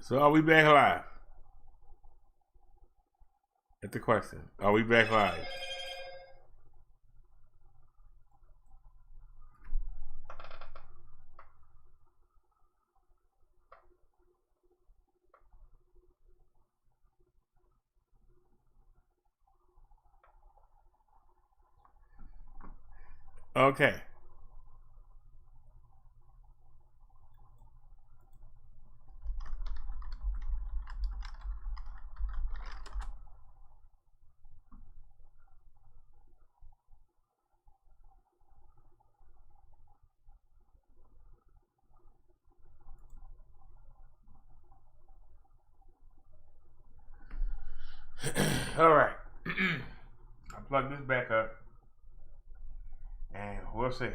So are we back live? That's the question. Are we back live? Okay. All right. I'll plug this back up and we'll see.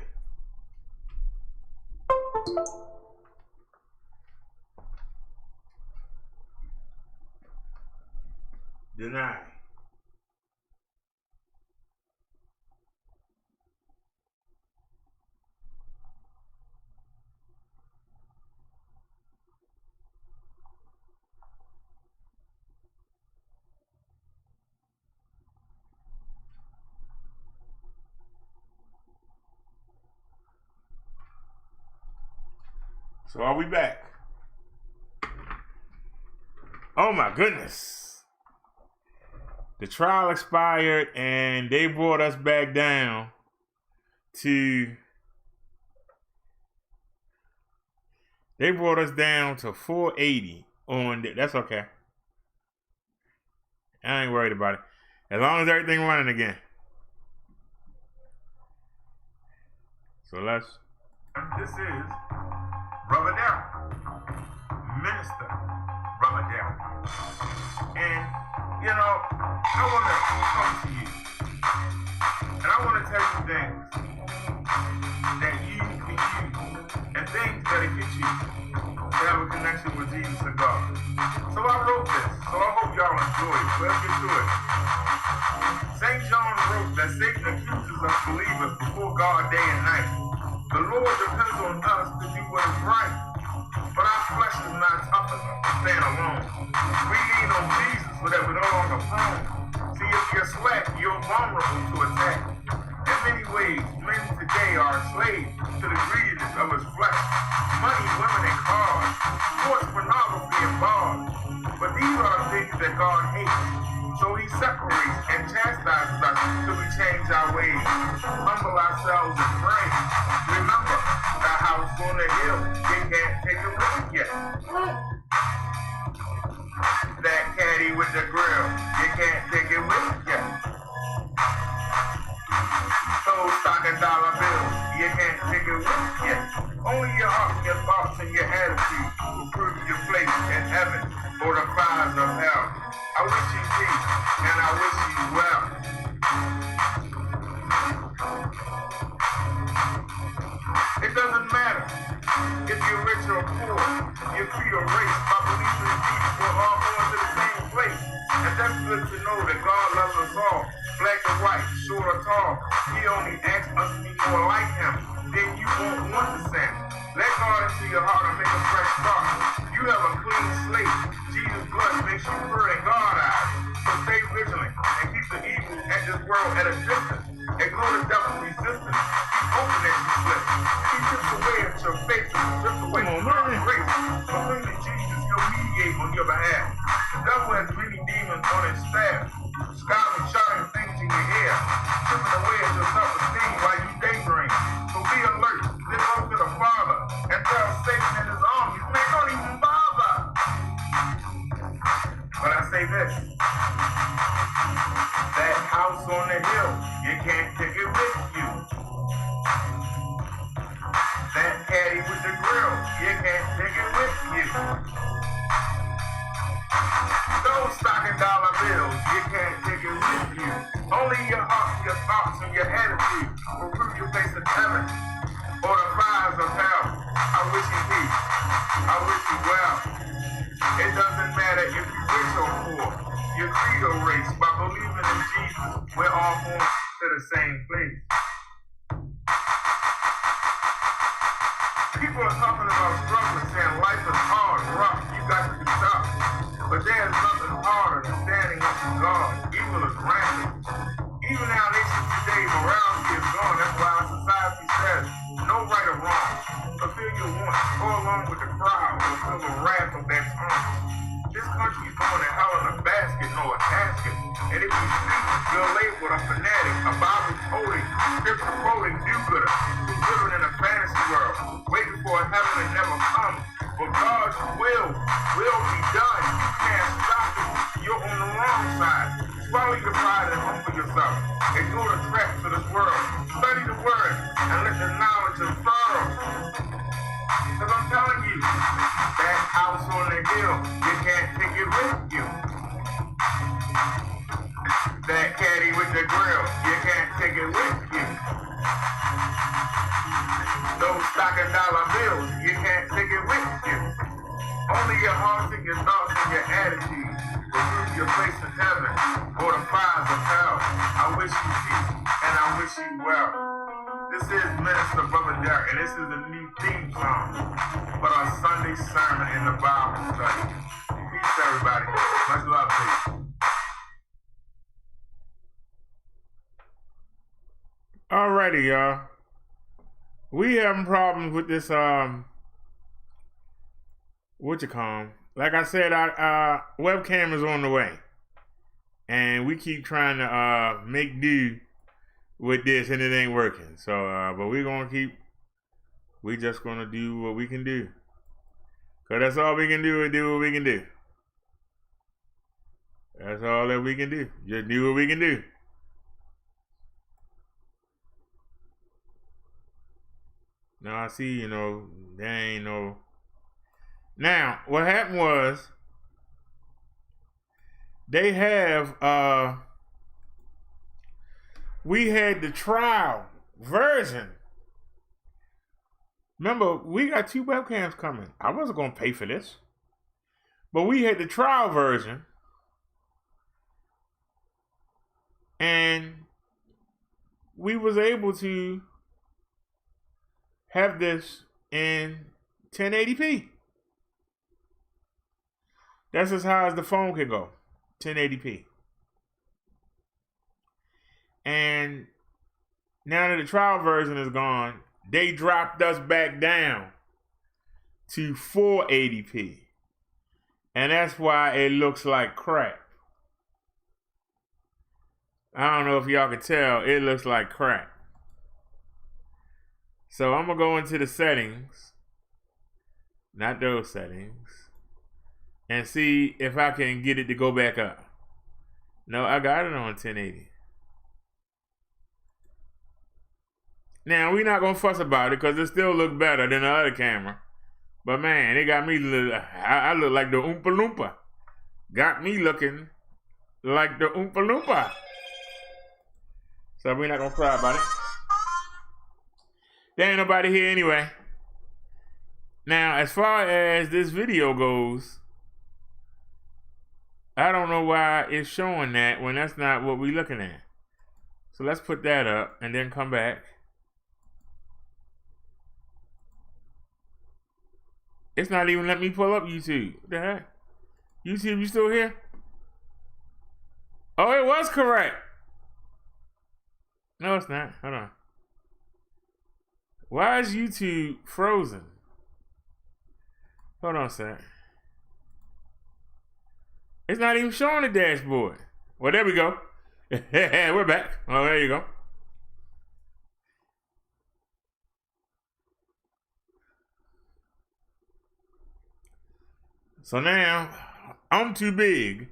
Deny. So are we back? Oh my goodness. The trial expired and they brought us back down to 480 on that's okay. I ain't worried about it. As long as everything running again. So let's. This is Brother Derrick, Minister Brother Derrick. And, you know, I want to come to you. And I want to tell you things that you can use and things that will get you to have a connection with Jesus and God. So I wrote this. So I hope y'all enjoy it. Let's get to it. St. John wrote that Satan accuses us believers before God day and night. The Lord depends on us to do what is right. But our flesh is not tough enough to stand alone. We lean on Jesus so that we're no longer prone. See, if you're slack, you're vulnerable to attack. In many ways, men today are slaves to the greediness of his flesh. Money, women, and cars. Sports, pornography, and bars. But these are the things that God hates. So he separates and chastises us till we change our ways, humble ourselves and pray. Remember, the house on the hill, you can't take it with you yet. That caddy with the grill, you can't take it with you yet. Those stocking dollar bills, you can't take it with you yet. Only your heart, your thoughts, and your attitude will prove your place in heaven or the fires of hell. I wish you peace, and I wish you well. It doesn't matter if you're rich or poor, you creed or race, by believing in Jesus, we're all going to the same place. And that's good to know that God loves us all, black or white, short or tall. He only asks us to be more like him, then you won't want the same. Let God into your heart and make a fresh start. You have a clean slate. Jesus' blood makes you pure in God's eyes. So stay vigilant and keep the evil at this world at a distance. Ignore the devil's resistance. Keep hoping that you slip. He chips away at your faith and strips away from God's grace. But when to Jesus, he'll mediate on your behalf. The devil has many demons on his staff, scouting, shouting things in your ear, chipping away at your self-esteem while you daydream. So be alert. Then go to the Father and tell Satan and his armies, man, don't even bother. But I say this, that house on the hill, you can't take it with you. That caddy with the grill, you can't take it with you. Those stocking dollar bills, you can't take it with you. Only your heart, your thoughts, and your attitude will prove your place in heaven or the fires of hell. I wish you peace. I wish you well. It doesn't matter if you're rich or poor, your creed or race. By believing in Jesus, we're all going to the same place. People are talking about struggling, saying life is hard, rough. You got to do of the wrath of that time. This country is going to hell in a basket, no a casket. And if you speak, you're labeled a fanatic, a Bible-toting, scripture-quoting do-gooder, who's living in a fantasy world, waiting for a heaven that never comes. But God's will be done. You can't stop it. You're on the wrong side. Swallow your pride and humble yourself. Ignore the traps of this world. Study the word and let the knowledge unfurl. Because I'm telling you, that house on the hill, you can't take it with you. That caddy with the grill, you can't take it with you. Those stocking dollar bills, you can't take it with you. Only your heart and your thoughts and your attitude will prove your place in heaven or the fires of hell. I wish you peace and I wish you well. This is Minister Brother Derrick, and this is the new theme song for our Sunday sermon in the Bible study. Peace, everybody. Much love to you. Alrighty, y'all. We having problems with this, what you call 'em? Like I said, our webcam is on the way. And we keep trying to make do with this, and it ain't working. So, but we just gonna do what we can do. Cause that's all we can do is do what we can do. That's all that we can do. Just do what we can do. Now I see, there ain't no. Now, what happened was, they have, we had the trial version. Remember, we got 2 webcams coming. I wasn't going to pay for this. But we had the trial version. And we was able to have this in 1080p. That's as high as the phone can go, 1080p. And now that the trial version is gone, they dropped us back down to 480p. And that's why it looks like crap. I don't know if y'all can tell, it looks like crap. So I'm gonna go into the settings, not those settings, and see if I can get it to go back up. No, I got it on 1080. Now, we're not going to fuss about it because it still looks better than the other camera. But man, it got me, I look like the Oompa Loompa. Got me looking like the Oompa Loompa. So we're not going to cry about it. There ain't nobody here anyway. Now, as far as this video goes, I don't know why it's showing that when that's not what we're looking at. So let's put that up and then come back. It's not even letting me pull up YouTube. What the heck? YouTube, you still here? Oh, it was correct. No, it's not. Hold on. Why is YouTube frozen? Hold on a sec. It's not even showing the dashboard. Well, there we go. We're back. Oh, there you go. So now, I'm too big.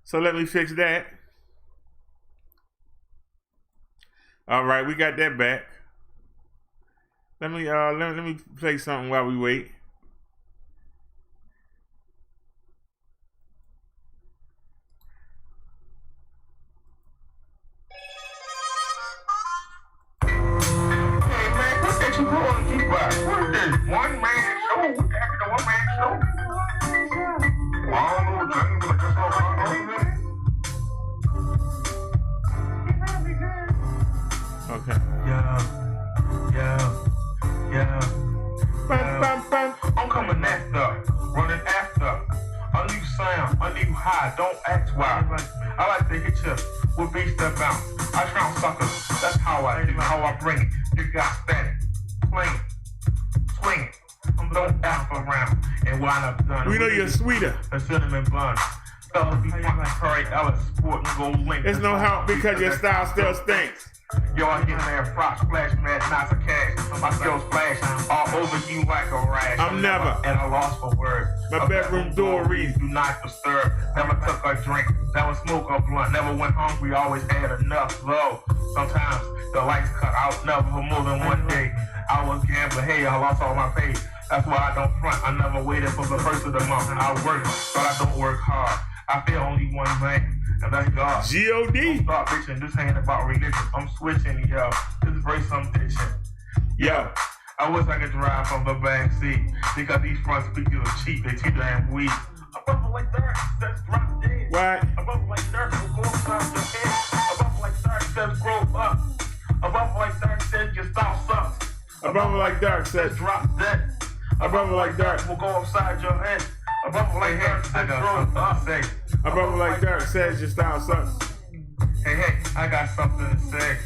So let me fix that. All right, we got that back. Let me play something while we wait. One man show. After the one man show. Well, I don't know what you're but I guess I'll okay. I'm coming after, running after. A new sound, a new high, don't ask why. I like to hit you with bass that bounce. I drown suckers, that's how I do, how I bring it. You got static, playing, swinging. Don't ask for rain. and wind up done. We know you're sweeter. A cinnamon bun. Fellas be fucking Curry Ellis, sport and gold link. There's no help because your style still stinks. Yo, I get mad, frock, splash, mad, knots of cash. My skills flash all over you like a rash. I'm never at a loss for words. My bedroom door reads, do not disturb. Never took a drink, never smoke a blunt. Never went hungry, always had enough. Though sometimes the lights cut out, never for more than one day. I was gambling, hey, I lost all my pay. That's why I don't front. I never waited for the first of the month. I work, but I don't work hard. I feel only one thing, and that's God. G.O.D. Don't start bitching, this ain't about religion. I'm switching, yo. This verse I'm ditching. Yo, I wish I could drive from the back seat because these front speakers are cheap. They too damn weak. Above like dirt, says drop dead. what? Above like dirt, will go upside your head. Above like dirt, says grow up. Above like dirt, says your style sucks. Above like dark says drop dead. Above like dark will go upside your head. Above like dirt, says grow up. Say. Above like dark says your style sucks. Hey, I got something to say.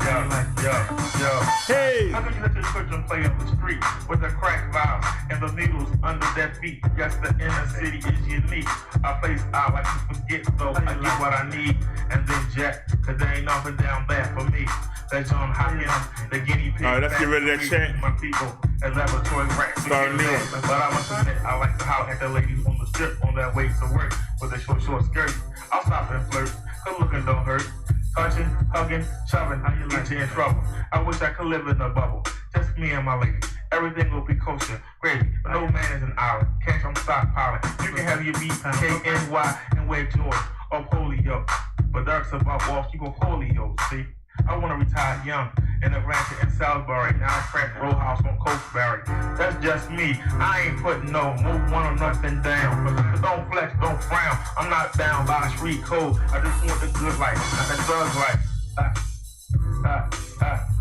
Yo. Hey! How can you let your children play on the street with the crack valves and the needles under their feet? Yes, the inner city is unique. A place I like to forget, so I get what I need and then jet, cause there ain't nothing down there for me. That's John Hopkins, the guinea pig. Alright, let's get rid of that chant. My people, as laboratory rats. Start new. But I must admit, I like to holler at the ladies on the strip on their way to work with a short skirt. I'll stop and flirt, cause looking don't hurt. Touching, hugging, shoving, get you in trouble. I wish I could live in a bubble. Just me and my lady. Everything will be kosher, gravy. But no man is an island. Cash I'm stockpiling. You can have your BKNY and wear George or polio. But Dirk's about walks, you go polio, see? I want to retire young in Atlanta and Salisbury. Now I crack row house on Coastbury. That's just me. I ain't putting no move one or nothing down. But don't flex, don't frown. I'm not down by the street code. I just want the good life, not the drug life.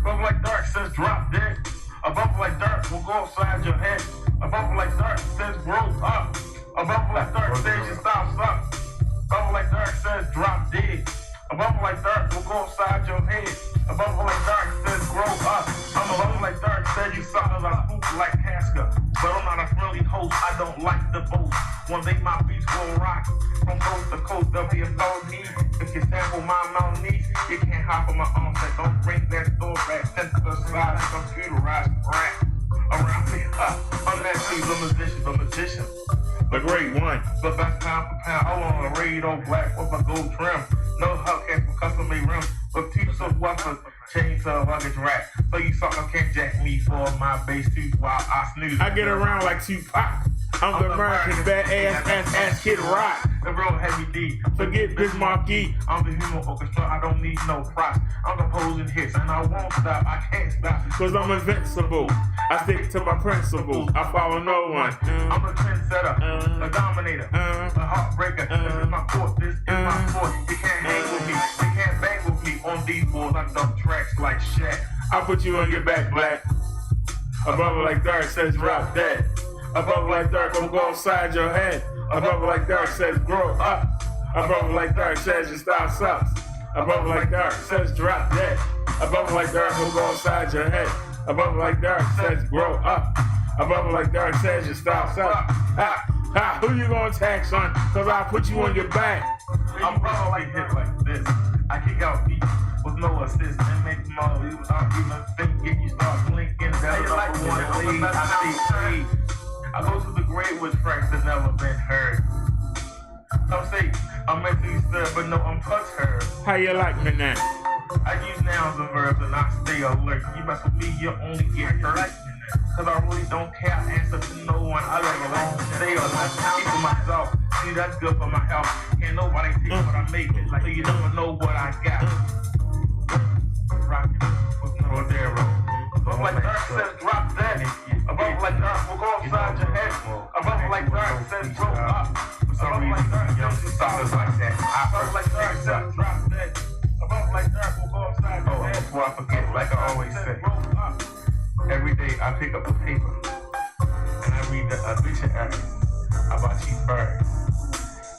Above like dark says drop dead. Above like dark will go upside your head. Above like dark says grow up. Above like dark says your style sucks. Above like dark says drop dead. Above like dark will go upside your head. Above like dark says grow up. I'm above like dark says you solid I spook like Casca. But I'm not a friendly host, I don't like the boast. One day my beats will rock. From coast to coast, there'll be a felony. If you sample my Mount Niece, you can't hop on my arm. Don't bring that store back. Send to the side, computerized rap. Around me, I'm that the magician. The great one. The best pound for pound. I want a raid on black with a gold trim. No Hellcat for custom made rims. With tips of weapons, chains to a luggage rack. So you sucker can't jack me for my bass tooth while I snooze. I get around like Tupac. I'm the American badass ass Kid Rock. The real heavy D. Forget Bismarck E. I'm the human orchestra. I don't need no props. I'm composing hits and I won't stop. I can't stop. Cause I'm invincible. I stick to my principles. I follow no one. I'm a trendsetter, a dominator, a heartbreaker. This is my court. This is my sport. You can't hang with me. You can't bang with me on these boards. I dump tracks like Shaq. I put you on your back, black. Above like dark says drop dead. Above like dark will go upside your head. Above like dark says grow up. Above like dark says your style sucks. Above like dark says drop dead. Above like dark will go upside your head. Above like dark says grow up. Above like dark says your style sucks. Ha, ha, who you gonna tax on? Cause I'll put you on your back. I'm probably hit like this. I kick out beats with no assist and make them all without even thinking. You start blinking. That's like one lead. I stay I go to the grave with tracks that never been heard. Some say I'm mentally stirred, but no, I'm touch her. How you like me now? I use nouns and verbs and I stay alert. You mess with me, you only get hurt. Cause I really don't care, I answer to no one. I let alone stay alone, keep to myself. See, that's good for my health. Can't nobody take what I make, like so you never know what I got. Rockin' with no Derrick. Above like dark says drop dead. Above like dark will go upside your head. Above like dark says grow up. For some reason, young sisters like that. Above like dark says drop dead. Above like dark will go upside your head. Before I forget, like I always say, every day I pick up a paper and I read the obituary about you first.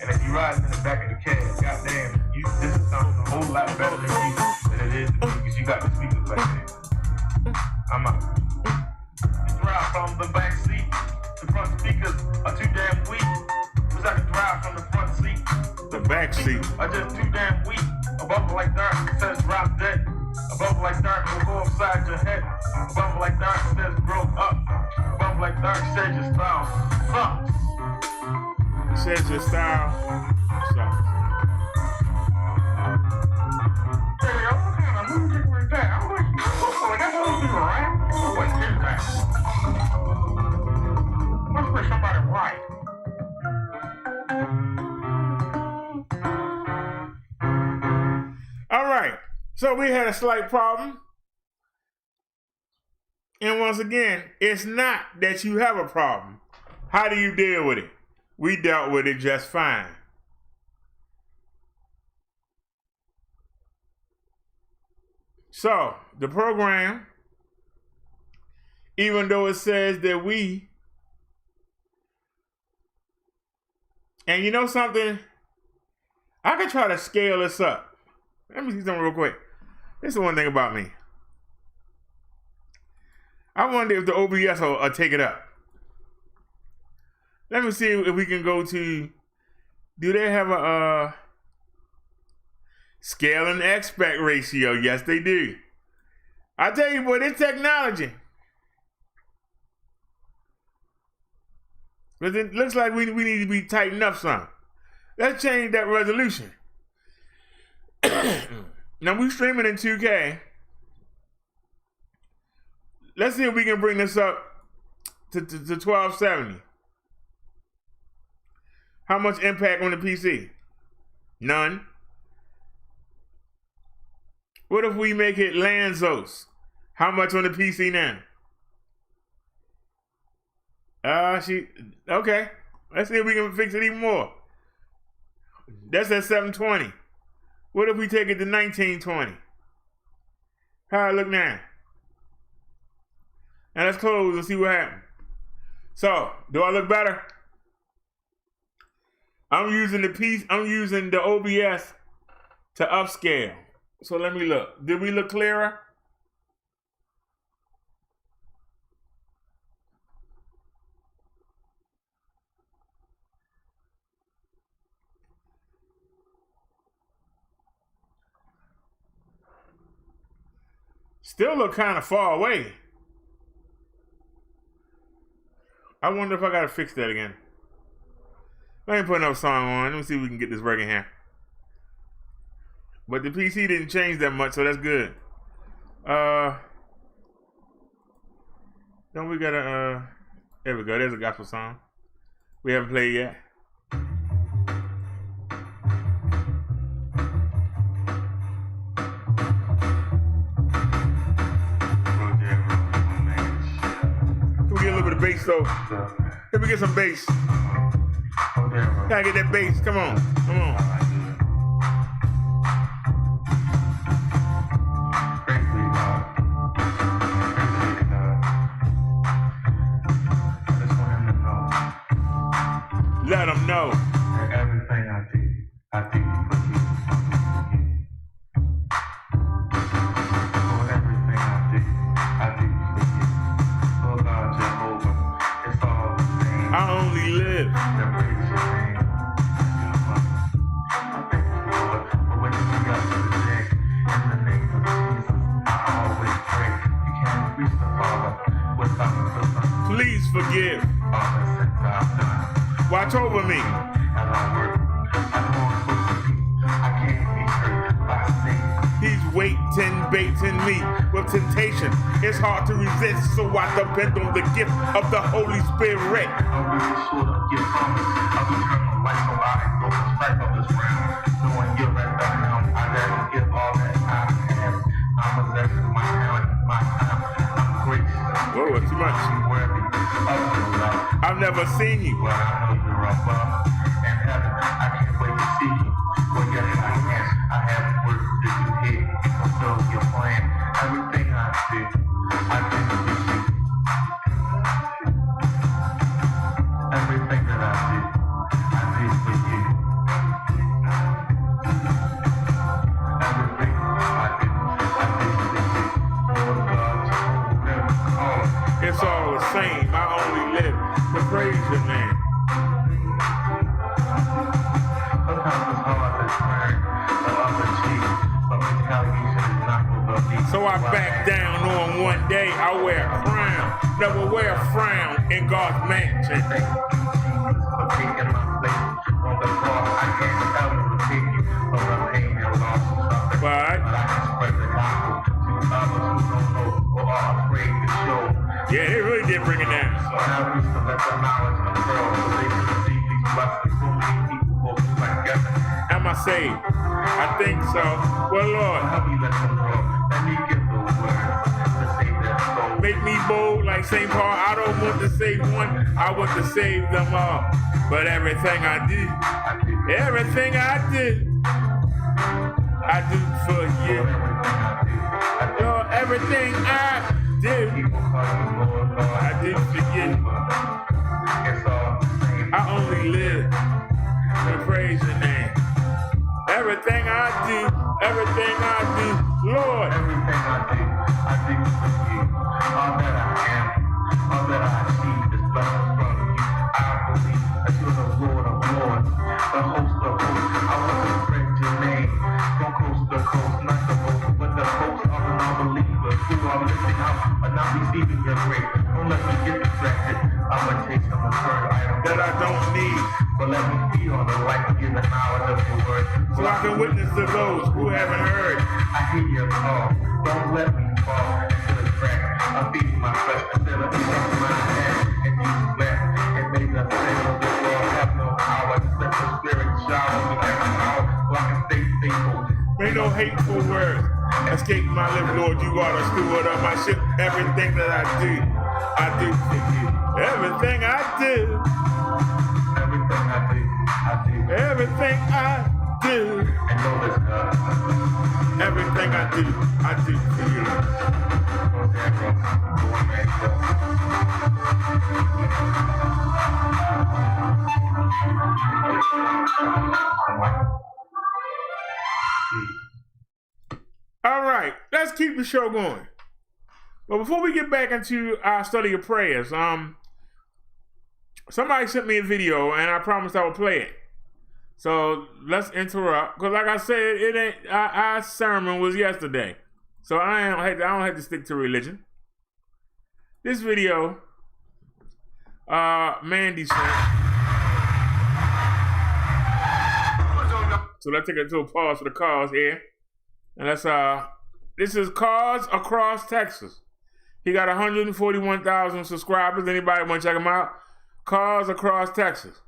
And if you ride in the back of the cab, goddamn, this sounds a whole lot better than you than it is to me because you got the speakers like that. I'm out. You drive from the back seat to front seat. seat cause I'm too damn weak. Wish I could drive from the front seat. The back seat. I'm just too damn weak. A bubble like dark says drop dead. A bubble like dark will go upside your head. A bubble like dark says grow up. A bubble like dark says your style sucks. Says your style sucks. Hey, what kind of music was that? I'm like, oh, that's what we do, right? What is that? Must be somebody white. All right. So we had a slight problem. And once again, it's not that you have a problem. How do you deal with it? We dealt with it just fine. So, the program, even though it says that we, and you know something? I could try to scale this up. Let me see something real quick. This is one thing about me. I wonder if the OBS will take it up. Let me see if we can go to, do they have a scale and aspect ratio? Yes, they do. I tell you, boy, this technology. But it looks like we need to be tightened up some. Let's change that resolution. Now we streaming in 2K. Let's see if we can bring this up to 1270. How much impact on the PC? None. What if we make it Lanzos? How much on the PC now? Okay. Let's see if we can fix it even more. That's at 720. What if we take it to 1920? How I look now? Now let's close and see what happens. So, do I look better? I'm using the OBS to upscale. So let me look. Did we look clearer? Still look kind of far away. I wonder if I gotta fix that again. Let me put another song on. Let me see if we can get this working here. But the PC didn't change that much, so that's good. Don't we gotta, there we go. There's a gospel song. We haven't played yet. Can we get a little bit of bass though? Can we get some bass? Gotta get that bass. Come on. Come on. Let them know. Everything I do for you. For everything I do for you. Oh God, Jehovah, it's all the same. I only live. That praise your name. I thank you, Lord, for waking me up today. In the name of Jesus, I always pray. You can't reach the Father without the Son. Please forgive. All the sins I've done. Watch over me. He's waiting, baiting me with temptation. It's hard to resist, so I depend on the gift of the Holy Spirit. I'm really sure to get promised of eternal life, so I ain't go the stripe of this realm. Knowing you're right back now, I gotta give all that I have. I'm possessing my talent, my time. I'm gracious. Whoa, that's too much. I'm worthy of your love. I've never seen you. But I know you're above in heaven. I can't wait to see you. Well, yes, I can. I have work to do here. Fulfill your plan. Everything I do for you. Everything that I do for you. Everything I do for you. Lord God, Jehovah, It's all the same. I only live to praise your name. Sometimes it's hard to turn the other cheek, but retaliation is not what the So I back down on one day. I wear a crown, never wear a frown in God's mansion. for taking my place on the cross. I can't tell you to take you from the pain and loss and suffering. But But I can spread the gospel to others who don't know or are afraid to show. yeah, they really did bring it down. So now we used to let the knowledge unfurl so they can receive these blessings. So many people go through like together. Am I saved? I think so. Well, Lord, Help me let them grow. Let me give those words to save their soul. make me bold like St. Paul. I don't want to save one, I want to save them all. But everything I do, everything I do for you. Lord, everything I do, I do for you. I only live to praise your name. Everything I do, Lord. Everything I do for you. All that I am, all that I achieve is blessings from you. I believe that you're the Lord of Lords, the host of hosts. I want to spread your name from coast to coast, not the host, but the host of the non-believers who are missing out but not receiving your grace. Don't let me get distracted. I'm a taste of the third item That I don't need, but let me feed on the life-giving knowledge of your word. so I can witness to those who haven't heard. I hear your call. Don't let me fall into the crack. I'm feeding my flesh until it becomes my head. And you left and made the sin of the world have no power. Just let the spirit shower me every hour so I can stay faithful. May no hateful words escape my lips, Lord. You are the steward of my ship. Everything that I do for you. Everything I do, Everything I do. everything I do, And know this, God. everything I do for you. Go there, bro. Go on, man. All right, let's keep the show going. But before we get back into our study of prayers, somebody sent me a video and I promised I would play it. So let's interrupt, because like I said, it ain't our sermon was yesterday, so I don't have to stick to religion. This video, Mandy sent. So let's take it to a pause for the cars here, and let's this is Cars Across Texas. He got 141,000 subscribers. Anybody want to check him out? Cars Across Texas.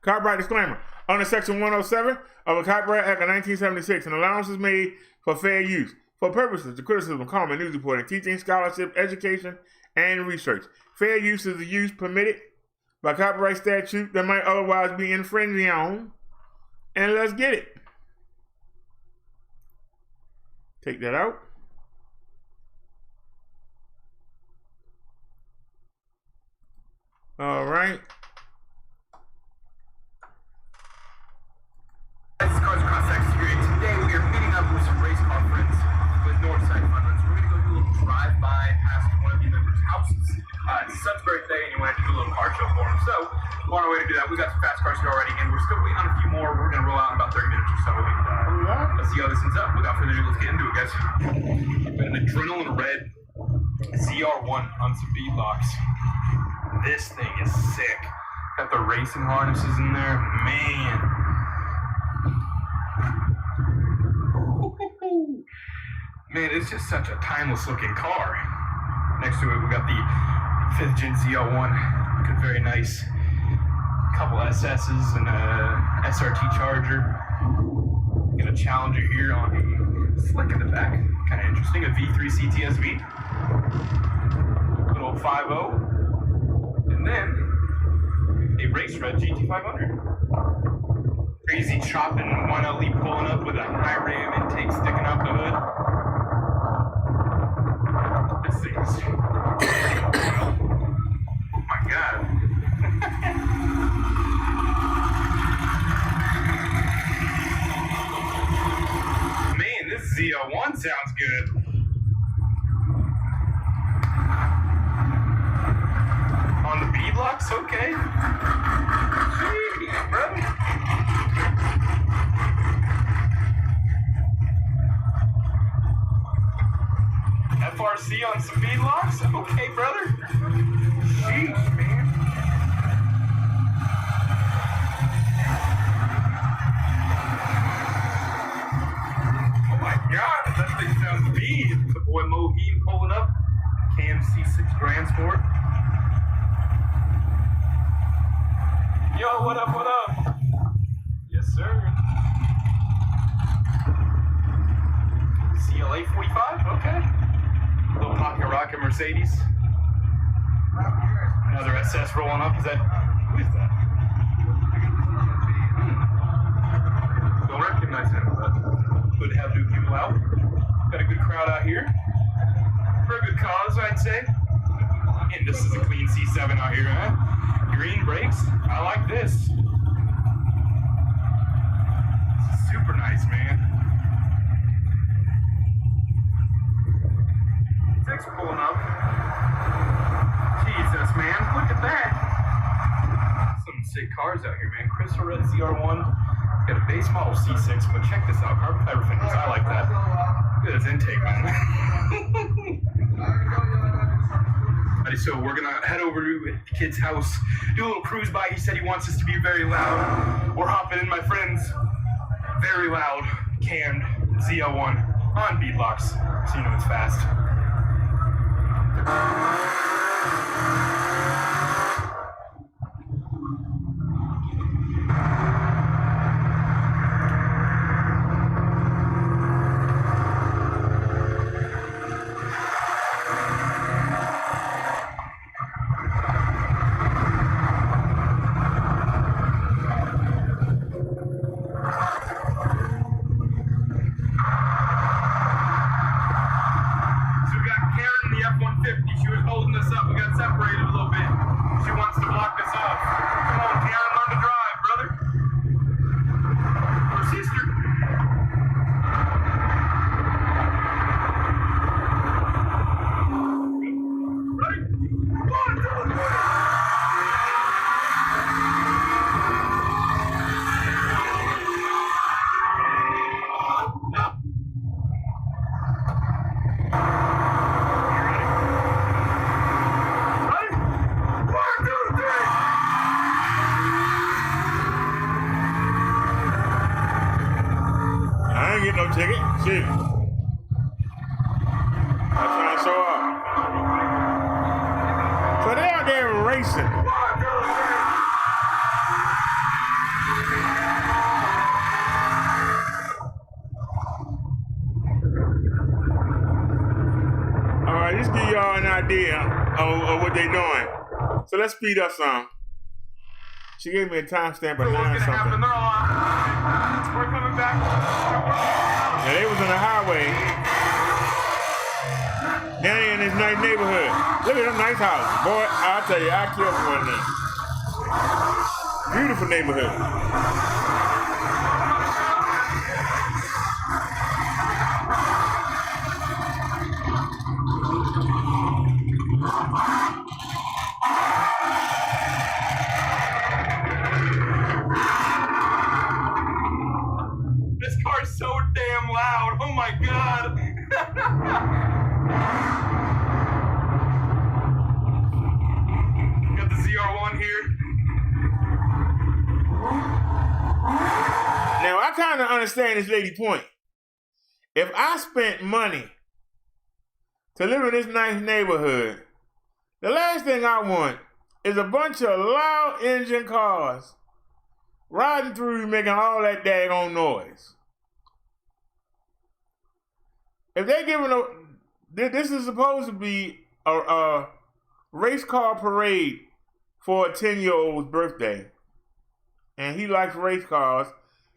Copyright disclaimer. Under Section 107 of the Copyright Act of 1976, an allowance is made for fair use for purposes of criticism, comment, news reporting, teaching, scholarship, education, and research. Fair use is the use permitted by copyright statute that might otherwise be infringing on. And let's get it. Take that out. All right. This is Cars Across Texas here, and today we are meeting up with some race car friends with Northside Fun Runs. We're going to go do a little drive-by past one of the members' houses. It's his son's birthday, and he wanted to do a little car show for him. So, we're on our way to do that. We got some fast cars here already, and we're still waiting on a few more. We're going to roll out in about 30 minutes or so. And, let's see how this ends up. Without further ado, let's get into it, guys. Got an adrenaline red ZR1 on some beadlocks. This thing is sick. Got the racing harnesses in there. Man. Man, it's just such a timeless looking car. Next to it, we got the 5th Gen ZL1. Looking very nice. Couple SS's and a SRT Charger. Got a Challenger here on slick in the back. Kind of interesting. A V3 CTSV. Little 5.0. And then a race red GT500. Crazy chopping 1LE pulling up with a high ram intake sticking out the hood. This thing's oh my god. Man, this ZL1 sounds good. beadlocks, okay. Jeez, brother. FRC on some beadlocks? Okay, brother. Sheesh, man. Oh my God, that thing sounds mean. The boy Moheen pulling up. KMC 6 Grand Sport. Yo, what up, what up? Yes, sir. CLA 45? Okay. Little pocket rocket Mercedes. Another SS rolling up. Is that, who is that? Don't recognize him, but good to have new people out. Got a good crowd out here. For a good cause, I'd say. And this is a clean C7 out here, huh? Green brakes. I like this. This is super nice, man. Six pulling up. Jesus, man. Look at that. Some sick cars out here, man. Crystal Red ZR1. Got a base model C6, but check this out. Carbon fiber fenders. I like that. Look at this intake, man. So we're gonna head over to the kid's house, do a little cruise by. He said he wants us to be very loud. We're hopping in, my friends. Very loud, canned ZL1 on beadlocks, so you know it's fast. She was holding us up. We got separated a little bit. She wants to block us off. Come on, Karen, learn to drive, brother. Or sister. Ready? 1, 2, 3. No ticket. Shit. I'm trying to show off. So they out there racing. All right, let's give y'all an idea of what they're doing. So let's speed up some. She gave me a timestamp of 9 something. We're coming back. Yeah, they was on the highway. Down in this nice neighborhood. Look at them nice houses. Boy, I'll tell you, I killed for one of them. Beautiful neighborhood. This car's so damn loud. Oh my God. Got the ZR1 here. Now, I kind of understand this lady's point. If I spent money to live in this nice neighborhood, the last thing I want is a bunch of loud engine cars riding through making all that daggone noise. If they're giving this is supposed to be a race car parade for a 10-year-old's birthday. And he likes race cars,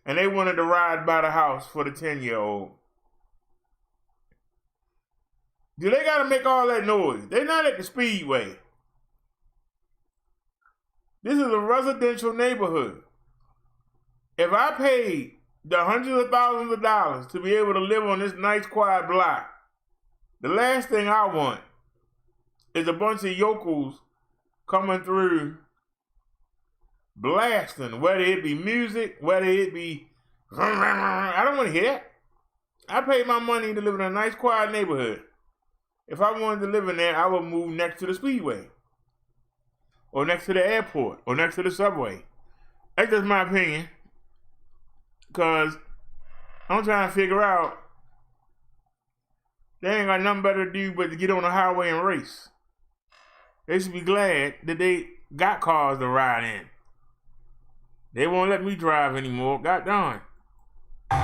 and they wanted to ride by the house for the 10-year-old. Do they got to make all that noise? They're not at the speedway. This is a residential neighborhood. If I paid the hundreds of thousands of dollars to be able to live on this nice, quiet block, the last thing I want is a bunch of yokels coming through blasting, whether it be music, whether it be, I don't want to hear that. I paid my money to live in a nice, quiet neighborhood. If I wanted to live in there, I would move next to the speedway, or next to the airport, or next to the subway. That's just my opinion, because I'm trying to figure out, they ain't got nothing better to do but to get on the highway and race. They should be glad that they got cars to ride in. They won't let me drive anymore. God darn. I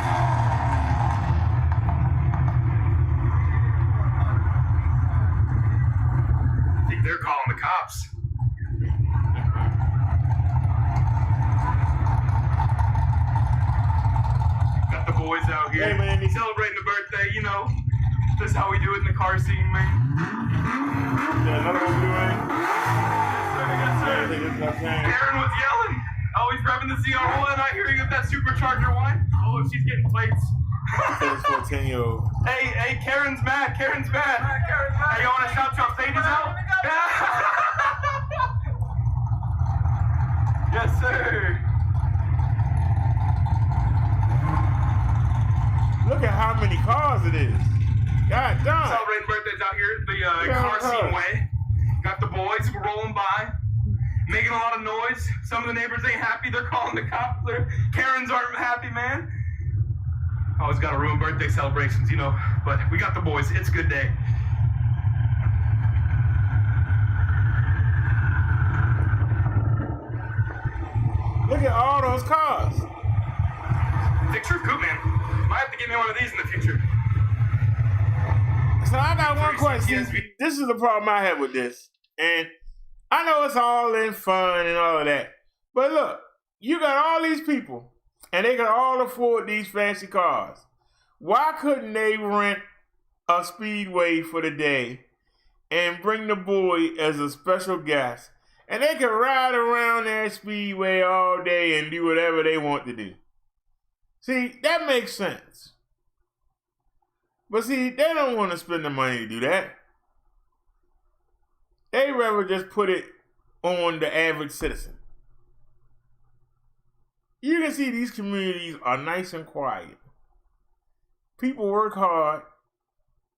think they're calling the cops. Got the boys out here. Hey, man, celebrating the birthday, you know. This is how we do it in the car scene, man. Yeah, another one doing. Yes, sir. Aaron was yelling. Oh, he's revving the ZR1. I hear you get that supercharger one. Oh, she's getting plates. It's for a 10-year-old. Hey, Karen's mad. Karen's mad. Hey, you want to shout your ladies out? Yes, sir. Look at how many cars it is. God damn. Celebrating birthdays out here at the car scene way. Got the boys rolling by, making a lot of noise. Some of the neighbors ain't happy. They're calling the cops. Karens aren't happy, man. Always got to ruin birthday celebrations, you know. But we got the boys. It's a good day. Look at all those cars. Picture's good, man. Might have to get me one of these in the future. So I got one question. This is the problem I have with this. And I know it's all in fun and all of that. But look, you got all these people, and they can all afford these fancy cars. Why couldn't they rent a speedway for the day and bring the boy as a special guest? And they can ride around that speedway all day and do whatever they want to do. See, that makes sense. But see, they don't want to spend the money to do that. They rather just put it on the average citizen. You can see these communities are nice and quiet. People work hard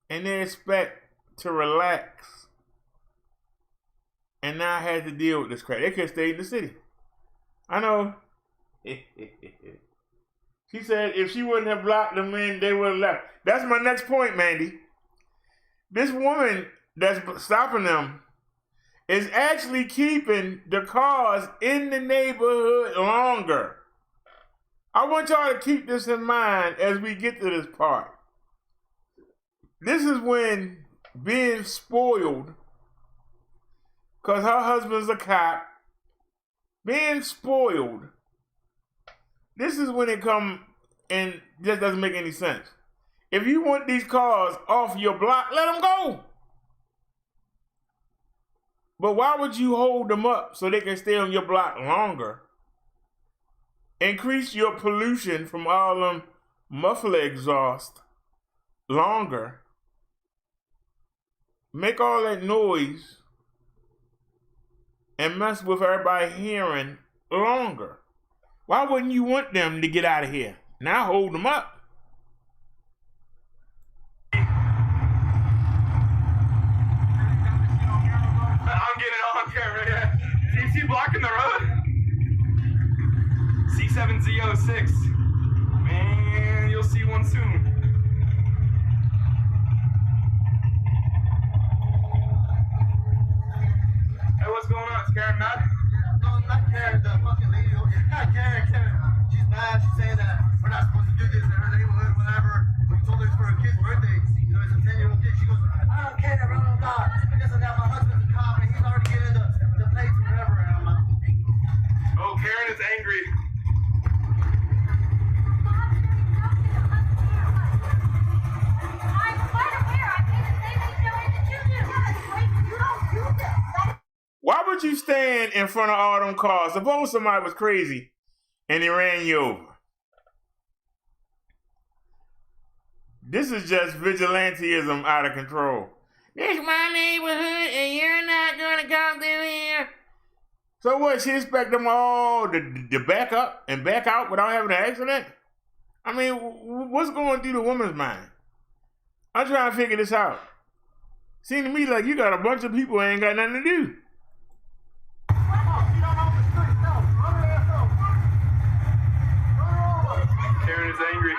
and they expect to relax and not have to deal with this crap. They could stay in the city. I know. She said if she wouldn't have blocked them in, they would have left. That's my next point, Mandy. This woman that's stopping them is actually keeping the cars in the neighborhood longer. I want y'all to keep this in mind as we get to this part. This is when being spoiled, because her husband's a cop, being spoiled, this is when it come and just doesn't make any sense. If you want these cars off your block, let them go. But why would you hold them up so they can stay on your block longer? Increase your pollution from all them muffler exhaust longer. Make all that noise and mess with everybody hearing longer. Why wouldn't you want them to get out of here? Now hold them up. I'm getting on camera, yeah. See blocking the road? C7Z06. Man, you'll see one soon. Hey, what's going on? Is Karen mad? No, not Karen, the fucking lady over here. Not Karen. She's mad. She's saying that we're not supposed to do this in her neighborhood, whatever. We told her it's for her kid's birthday. You know, it's a 10-year-old kid. She goes, I don't care, blah, blah, blah. This and that. My husband's a cop, and he's already getting the plates or whatever. And I'm like, oh, Karen is angry. Why would you stand in front of all them cars? Suppose somebody was crazy and they ran you over. This is just vigilantism out of control. This is my neighborhood and you're not going to come through here. So what? She expect them all to back up and back out without having an accident? I mean, what's going through the woman's mind? I'm trying to figure this out. Seems to me like you got a bunch of people who ain't got nothing to do. Karen is angry.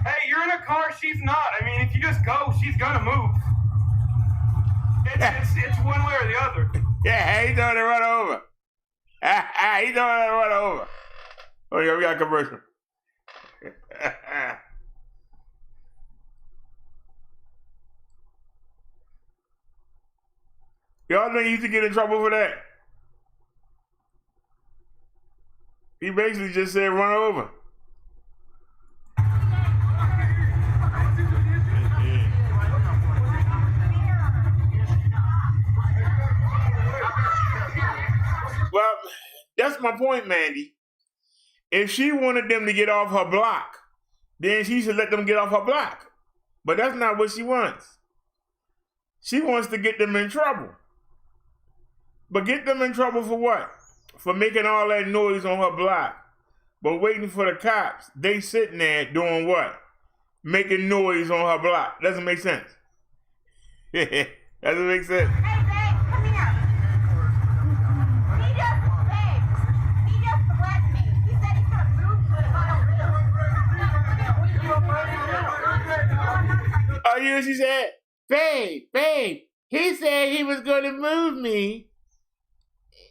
Hey, you're in a car, she's not. I mean, if you just go, she's gonna move. It's one way or the other. Yeah, he's doing to run over. He's doing to run over. Oh, yeah, we got a commercial. Y'all think he used to get in trouble for that? He basically just said run over. Well, that's my point, Mandy. If she wanted them to get off her block, then she should let them get off her block. But that's not what she wants. She wants to get them in trouble. But get them in trouble for what? For making all that noise on her block. But waiting for the cops. They sitting there doing what? Making noise on her block. Doesn't make sense. Doesn't make sense. Hey, babe, come here. He just threatened me. He said he's gonna move to it if I don't Oh, you know what she said? Babe, he said he was going to move me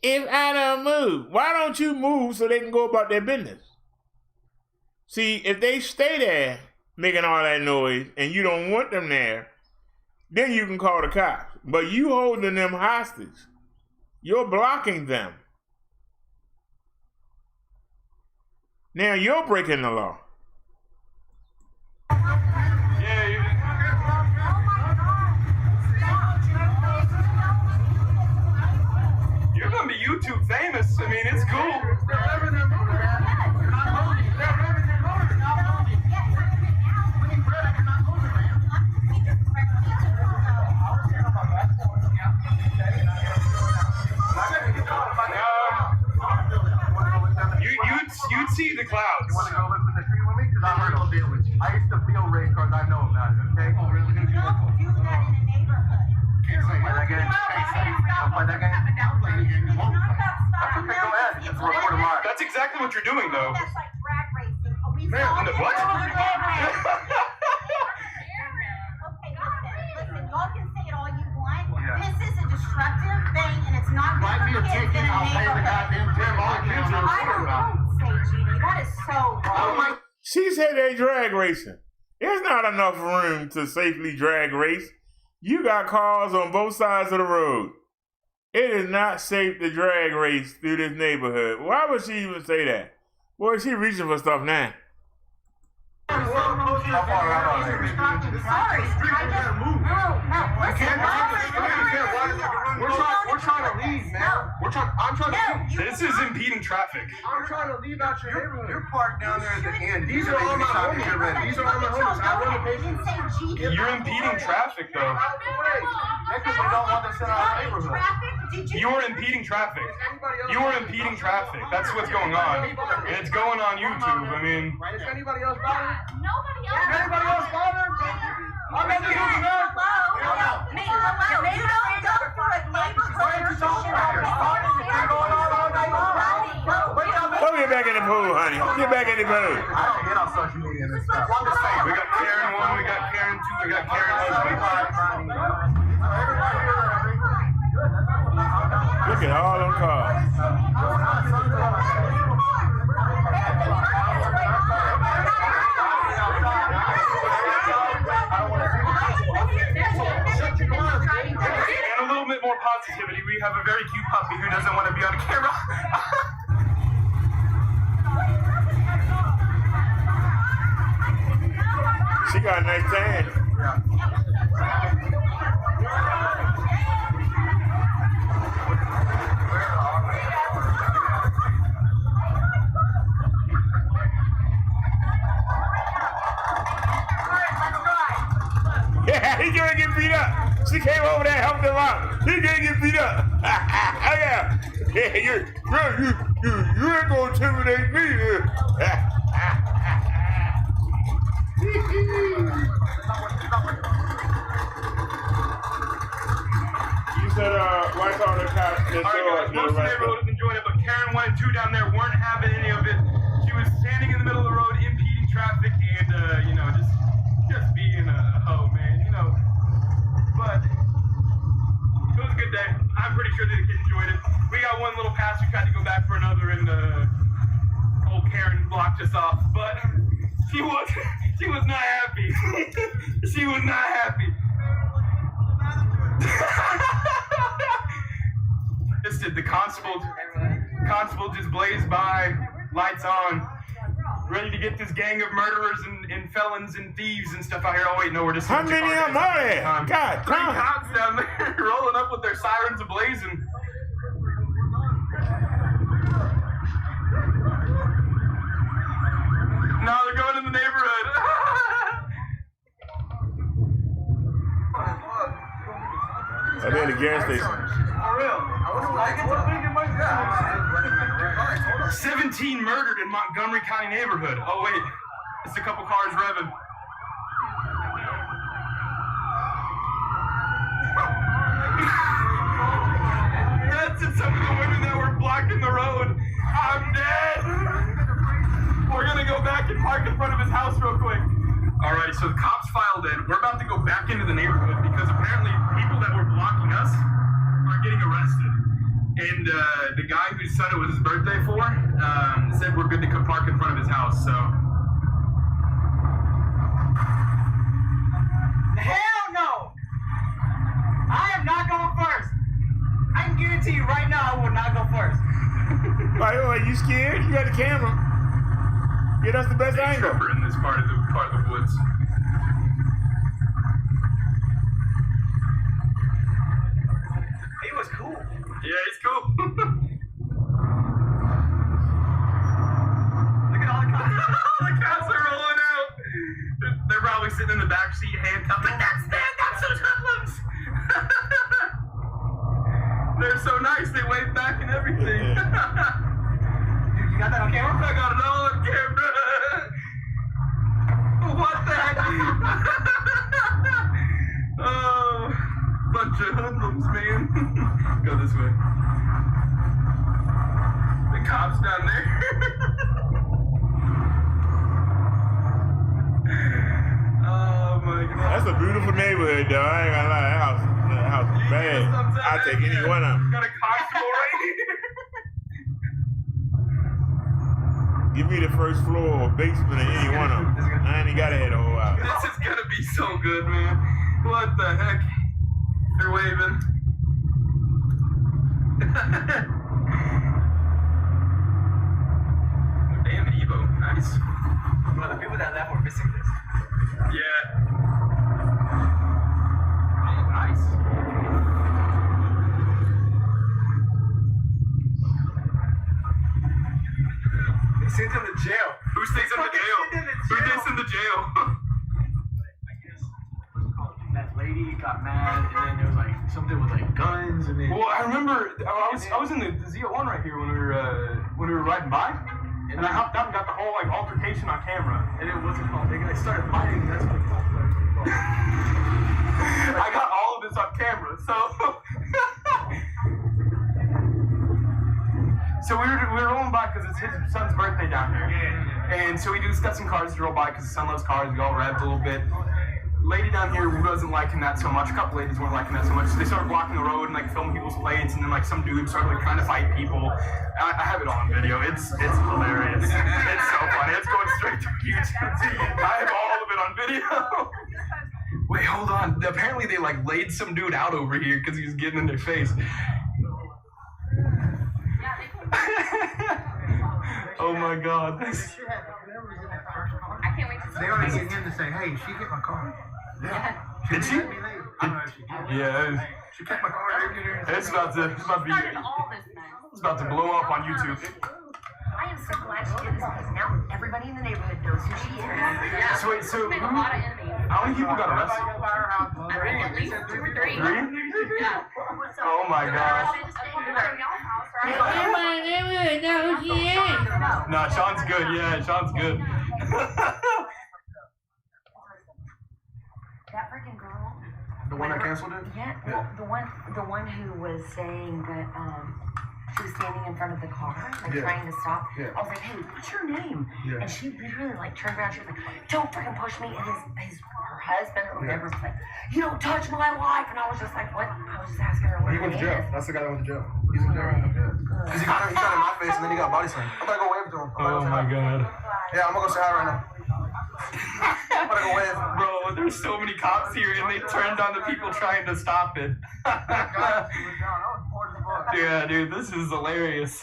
if I don't move. Why don't you move so they can go about their business? See, if they stay there making all that noise and you don't want them there, then you can call the cops. But you holding them hostage. You're blocking them. Now you're breaking the law. You're gonna be YouTube famous. I mean, it's cool. You'd see the clouds. You want to go live in the tree with me? Because I heard of deal with you. I used to feel race cars. I know about it, okay? Oh, really? do that in a neighborhood. Can't say that again. Don't play that game. It's not about That's okay, go ahead. It's recorded live. That's exactly what you're doing, though. That's like drag racing. Man, what? Listen, y'all can say it all you want. This is a destructive thing, and it's not good for kids in a neighborhood. I don't say, Judy. That is so wrong. She said they drag racing. There's not enough room to safely drag race. You got cars on both sides of the road. It is not safe to drag race through this neighborhood. Why would she even say that? Boy, she reaching for stuff now. How far out are they? Sorry, We're trying to leave, man. I'm trying to leave. This is impeding traffic. I'm trying to leave out your neighborhood. You're parked down there at the end. These are all my homies. These are all my homies. I run the business. You're impeding traffic, though. That's because we don't want this in our neighborhood. You are impeding traffic. You are impeding traffic. That's what's going on. And it's going on YouTube. I mean... Is anybody else bothered? Nobody else. Is anybody else bothered? I'm not the human man. Me, hello. You don't go for a neighborhood. Go get back in the pool, honey. Get back in the pool. I don't get on social media and this stuff. I'm just saying. We got Karen 1, we got Karen 2, we got Karen husband. Look at all them cars. And a little bit more positivity. We have a very cute puppy who doesn't want to be on camera. She got a nice tan. Yeah. Yeah, he's gonna get beat up. She came over there, helped him out. He's gonna get beat up. Oh yeah. Yeah, you ain't gonna intimidate me. You said why call the cops? All right, guys, most of the neighborhood was enjoying it, but Karen 1 and 2 down there weren't having any of it. She was standing in the middle of the road, impeding traffic, and you know, just being a hoe, man. You know, but it was a good day. I'm pretty sure that the kids enjoyed it. We got one little pass. We tried to go back for another, and old Karen blocked us off. But she was not happy. She was not happy. The constable just blazed by, lights on, ready to get this gang of murderers and felons and thieves and stuff out here. Oh wait, no, we're just how many of them are there? God, 3 cops down there rolling up with their sirens ablazing. No, they're going in the neighborhood. I'm in the gas station. For real. I get to think it myself. 17 murdered in Montgomery County neighborhood. Oh wait, it's a couple cars revving. That's it, some of the women that were blocking the road. I'm dead. We're gonna go back and park in front of his house real quick. Alrighty, so the cops filed in. We're about to go back into the neighborhood because apparently people that were blocking us are getting arrested. And the guy whose son it was his birthday for said we're good to come park in front of his house, so. Hell no! I am not going first. I can guarantee you right now I will not go first. Why, you scared? You got the camera. Yeah, that's the best angle. In this part of the woods. He was cool. Yeah, he's cool. Look at all the cops. The cops are rolling out. They're probably sitting in the back seat, handcuffed. Like, that's those hoodlums. They're so nice. They wave back and everything. You got that on camera? I got it all on camera. What the heck? Oh, bunch of hoodlums, man. Go this way. The cops down there. Oh my God. That's a beautiful neighborhood, though. I ain't gonna lie. That house is bad. I'll take any one of them. Got a constable right here. Give me the first floor or basement of any one of them. I ain't gotta head a whole house. This is gonna be so good, man. What the heck? They're waving. Damn, an Evo. Nice. Well, the people that left were missing this. Yeah. Nice. They sent him to jail. Who stays in the jail? Who stays in the jail? I guess that lady got mad, and then there was like something with like guns, and then. Well, I remember I was in the Z01 right here when we were riding by, and I hopped out and got the whole like altercation on camera. And then what's it called? They started fighting. That's what it's called. I got all of this on camera, so. So we were rolling by because it's his son's birthday down here, and so we just got some cars to roll by because his son loves cars. We all revved a little bit. Lady down here wasn't liking that so much. A couple ladies weren't liking that so much. So they started blocking the road and like filming people's plates, and then like some dude started like trying to fight people. I have it all on video. It's hilarious. It's so funny. It's going straight to YouTube. I have all of it on video. Wait, hold on. Apparently they like laid some dude out over here because he was getting in their face. Oh my God. I can't wait to They ought to get him to say, hey, she hit my car. Yeah. Did she? I don't know if she did. Yeah. She kept my car. It's about to blow up on YouTube. I am so glad she did this because now everybody in the neighborhood knows who she is. Yeah. So wait, so Made a lot of enemies. how many people got arrested? I think at least 2 or 3. 3? Yeah. Oh my gosh. No, Sean's good. Yeah, Sean's good. That freaking girl. The one that canceled it? Yeah, the one who was saying that she was standing in front of the car, like trying to stop. Yeah. I was like, hey, what's your name? Yeah. And she literally like turned around. She was like, don't freaking push me. And her husband or whatever was like, you don't touch my wife. And I was just like, what? I was just asking her what He her went to name jail. is. That's the guy that went to jail. He's in jail right now. Because he got in my face and then he got body slammed. I'm gonna go wave to him. Oh my god. Yeah, I'm gonna go say hi right now. I'm gonna go wave. Bro, there's so many cops here and they turned on the people trying to stop it. Yeah, dude, this is hilarious.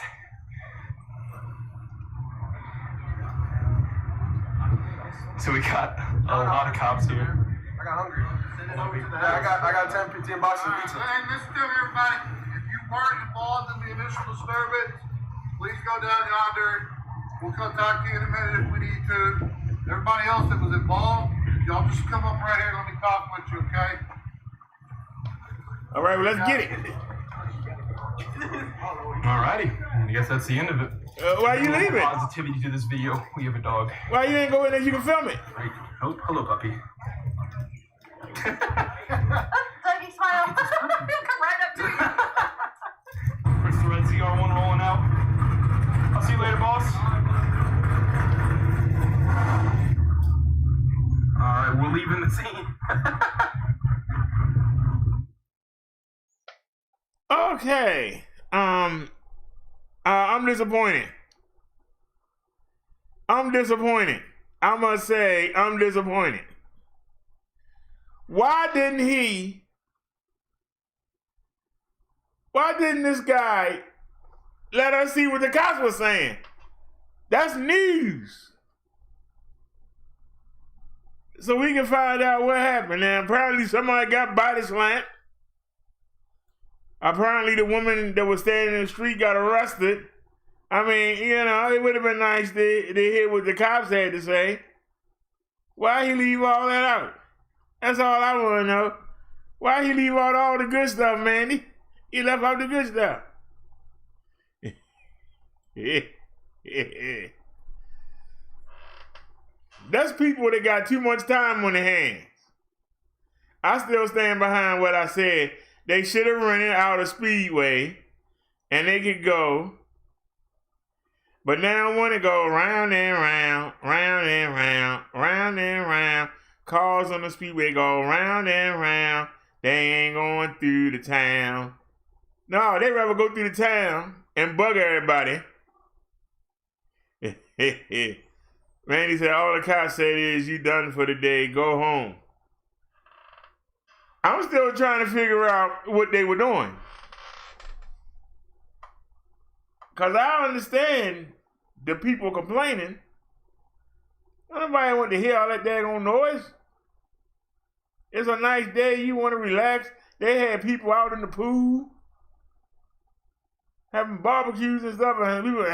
So we got a lot of cops here. I got hungry. I got 10 boxes of pizza. Hey, listen to me, everybody. If you weren't involved in the initial disturbance, please go down yonder. We'll come talk to you in a minute if we need to. Everybody else that was involved, y'all just come up right here and let me talk with you, okay? All right, well, let's get it. Alrighty, I guess that's the end of it. Why you leaving? Positivity to this video. We have a dog. Why you ain't go in there? You can film it. Right. Oh, hello, puppy. Dougie, smile. Come right up to you. Where's the red CR1 rolling out? I'll see you later, boss. Alright, we're leaving the scene. Okay. I'm disappointed. I must say, I'm disappointed. Why didn't this guy let us see what the cops were saying? That's news. So we can find out what happened. And apparently somebody got body slammed. Apparently the woman that was standing in the street got arrested. I mean, you know, it would have been nice to hear what the cops had to say. Why he leave all that out? That's all I want to know. Why he leave out all the good stuff, Mandy? He left out the good stuff. That's people that got too much time on their hands. I still stand behind what I said. They should have rented out a speedway and they could go. But now I want to go round and round, round and round, round and round. Cars on the speedway go round and round. They ain't going through the town. No, they'd rather go through the town and bug everybody. Randy said, all the cops said is, you done for the day, go home. I'm still trying to figure out what they were doing. Because I understand the people complaining. Nobody want to hear all that daggone noise. It's a nice day, you want to relax. They had people out in the pool having barbecues and stuff, and people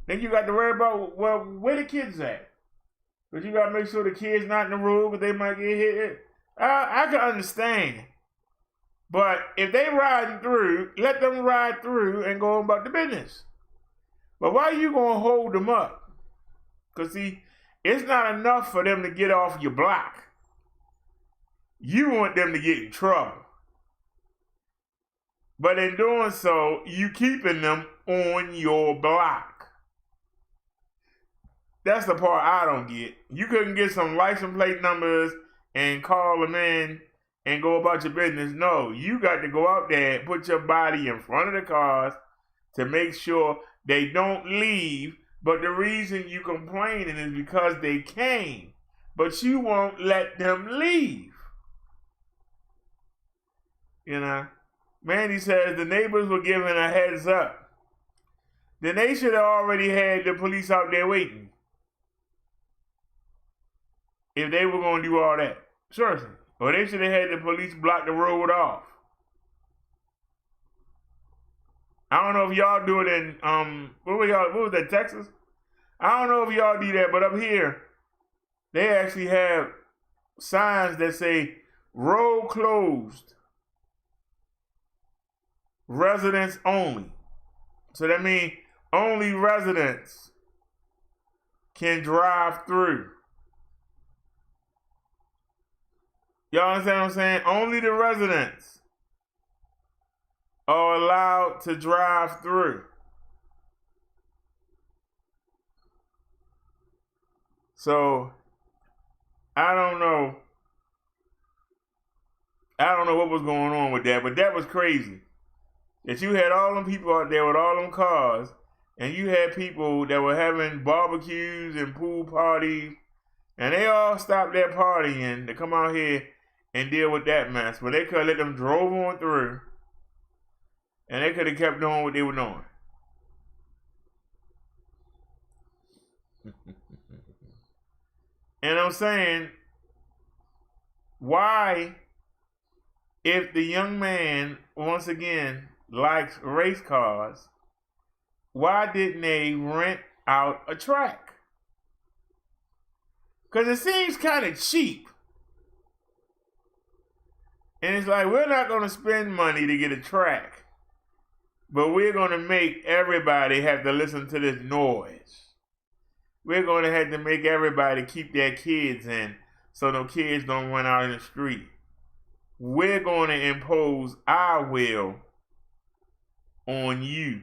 then you got to worry about, well, where the kids at? But you got to make sure the kids not in the road because they might get hit. I can understand. But if they riding through, let them ride through and go about the business. But why are you going to hold them up? Because, see, it's not enough for them to get off your block. You want them to get in trouble. But in doing so, you keeping them on your block. That's the part I don't get. You couldn't get some license plate numbers and call them in and go about your business. No, you got to go out there and put your body in front of the cars to make sure they don't leave. But the reason you complaining is because they came. But you won't let them leave. You know? Mandy says the neighbors were given a heads up. then they should have already had the police out there waiting. If they were going to do all that. Seriously. Or they should have had the police block the road off. I don't know if y'all do it in, what was that, Texas? I don't know if y'all do that, but up here, they actually have signs that say, road closed, residents only. So that means only residents can drive through. Y'all understand what I'm saying? Only the residents are allowed to drive through. So, I don't know what was going on with that, but that was crazy. That you had all them people out there with all them cars, and you had people that were having barbecues and pool parties, and they all stopped their partying to come out here and deal with that mess. But they could have let them drove on through, and they could have kept doing what they were doing. And I'm saying, why, if the young man, once again, likes race cars, why didn't they rent out a track? Because it seems kind of cheap. And it's like, we're not going to spend money to get a track, but we're going to make everybody have to listen to this noise. We're going to have to make everybody keep their kids in so no kids don't run out in the street. We're going to impose our will on you.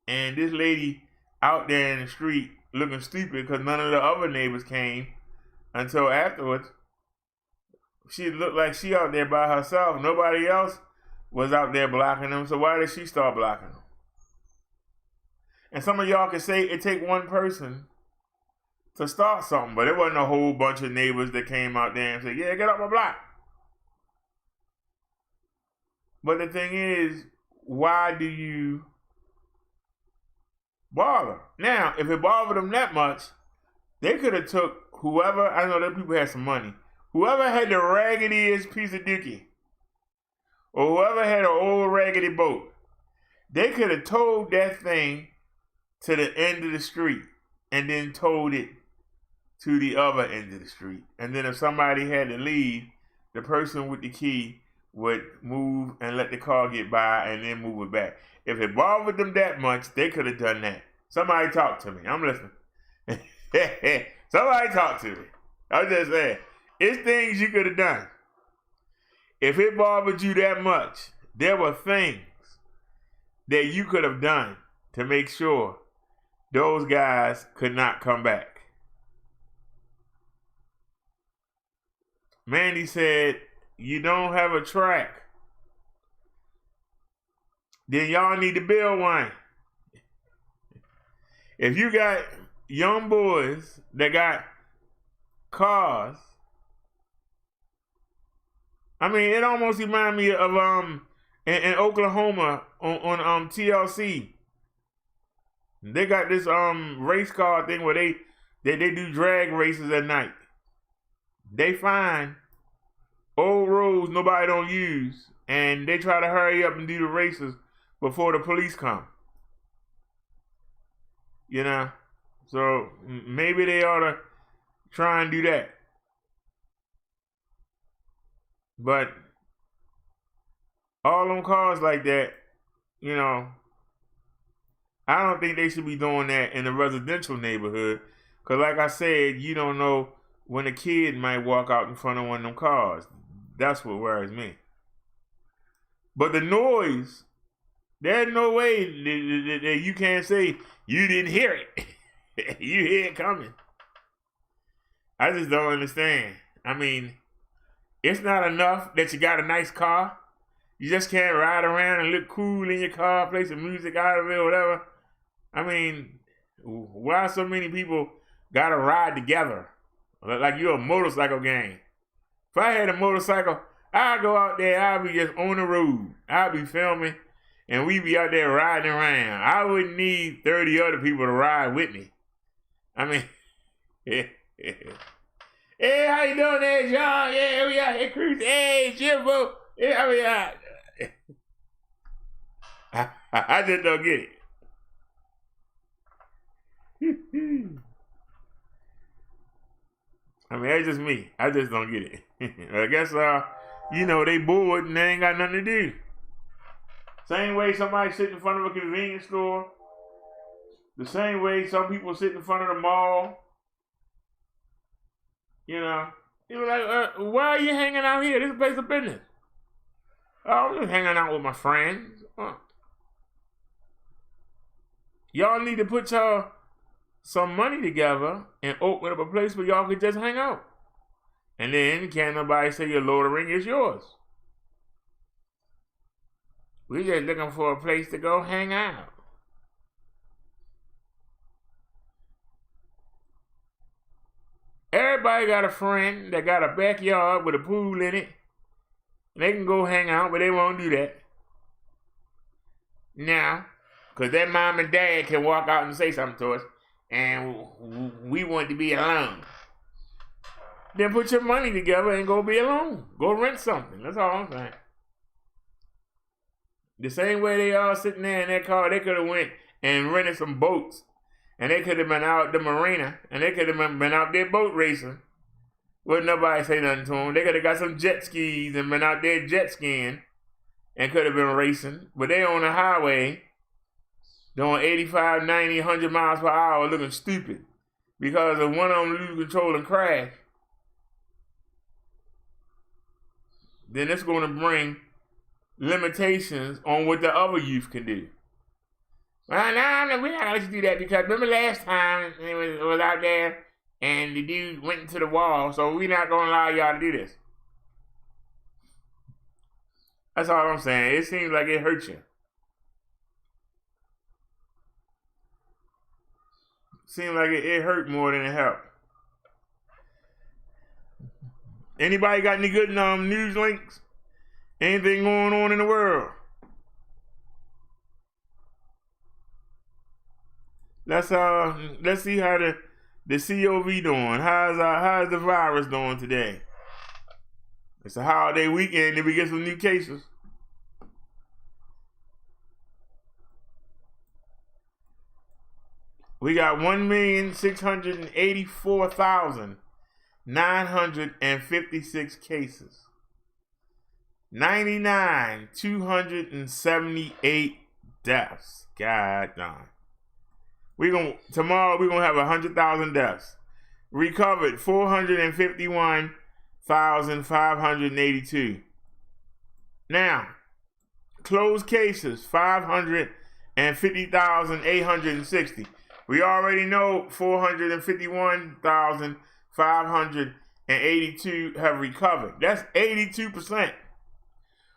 And this lady out there in the street looking stupid because none of the other neighbors came until afterwards. She looked like she out there by herself. Nobody else was out there blocking them, so why did she start blocking them? And some of y'all can say it take one person to start something, but it wasn't a whole bunch of neighbors that came out there and said, yeah, get up my block. But the thing is, why do you bother? Now, if it bothered them that much, they could have took whoever, I know that people had some money, whoever had the raggediest piece of dookie, or whoever had an old raggedy boat, they could have towed that thing to the end of the street and then towed it to the other end of the street. And then if somebody had to leave, the person with the key would move and let the car get by and then move it back. If it bothered them that much, they could have done that. Somebody talk to me. I'm listening. Somebody talk to me. I'm just saying. It's things you could have done. If it bothered you that much, there were things that you could have done to make sure those guys could not come back. Mandy said, you don't have a track, then y'all need to build one. If you got young boys that got cars, I mean, it almost reminds me of in Oklahoma on TLC. They got this race car thing where they do drag races at night. They find old roads nobody don't use, and they try to hurry up and do the races before the police come. You know? So maybe they ought to try and do that. But all them cars like that, you know, I don't think they should be doing that in a residential neighborhood. Because like I said, you don't know when a kid might walk out in front of one of them cars. That's what worries me. But the noise, there's no way that you can't say you didn't hear it. You hear it coming. I just don't understand. I mean, it's not enough that you got a nice car. You just can't ride around and look cool in your car, play some music out of it or whatever. I mean, why so many people got to ride together? Like you're a motorcycle gang. If I had a motorcycle, I'd go out there, I'd be just on the road. I'd be filming, and we be out there riding around. I wouldn't need 30 other people to ride with me. I mean, hey, how you doing there, John? Yeah, we out here cruising. Hey, Jimbo. Yeah, I mean, I just don't get it. I mean, that's just me. I just don't get it. I guess, they bored and they ain't got nothing to do. Same way somebody sit in front of a convenience store. The same way some people sit in front of the mall. You know, you were like, why are you hanging out here? This is a place of business. Oh, I'm just hanging out with my friends. Y'all need to put some money together and open up a place where y'all could just hang out. And then can't nobody say your loitering is yours. We're just looking for a place to go hang out. Everybody got a friend that got a backyard with a pool in it. They can go hang out, but they won't do that. Now, because their mom and dad can walk out and say something to us, and we want to be alone. Then put your money together and go be alone. Go rent something. That's all I'm saying. The same way they all sitting there in their car, they could have went and rented some boats. And they could have been out at the marina. And they could have been out there boat racing. Wouldn't nobody say nothing to them. They could have got some jet skis and been out there jet skiing. And could have been racing. But they on the highway doing 85, 90, 100 miles per hour looking stupid. Because if one of them lose control and crash, then it's going to bring limitations on what the other youth can do. Well, no, we're not going to let you do that because remember last time it was out there and the dude went into the wall, so we're not going to allow y'all to do this. That's all I'm saying. It seems like it hurts you. Seems like it hurt more than it helped. Anybody got any good news links? Anything going on in the world? Let's see how the COV doing. How's the virus doing today? It's a holiday weekend. Did we get some new cases? We got 1,684,956 cases. 278 deaths. God darn. Tomorrow we're gonna have 100,000 deaths. Recovered 451,582. Now, closed cases 550,860. We already know 451,582 have recovered. That's 82%.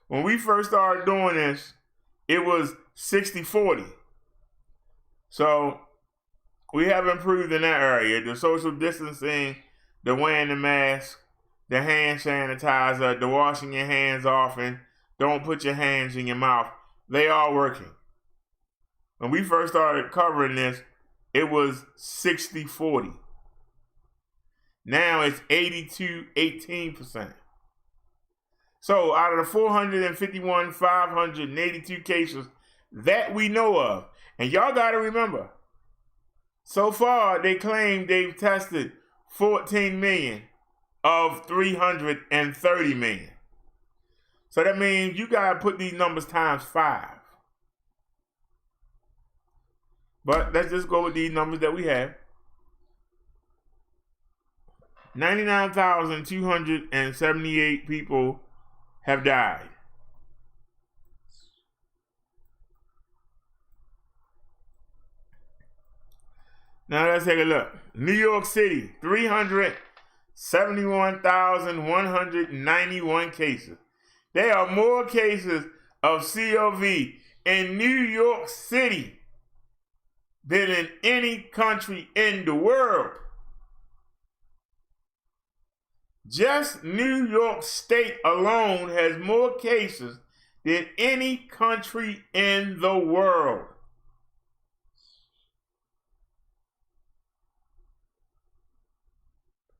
When we first started doing this, it was 60-40. So we have improved in that area. The social distancing, the wearing the mask, the hand sanitizer, the washing your hands often, don't put your hands in your mouth. They are working. When we first started covering this, it was 60-40. Now it's 82-18%. So out of the 451,582 cases that we know of, and y'all got to remember, so far they claim they've tested 14 million of 330 million. So that means you got to put these numbers times 5. But let's just go with these numbers that we have. 99,278 people have died. Now let's take a look. New York City, 371,191 cases. There are more cases of COV in New York City than in any country in the world. Just New York State alone has more cases than any country in the world.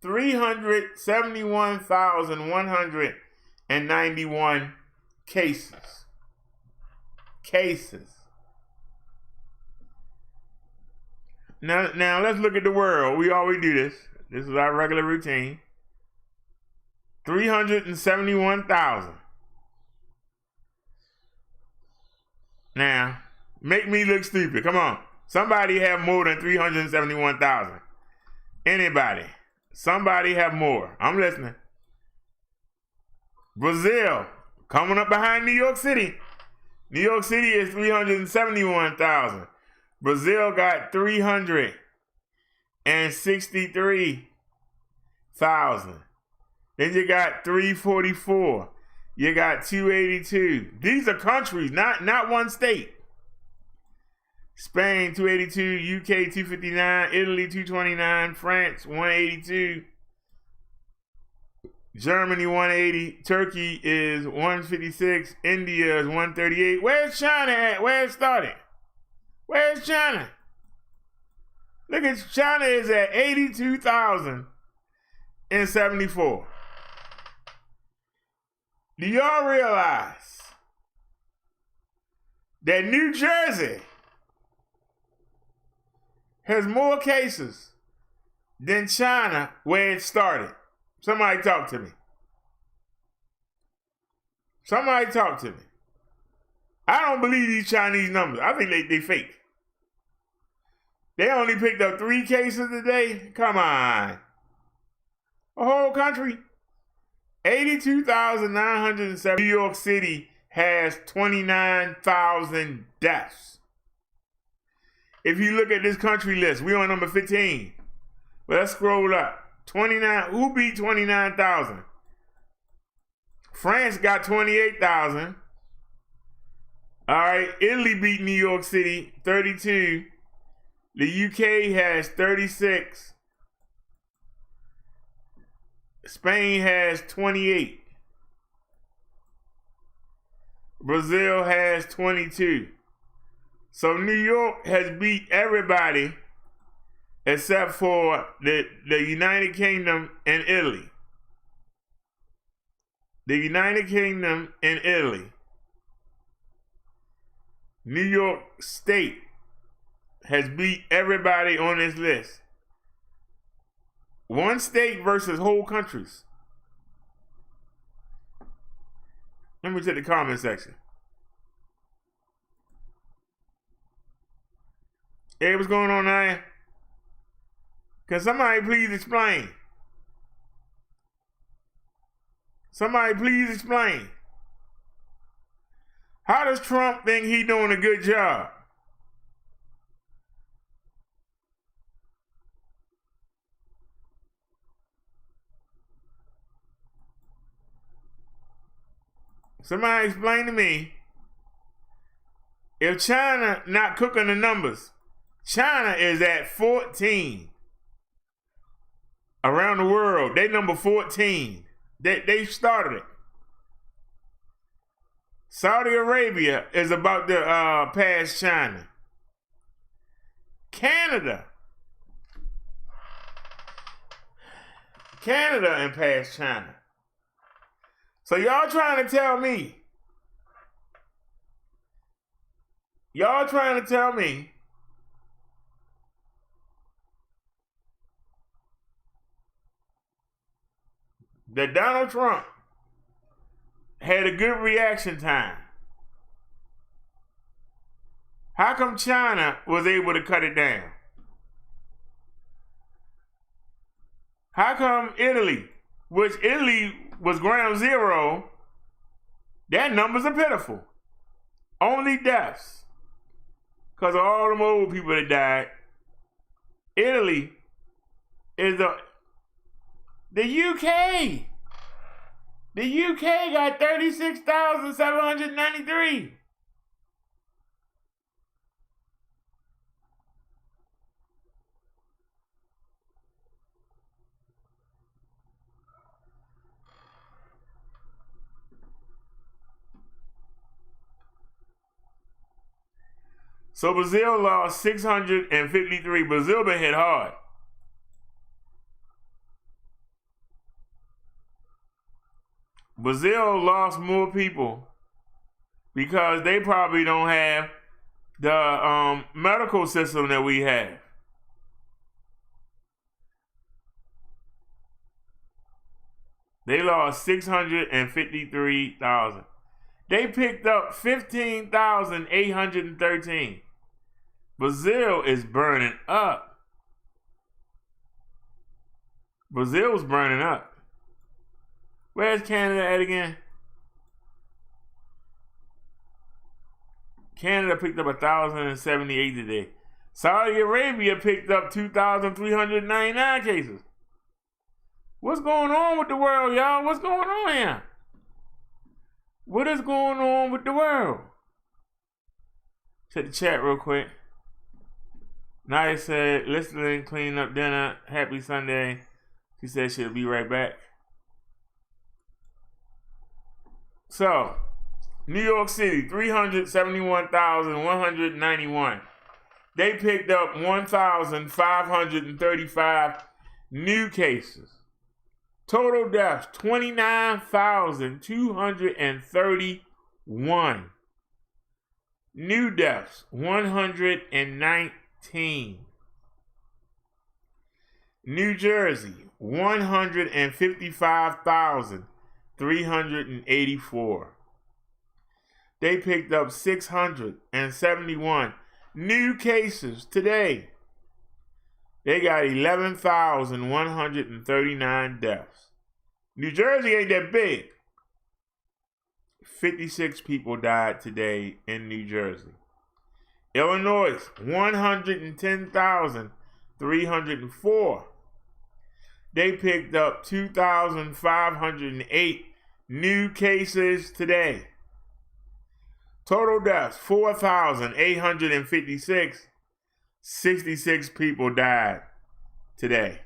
$371,191 cases. Now let's look at the world. We always do this. This is our regular routine. 371,000. Now, make me look stupid. Come on. Somebody have more than 371,000. Anybody. Somebody have more. I'm listening. Brazil, coming up behind New York City. New York City is 371,000. Brazil got 363,000. Then you got 344. You got 282. These are countries, not one state. Spain 282, UK 259, Italy 229, France 182, Germany 180, Turkey is 156, India is 138. Where's China at? Where it started? Where's China? Look at China is at 82,074. Do y'all realize that New Jersey has more cases than China where it started? Somebody talk to me. Somebody talk to me. I don't believe these Chinese numbers. I think they fake. They only picked up 3 cases today? Come on. A whole country? 82,907. New York City has 29,000 deaths. If you look at this country list, we're on number 15. Well, let's scroll up. 29. Who beat 29,000? France got 28,000. All right, Italy beat New York City, 32. The UK has 36. Spain has 28. Brazil has 22. So New York has beat everybody except for the United Kingdom and Italy. The United Kingdom and Italy. New York State has beat everybody on this list. One state versus whole countries. Let me check the comment section. Hey, what's going on there? Can somebody please explain? Somebody please explain. How does Trump think he's doing a good job? Somebody explain to me, if China not cooking the numbers, China is at 14 around the world. They number 14. They started it. Saudi Arabia is about to pass China. Canada and pass China. So y'all trying to tell me that Donald Trump had a good reaction time. How come China was able to cut it down? How come Italy, which Italy was ground zero, their numbers are pitiful. Only deaths because of all them old people that died. Italy is the UK. The UK got 36,793. So Brazil lost 653. Brazil been hit hard. Brazil lost more people because they probably don't have the medical system that we have. They lost 653,000. They picked up 15,813. Brazil is burning up. Brazil's burning up. Where's Canada at again? Canada picked up 1,078 today. Saudi Arabia picked up 2,399 cases. What's going on with the world, y'all? What's going on here? What is going on with the world? Check the chat real quick. Nadia said, listening, cleaning up dinner. Happy Sunday. She said she'll be right back. So, New York City, 371,191. They picked up 1,535 new cases. Total deaths, 29,231. New deaths, 119. New Jersey, 155,384. They picked up 671 new cases today. They got 11,139 deaths. New Jersey ain't that big. 56 people died today in New Jersey. Illinois, 110,304. They picked up 2,508 new cases today. Total deaths, 4,856. 66 people died today.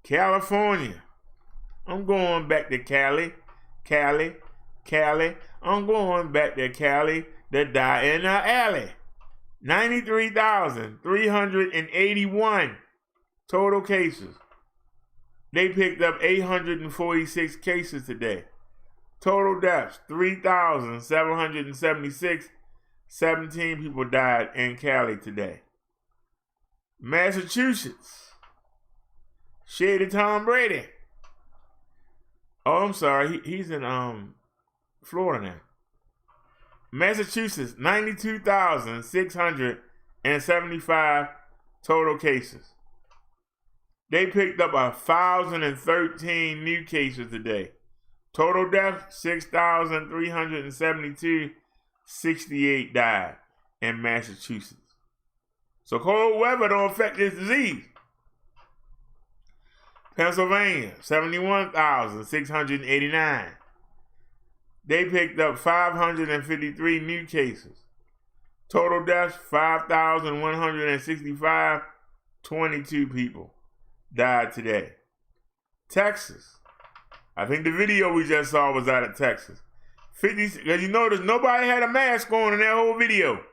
California. I'm going back to Cali. I'm going back to Cali. That died in the alley. 93,381 total cases. They picked up 846 cases today. Total deaths, 3,776. 17 people died in Cali today. Massachusetts. Shady Tom Brady. Oh, I'm sorry. He's in Florida now. Massachusetts, 92,675 total cases. They picked up 1,013 new cases today. Total deaths, 6,372. 68 died in Massachusetts. So cold weather don't affect this disease. Pennsylvania, 71,689. They picked up 553 new cases. Total deaths, 5,165. 22 people died today. Texas. I think the video we just saw was out of Texas. 50, because you notice nobody had a mask on in that whole video.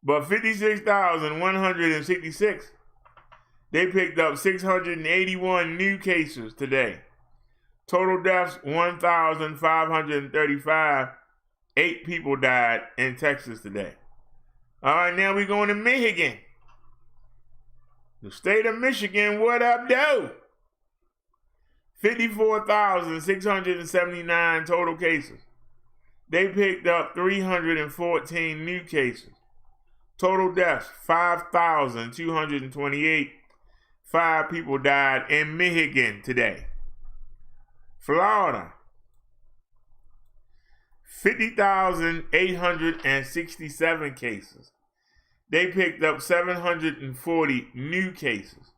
But 56,166. They picked up 681 new cases today. Total deaths, 1,535. 8 people died in Texas today. All right, now we're going to Michigan. The state of Michigan, what up, though? 54,679 total cases. They picked up 314 new cases. Total deaths, 5,228. 5 people died in Michigan today. Florida, 50,867 cases. They picked up 740 new cases.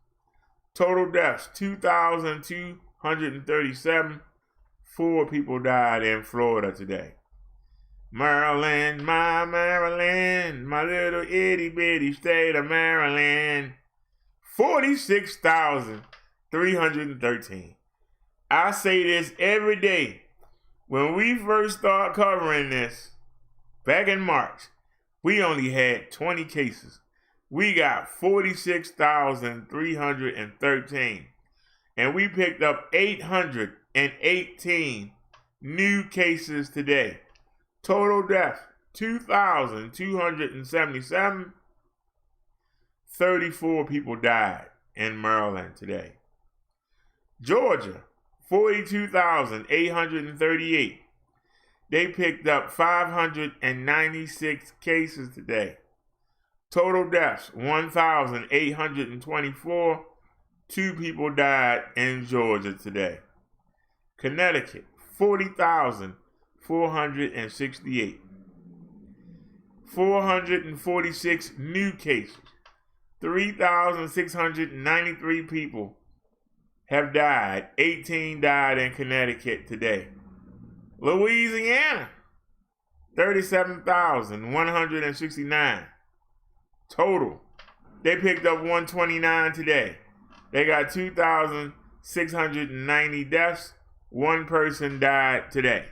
Total deaths, 2,237. 4 people died in Florida today. Maryland, my little itty bitty state of Maryland. 46,313. I say this every day. When we first start covering this, Back in March, we only had 20 cases. We got 46,313. And we picked up 818 new cases today. Total deaths, 2,277. 34 people died in Maryland today. Georgia, 42,838. They picked up 596 cases today. Total deaths, 1,824. 2 people died in Georgia today. Connecticut, 40,468. 446 new cases. 3,693 people have died. 18 died in Connecticut today. Louisiana, 37,169 total. They picked up 129 today. They got 2,690 deaths. 1 person died today.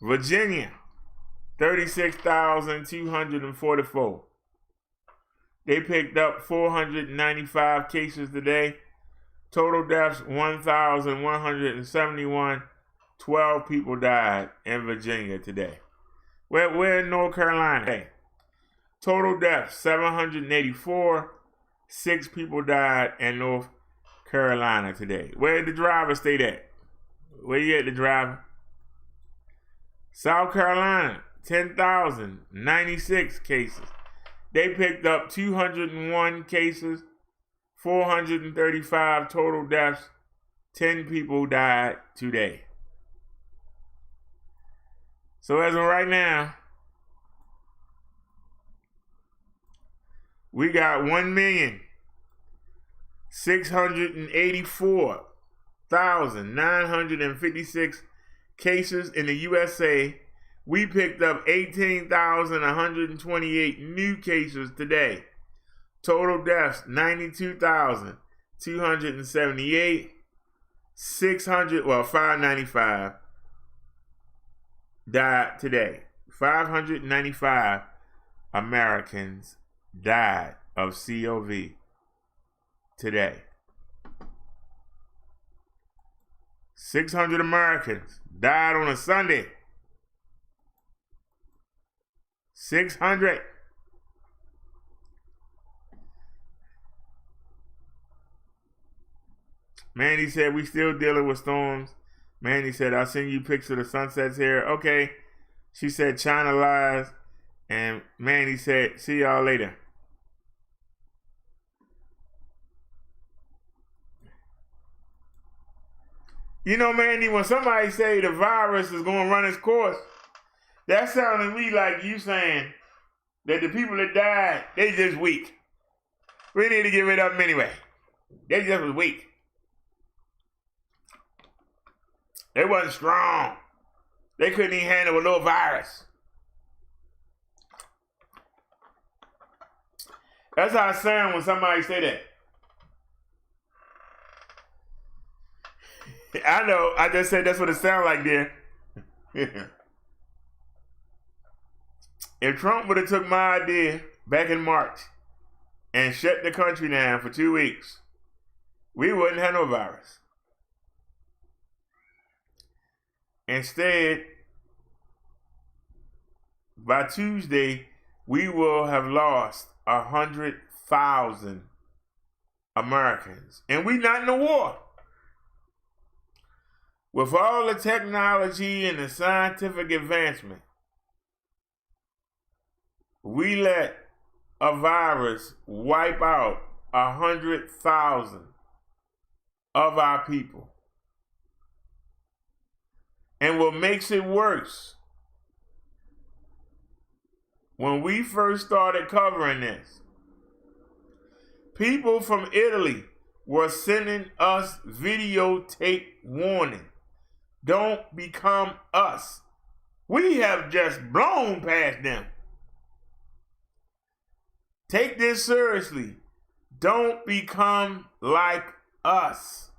Virginia, 36,244. They picked up 495 cases today. Total deaths, 1,171. 12 people died in Virginia today. We're in North Carolina today. Total deaths, 784. 6 people died in North Carolina today. Where did the driver stay at? Where you at, the driver? South Carolina, 10,096 cases. They picked up 201 cases, 435 total deaths. 10 people died today. So as of right now, we got 1,684,956 cases in the USA. We picked up 18,128 new cases today. Total deaths, 92,278. 595 died today. 595 Americans died of COVID today. 600 Americans died on a Sunday. 600. Mandy said, we still dealing with storms. Mandy said, I'll send you pics of the sunsets here. Okay. She said, China lies. And Mandy said, see y'all later. You know, Mandy, when somebody say the virus is going to run its course, that sounded to me like you saying that the people that died, they just weak. We need to get rid of them anyway. They just was weak. They wasn't strong. They couldn't even handle a little virus. That's how it sounds when somebody say that. I know, I just said that's what it sounds like there. If Trump would have took my idea back in March and shut the country down for 2 weeks, we wouldn't have no virus. Instead, by Tuesday, we will have lost 100,000 Americans. And we not in a war. With all the technology and the scientific advancement, we let a virus wipe out 100,000 of our people. And what makes it worse, when we first started covering this, people from Italy were sending us videotape warning. Don't become us. We have just blown past them. Take this seriously. Don't become like us.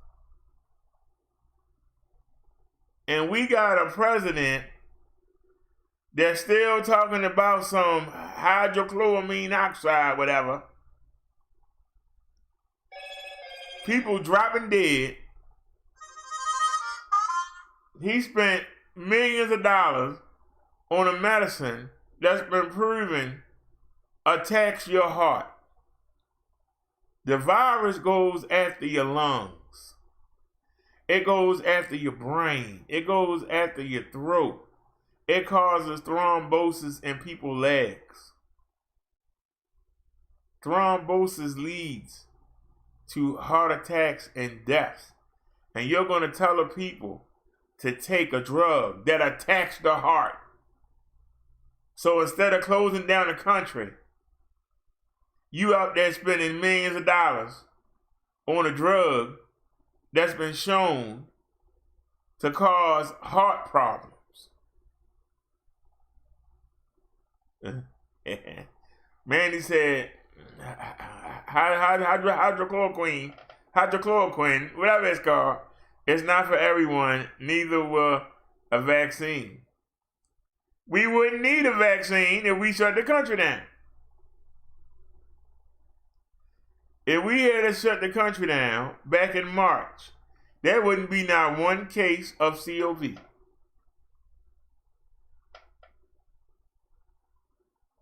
And we got a president They're still talking about some hydrochloramine oxide, whatever. People dropping dead. He spent millions of dollars on a medicine that's been proven attacks your heart. The virus goes after your lungs. It goes after your brain. It goes after your throat. It causes thrombosis in people's legs. Thrombosis leads to heart attacks and deaths. And you're going to tell the people to take a drug that attacks the heart. So instead of closing down the country, you out there spending millions of dollars on a drug that's been shown to cause heart problems. Mandy said, hydrochloroquine, whatever it's called, it's not for everyone, neither will a vaccine. We wouldn't need a vaccine if we shut the country down. If we had to shut the country down back in March, there wouldn't be not one case of COVID.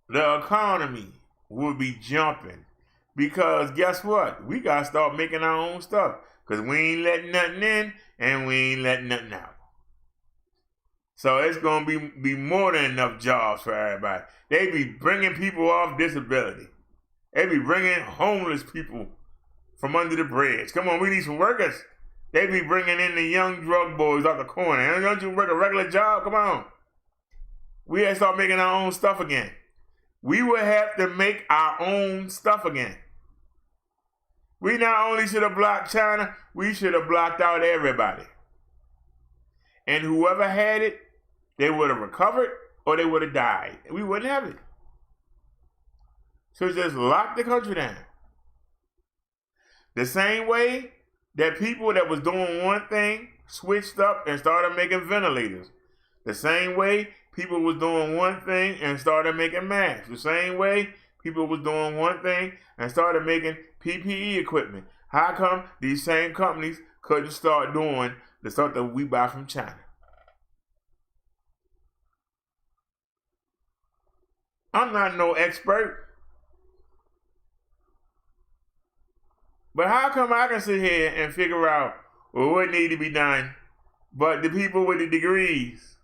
The economy would be jumping because guess what? We got to start making our own stuff because we ain't letting nothing in and we ain't letting nothing out. So it's going to be more than enough jobs for everybody. They be bringing people off disability. They be bringing homeless people from under the bridge. Come on, we need some workers. They be bringing in the young drug boys off the corner. Don't you work a regular job? Come on. We have to start making our own stuff again. We will have to make our own stuff again. We not only should have blocked China, we should have blocked out everybody. And whoever had it, they would have recovered or they would have died. We wouldn't have it. So just lock the country down. The same way that people that was doing one thing switched up and started making ventilators. The same way people was doing one thing and started making masks. The same way people was doing one thing and started making PPE equipment. How come these same companies couldn't start doing the stuff that we buy from China? I'm not no expert. But how come I can sit here and figure out what need to be done, but the people with the degrees,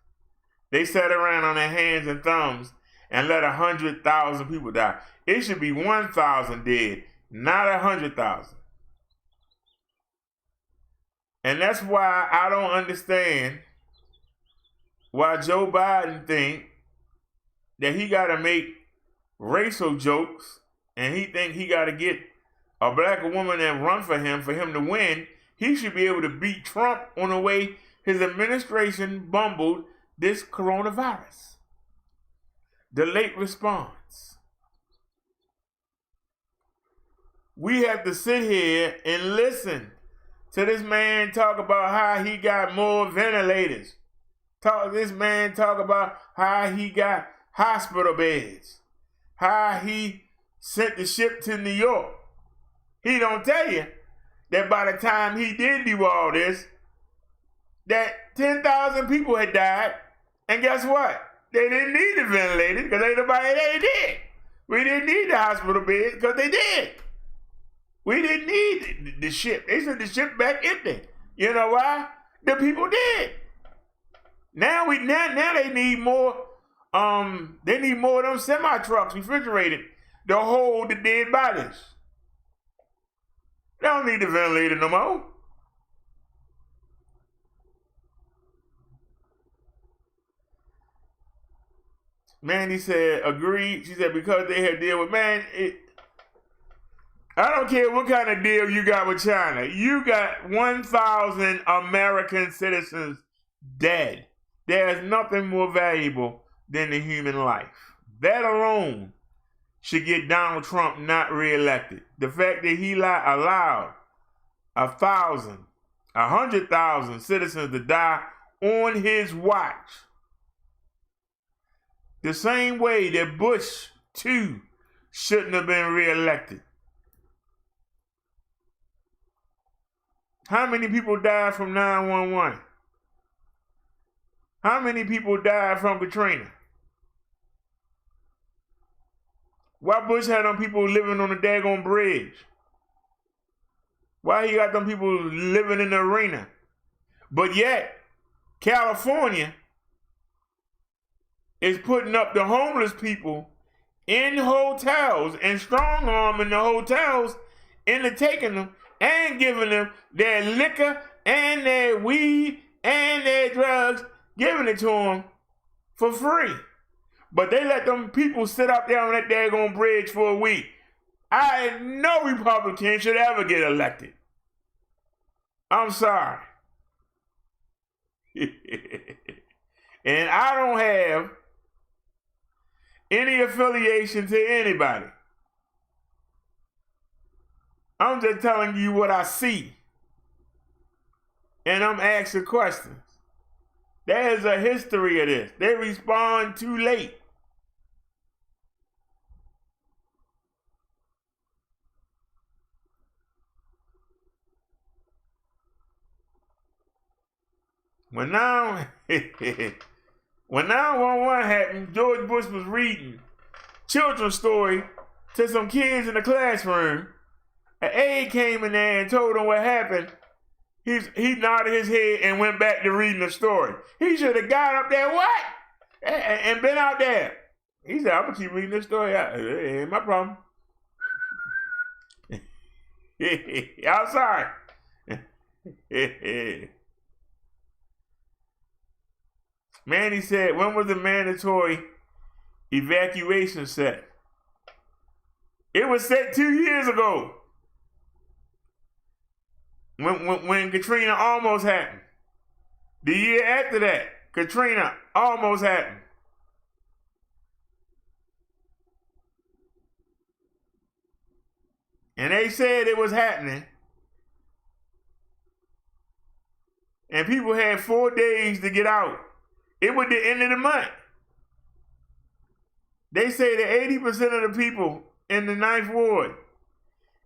they sat around on their hands and thumbs and let 100,000 people die. It should be 1,000 dead, not 100,000. And that's why I don't understand why Joe Biden think that he got to make racial jokes and he think he got to get a black woman that run for him to win. He should be able to beat Trump on the way his administration bumbled this coronavirus. The late response. We have to sit here and listen to this man talk about how he got more ventilators. This man talk about how he got hospital beds. How he sent the ship to New York. He don't tell you that by the time he did do all this, that 10,000 people had died. And guess what? They didn't need the ventilator because ain't nobody there did. We didn't need the hospital beds because they did. We didn't need the ship. They sent the ship back empty. You know why? The people did. Now they need more. They need more of them semi trucks, refrigerated, to hold the dead bodies. They don't need the ventilator no more. Mandy said, agreed. She said, because they had deal with, I don't care what kind of deal you got with China. You got 1,000 American citizens dead. There's nothing more valuable than the human life. That alone should get Donald Trump not reelected. The fact that he allowed 100,000 citizens to die on his watch. The same way that Bush, too, shouldn't have been reelected. How many people died from 9/11? How many people died from Katrina? Why Bush had them people living on the daggone bridge? Why he got them people living in the arena? But yet, California is putting up the homeless people in hotels and strong-arming the hotels into taking them and giving them their liquor and their weed and their drugs, giving it to them for free. But they let them people sit up there on that daggone bridge for a week. No Republican should ever get elected. I'm sorry. And I don't have any affiliation to anybody. I'm just telling you what I see. And I'm asking questions. There's a history of this. They respond too late. When 9/11 happened, George Bush was reading children's story to some kids in the classroom. An aide came in there and told him what happened. He nodded his head and went back to reading the story. He should have got up there, what? And been out there. He said, I'm going to keep reading this story out. It ain't my problem. I'm sorry. Manny said, when was the mandatory evacuation set? It was set 2 years ago. When Katrina almost happened. The year after that, Katrina almost happened. And they said it was happening. And people had 4 days to get out. It was the end of the month. They say that 80% of the people in the 9th Ward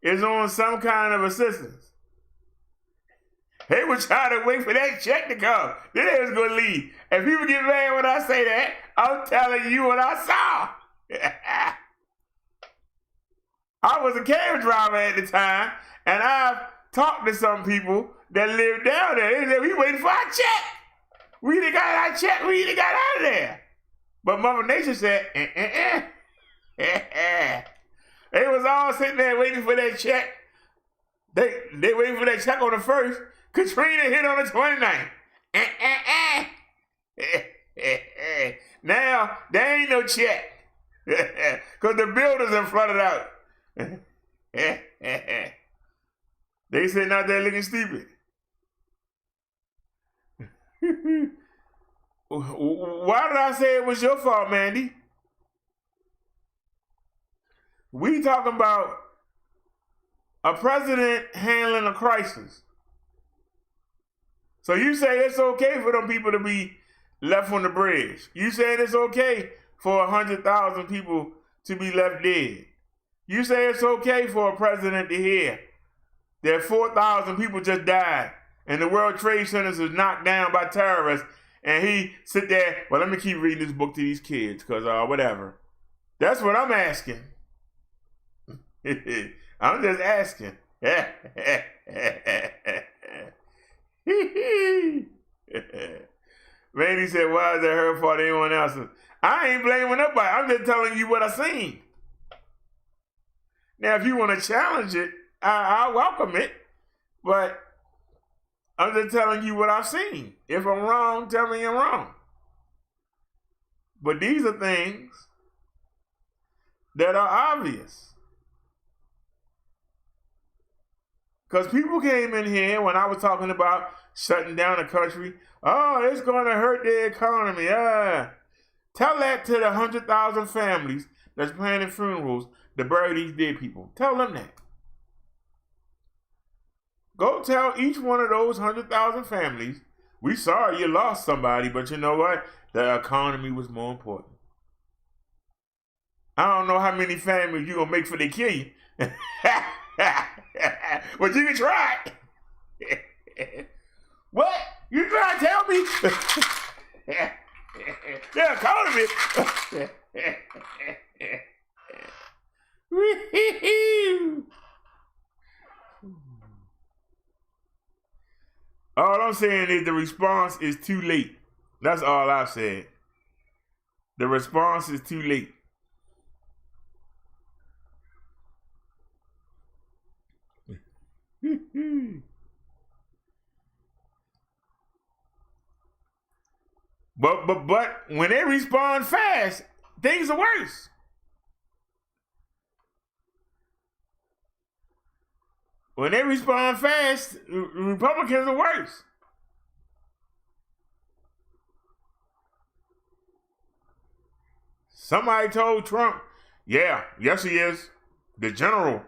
is on some kind of assistance. They were trying to wait for that check to come. Then they was going to leave. And people get mad when I say that. I'm telling you what I saw. I was a cab driver at the time, and I've talked to some people that live down there. They said, we waiting for our check. We done got our check. We done got out of there. But Mother Nature said, They was all sitting there waiting for that check. They waiting for that check on the 1st. Katrina hit on the 29th. Now, there ain't no check. Because the builders are flooded out. They sitting out there looking stupid. Why did I say it was your fault, Mandy? We talking about a president handling a crisis. So you say it's okay for them people to be left on the bridge. You saying it's okay for 100,000 people to be left dead. You say it's okay for a president to hear that 4,000 people just died and the World Trade Centers is knocked down by terrorists, and he sit there, well, let me keep reading this book to these kids, because whatever. That's what I'm asking. I'm just asking. Randy said, why is that her fault, anyone else's? I ain't blaming nobody. I'm just telling you what I seen. Now, if you want to challenge it, I welcome it. But I'm just telling you what I've seen. If I'm wrong, tell me I'm wrong. But these are things that are obvious. Because people came in here when I was talking about shutting down the country. Oh, it's going to hurt the economy. Tell that to the 100,000 families that's planning funerals to bury these dead people. Tell them that. Go tell each one of those 100,000 families, we sorry you lost somebody, but you know what? The economy was more important. I don't know how many families you gonna make for they kill you. But you can try. What? You trying to tell me? They're calling me. All I'm saying is the response is too late. That's all I've said. The response is too late. But when they respond fast, things are worse. When they respond fast, Republicans are worse. Somebody told Trump, yeah, yes he is. The general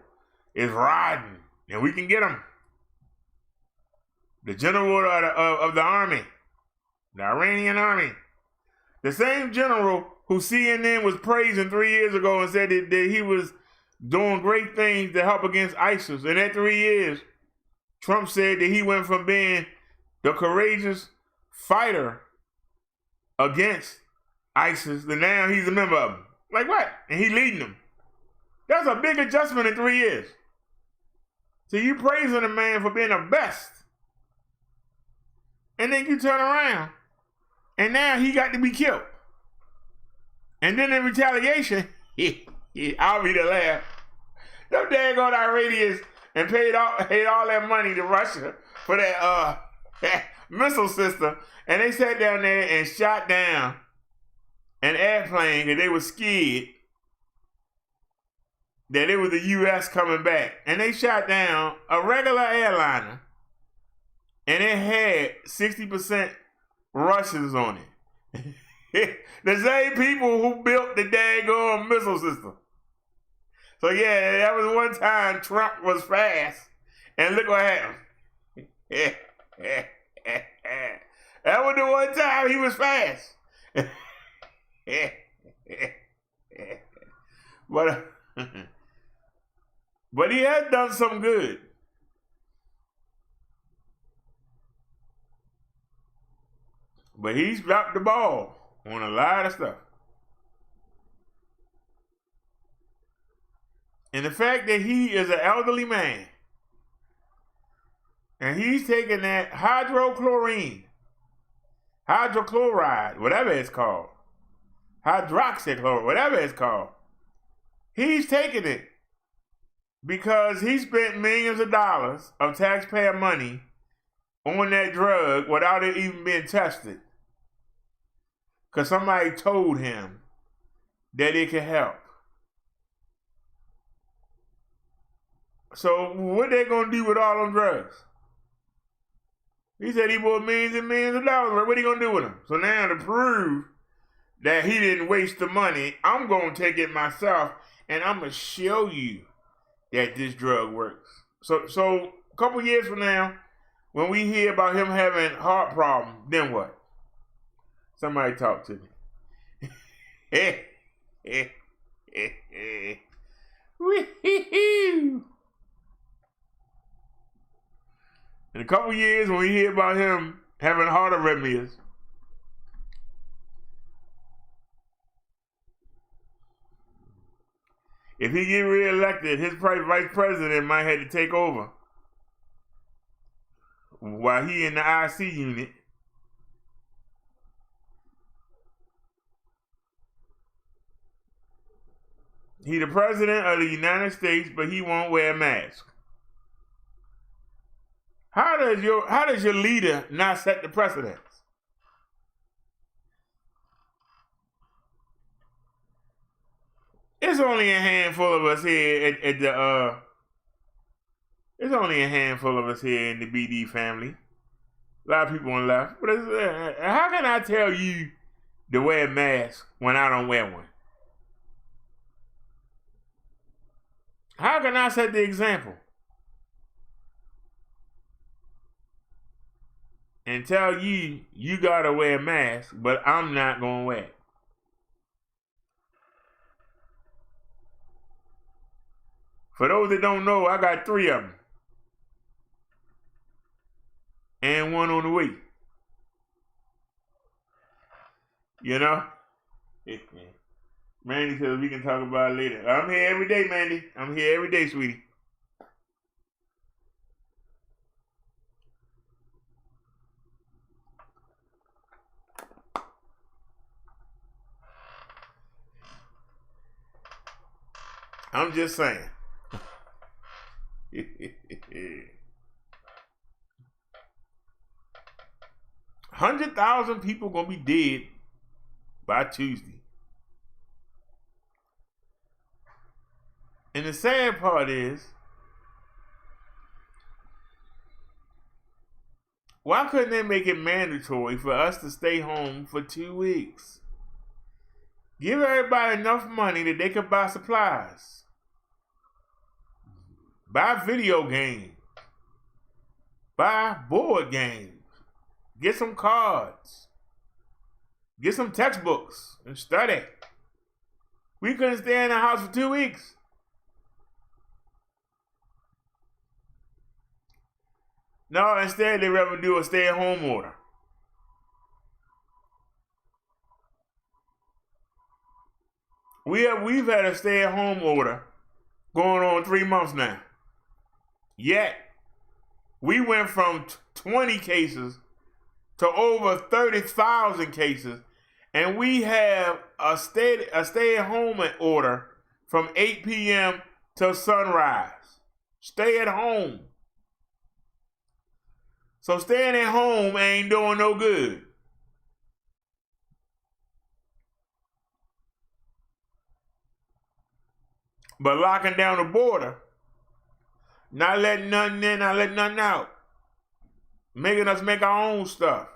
is riding, and we can get him. The general of the army, the Iranian army. The same general who CNN was praising 3 years ago and said that he was doing great things to help against ISIS. And at 3 years, Trump said that he went from being the courageous fighter against ISIS to now he's a member of them. Like what? And he leading them. That's a big adjustment in 3 years. So you praising a man for being the best. And then you turn around and now he got to be killed. And then in retaliation, I'll be the laugh. Them daggone Iranians and paid all that money to Russia for that missile system. And they sat down there and shot down an airplane because they were scared that it was the U.S. coming back. And they shot down a regular airliner. And it had 60% Russians on it. The same people who built the daggone missile system. So yeah, that was one time Trump was fast. And look what happened. That was the one time he was fast. But he has done some good. But he's dropped the ball on a lot of stuff. And the fact that he is an elderly man and he's taking that hydrochloride, whatever it's called, hydroxychloroquine, whatever it's called, he's taking it because he spent millions of dollars of taxpayer money on that drug without it even being tested. Because somebody told him that it could help. So what they gonna do with all them drugs? He said he bought millions and millions of dollars. What are you gonna do with them? So now to prove that he didn't waste the money, I'm gonna take it myself and I'm gonna show you that this drug works. So a couple years from now, when we hear about him having heart problems, then what? Somebody talk to me. In a couple years, when we hear about him having heart arrhythmias, if he get reelected, his vice president might have to take over while he in the IC unit. He the president of the United States, but he won't wear a mask. How does your leader not set the precedence? It's only a handful of us here at the It's only a handful of us here in the BD family. A lot of people on the left. But how can I tell you to wear a mask when I don't wear one? How can I set the example? And tell you gotta wear a mask, but I'm not gonna wear it. For those that don't know, I got 3 of them. And 1 on the way. You know? Mandy says we can talk about it later. I'm here every day, Mandy. I'm here every day, sweetie. I'm just saying. 100,000 people gonna be dead by Tuesday. And the sad part is, why couldn't they make it mandatory for us to stay home for 2 weeks? Give everybody enough money that they could buy supplies. Buy video games. Buy board games. Get some cards. Get some textbooks and study. We couldn't stay in the house for 2 weeks. No, instead they rather do a stay-at-home order. We've had a stay-at-home order going on 3 months now. Yet, we went from 20 cases to over 30,000 cases, and we have a stay-at-home order from 8 p.m. till sunrise. Stay at home. So staying at home ain't doing no good. But locking down the border, not letting nothing in, not letting nothing out, making us make our own stuff.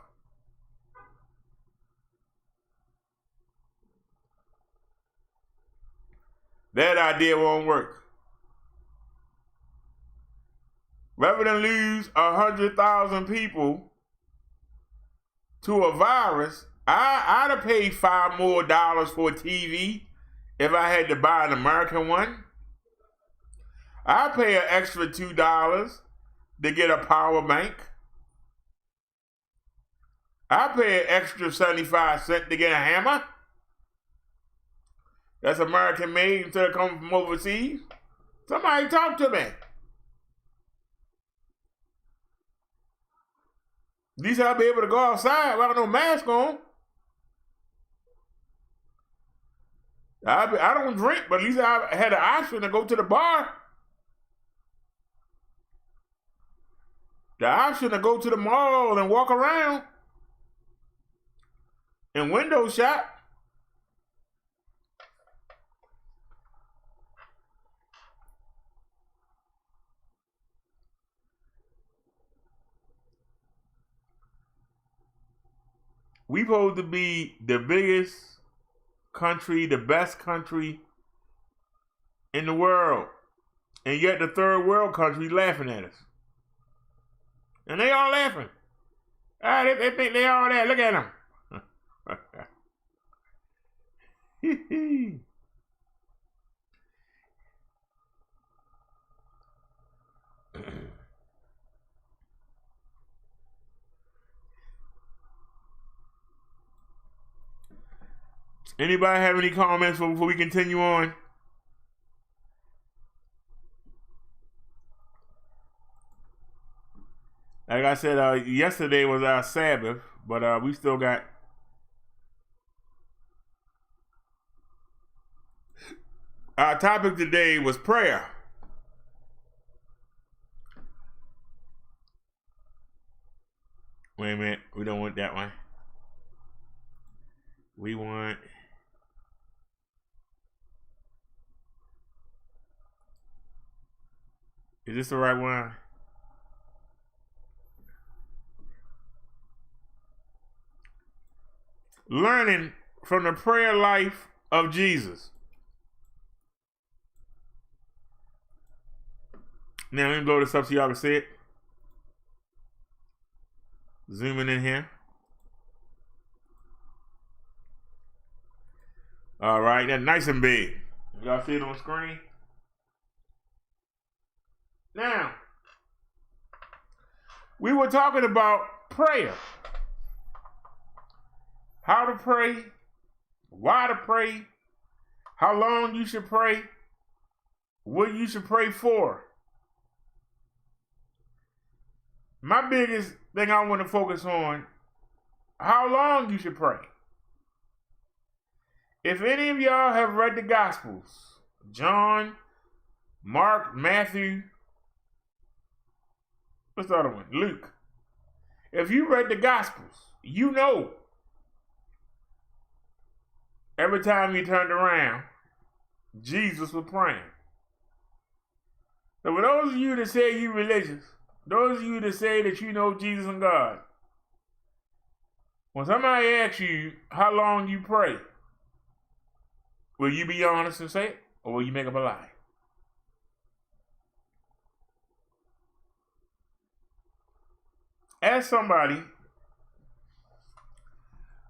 That idea won't work. Rather than lose 100,000 people to a virus, I'd have paid $5 more for a TV if I had to buy an American one. I'd pay an extra $2 to get a power bank. I'd pay an extra 75 cents to get a hammer. That's American made instead of coming from overseas. Somebody talk to me. At least I'll be able to go outside without no mask on. I don't drink, but at least I had an option to go to the bar. The option to go to the mall and walk around and window shop. We supposed to be the biggest country, the best country in the world. And yet the third world country laughing at us. And they all laughing. They think they all there. Look at them. Anybody have any comments before we continue on? Like I said, yesterday was our Sabbath, but we still got our topic today was prayer. Wait a minute, we don't want that one. We want Is this the right one? Learning from the prayer life of Jesus. Now let me blow this up so y'all can see it. Zooming in here. All right, that's nice and big. Y'all see it on the screen? Now, we were talking about prayer. How to pray, why to pray, how long you should pray, what you should pray for. My biggest thing I want to focus on, how long you should pray. If any of y'all have read the Gospels, John, Mark, Matthew, what's the other one? Luke. If you read the Gospels, you know every time you turned around, Jesus was praying. So for those of you that say you religious, those of you that say that you know Jesus and God, when somebody asks you how long you pray, will you be honest and say it, or will you make up a lie? Ask somebody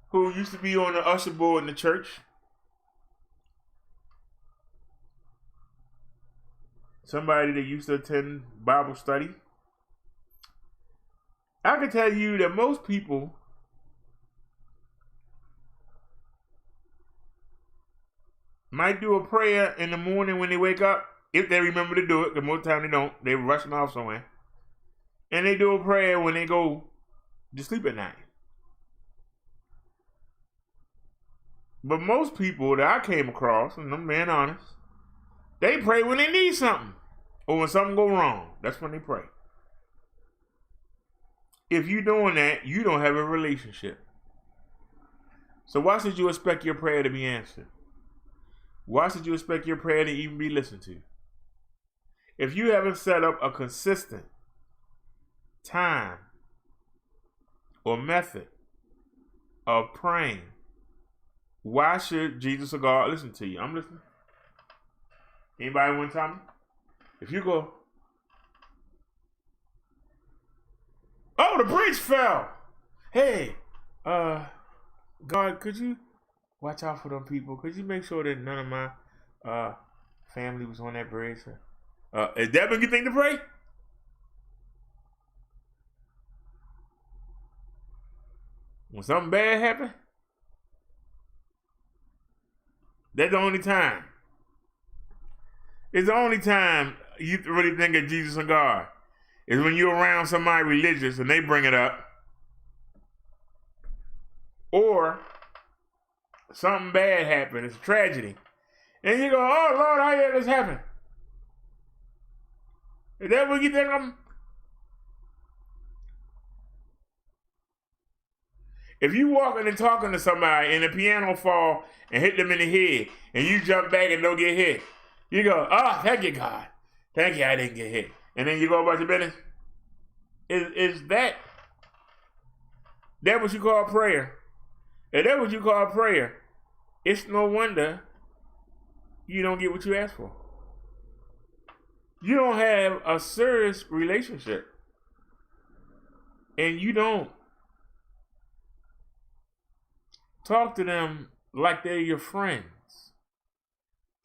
who used to be on the usher board in the church, somebody that used to attend Bible study. I can tell you that most people might do a prayer in the morning when they wake up, if they remember to do it, because most of the time they don't. They're rushing off somewhere. And they do a prayer when they go to sleep at night. But most people that I came across, and I'm being honest, they pray when they need something. Or when something go wrong. That's when they pray. If you're doing that, you don't have a relationship. So why should you expect your prayer to be answered? Why should you expect your prayer to even be listened to? If you haven't set up a consistent time or method of praying, why should Jesus or God listen to you? I'm listening. Anybody want to tell me? If you go, oh, the bridge fell. Hey, God, could you watch out for them people? Could you make sure that none of my family was on that bridge? Is that when you think to pray? When something bad happens? That's the only time. It's the only time you really think of Jesus and God. Is when you're around somebody religious and they bring it up. Or something bad happened. It's a tragedy. And you go, oh, Lord, how did this happen? Is that what you think I'm? If you walking and talking to somebody and the piano fall and hit them in the head and you jump back and don't get hit, you go, oh, thank you, God. Thank you, I didn't get hit. And then you go about your business. Is that what you call prayer? If that's what you call prayer, it's no wonder you don't get what you ask for. You don't have a serious relationship. And you don't talk to them like they're your friends.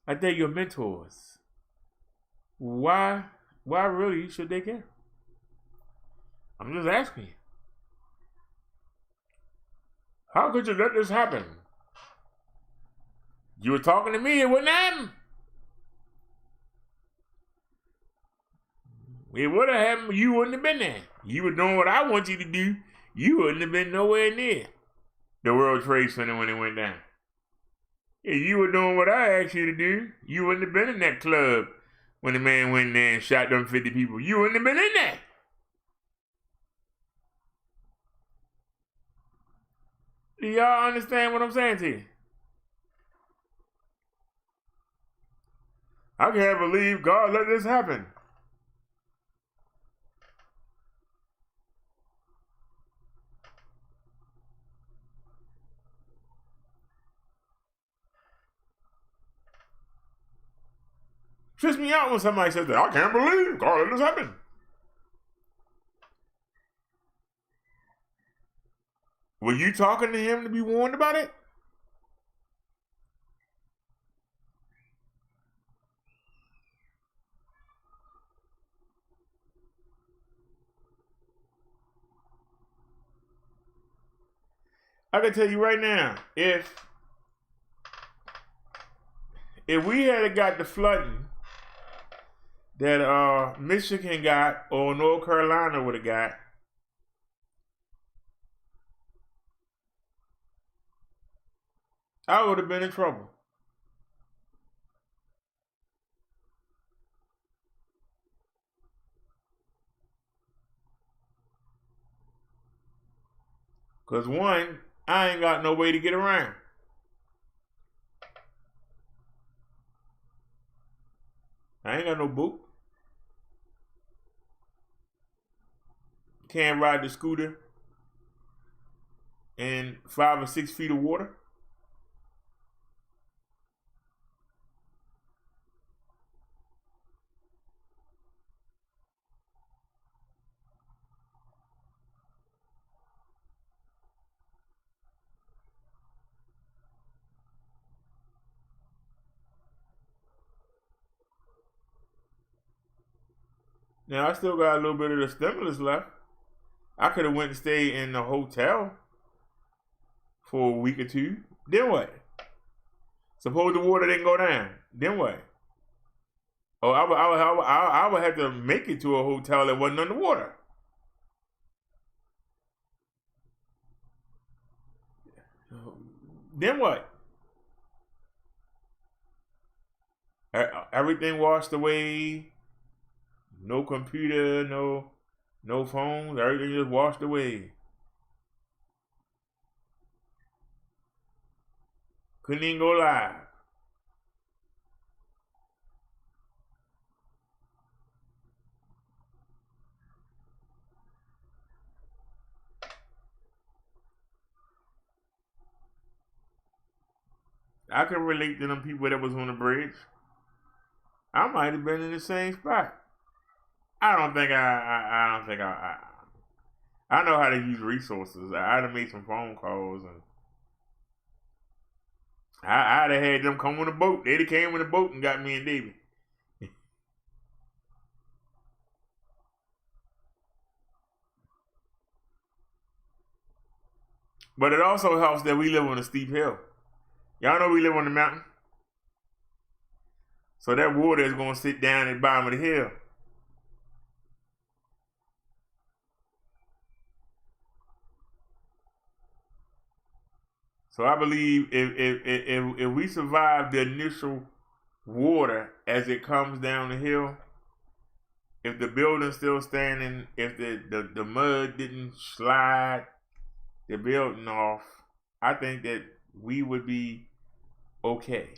Like they're your mentors. Why really should they care? I'm just asking you. How could you let this happen? You were talking to me, it wouldn't happen. It would have happened, you wouldn't have been there. You were doing what I want you to do. You wouldn't have been nowhere near the World Trade Center when it went down. If you were doing what I asked you to do, you wouldn't have been in that club when the man went in there and shot them 50 people. You wouldn't have been in there. Do y'all understand what I'm saying to you? I can't believe God let this happen. Trips me out when somebody says that. I can't believe God let this happen. Were you talking to him to be warned about it? I can tell you right now, if we had got the flooding that Michigan got or North Carolina would have got, I would have been in trouble. Because one, I ain't got no way to get around. I ain't got no boat. Can't ride the scooter in 5 or 6 feet of water. Now, I still got a little bit of the stimulus left. I could have went and stayed in the hotel for a week or two. Then what? Suppose the water didn't go down. Then what? Oh, I would have to make it to a hotel that wasn't underwater. Then what? Everything washed away. No computer, no phones. Everything just washed away. Couldn't even go live. I can relate to them people that was on the bridge. I might have been in the same spot. I don't think I know how to use resources. I'd have made some phone calls and I'd have had them come on a boat. They'd have came with a boat and got me and Davey. But it also helps that we live on a steep hill. Y'all know we live on the mountain. So that water is going to sit down at the bottom of the hill. So I believe if we survive the initial water as it comes down the hill, if the building's still standing, if the mud didn't slide the building off, I think that we would be okay.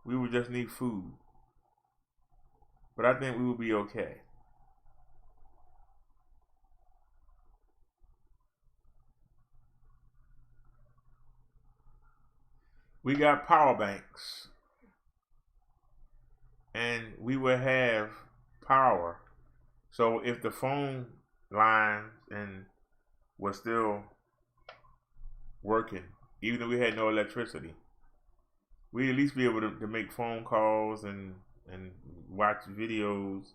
We would just need food. But I think we would be okay. We got power banks. And we would have power. So if the phone lines and were still working, even though we had no electricity, we'd at least be able to make phone calls and watch videos.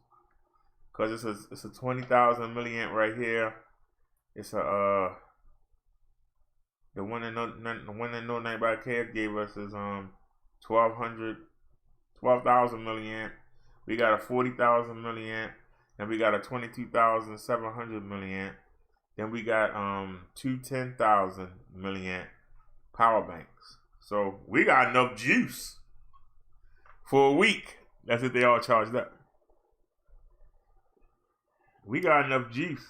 Cause it's a 20,000 milliamp right here. It's a the one that no nothing about care gave us is 12,000 milliamp. We got a 40,000 milliamp, and we got a 22,700 milliamp. Then we got two 10,000 milliamp power banks. So we got enough juice for a week. That's what they all charged up. We got enough juice.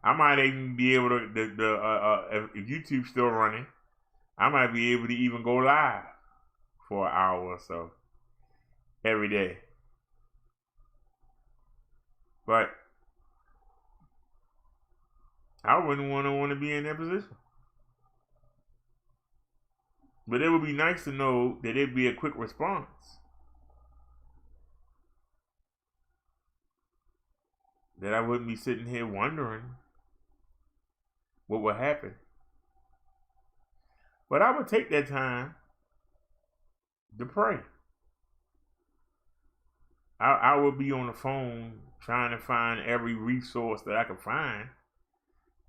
I might even be able to, if YouTube's still running, I might be able to even go live for an hour or so every day. But I wouldn't want to be in that position. But it would be nice to know that it'd be a quick response. That I wouldn't be sitting here wondering what would happen. But I would take that time to pray. I would be on the phone trying to find every resource that I could find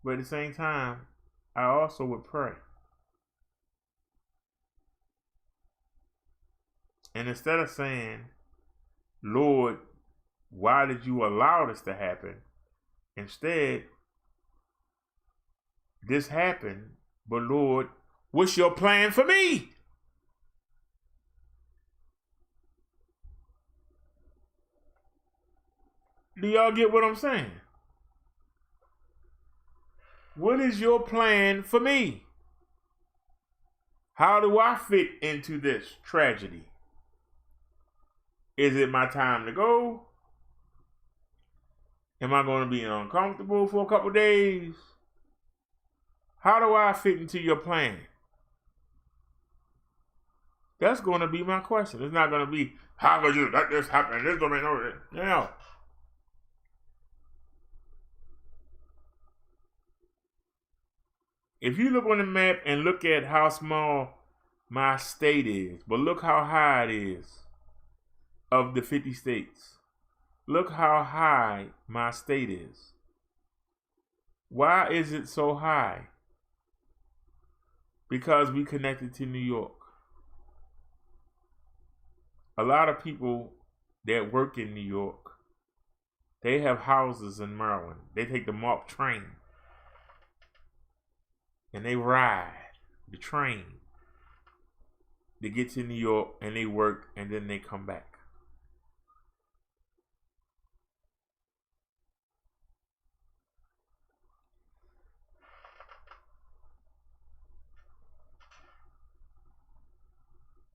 But at the same time, I also would pray. And instead of saying, Lord, why did you allow this to happen? Instead, this happened, but Lord, what's your plan for me? Do y'all get what I'm saying? What is your plan for me? How do I fit into this tragedy? Is it my time to go? Am I going to be uncomfortable for a couple days? How do I fit into your plan? That's going to be my question. It's not going to be, how could you let this happen? This don't make no sense. No. If you look on the map and look at how small my state is, but look how high it is of the 50 states. Look how high my state is. Why is it so high? Because we connected to New York. A lot of people that work in New York, they have houses in Maryland. They take the MARC train and they ride the train to get to New York, and they work, and then they come back.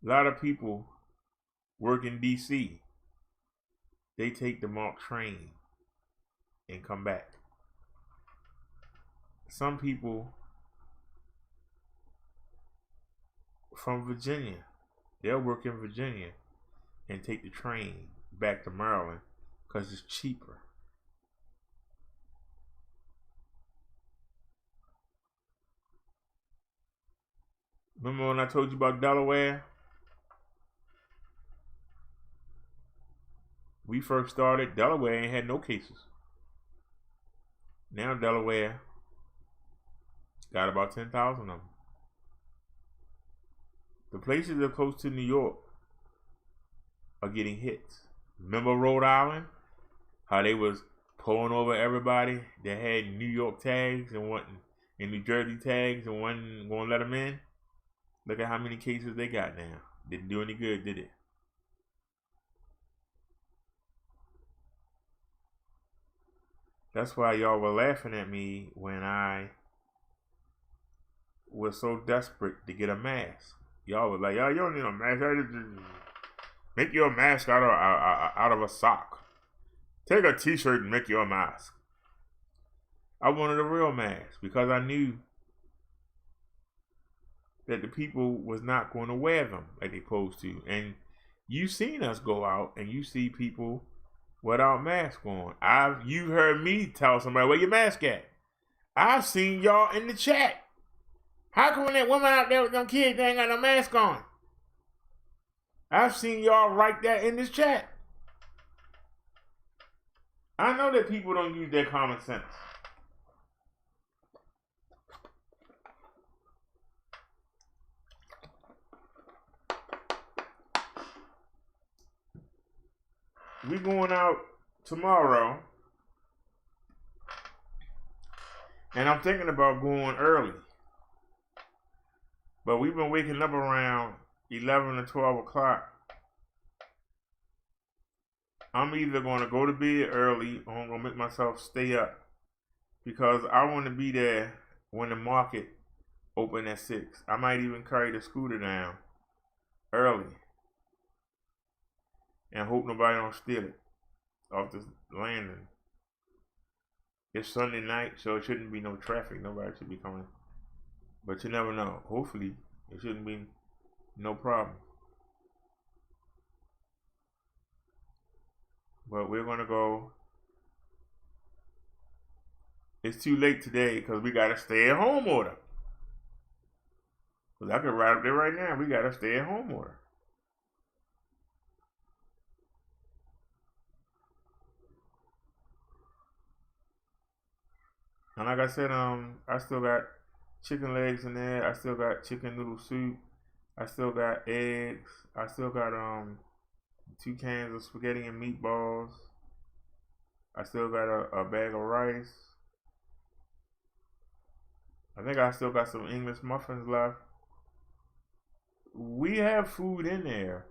A lot of people work in DC. They take the MARC train and come back. Some people from Virginia, they'll work in Virginia and take the train back to Maryland because it's cheaper. Remember when I told you about Delaware? We first started, Delaware ain't had no cases. Now Delaware got about 10,000 of them. The places that are close to New York are getting hits. Remember Rhode Island? How they was pulling over everybody that had New York tags and New Jersey tags and wasn't going to let them in? Look at how many cases they got now. Didn't do any good, did it? That's why y'all were laughing at me when I was so desperate to get a mask. Y'all was like, "Yo, you don't need a mask. Just make your mask out of a sock. Take a t-shirt and make your mask." I wanted a real mask because I knew that the people was not going to wear them like they supposed to. And you seen us go out and you see people without masks on. You heard me tell somebody, "Where your mask at?" I've seen y'all in the chat. How come when that woman out there with them kids, they ain't got no mask on? I've seen y'all write that in this chat. I know that people don't use their common sense. We going out tomorrow, and I'm thinking about going early. But we've been waking up around 11 or 12 o'clock. I'm either going to go to bed early or I'm going to make myself stay up because I want to be there when the market open at 6. I might even carry the scooter down early and hope nobody don't steal it off the landing. It's Sunday night, so it shouldn't be no traffic. Nobody should be coming. But you never know. Hopefully, it shouldn't be no problem. But we're going to go. It's too late today because we got a stay-at-home order. Because I could ride up there right now. We got a stay-at-home order. And like I said, I still got chicken legs in there. I still got chicken noodle soup. I still got eggs. I still got 2 cans of spaghetti and meatballs. I still got a bag of rice. I think I still got some English muffins left. We have food in there.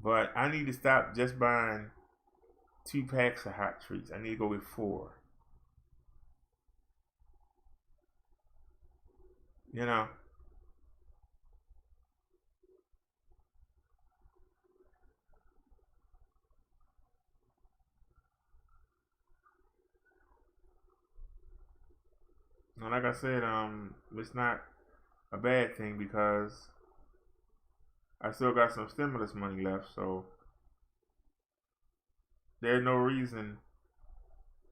But I need to stop just buying 2 packs of hot treats. I need to go with 4. You know. And like I said, it's not a bad thing because I still got some stimulus money left, so there's no reason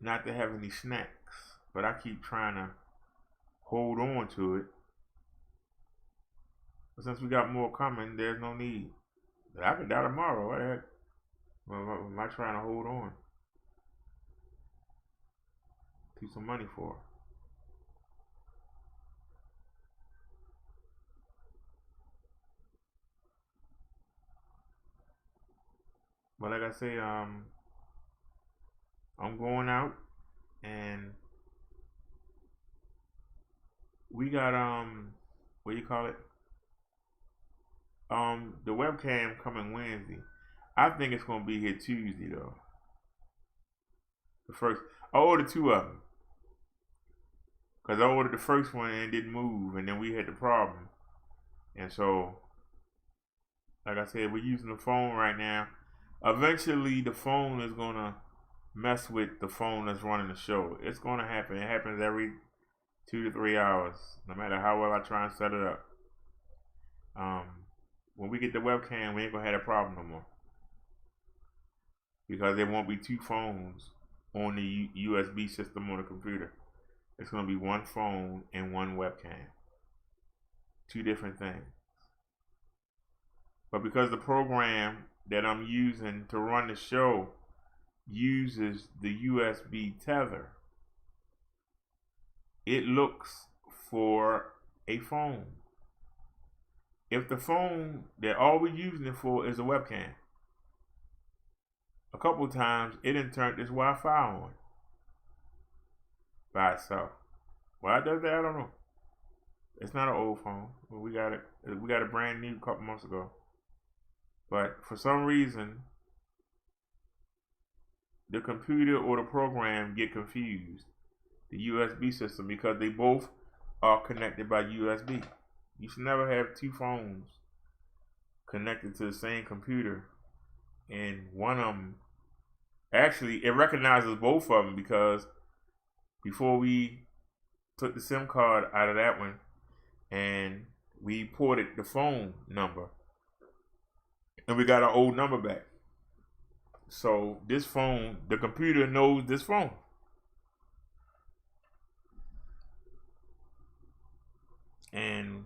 not to have any snacks. But I keep trying to hold on to it. But since we got more coming, there's no need. But I could die tomorrow. What the heck? What am I trying to hold on to some money for? But like I say, I'm going out, and we got what do you call it? The webcam coming Wednesday. I think it's gonna be here Tuesday though. The first, I ordered 2 of them because I ordered the first one and it didn't move, and then we had the problem, and so, like I said, we're using the phone right now. Eventually, the phone is gonna mess with the phone that's running the show. It's gonna happen. It happens every 2 to 3 hours, no matter how well I try and set it up. When we get the webcam, we ain't gonna have a problem no more because there won't be 2 phones on the USB system on the computer. It's gonna be 1 phone and 1 webcam. 2 different things. But because the program that I'm using to run the show uses the USB tether, it looks for a phone. If the phone that all we're using it for is a webcam, a couple of times it didn't turn this Wi-Fi on by itself. Why it does that, I don't know. It's not an old phone. We got it. We got a brand new couple months ago. But for some reason, the computer or the program get confused, the USB system, because they both are connected by USB. You should never have 2 phones connected to the same computer, and one of them, actually, it recognizes both of them because before we took the SIM card out of that one and we ported the phone number, and we got our old number back. So this phone, the computer knows this phone. And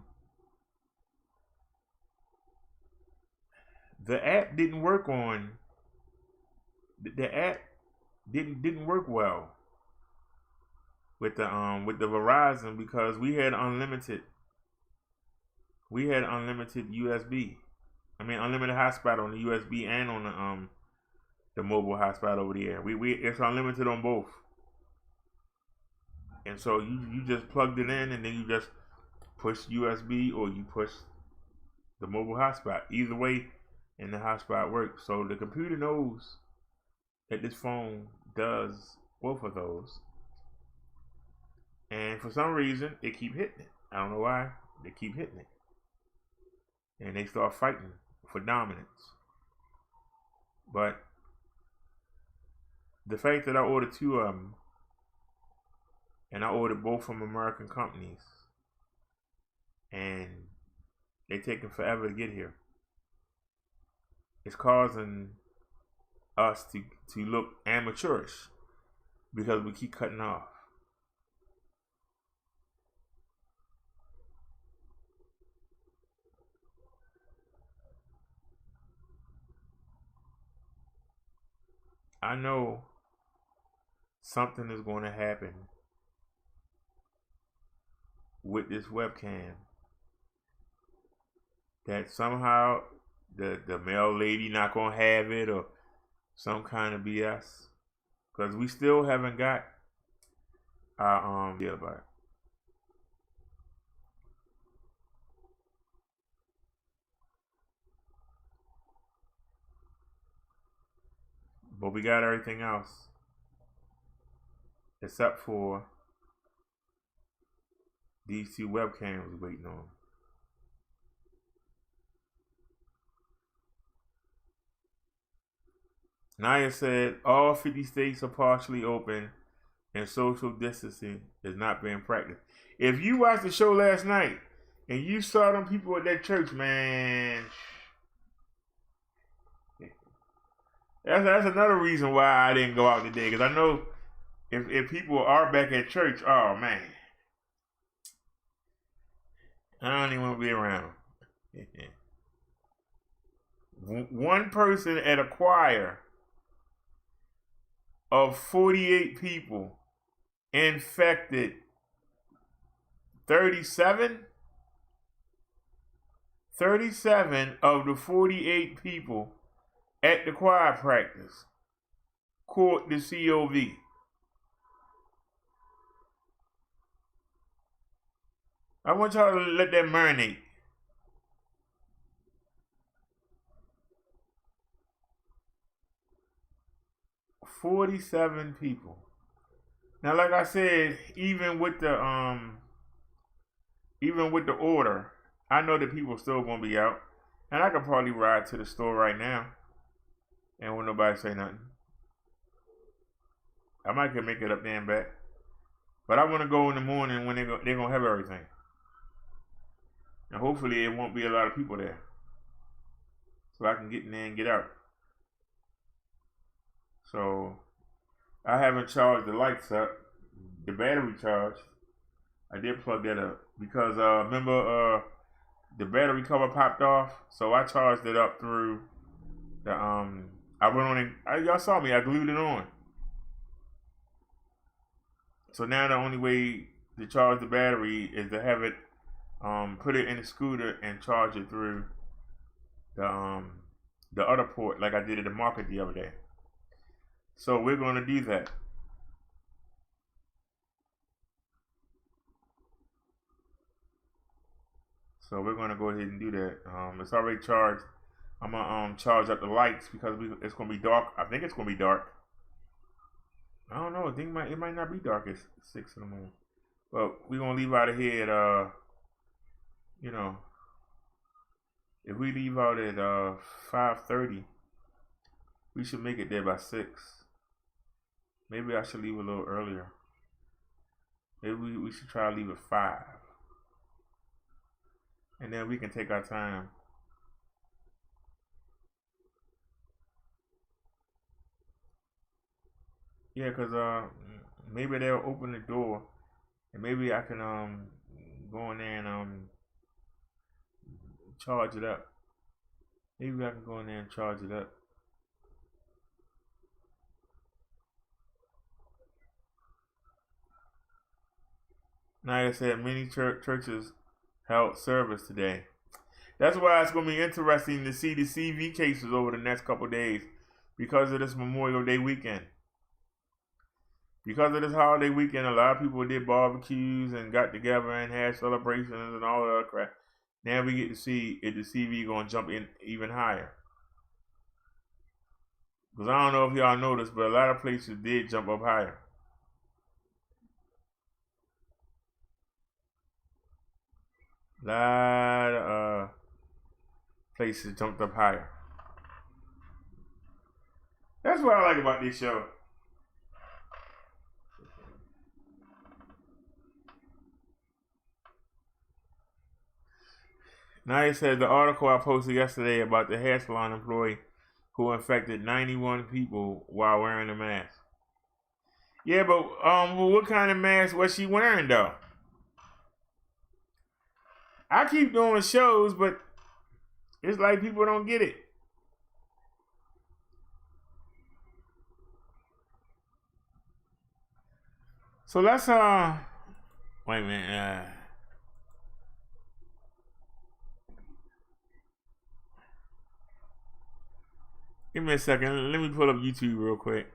the app didn't work on, the app didn't work well with the Verizon because we had unlimited USB. I mean, unlimited hotspot on the USB and on the mobile hotspot over there. It's unlimited on both. And so you just plugged it in and then you just push USB or you push the mobile hotspot. Either way, and the hotspot works. So the computer knows that this phone does both of those. And for some reason, they keep hitting it. I don't know why. They keep hitting it. And they start fighting for dominance. But the fact that I ordered 2 of them, and I ordered both from American companies, and they taking forever to get here, it's causing us to look amateurish because we keep cutting off. I know something is going to happen with this webcam. That somehow the mail lady not going to have it or some kind of BS. Because we still haven't got our deal about it. But we got everything else except for these two webcams we're waiting on. Naya said all 50 states are partially open and social distancing is not being practiced. If you watched the show last night and you saw them people at that church, man, that's another reason why I didn't go out today. Because I know if people are back at church, oh man, I don't even want to be around. One person at a choir of 48 people infected 37 of the 48 people at the choir practice caught the COVID. I want y'all to let that marinate. $47 people. Now, like I said, even with the order, I know that people still gonna be out, and I could probably ride to the store right now, and won't nobody say nothing. I might can make it up there and back, but I want to go in the morning when they're gonna have everything, and hopefully it won't be a lot of people there, so I can get in there and get out. So I haven't charged the lights up. The battery charged. I did plug that up because remember the battery cover popped off, so I charged it up through the I went on and y'all saw me. I glued it on. So now the only way to charge the battery is to have it put it in the scooter and charge it through the other port like I did at the market the other day. So we're going to do that. So we're going to go ahead and do that. It's already charged. I'm going to charge up the lights because it's going to be dark. I think it's going to be dark. I don't know. I think it might not be dark at 6 in the morning. But we're going to leave out of here at, if we leave out at 5:30, we should make it there by 6. Maybe I should leave a little earlier. Maybe we should try to leave at 5. And then we can take our time. Yeah, because maybe they'll open the door. And maybe I can go in there and charge it up. Maybe I can go in there and charge it up. Like I said, many churches held service today. That's why it's going to be interesting to see the CV cases over the next couple of days because of this Memorial Day weekend. Because of this holiday weekend, a lot of people did barbecues and got together and had celebrations and all that crap. Now we get to see if the CV going to jump in even higher. Because I don't know if y'all noticed, but a lot of places did jump up higher. A lot of places jumped up higher. That's what I like about this show. Now it says the article I posted yesterday about the hair salon employee who infected 91 people while wearing a mask. Yeah, but what kind of mask was she wearing though? I keep doing shows, but it's like people don't get it. So let's wait a minute. Give me a second. Let me pull up YouTube real quick.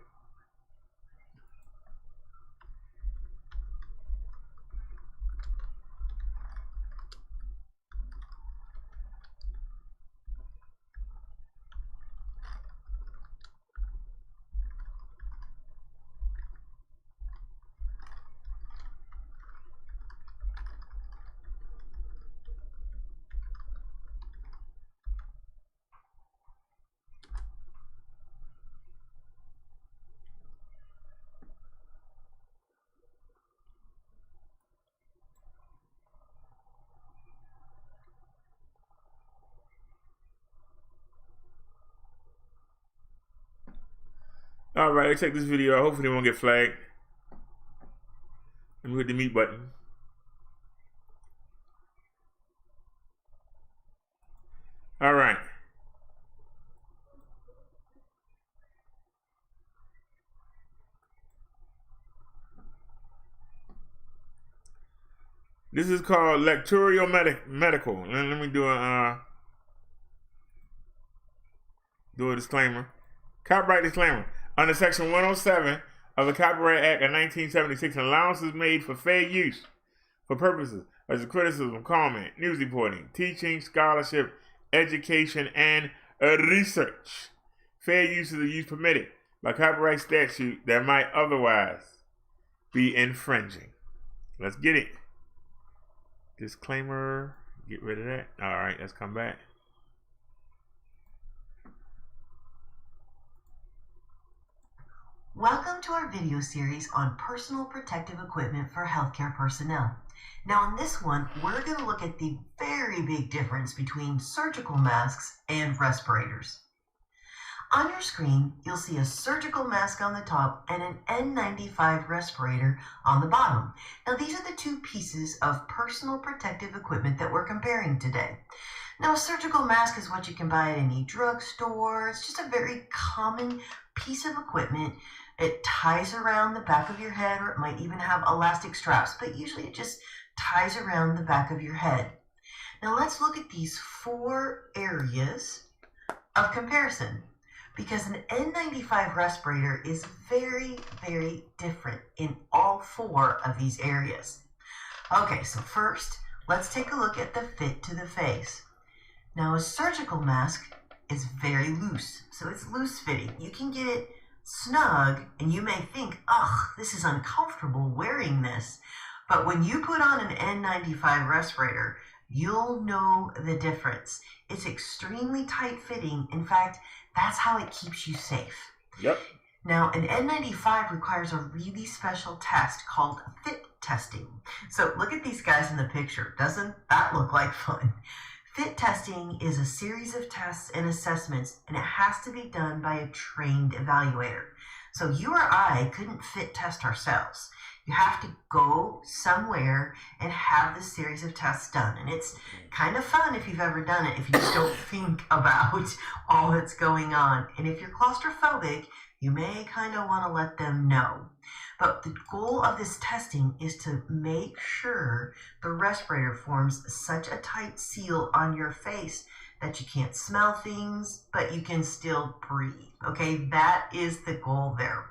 All right, let's check this video. Hopefully it won't get flagged. Let me hit the mute button. All right. This is called Lecturio Medical. Let me do a disclaimer. Copyright disclaimer. Under Section 107 of the Copyright Act of 1976, an allowance is made for fair use for purposes such as criticism, comment, news reporting, teaching, scholarship, education, and research. Fair use is the use permitted by copyright statute that might otherwise be infringing. Let's get it. Disclaimer. Get rid of that. All right, let's come back. Welcome to our video series on personal protective equipment for healthcare personnel. Now in this one, we're going to look at the very big difference between surgical masks and respirators. On your screen, you'll see a surgical mask on the top and an N95 respirator on the bottom. Now these are the two pieces of personal protective equipment that we're comparing today. Now a surgical mask is what you can buy at any drugstore. It's just a very common piece of equipment. It ties around the back of your head, or it might even have elastic straps, but usually it just ties around the back of your head. Now let's look at these 4 areas of comparison, because an N95 respirator is very, very different in all 4 of these areas. Okay, so first, let's take a look at the fit to the face. Now a surgical mask is very loose, so it's loose fitting. You can get it snug, and you may think, ugh, this is uncomfortable wearing this. But when you put on an N95 respirator, you'll know the difference. It's extremely tight fitting. In fact, that's how it keeps you safe. Yep. Now, an N95 requires a really special test called fit testing. So look at these guys in the picture. Doesn't that look like fun? Fit testing is a series of tests and assessments, and it has to be done by a trained evaluator. So you or I couldn't fit test ourselves. You have to go somewhere and have this series of tests done. And it's kind of fun if you've ever done it, if you just don't think about all that's going on. And if you're claustrophobic, you may kind of want to let them know. But the goal of this testing is to make sure the respirator forms such a tight seal on your face that you can't smell things, but you can still breathe. Okay, that is the goal there.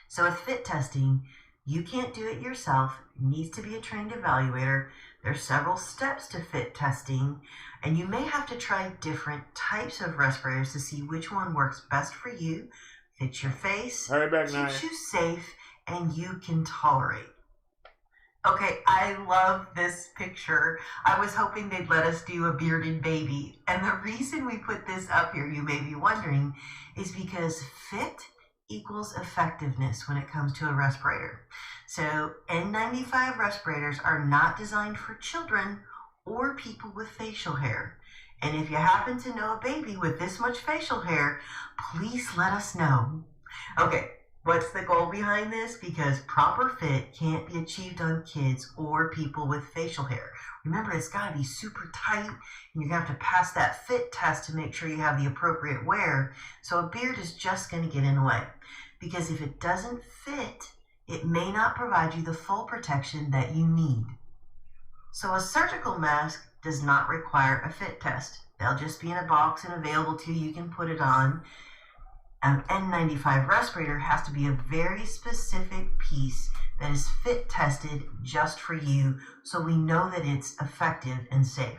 So with fit testing, you can't do it yourself. It needs to be a trained evaluator. There's several steps to fit testing, and you may have to try different types of respirators to see which one works best for you, fits your face, keeps you safe, and you can tolerate. Okay, I love this picture. I was hoping they'd let us do a bearded baby. And the reason we put this up here, you may be wondering, is because fit equals effectiveness when it comes to a respirator. So N95 respirators are not designed for children or people with facial hair. And if you happen to know a baby with this much facial hair, please let us know. Okay, what's the goal behind this? Because proper fit can't be achieved on kids or people with facial hair. Remember, it's got to be super tight, and you're going to have to pass that fit test to make sure you have the appropriate wear. So a beard is just going to get in the way. Because if it doesn't fit, it may not provide you the full protection that you need. So a surgical mask does not require a fit test. They'll just be in a box and available to you. You can put it on. An N95 respirator has to be a very specific piece that is fit tested just for you, so we know that it's effective and safe.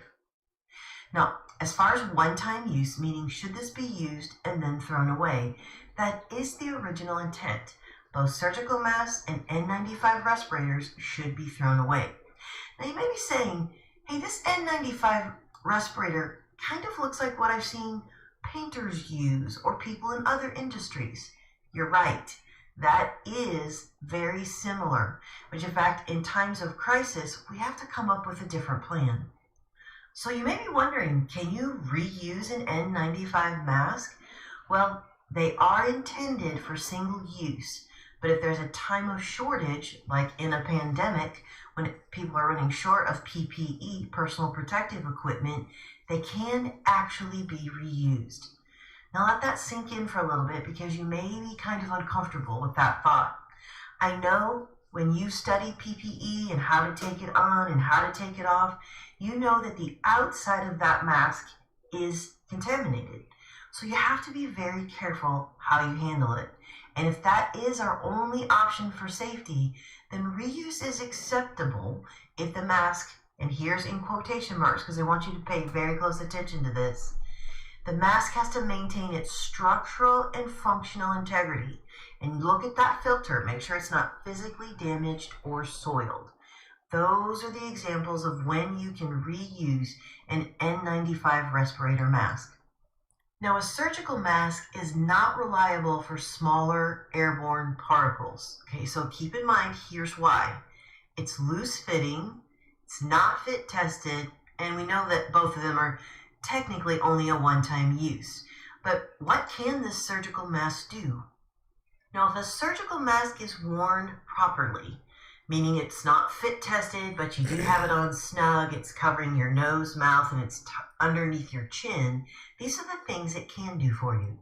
Now, as far as one-time use, meaning should this be used and then thrown away, that is the original intent. Both surgical masks and N95 respirators should be thrown away. Now you may be saying, hey, this N95 respirator kind of looks like what I've seen painters use or people in other industries. You're right. That is very similar, which in fact, in times of crisis, we have to come up with a different plan. So you may be wondering, can you reuse an N95 mask? Well, they are intended for single use, but if there's a time of shortage, like in a pandemic, when people are running short of PPE, personal protective equipment, they can actually be reused. Now let that sink in for a little bit because you may be kind of uncomfortable with that thought. I know when you study PPE and how to take it on and how to take it off, you know that the outside of that mask is contaminated. So you have to be very careful how you handle it. And if that is our only option for safety, then reuse is acceptable if the mask, and here's in quotation marks because I want you to pay very close attention to this, the mask has to maintain its structural and functional integrity. And look at that filter, make sure it's not physically damaged or soiled. Those are the examples of when you can reuse an N95 respirator mask. Now, a surgical mask is not reliable for smaller airborne particles. Okay, so keep in mind, here's why. It's loose fitting, it's not fit tested, and we know that both of them are technically only a one-time use. But what can this surgical mask do? Now, if a surgical mask is worn properly, meaning it's not fit tested, but you do have it on snug, it's covering your nose, mouth, and it's underneath your chin, these are the things it can do for you.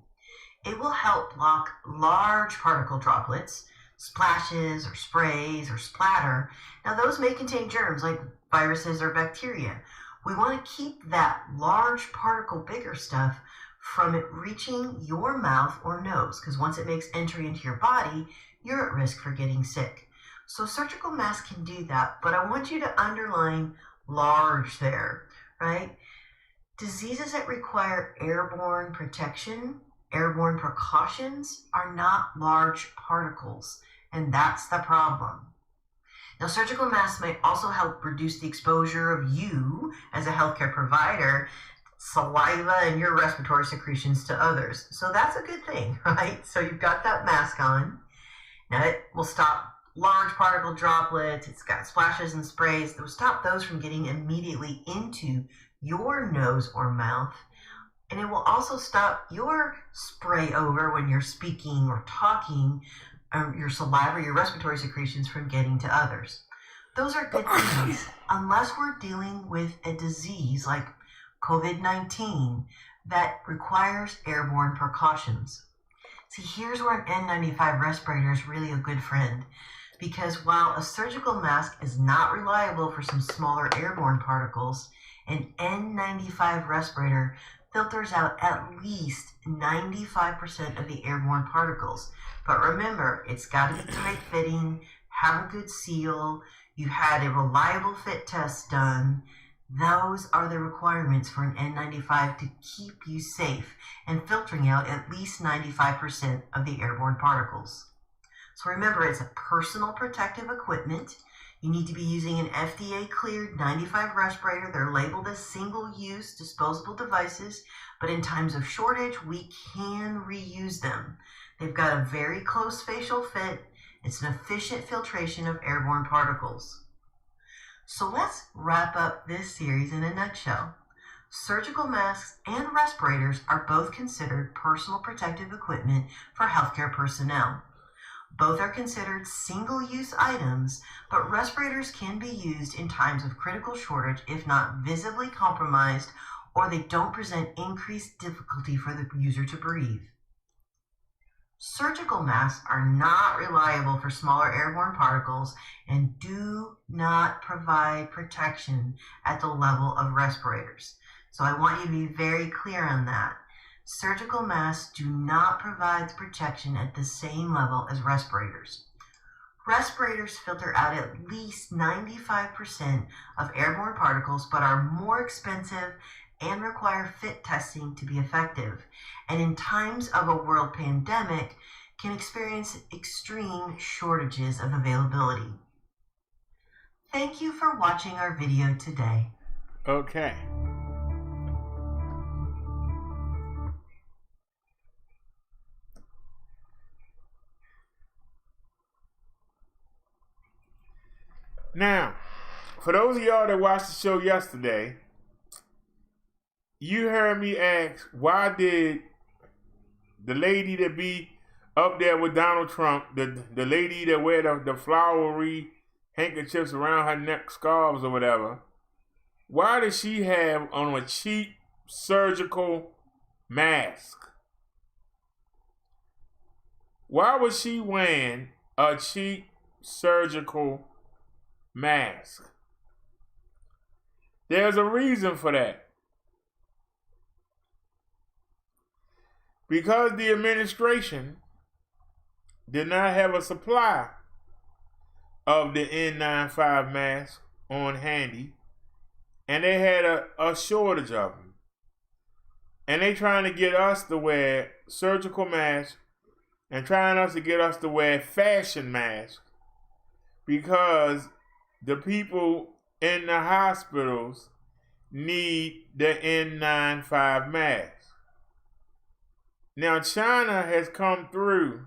It will help block large particle droplets, splashes or sprays or splatter. Now those may contain germs like viruses or bacteria. We want to keep that large particle, bigger stuff, from it reaching your mouth or nose, because once it makes entry into your body, you're at risk for getting sick. So surgical masks can do that, but I want you to underline large there, right? Diseases that require airborne protection, airborne precautions, are not large particles, and that's the problem. Now, surgical masks may also help reduce the exposure of you as a healthcare provider, saliva and your respiratory secretions to others. So that's a good thing, right? So you've got that mask on. Now it will stop large particle droplets, it's got splashes and sprays, that will stop those from getting immediately into your nose or mouth. And it will also stop your spray over when you're speaking or talking, your saliva, your respiratory secretions from getting to others. Those are good things, unless we're dealing with a disease like COVID-19 that requires airborne precautions. See, here's where an N95 respirator is really a good friend, because while a surgical mask is not reliable for some smaller airborne particles, an N95 respirator filters out at least 95% of the airborne particles. But remember, it's got to be tight fitting, have a good seal, you've had a reliable fit test done. Those are the requirements for an N95 to keep you safe and filtering out at least 95% of the airborne particles. So remember, it's a personal protective equipment. You need to be using an FDA-cleared 95 respirator. They're labeled as single-use disposable devices, but in times of shortage, we can reuse them. They've got a very close facial fit. It's an efficient filtration of airborne particles. So let's wrap up this series in a nutshell. Surgical masks and respirators are both considered personal protective equipment for healthcare personnel. Both are considered single-use items, but respirators can be used in times of critical shortage if not visibly compromised or they don't present increased difficulty for the user to breathe. Surgical masks are not reliable for smaller airborne particles and do not provide protection at the level of respirators. So I want you to be very clear on that. Surgical masks do not provide the protection at the same level as respirators. Respirators filter out at least 95% of airborne particles, but are more expensive and require fit testing to be effective, and in times of a world pandemic can experience extreme shortages of availability. Thank you for watching our video today. Okay. Now, for those of y'all that watched the show yesterday, you heard me ask, why did the lady that be up there with Donald Trump, the lady that wear the flowery handkerchiefs around her neck, scarves or whatever, why does she have on a cheap surgical mask? Why was she wearing a cheap surgical mask? There's a reason for that. Because the administration did not have a supply of the N95 mask on handy, and they had a shortage of them. And they trying to get us to wear surgical masks and trying to get us to wear fashion masks because the people in the hospitals need the N95 mask. Now, China has come through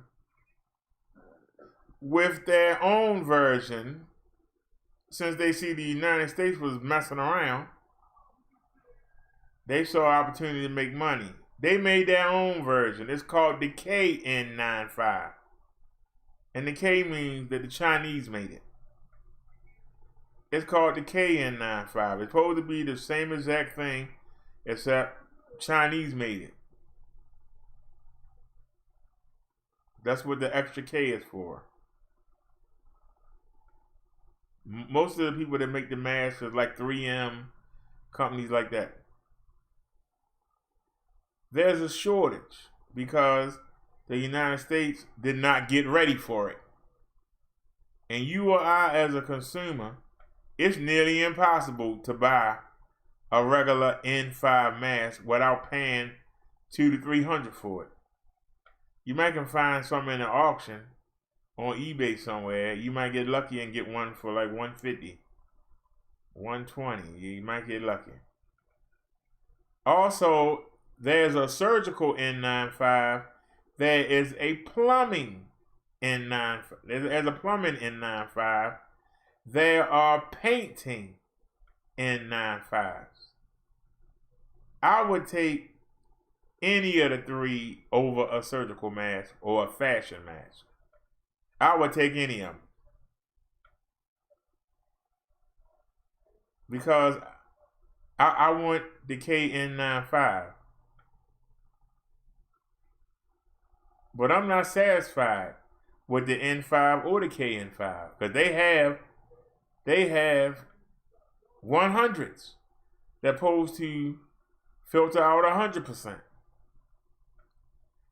with their own version since they see the United States was messing around. They saw an opportunity to make money. They made their own version. It's called the KN95. And the K means that the Chinese made it. It's called the KN95. It's supposed to be the same exact thing, except Chinese made it. That's what the extra K is for. Most of the people that make the masks are like 3M, companies like that. There's a shortage because the United States did not get ready for it. And you or I as a consumer, it's nearly impossible to buy a regular N5 mask without paying $200 to $300 for it. You might can find some in an auction on eBay somewhere. You might get lucky and get one for like $150, $120. You might get lucky. Also, there's a surgical N95. There is a plumbing N95. There's a plumbing N95. There are painting N95s. I would take any of the three over a surgical mask or a fashion mask. I would take any of them. Because I want the KN95. But I'm not satisfied with the N5 or the KN5. Because they have 100s that supposed to filter out 100%.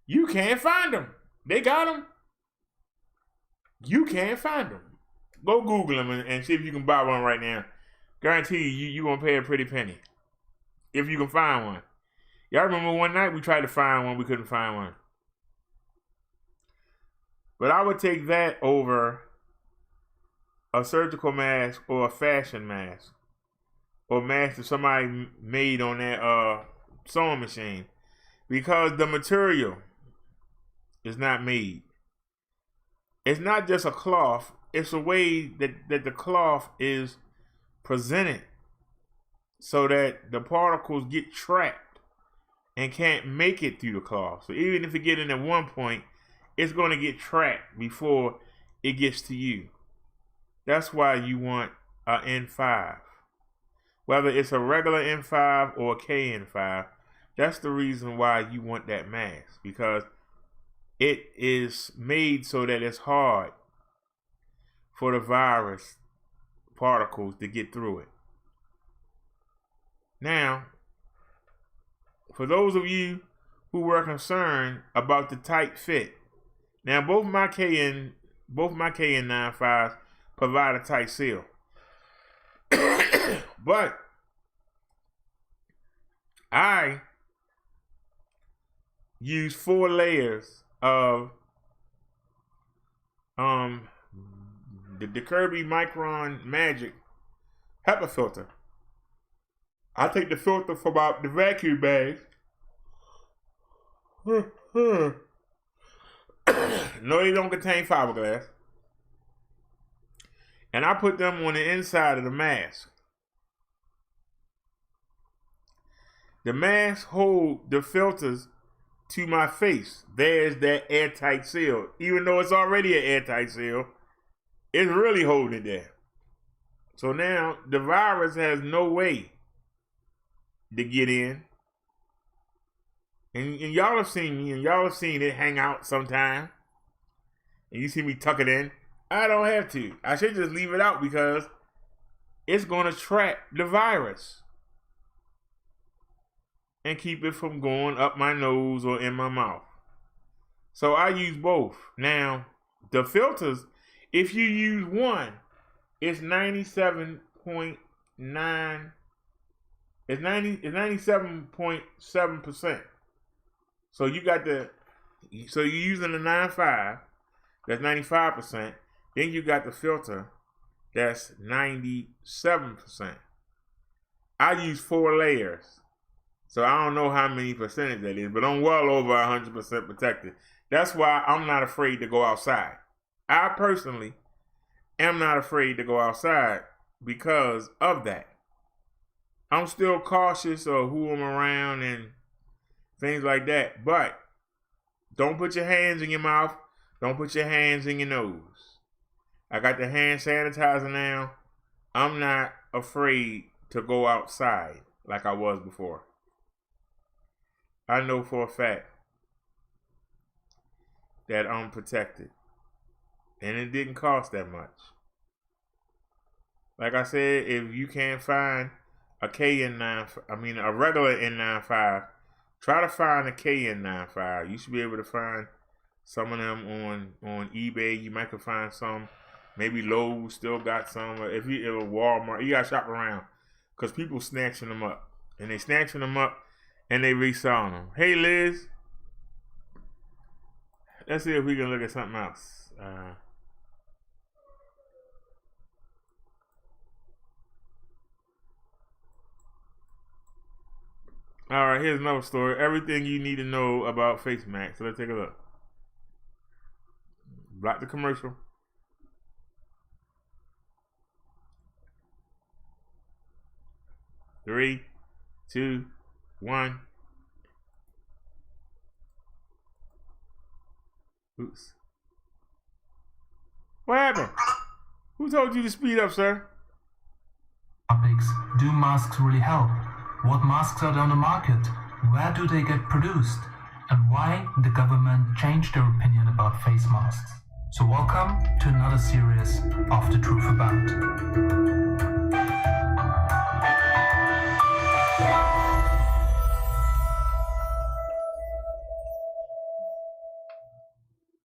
You can't find them. They got them. You can't find them. Go Google them and see if you can buy one right now. Guarantee you're going to pay a pretty penny. If you can find one. Y'all remember one night we tried to find one, we couldn't find one. But I would take that over a surgical mask or a fashion mask. Or mask that somebody made on that sewing machine. Because the material is not made. It's not just a cloth. It's a way that the cloth is presented so that the particles get trapped and can't make it through the cloth. So even if it get in at one point, it's going to get trapped before it gets to you. That's why you want an N5. Whether it's a regular N5 or a KN5, that's the reason why you want that mask. Because it is made so that it's hard for the virus particles to get through it. Now, for those of you who were concerned about the tight fit, now both my KN95s provide a tight seal, but I use 4 layers of the Kirby Micron Magic HEPA filter. I take the filter from out the vacuum bag. No, they don't contain fiberglass. And I put them on the inside of the mask. The mask hold the filters to my face. There's that airtight seal. Even though it's already an airtight seal, it's really holding it there. So now the virus has no way to get in. And y'all have seen me, and y'all have seen it hang out sometime. And you see me tuck it in. I don't have to. I should just leave it out because it's going to trap the virus and keep it from going up my nose or in my mouth. So I use both. Now, the filters, if you use one, it's 97.9. It's 97.7%. So you got so you're using the 9.5, that's 95%. Then you got the filter, that's 97%. I use 4 layers. So I don't know how many percentage that is, but I'm well over 100% protected. That's why I'm not afraid to go outside. I personally am not afraid to go outside because of that. I'm still cautious of who I'm around and things like that. But don't put your hands in your mouth. Don't put your hands in your nose. I got the hand sanitizer now. I'm not afraid to go outside like I was before. I know for a fact that I'm protected. And it didn't cost that much. Like I said, if you can't find a regular N95, try to find a KN95. You should be able to find some of them on eBay. You might could find some. Maybe Lowe's still got some. If you Walmart, you gotta shop around because people snatching them up, and they snatching them up and they reselling them. Hey Liz, let's see if we can look at something else. All right, here's another story. Everything you need to know about face masks. So let's take a look. Block the commercial. Three, 2, 1. Oops. What happened? Who told you to speed up, sir? Topics. Do masks really help? What masks are on the market? Where do they get produced? And why the government changed their opinion about face masks? So welcome to another series of The Truth About.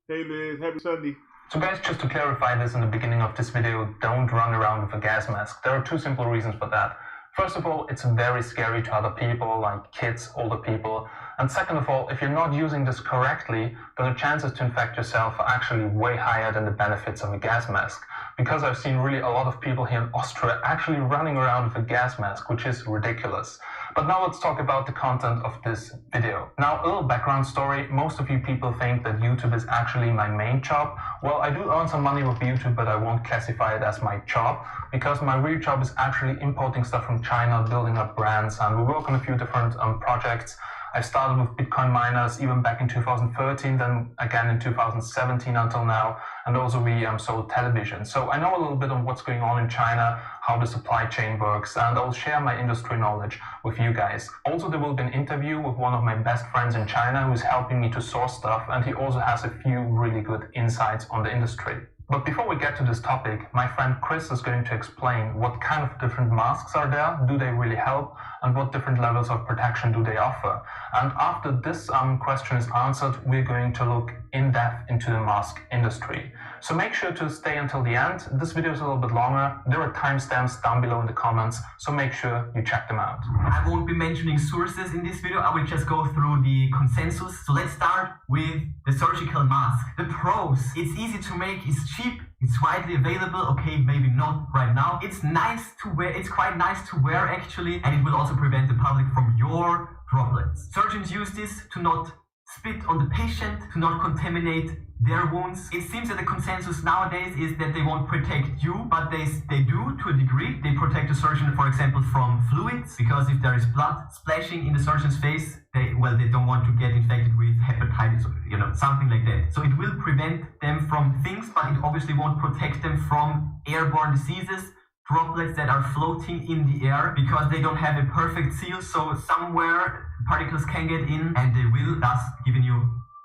Hey Liz, happy Sunday. So guys, just to clarify this in the beginning of this video, don't run around with a gas mask. There are 2 simple reasons for that. First of all, it's very scary to other people, like kids, older people. And second of all, if you're not using this correctly, then the chances to infect yourself are actually way higher than the benefits of a gas mask. Because I've seen really a lot of people here in Austria actually running around with a gas mask, which is ridiculous. But now let's talk about the content of this video. Now, a little background story. Most of you people think that YouTube is actually my main job. Well, I do earn some money with YouTube, but I won't classify it as my job because my real job is actually importing stuff from China, building up brands, and we work on a few different projects. I started with Bitcoin miners even back in 2013, then again in 2017 until now, and also we sold television. So I know a little bit on what's going on in China, how the supply chain works, and I'll share my industry knowledge with you guys. Also, there will be an interview with one of my best friends in China who is helping me to source stuff, and he also has a few really good insights on the industry. But before we get to this topic, my friend Chris is going to explain what kind of different masks are there, do they really help, and what different levels of protection do they offer. And after this question is answered, we're going to look in depth into the mask industry. So make sure to stay until the end. This video is a little bit longer. There are timestamps down below in the comments, so make sure you check them out. I won't be mentioning sources in this video. I will just go through the consensus. So let's start with the surgical mask. The pros: it's easy to make, it's cheap, it's widely available. Okay, maybe not right now. It's nice to wear. It's quite nice to wear actually, and it will also prevent the public from your droplets. Surgeons use this to not spit on the patient, to not contaminate their wounds. It seems that the consensus nowadays is that they won't protect you, but they do to a degree. They protect the surgeon, for example, from fluids, because if there is blood splashing in the surgeon's face, they don't want to get infected with hepatitis or something like that. So it will prevent them from things, but it obviously won't protect them from airborne diseases, droplets that are floating in the air, because they don't have a perfect seal. So somewhere particles can get in, and they will thus giving you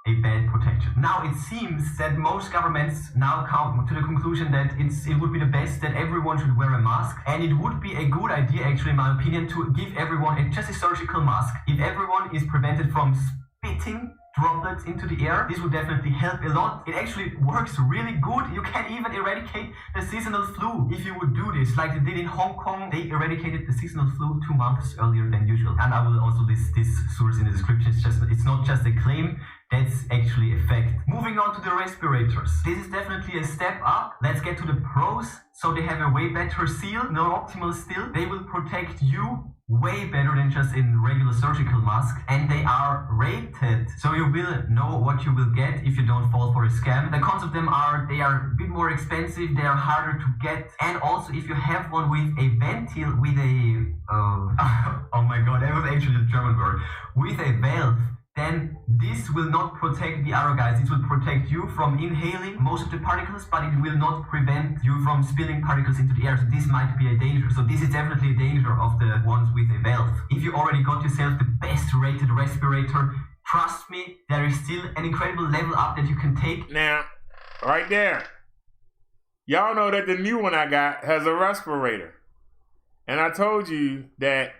a bad protection. Now it seems that most governments now come to the conclusion that it would be the best that everyone should wear a mask, and it would be a good idea, actually, in my opinion, to give everyone just a surgical mask. If everyone is prevented from spitting droplets into the air, this would definitely help a lot. It actually works really good. You can even eradicate the seasonal flu if you would do this, like they did in Hong Kong. They eradicated the seasonal flu 2 months earlier than usual. And I will also list this source in the description. It's not just a claim, that's actually a fact. Moving on to the respirators. This is definitely a step up. Let's get to the pros. So they have a way better seal, no optimal still. They will protect you way better than just in regular surgical mask, and they are rated, so you will know what you will get if you don't fall for a scam. The cons of them are they are a bit more expensive, they are harder to get, and also if you have one with a ventil, with a oh my god, that was actually a German word, with a valve, then this will not protect the other guys. It will protect you from inhaling most of the particles, but it will not prevent you from spilling particles into the air. So this might be a danger. So this is definitely a danger of the ones with a valve. If you already got yourself the best rated respirator, trust me, there is still an incredible level up that you can take. Now, right there, y'all know that the new one I got has a respirator. And I told you that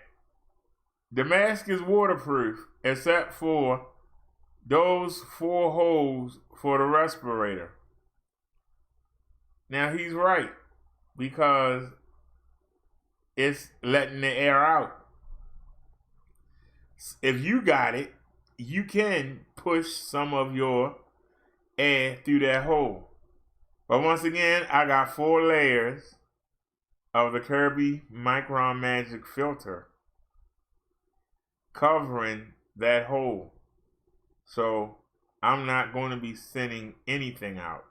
the mask is waterproof, except for those 4 holes for the respirator. Now he's right, because it's letting the air out. If you got it, you can push some of your air through that hole. But once again, I got 4 layers of the Kirby Micron Magic filter covering that hole. So I'm not going to be sending anything out.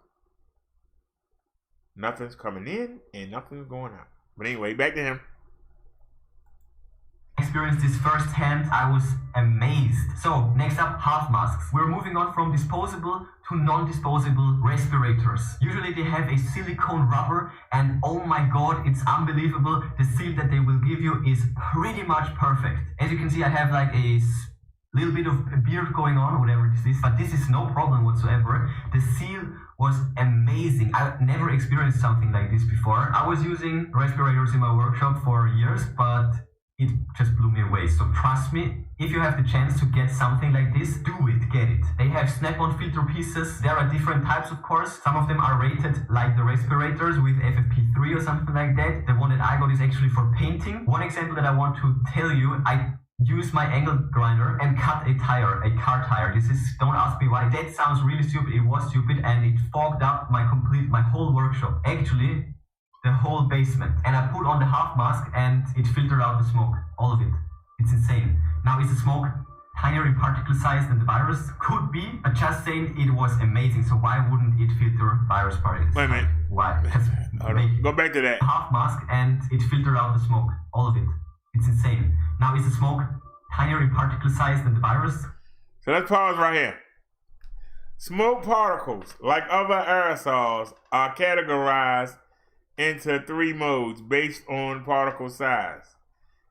Nothing's coming in and nothing's going out. But anyway, back to him. Experienced this firsthand, I was amazed. So next up, half masks. We're moving on from disposable to non-disposable respirators. Usually they have a silicone rubber, and oh my god, it's unbelievable. The seal that they will give you is pretty much perfect. As you can see, I have like a little bit of a beard going on, whatever this is, but this is no problem whatsoever. The seal was amazing. I've never experienced something like this before. I was using respirators in my workshop for years, but it just blew me away. So trust me, if you have the chance to get something like this, do it, get it. They have snap-on filter pieces. There are different types, of course. Some of them are rated like the respirators with FFP3 or something like that. The one that I got is actually for painting. One example that I want to tell you, I use my angle grinder and cut a tire, a car tire. This is, don't ask me why. That sounds really stupid. It was stupid, and it fogged up my whole workshop. Actually, the whole basement. And I put on the half mask and it filtered out the smoke, all of it. It's insane. Now, is the smoke tinier in particle size than the virus? Could be, but just saying, it was amazing. So why wouldn't it filter virus particles? Wait a minute. Why? Just go back to that. Half mask and it filtered out the smoke, all of it. It's insane. Now, is the smoke tinier in particle size than the virus? So let's pause right here. Smoke particles, like other aerosols, are categorized into 3 modes based on particle size.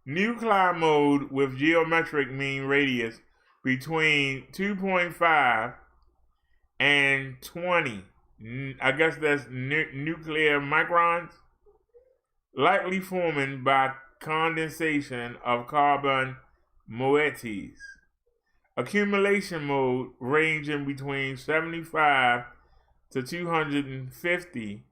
Nuclei mode with geometric mean radius between 2.5 and 20. I guess that's nuclear microns, likely forming by condensation of carbon moieties. Accumulation mode ranging between 75 to 250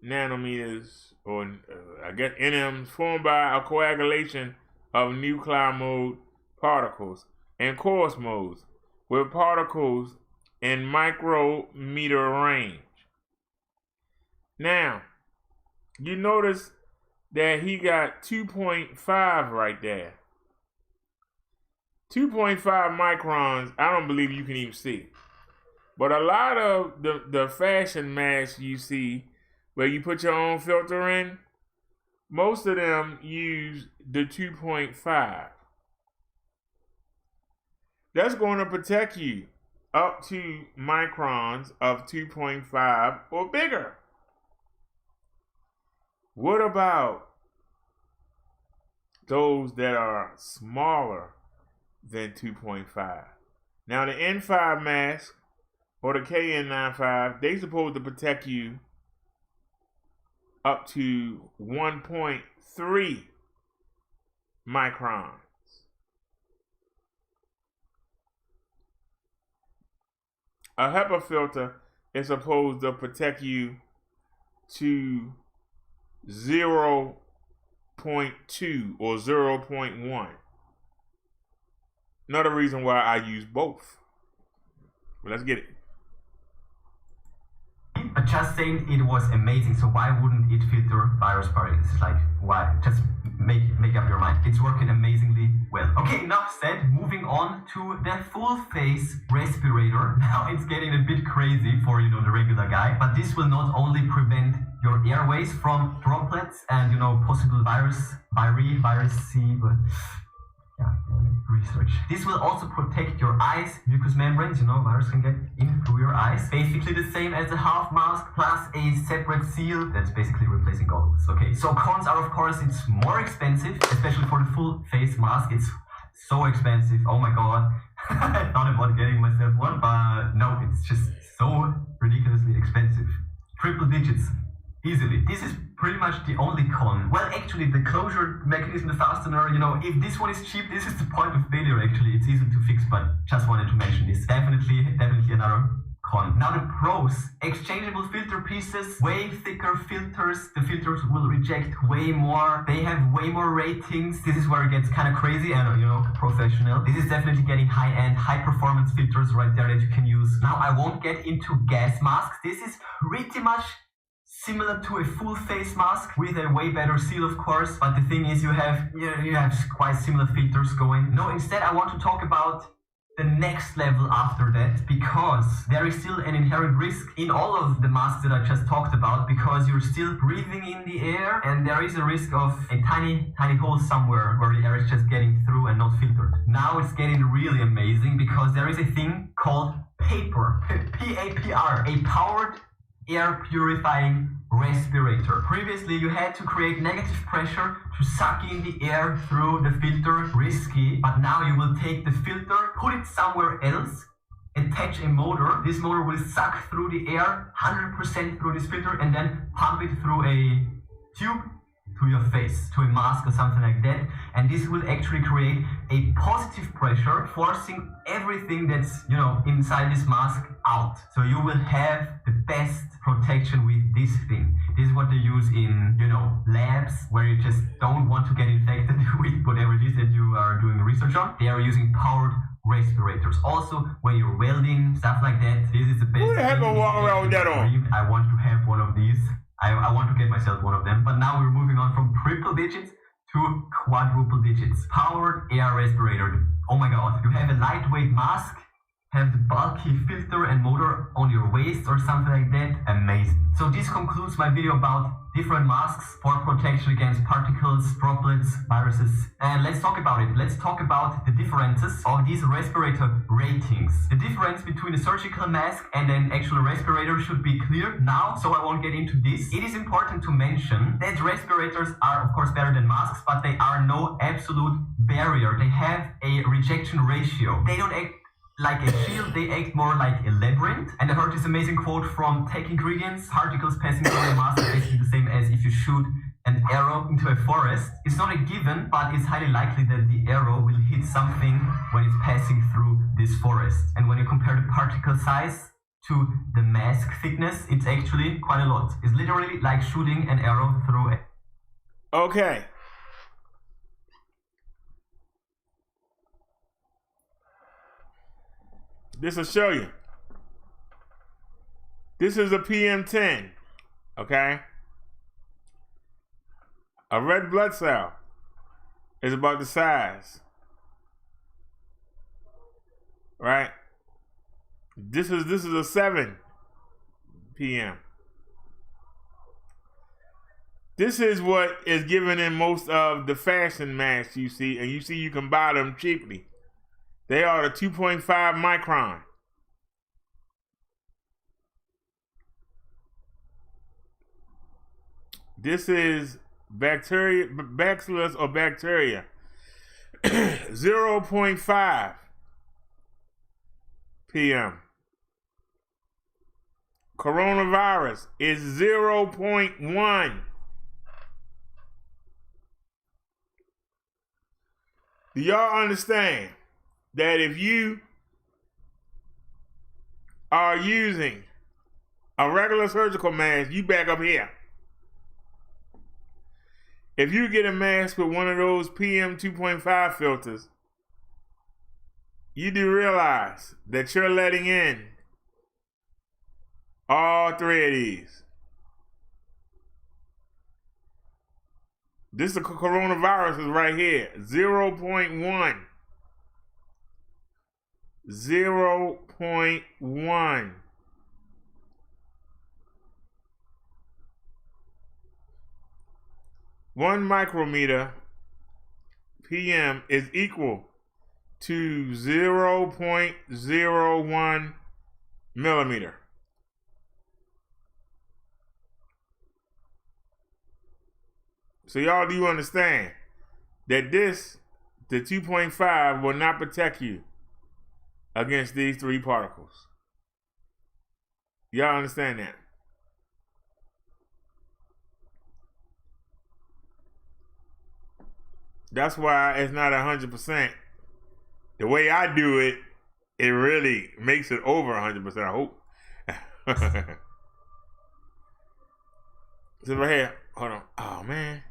nanometers, or I guess NMs, formed by a coagulation of nuclei mode particles, and coarse modes with particles in micrometer range. Now, you notice that he got 2.5 right there. 2.5 microns, I don't believe you can even see. But a lot of the fashion masks you see where you put your own filter in, most of them use the 2.5. That's going to protect you up to microns of 2.5 or bigger. What about those that are smaller than 2.5? Now the N5 mask or the KN95, they supposed to protect you up to 1.3 microns. A HEPA filter is supposed to protect you to 0.2 or 0.1. Another reason why I use both. But let's get it. But just saying it was amazing, so why wouldn't it filter virus particles? Like, why? Just make up your mind. It's working amazingly well. Okay, enough said. Moving on to the full face respirator. Now it's getting a bit crazy for, you know, the regular guy, but this will not only prevent your airways from droplets and, you know, possible virus C, but yeah, research. This will also protect your eyes, mucous membranes, you know, virus can get in through your eyes. Basically the same as a half mask plus a separate seal. That's basically replacing goggles. Okay, so cons are, of course, it's more expensive, especially for the full face mask. It's so expensive. Oh my god. I thought about getting myself one, but no, it's just so ridiculously expensive. Triple digits. Easily. This is pretty much the only con. Well, actually, the closure mechanism, the fastener, you know, if this one is cheap, this is the point of failure, actually. It's easy to fix, but just wanted to mention this. Definitely another con. Now the pros. Exchangeable filter pieces, way thicker filters. The filters will reject way more. They have way more ratings. This is where it gets kind of crazy and, you know, professional. This is definitely getting high-end, high-performance filters right there that you can use. Now, I won't get into gas masks. This is pretty much similar to a full face mask with a way better seal, of course, but the thing is you have quite similar filters going. No, instead I want to talk about the next level after that, because there is still an inherent risk in all of the masks that I just talked about, because you're still breathing in the air and there is a risk of a tiny hole somewhere where the air is just getting through and not filtered. Now it's getting really amazing because there is a thing called PAPR, P-A-P-R, a powered air purifying respirator. Previously, you had to create negative pressure to suck in the air through the filter, risky, but now you will take the filter, put it somewhere else, attach a motor. This motor will suck through the air 100% through this filter and then pump it through a tube to your face, to a mask or something like that, and this will actually create a positive pressure, forcing everything that's, you know, inside this mask out. So you will have the best protection with this thing. This is what they use in, you know, labs where you just don't want to get infected with whatever it is that you are doing research on. They are using powered respirators. Also, when you're welding, stuff like that, this is the best. Who the heck gonna walk around with that on? I want to have one of these. I want to get myself one of them, but now we're moving on from triple digits to quadruple digits. Powered air respirator. Oh my god, you have a lightweight mask, have the bulky filter and motor on your waist or something like that, amazing. So this concludes my video about different masks for protection against particles, droplets, viruses. And let's talk about it. Let's talk about the differences of these respirator ratings. The difference between a surgical mask and an actual respirator should be clear now, so I won't get into this. It is important to mention that respirators are of course better than masks, but they are no absolute barrier. They have a rejection ratio. They don't act like a shield, they act more like a labyrinth. And I heard this amazing quote from Tech Ingredients: particles passing through a mask is basically the same as if you shoot an arrow into a forest. It's not a given, but it's highly likely that the arrow will hit something when it's passing through this forest. And when you compare the particle size to the mask thickness, it's actually quite a lot. It's literally like shooting an arrow through a... Okay. This will show you. This is a PM10, okay? A red blood cell is about the size, right? This is a 7 PM. This is what is given in most of the fashion masks you see, and you see you can buy them cheaply. They are the 2.5 micron. This is bacteria, bacillus or bacteria. 0.5 PM. Coronavirus is 0.1. Do y'all understand that if you are using a regular surgical mask, you back up here. If you get a mask with one of those PM 2.5 filters, you do realize that you're letting in all three of these. This is the coronavirus is right here, 0.1. 0.1. One micrometer PM is equal to 0.01 millimeter. So y'all do understand that this, the 2.5, will not protect you against these three particles. Y'all understand that? That's why it's not 100%. The way I do it, it really makes it over 100%, I hope. So right here, hold on. Oh, man.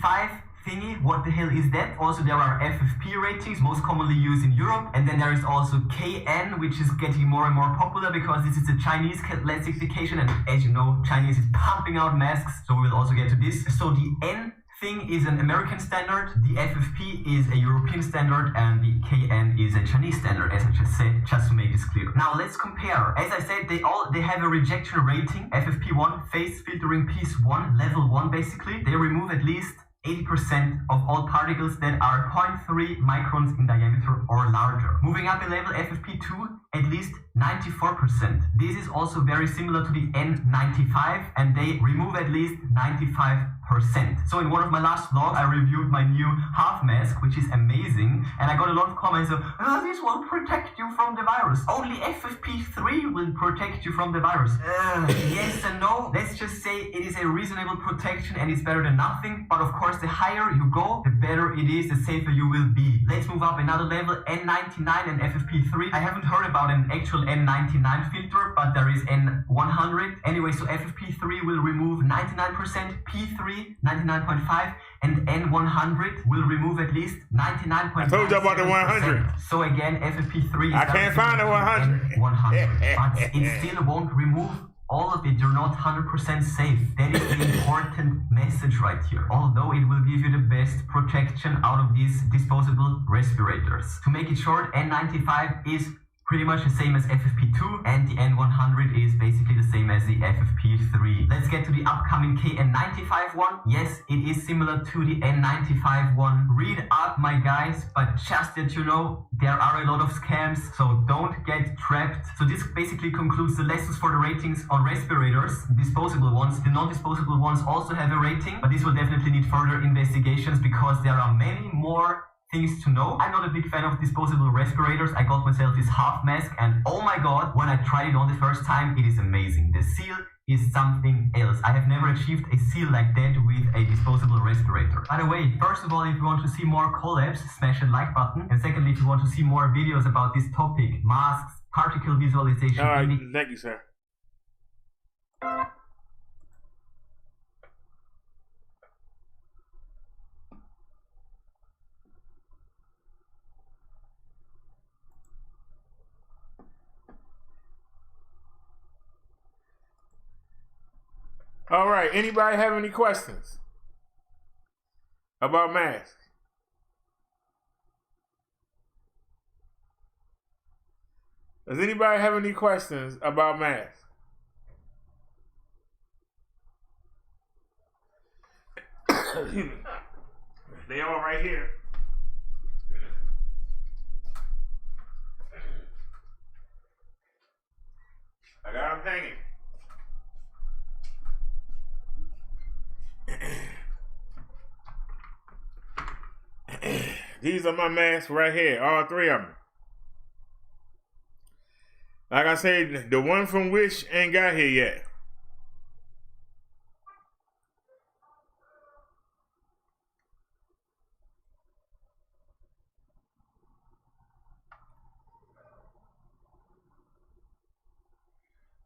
5 thingy, what the hell is that? Also, there are FFP ratings, most commonly used in Europe. And then there is also KN, which is getting more and more popular because this is a Chinese classification. And as you know, Chinese is pumping out masks. So we'll also get to this. So the N thing is an American standard, the FFP is a European standard, and the KN is a Chinese standard, as I just said, just to make this clear. Now let's compare. As I said, they have a rejection rating. FFP1, phase filtering piece 1, level 1 basically. They remove at least 80% of all particles that are 0.3 microns in diameter or larger. Moving up a level, FFP2, at least 94%. This is also very similar to the N95, and they remove at least 95%. So in one of my last vlogs, I reviewed my new half mask, which is amazing, and I got a lot of comments of, oh, this won't protect you from the virus. Only FFP3 will protect you from the virus. Yes and no. Let's just say it is a reasonable protection and it's better than nothing, but of course the higher you go, the better it is, the safer you will be. Let's move up another level, N99 and FFP3. I haven't heard about an actual N99 filter, but there is N100. Anyway, so FFP3 will remove 99%, P3 99.5, and N100 will remove at least 99.5%. I told you about the 100. So again, FFP3 is I can't find the 100. N100, but it still won't remove all of it, you're not 100% safe. That is the important message right here. Although it will give you the best protection out of these disposable respirators. To make it short, N95 is pretty much the same as FFP2, and the N100 is basically the same as the FFP3. Let's get to the upcoming KN95 one. Yes, it is similar to the N95 one. Read up, my guys, but just that you know, there are a lot of scams, so don't get trapped. So this basically concludes the lessons for the ratings on respirators, disposable ones. The non-disposable ones also have a rating, but this will definitely need further investigations because there are many more things to know. I'm not a big fan of disposable respirators. I got myself this half mask and oh my god, when I tried it on the first time, it is amazing. The seal is something else. I have never achieved a seal like that with a disposable respirator. By the way, first of all, if you want to see more collabs, smash the like button. And secondly, if you want to see more videos about this topic, masks, particle visualization. All right, thank you, sir. All right, anybody have any questions about masks? Does anybody have any questions about masks? They all right here. I got them hanging. These are my masks right here, all three of them. Like I said, the one from Wish ain't got here yet.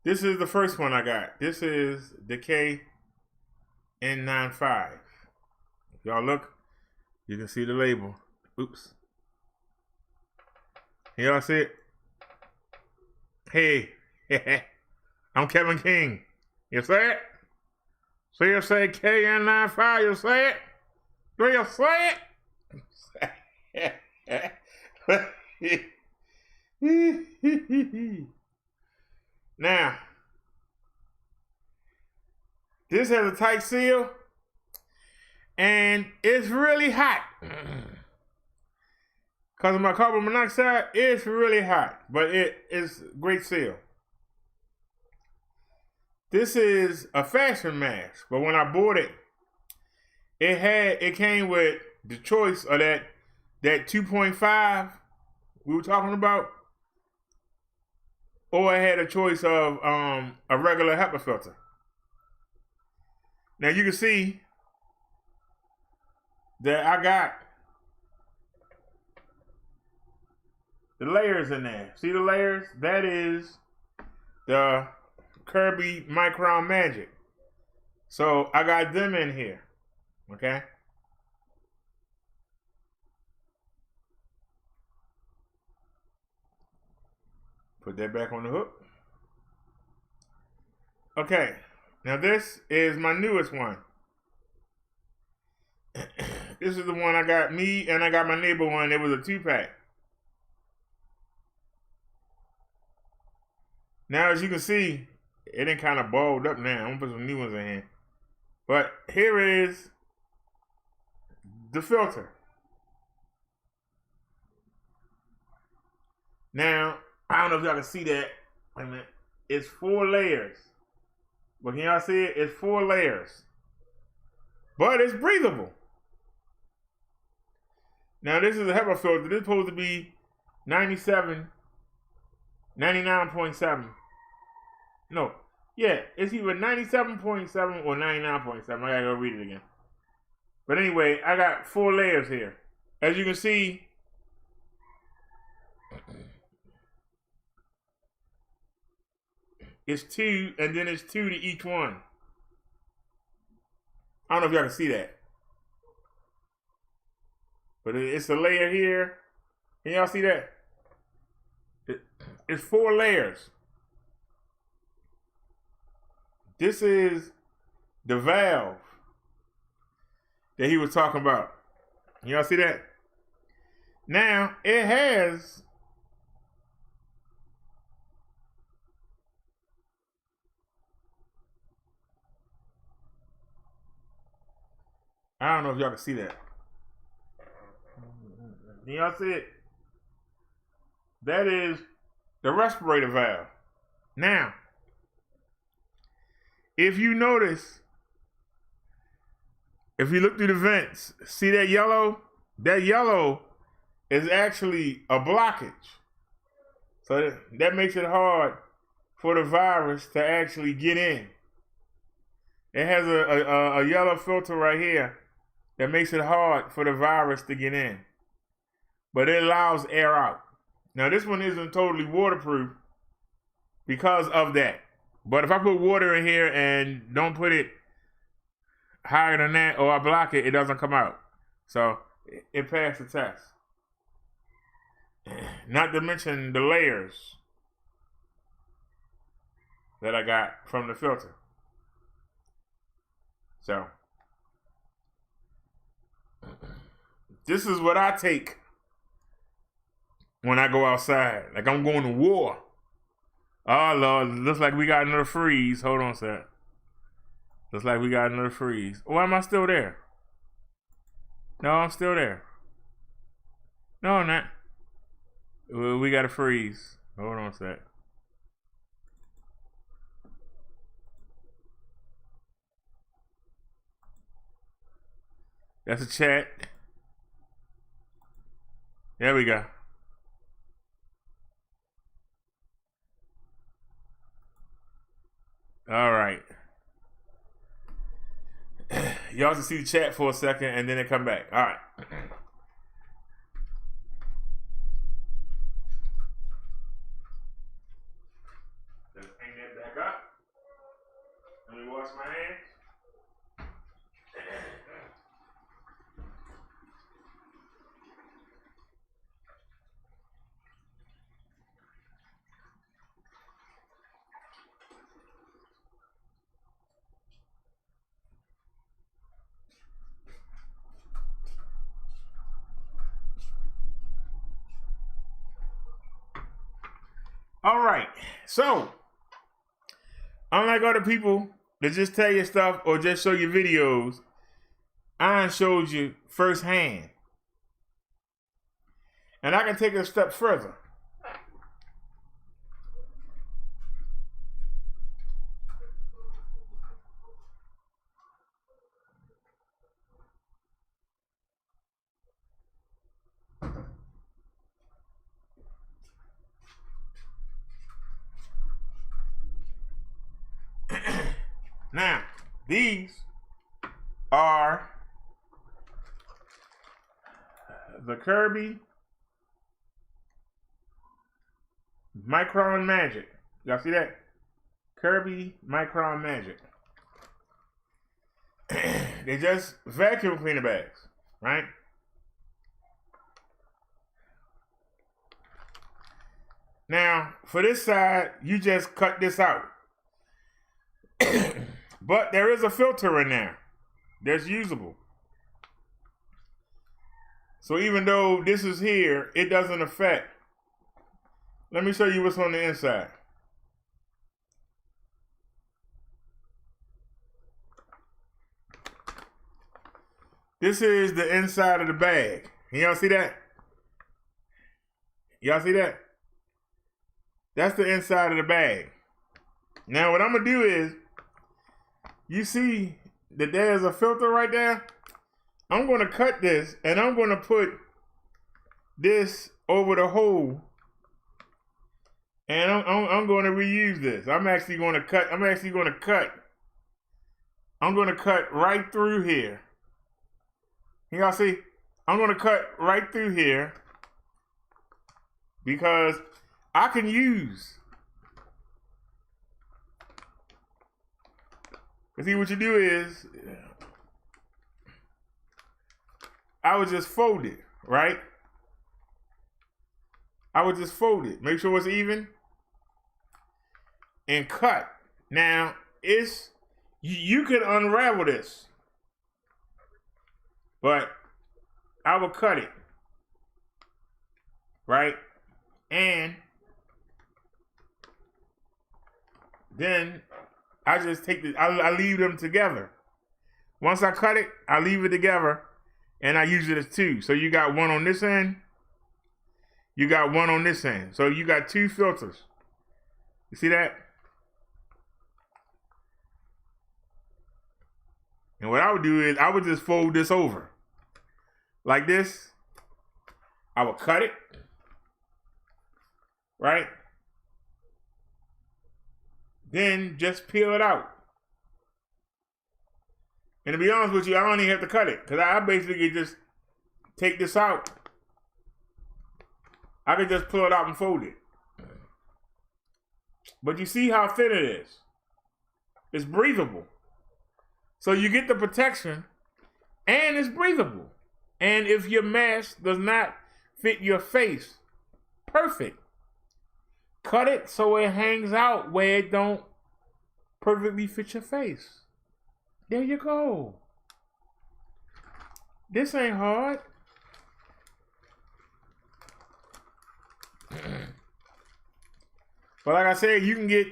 This is the first one I got. This is the KN95. If y'all look, you can see the label. Oops. Y'all see it? Hey, I'm Kevin King. You see it? So you say KN95, you say it? Do you say it? Now, this has a tight seal, and it's really hot. Because of my carbon monoxide, it's really hot, but it is great seal. This is a fashion mask, but when I bought it, it came with the choice of that 2.5 we were talking about, or it had a choice of a regular HEPA filter. Now you can see that I got the layers in there. See the layers? That is the Kirby Micron Magic. So I got them in here. Okay? Put that back on the hook. Okay. Now this is my newest one. This is the one I got me and I got my neighbor one. It was a 2-pack. Now, as you can see, it ain't kind of balled up now. I'm gonna put some new ones in here. But here is the filter. Now, I don't know if y'all can see that. Wait a minute. It's 4 layers. But can y'all see it? It's 4 layers. But it's breathable. Now, this is a HEPA filter. This is supposed to be 99.7. No. Yeah, it's either 97.7 or 99.7. I gotta go read it again. But anyway, I got 4 layers here. As you can see, it's 2, and then it's 2 to each one. I don't know if y'all can see that. But it's a layer here. Can y'all see that? It's 4 layers. This is the valve that he was talking about. Y'all see that? Now, it has I don't know if y'all can see that. Can y'all see it? That is the respirator valve. Now, if you notice, if you look through the vents, see that yellow? That yellow is actually a blockage. So that makes it hard for the virus to actually get in. It has a yellow filter right here that makes it hard for the virus to get in. But it allows air out. Now this one isn't totally waterproof because of that. But if I put water in here and don't put it higher than that, or I block it, it doesn't come out. So it passed the test. Not to mention the layers that I got from the filter. So this is what I take when I go outside. Like I'm going to war. Oh Lord, looks like we got another freeze. Hold on a sec. Looks like we got another freeze. Why am I still there? No, I'm still there. No, I'm not. We got a freeze. Hold on a sec. That's a chat. There we go. All right. Y'all can see the chat for a second and then it come back. All right. Let's hang that back up. Let me wash my hands. All right, so unlike other people that just tell you stuff or just show you videos, I showed you firsthand. And I can take it a step further. Now, these are the Kirby Micron Magic. Y'all see that? Kirby Micron Magic. They're just vacuum cleaner bags, right? Now, for this side, you just cut this out. But there is a filter in there that's usable. So even though this is here, it doesn't affect. Let me show you what's on the inside. This is the inside of the bag. Y'all see that? Y'all see that? That's the inside of the bag. Now what I'm gonna do is, you see that there's a filter right there? I'm gonna cut this and I'm gonna put this over the hole. And I'm gonna reuse this. I'm gonna cut right through here. Y'all see? I'm gonna cut right through here because I can use. See, what you do is, I would just fold it, right? I would just fold it. Make sure it's even. And cut. Now, it's you can unravel this, but I will cut it, right? And then I just take I leave them together. Once I cut it, I leave it together, and I use it as two. So you got one on this end, you got one on this end. So you got two filters. You see that? And what I would do is I would just fold this over like this. I would cut it, right? Then just peel it out. And to be honest with you, I don't even have to cut it, because I basically just take this out. I can just pull it out and fold it. But you see how thin it is. It's breathable. So you get the protection, and it's breathable. And if your mask does not fit your face, perfect. Cut it so it hangs out where it don't perfectly fit your face. There you go. This ain't hard. But like I said, you can get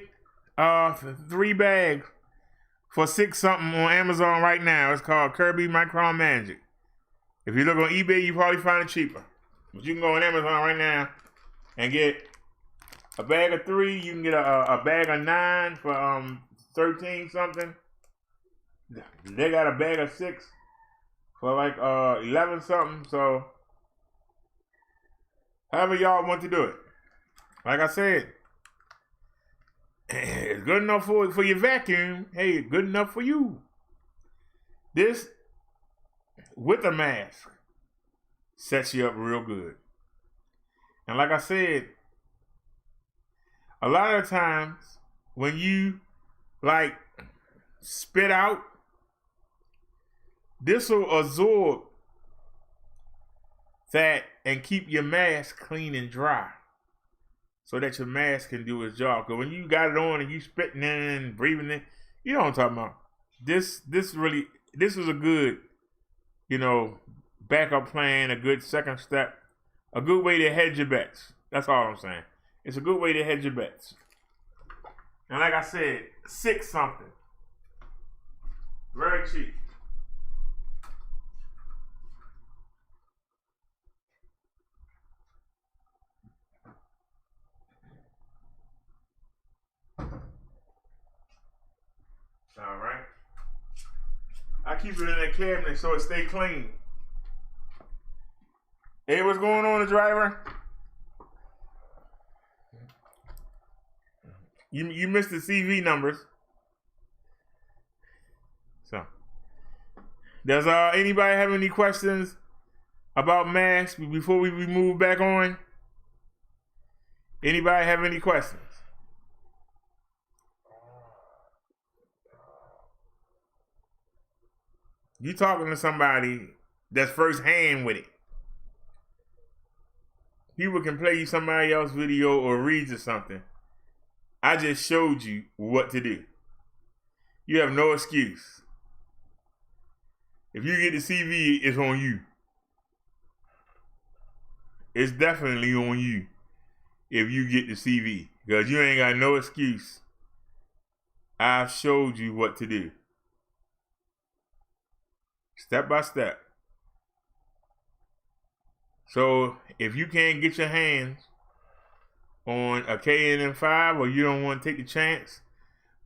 3 bags for $6 something on Amazon right now. It's called Kirby Micron Magic. If you look on eBay, you probably find it cheaper. But you can go on Amazon right now and get a bag of 3. You can get a bag of 9 for 13 something. They got a bag of 6 for like 11 something. So however y'all want to do it. Like I said, it's good enough for your vacuum. Hey, it's good enough for you. This with a mask sets you up real good. And like I said, a lot of times when you like spit out, this will absorb that and keep your mask clean and dry, so that your mask can do its job. Because when you got it on and you spitting in and breathing in, you know what I'm talking about. This is a good, backup plan, a good second step, a good way to hedge your bets. That's all I'm saying. It's a good way to hedge your bets. And like I said, $6 something. Very cheap. All right. I keep it in that cabinet so it stay clean. Hey, what's going on, the driver? You missed the CV numbers. So, does anybody have any questions about masks before we move back on? Anybody have any questions? You talking to somebody that's first hand with it. People can play you somebody else's video or read you something. I just showed you what to do. You have no excuse. If you get the CV, it's on you. It's definitely on you if you get the CV, because you ain't got no excuse. I've showed you what to do. Step by step. So if you can't get your hands on a KNN5, or you don't want to take the chance,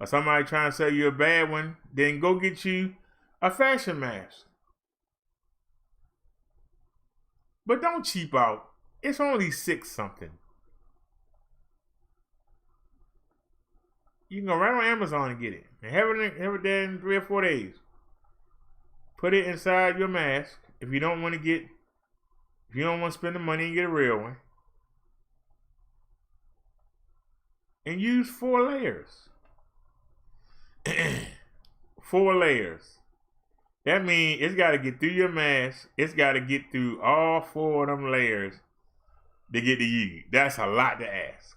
or somebody trying to sell you a bad one, then go get you a fashion mask. But don't cheap out. It's only $6 something. You can go right on Amazon and get it. And have it there in 3 or 4 days. Put it inside your mask if you don't want to spend the money and get a real one. And use 4 layers. 4 layers. That means it's got to get through your mask. It's got to get through all 4 of them layers to get to you. That's a lot to ask.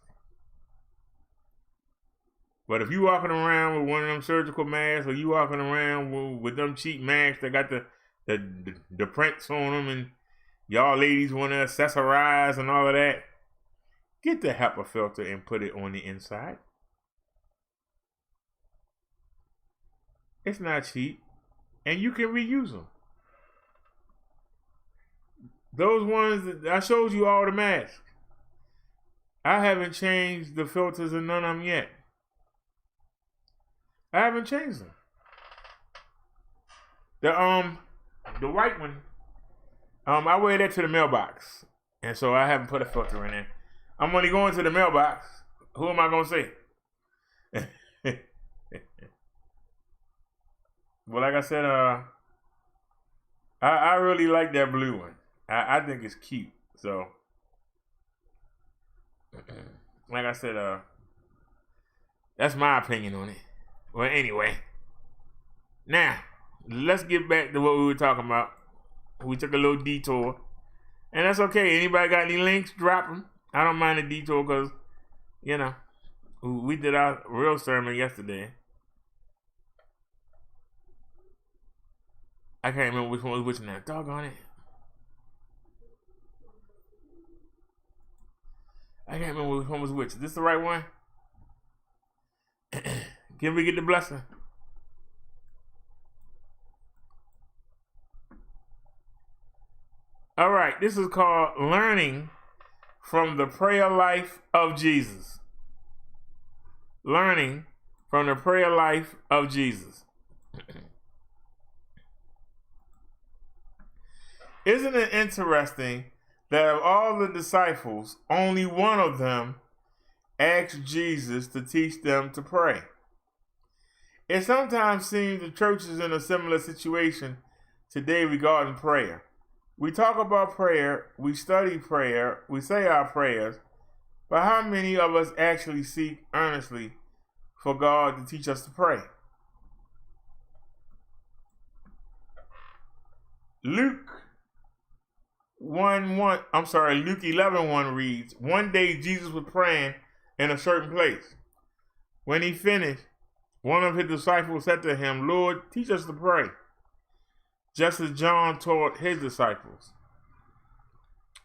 But if you walking around with one of them surgical masks, or you walking around with them cheap masks that got the prints on them, and y'all ladies want to accessorize and all of that, get the HEPA filter and put it on the inside. It's not cheap, and you can reuse them. Those ones that I showed you, all the masks, I haven't changed the filters in none of them yet. I haven't changed them. The white one, I wear that to the mailbox, and so I haven't put a filter in there. I'm only going to the mailbox. Who am I gonna say? Well, like I said, I really like that blue one. I think it's cute. So, like I said, that's my opinion on it. Well, anyway, now let's get back to what we were talking about. We took a little detour, and that's okay. Anybody got any links? Drop them. I don't mind a detour because, you know, we did our real sermon yesterday. I can't remember which one was which now. Doggone it. I can't remember which one was which. Is this the right one? Can we get the blessing? All right. This is called Learning from the Prayer Life of Jesus. Learning from the Prayer Life of Jesus. Isn't it interesting that of all the disciples, only one of them asked Jesus to teach them to pray? It sometimes seems the church is in a similar situation today regarding prayer. We talk about prayer, we study prayer, we say our prayers, but how many of us actually seek earnestly for God to teach us to pray? Luke 11:1 reads, one day Jesus was praying in a certain place. When he finished, one of his disciples said to him, Lord, teach us to pray, just as John taught his disciples.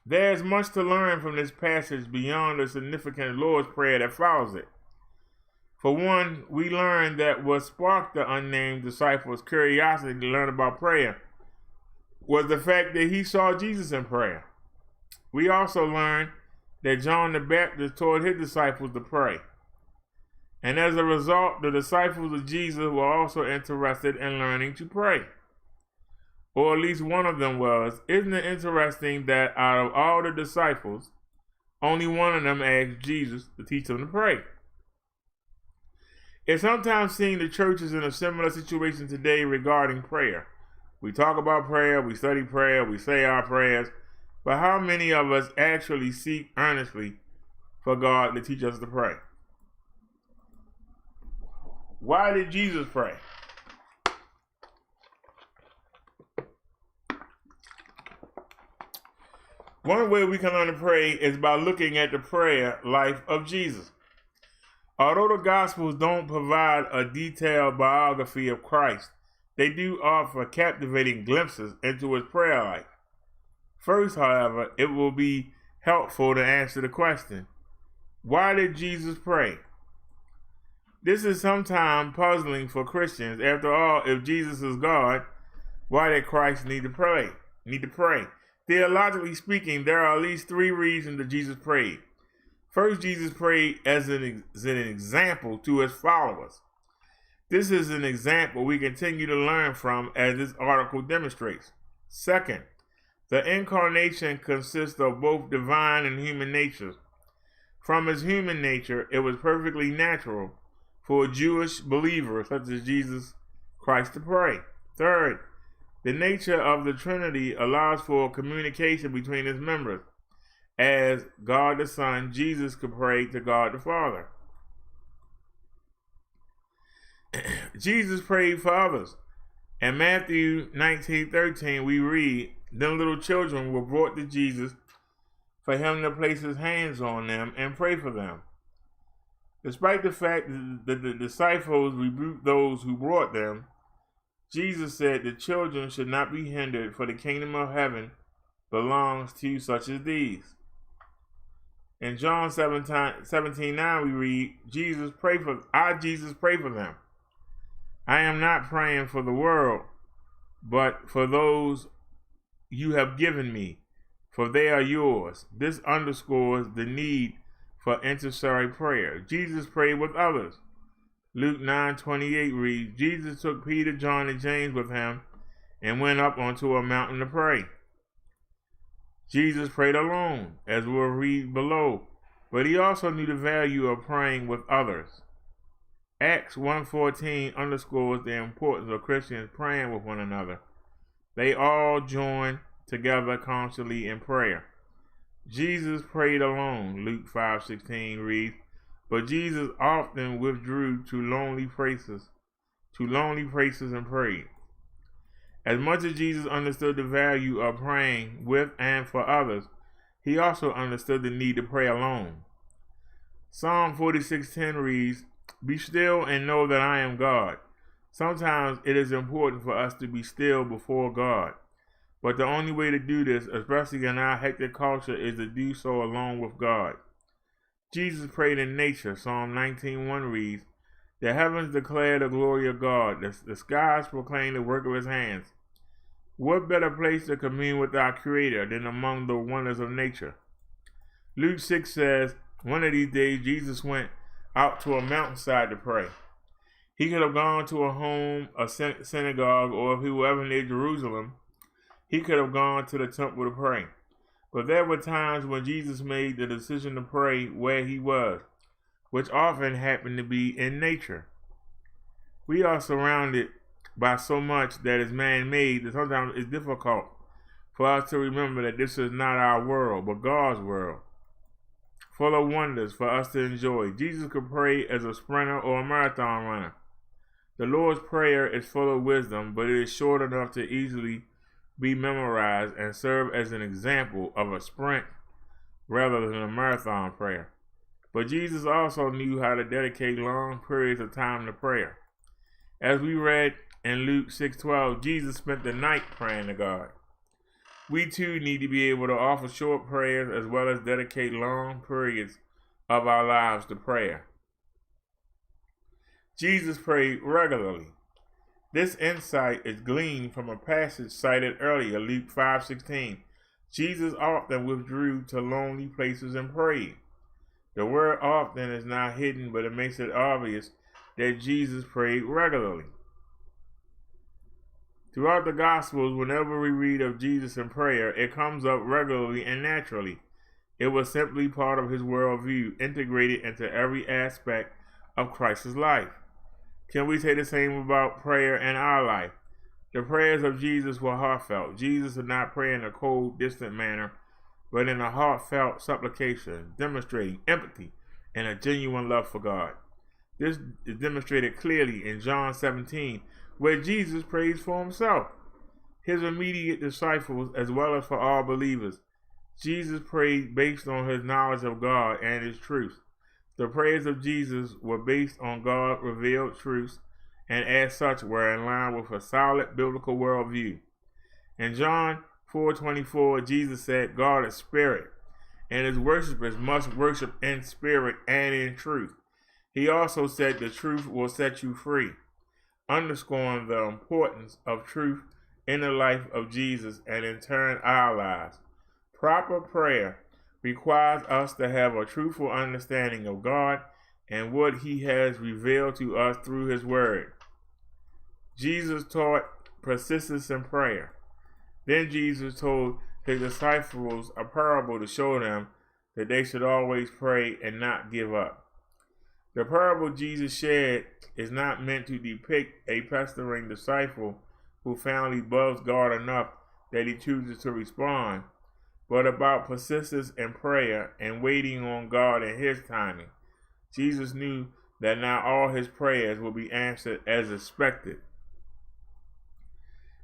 There's much to learn from this passage beyond the significant Lord's Prayer that follows it. For one, we learn that what sparked the unnamed disciples' curiosity to learn about prayer was the fact that he saw Jesus in prayer. We also learn that John the Baptist taught his disciples to pray. And as a result, the disciples of Jesus were also interested in learning to pray. Or at least one of them was. Isn't it interesting that out of all the disciples, only one of them asked Jesus to teach them to pray? It sometimes seems the church is in a similar situation today regarding prayer. We talk about prayer, we study prayer, we say our prayers, but how many of us actually seek earnestly for God to teach us to pray? Why did Jesus pray? One way we can learn to pray is by looking at the prayer life of Jesus. Although the Gospels don't provide a detailed biography of Christ, they do offer captivating glimpses into his prayer life. First, however, it will be helpful to answer the question, why did Jesus pray? This is sometimes puzzling for Christians. After all, if Jesus is God, why did Christ need to pray? Theologically speaking, there are at least three reasons that Jesus prayed. First, Jesus prayed as an example to his followers. This is an example we continue to learn from, as this article demonstrates. Second, the incarnation consists of both divine and human natures. From his human nature, it was perfectly natural for a Jewish believer such as Jesus Christ to pray. Third, the nature of the Trinity allows for communication between its members. As God the Son, Jesus could pray to God the Father. Jesus prayed for others. In Matthew 19:13, we read, then little children were brought to Jesus for him to place his hands on them and pray for them. Despite the fact that the disciples rebuked those who brought them, Jesus said the children should not be hindered, for the kingdom of heaven belongs to such as these. In John 17:9 we read, Jesus prayed for them. I am not praying for the world, but for those you have given me, for they are yours. This underscores the need for intercessory prayer. Jesus prayed with others. Luke 9:28 reads, Jesus took Peter, John, and James with him and went up onto a mountain to pray. Jesus prayed alone, as we'll read below, but he also knew the value of praying with others. Acts 1:14 underscores the importance of Christians praying with one another. They all joined together constantly in prayer. Jesus prayed alone. Luke 5:16 reads, but Jesus often withdrew to lonely places and prayed. As much as Jesus understood the value of praying with and for others, he also understood the need to pray alone. Psalm 46:10 reads, be still and know that I am God. Sometimes it is important for us to be still before God, but the only way to do this, especially in our hectic culture, is to do so alone with God. Jesus prayed in nature. Psalm 19:1 reads, the heavens declare the glory of God. The skies proclaim the work of his hands. What better place to commune with our Creator than among the wonders of nature? Luke 6 says, one of these days Jesus went out to a mountainside to pray. He could have gone to a home, a synagogue, or if he were ever near Jerusalem, he could have gone to the temple to pray. But there were times when Jesus made the decision to pray where he was, which often happened to be in nature. We are surrounded by so much that is man-made that sometimes it's difficult for us to remember that this is not our world, but God's world, full of wonders for us to enjoy. Jesus could pray as a sprinter or a marathon runner. The Lord's Prayer is full of wisdom, but it is short enough to easily be memorized and serve as an example of a sprint rather than a marathon prayer. But Jesus also knew how to dedicate long periods of time to prayer. As we read in Luke 6:12, Jesus spent the night praying to God. We too need to be able to offer short prayers as well as dedicate long periods of our lives to prayer. Jesus prayed regularly. This insight is gleaned from a passage cited earlier, Luke 5:16. Jesus often withdrew to lonely places and prayed. The word often is not hidden, but it makes it obvious that Jesus prayed regularly. Throughout the Gospels, whenever we read of Jesus in prayer, it comes up regularly and naturally. It was simply part of his worldview, integrated into every aspect of Christ's life. Can we say the same about prayer in our life? The prayers of Jesus were heartfelt. Jesus did not pray in a cold, distant manner, but in a heartfelt supplication, demonstrating empathy and a genuine love for God. This is demonstrated clearly in John 17, where Jesus prays for himself, his immediate disciples, as well as for all believers. Jesus prayed based on his knowledge of God and his truth. The prayers of Jesus were based on God's revealed truths, and as such were in line with a solid biblical worldview. In John 4:24, Jesus said, God is spirit, and his worshipers must worship in spirit and in truth. He also said the truth will set you free, underscoring the importance of truth in the life of Jesus and in turn our lives. Proper prayer requires us to have a truthful understanding of God and what he has revealed to us through his word. Jesus taught persistence in prayer. Then Jesus told his disciples a parable to show them that they should always pray and not give up. The parable Jesus shared is not meant to depict a pestering disciple who finally loves God enough that he chooses to respond, but about persistence in prayer and waiting on God and his timing. Jesus knew that not all his prayers will be answered as expected.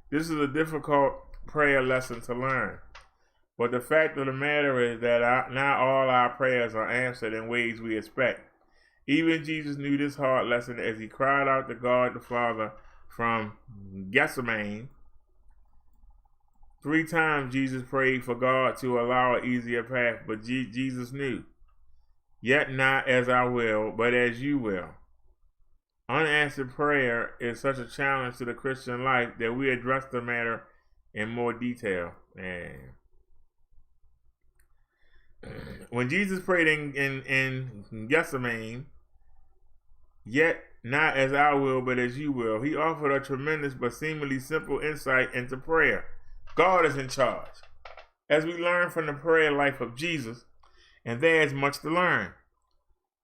This is a difficult prayer lesson to learn, but the fact of the matter is that not all our prayers are answered in ways we expect. Even Jesus knew this hard lesson as he cried out to God the Father from Gethsemane. 3 times Jesus prayed for God to allow an easier path, but Jesus knew, yet not as I will, but as you will. Unanswered prayer is such a challenge to the Christian life that we address the matter in more detail. Man. When Jesus prayed in Gethsemane, yet not as I will, but as you will, he offered a tremendous but seemingly simple insight into prayer. God is in charge. As we learn from the prayer life of Jesus, and there is much to learn,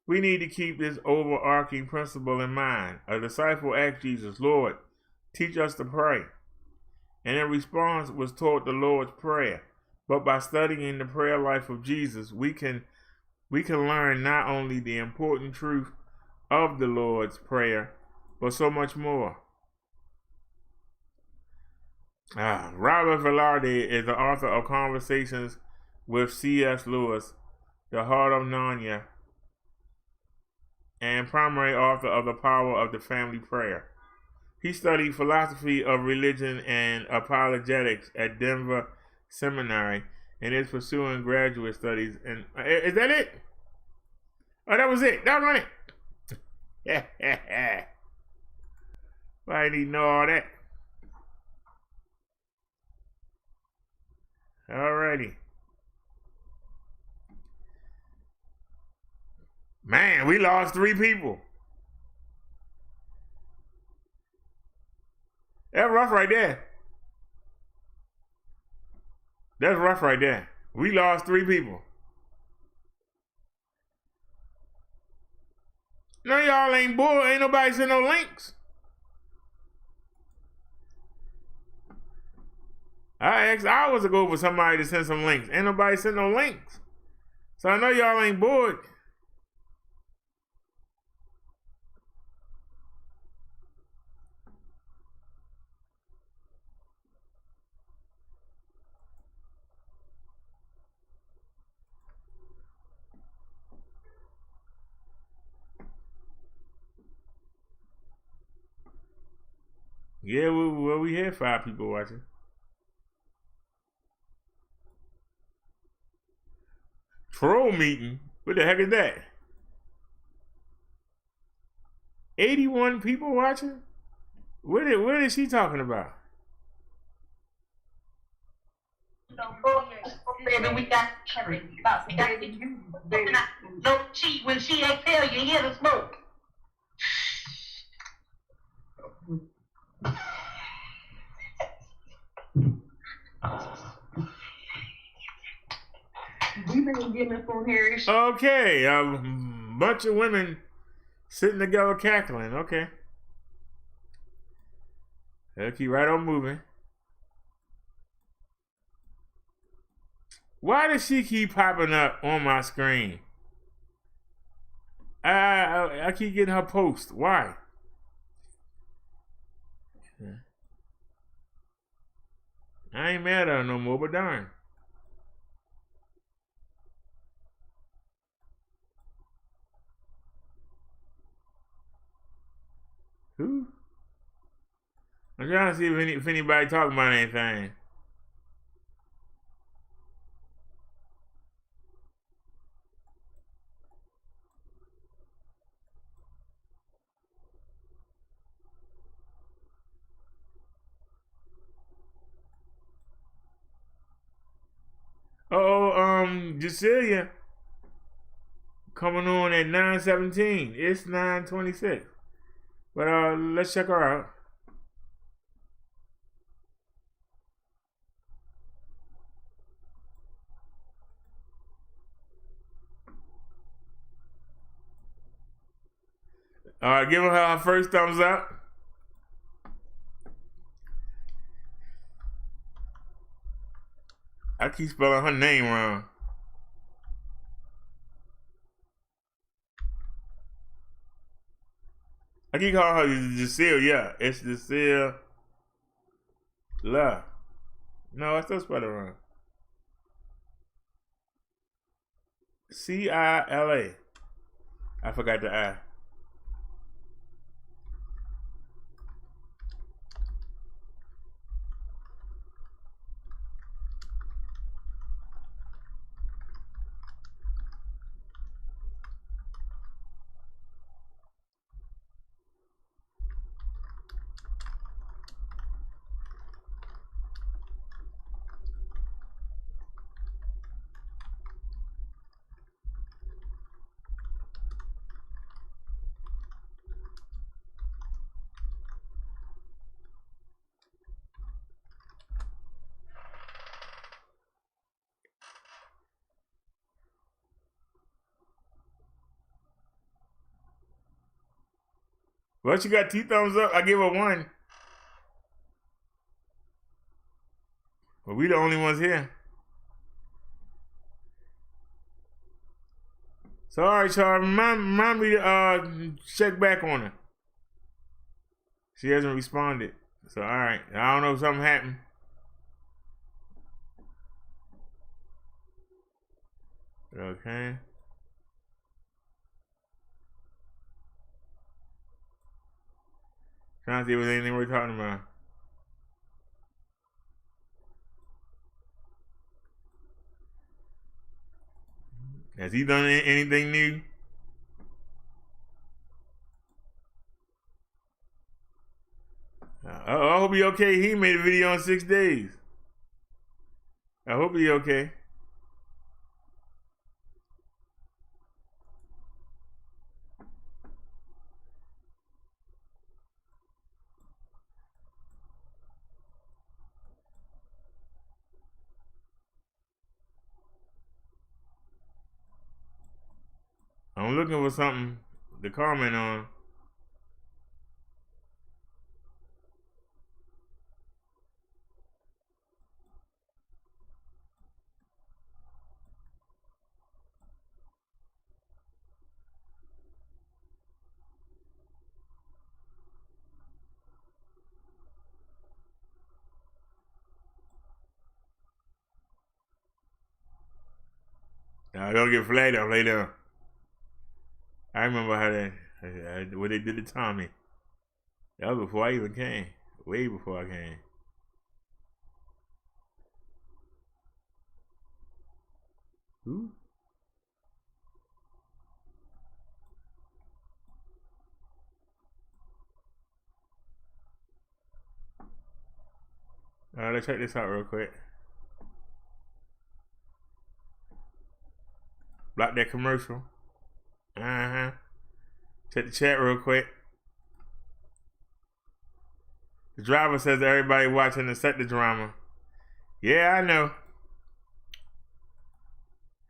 we need to keep this overarching principle in mind. A disciple asked Jesus, Lord, teach us to pray. And in response was taught the Lord's Prayer. But by studying the prayer life of Jesus, we can learn not only the important truth of the Lord's Prayer, but so much more. Robert Velarde is the author of Conversations with C.S. Lewis, The Heart of Narnia, and primary author of The Power of the Family Prayer. He studied philosophy of religion and apologetics at Denver Seminary and is pursuing graduate studies. And is that it? Oh, that was it. That was it. Why didn't he know all that? Alrighty. Man, we lost 3 people. That's rough right there. That's rough right there. We lost 3 people. No, y'all ain't bored. Ain't nobody send no links. I asked hours ago for somebody to send some links. Ain't nobody send no links. So I know y'all ain't bored. Yeah, we had 5 people watching. Troll meeting? What the heck is that? 81 people watching? What is she talking about? Baby, we got no cheat when she exhale, you hear the smoke. Okay, a bunch of women sitting together cackling. Okay. They'll keep right on moving. Why does she keep popping up on my screen? I keep getting her post. Why? I ain't mad at her no more, but darn. Who? I'm trying to see if anybody talking about anything. Cecilia coming on at 9:17. It's 9:26. But let's check her out. Give her first thumbs up. I keep spelling her name wrong. I keep calling her Cecilia. Yeah, it's Cecilia. No, I still spelled it wrong. Cila. I forgot the I. Well, she got 2 thumbs up. I give her 1. But we the only ones here. So, all right, Charles, remind me to check back on her. She hasn't responded. So, all right. I don't know if something happened. Okay. Trying to see if there's anything we're talking about. Has he done anything new? I hope he okay. He made a video in 6 days. I hope he okay. I'm looking for something to comment on. Now, don't get flagged up later. I remember how that, what they did to Tommy. That was before I even came. Way before I came. Who? Let's check this out real quick. Block that commercial. Check the chat real quick. The driver says to everybody watching to set the drama. Yeah, I know.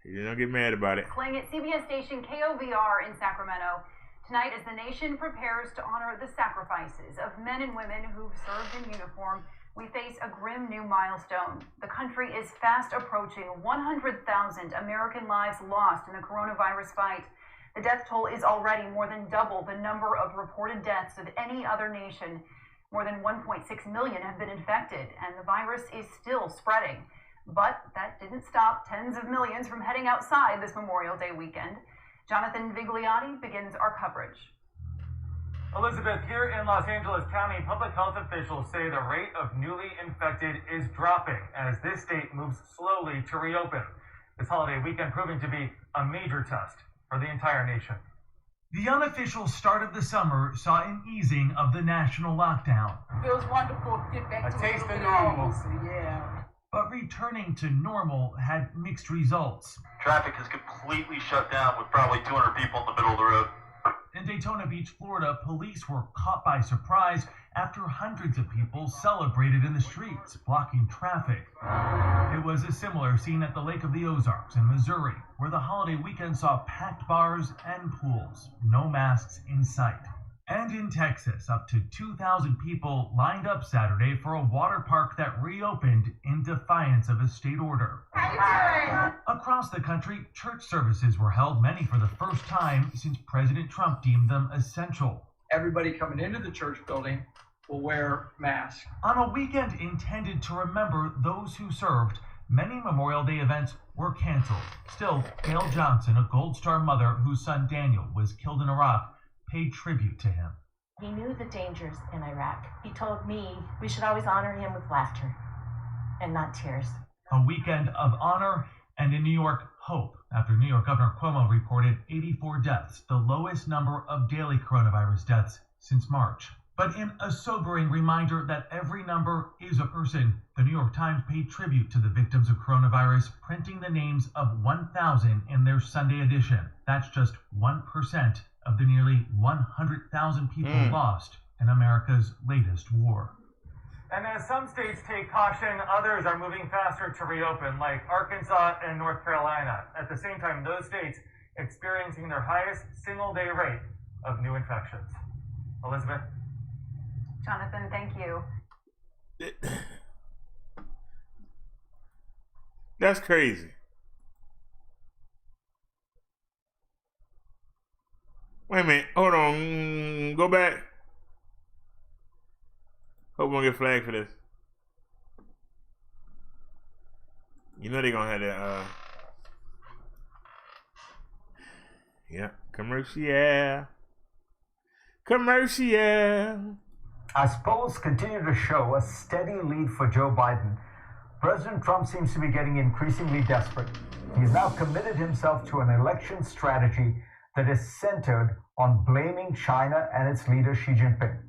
You don't get mad about it. Playing at CBS station KOVR in Sacramento. Tonight, as the nation prepares to honor the sacrifices of men and women who've served in uniform, we face a grim new milestone. The country is fast approaching 100,000 American lives lost in the coronavirus fight. The death toll is already more than double the number of reported deaths of any other nation. More than 1.6 million have been infected, and the virus is still spreading. But that didn't stop tens of millions from heading outside this Memorial Day weekend. Jonathan Vigliotti begins our coverage. Elizabeth, here in Los Angeles County, public health officials say the rate of newly infected is dropping as this state moves slowly to reopen. This holiday weekend proving to be a major test for the entire nation. The unofficial start of the summer saw an easing of the national lockdown. Feels wonderful to get back to a taste of normalcy, yeah. But returning to normal had mixed results. Traffic is completely shut down with probably 200 people in the middle of the road. In Daytona Beach, Florida, police were caught by surprise after hundreds of people celebrated in the streets, blocking traffic. It was a similar scene at the Lake of the Ozarks in Missouri, where the holiday weekend saw packed bars and pools, no masks in sight. And in Texas, up to 2,000 people lined up Saturday for a water park that reopened in defiance of a state order. Across the country, church services were held, many for the first time since President Trump deemed them essential. Everybody coming into the church building will wear masks. On a weekend intended to remember those who served, many Memorial Day events were canceled. Still, Gail Johnson, a Gold Star mother whose son Daniel was killed in Iraq, paid tribute to him. He knew the dangers in Iraq. He told me we should always honor him with laughter and not tears. A weekend of honor and in New York, hope, after New York Governor Cuomo reported 84 deaths, the lowest number of daily coronavirus deaths since March. But in a sobering reminder that every number is a person, the New York Times paid tribute to the victims of coronavirus, printing the names of 1,000 in their Sunday edition. That's just 1% of the nearly 100,000 people lost in America's latest war. And as some states take caution, others are moving faster to reopen, like Arkansas and North Carolina. At the same time, those states experiencing their highest single-day rate of new infections. Elizabeth? Jonathan, thank you. That's crazy. Wait a minute. Hold on. Go back. Hope we won't get flagged for this. You know they're gonna have that yeah, commercial. As polls continue to show a steady lead for Joe Biden, President Trump seems to be getting increasingly desperate. He's now committed himself to an election strategy that is centered on blaming China and its leader Xi Jinping.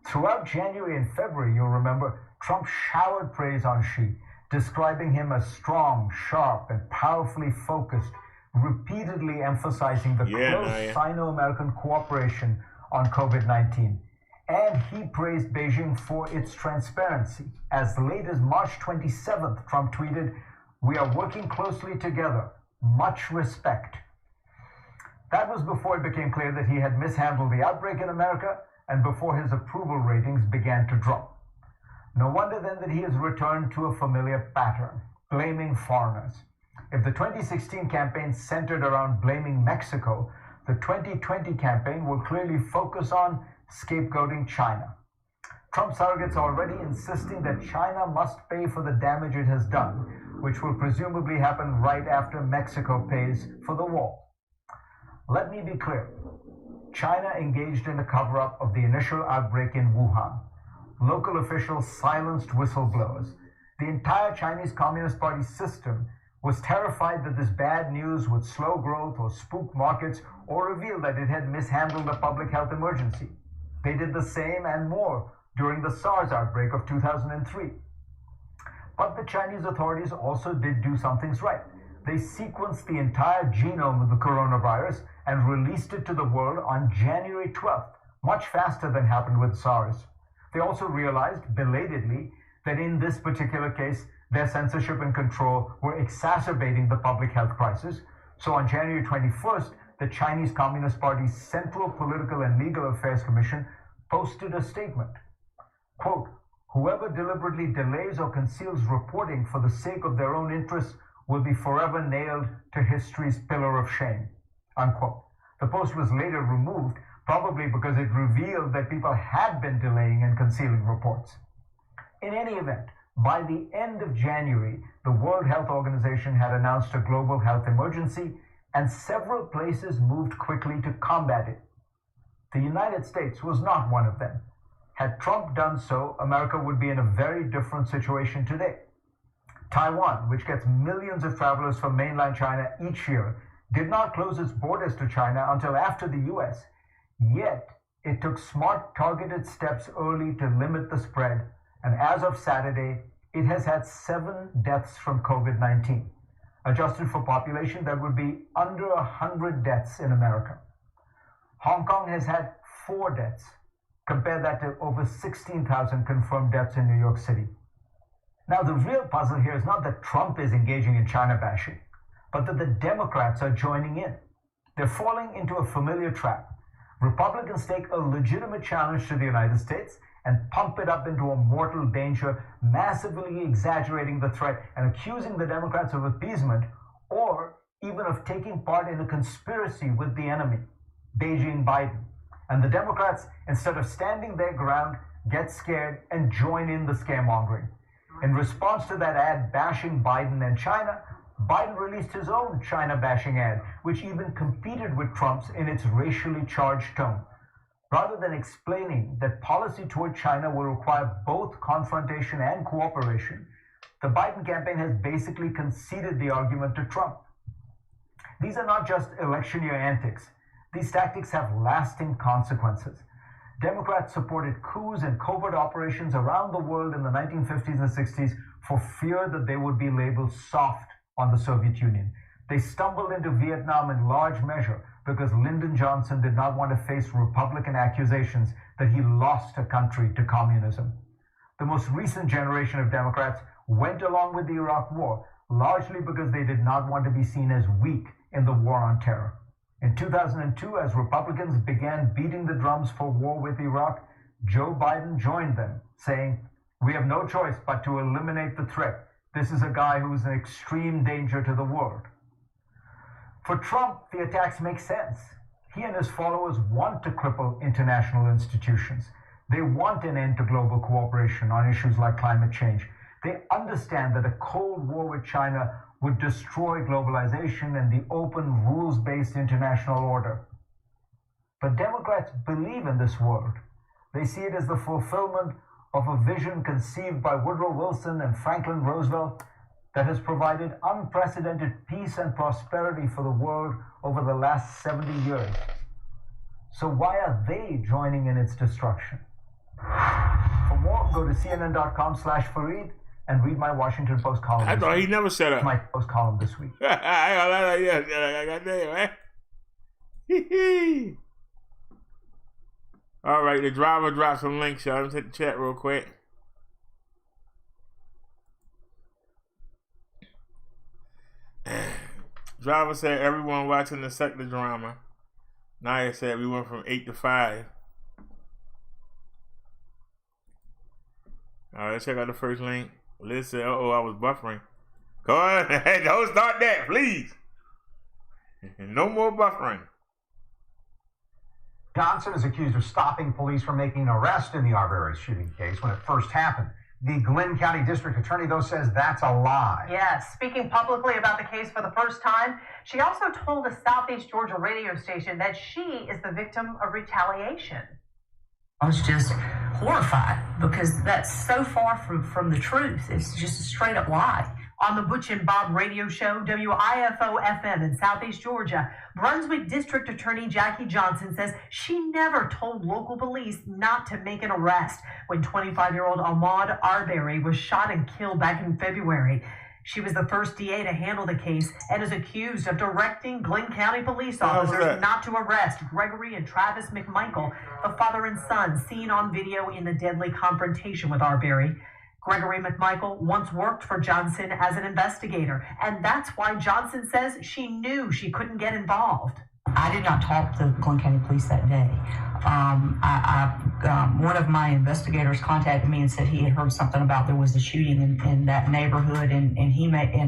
Throughout January and February, you'll remember, Trump showered praise on Xi, describing him as strong, sharp, and powerfully focused, repeatedly emphasizing the close Sino-American cooperation on COVID-19. And he praised Beijing for its transparency. As late as March 27th, Trump tweeted, "We are working closely together. Much respect." That was before it became clear that he had mishandled the outbreak in America and before his approval ratings began to drop. No wonder then that he has returned to a familiar pattern, blaming foreigners. If the 2016 campaign centered around blaming Mexico, the 2020 campaign will clearly focus on scapegoating China. Trump surrogates are already insisting that China must pay for the damage it has done, which will presumably happen right after Mexico pays for the wall. Let me be clear. China engaged in a cover-up of the initial outbreak in Wuhan. Local officials silenced whistleblowers. The entire Chinese Communist Party system was terrified that this bad news would slow growth or spook markets or reveal that it had mishandled a public health emergency. They did the same and more during the SARS outbreak of 2003. But the Chinese authorities also did do some things right. They sequenced the entire genome of the coronavirus and released it to the world on January 12th, much faster than happened with SARS. They also realized, belatedly, that in this particular case, their censorship and control were exacerbating the public health crisis. So on January 21st, the Chinese Communist Party's Central Political and Legal Affairs Commission posted a statement. Quote, "Whoever deliberately delays or conceals reporting for the sake of their own interests will be forever nailed to history's pillar of shame." Unquote. The post was later removed, probably because it revealed that people had been delaying and concealing reports. In any event, by the end of January, the World Health Organization had announced a global health emergency, and several places moved quickly to combat it. The United States was not one of them. Had Trump done so, America would be in a very different situation today. Taiwan, which gets millions of travelers from mainland China each year, did not close its borders to China until after the US. Yet, it took smart, targeted steps early to limit the spread, and as of Saturday, it has had 7 deaths from COVID-19. Adjusted for population, that would be under 100 deaths in America. Hong Kong has had 4 deaths. Compare that to over 16,000 confirmed deaths in New York City. Now, the real puzzle here is not that Trump is engaging in China bashing, but that the Democrats are joining in. They're falling into a familiar trap. Republicans take a legitimate challenge to the United States and pump it up into a mortal danger, massively exaggerating the threat and accusing the Democrats of appeasement, or even of taking part in a conspiracy with the enemy, Beijing Biden. And the Democrats, instead of standing their ground, get scared and join in the scaremongering. In response to that ad bashing Biden and China, Biden released his own China-bashing ad, which even competed with Trump's in its racially charged tone. Rather than explaining that policy toward China will require both confrontation and cooperation, the Biden campaign has basically conceded the argument to Trump. These are not just election year antics. These tactics have lasting consequences. Democrats supported coups and covert operations around the world in the 1950s and 60s for fear that they would be labeled soft on the Soviet Union. They stumbled into Vietnam in large measure because Lyndon Johnson did not want to face Republican accusations that he lost a country to communism. The most recent generation of Democrats went along with the Iraq War largely because they did not want to be seen as weak in the war on terror. In 2002, as Republicans began beating the drums for war with Iraq, Joe Biden joined them, saying, "We have no choice but to eliminate the threat. This is a guy who is an extreme danger to the world." For Trump, the attacks make sense. He and his followers want to cripple international institutions. They want an end to global cooperation on issues like climate change. They understand that a Cold War with China would destroy globalization and the open, rules-based international order. But Democrats believe in this world. They see it as the fulfillment of a vision conceived by Woodrow Wilson and Franklin Roosevelt that has provided unprecedented peace and prosperity for the world over the last 70 years. So why are they joining in its destruction? For more, go to CNN.com/Fareed and read my Washington Post column. I thought he never said up. My Post column this week. All right, the driver dropped some links, y'all. Let's hit the chat real quick. Driver said everyone watching the sector drama. Naya said we went from 8 to 5. All right, let's check out the first link. Liz said, "Uh-oh, I was buffering." Go on, don't start that, please. No more buffering. Johnson is accused of stopping police from making an arrest in the Arbery shooting case when it first happened. The Glynn County District Attorney, though, says that's a lie. Yes, speaking publicly about the case for the first time, she also told a Southeast Georgia radio station that she is the victim of retaliation. I was just horrified because that's so far from the truth. It's just a straight up lie. On the Butch and Bob radio show, WIFO-FM in Southeast Georgia, Brunswick District Attorney Jackie Johnson says she never told local police not to make an arrest when 25-year-old Ahmaud Arbery was shot and killed back in February. She was the first DA to handle the case and is accused of directing Glynn County police officers not to arrest Gregory and Travis McMichael, the father and son seen on video in the deadly confrontation with Arbery. Gregory McMichael once worked for Johnson as an investigator, and that's why Johnson says she knew she couldn't get involved. I did not talk to Glynn County Police that day. One of my investigators contacted me and said he had heard something about there was a shooting in that neighborhood, and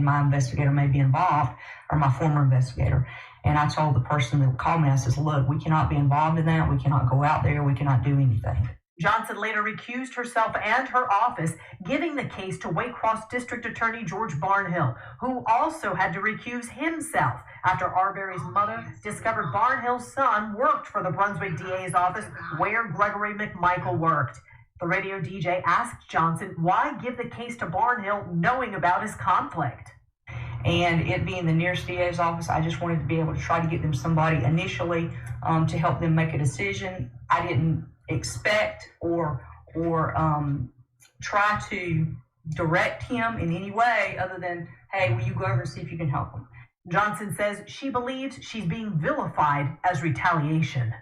my investigator may be involved, or my former investigator. And I told the person that called me, I says, "Look, we cannot be involved in that. We cannot go out there. We cannot do anything." Johnson later recused herself and her office, giving the case to Waycross District Attorney George Barnhill, who also had to recuse himself after Arbery's mother discovered Barnhill's son worked for the Brunswick DA's office where Gregory McMichael worked. The radio DJ asked Johnson why give the case to Barnhill knowing about his conflict. And it being the nearest DA's office, I just wanted to be able to try to get them somebody initially to help them make a decision. I didn't expect or try to direct him in any way other than, "Hey, will you go over and see if you can help him?" Johnson says she believes she's being vilified as retaliation.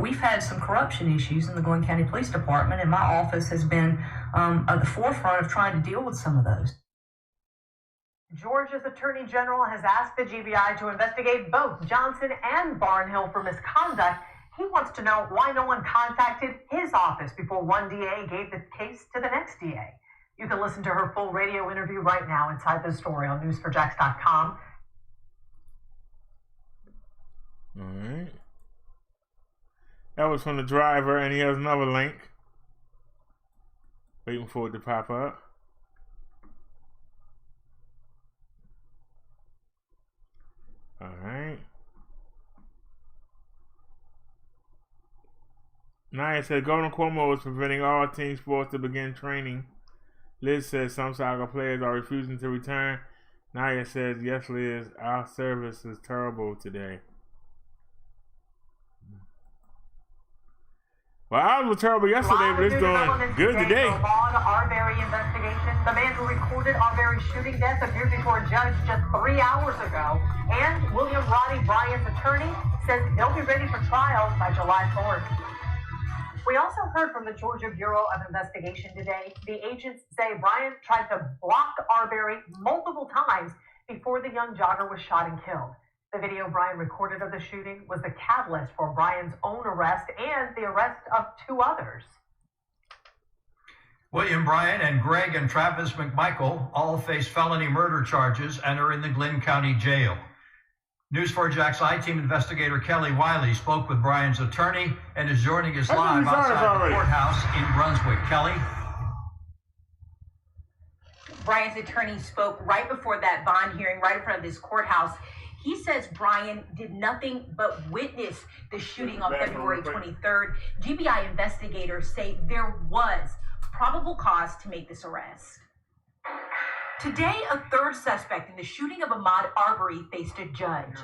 We've had some corruption issues in the Glynn County Police Department, and my office has been at the forefront of trying to deal with some of those. Georgia's Attorney General has asked the GBI to investigate both Johnson and Barnhill for misconduct. He wants to know why no one contacted his office before one DA gave the case to the next DA. You can listen to her full radio interview right now inside the story on news4jax.com. All right. That was from the driver, and he has another link. Waiting for it to pop up. Naya said Governor Cuomo is preventing all team sports to begin training. Liz says some soccer players are refusing to return. Naya says, yes, Liz, our service is terrible today. Well, ours was terrible yesterday, but it's doing good today. The Vaughn Arbery investigation. The man who recorded Arbery's shooting death appeared before a judge just 3 hours ago. And William Roddy Bryant's attorney says they'll be ready for trial by July 4th. We also heard from the Georgia Bureau of Investigation today. The agents say Bryant tried to block Arbery multiple times before the young jogger was shot and killed. The video Bryant recorded of the shooting was the catalyst for Bryant's own arrest and the arrest of 2 others. William Bryant and Greg and Travis McMichael all face felony murder charges and are in the Glynn County Jail. News 4 Jack's I-Team investigator Kelly Wiley spoke with Bryant's attorney and is joining us live outside the courthouse in Brunswick. Kelly? Bryant's attorney spoke right before that bond hearing, right in front of this courthouse. He says Bryant did nothing but witness the shooting on February 23rd. GBI investigators say there was probable cause to make this arrest. Today, a 3rd suspect in the shooting of Ahmaud Arbery faced a judge.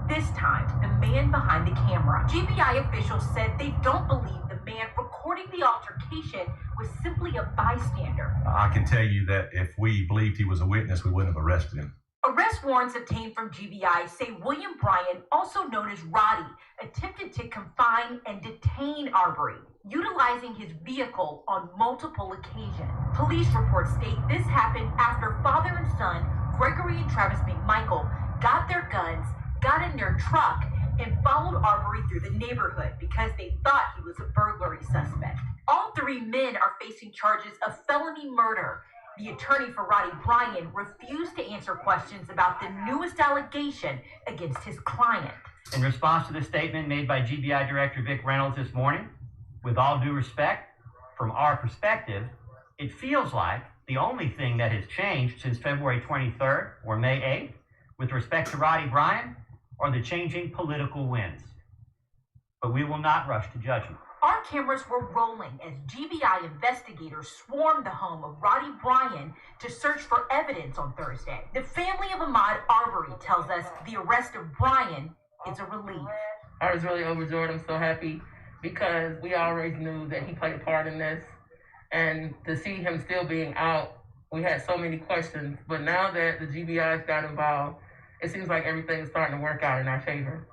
This time, the man behind the camera. GBI officials said they don't believe the man recording the altercation was simply a bystander. I can tell you that if we believed he was a witness, we wouldn't have arrested him. Arrest warrants obtained from GBI say William Bryant, also known as Roddy, attempted to confine and detain Arbery, utilizing his vehicle on multiple occasions. Police reports state this happened after father and son, Gregory and Travis McMichael, got their guns, got in their truck, and followed Arbery through the neighborhood because they thought he was a burglary suspect. All 3 men are facing charges of felony murder. The attorney for Roddy Bryant refused to answer questions about the newest allegation against his client. In response to the statement made by GBI Director Vic Reynolds this morning, with all due respect, from our perspective, it feels like the only thing that has changed since February 23rd or May 8th with respect to Roddy Bryant are the changing political winds. But we will not rush to judgment. Our cameras were rolling as GBI investigators swarmed the home of Roddy Bryant to search for evidence on Thursday. The family of Ahmaud Arbery tells us the arrest of Bryant is a relief. I was really overjoyed. I'm so happy because we always knew that he played a part in this. And to see him still being out, we had so many questions. But now that the GBI's got involved, it seems like everything is starting to work out in our favor.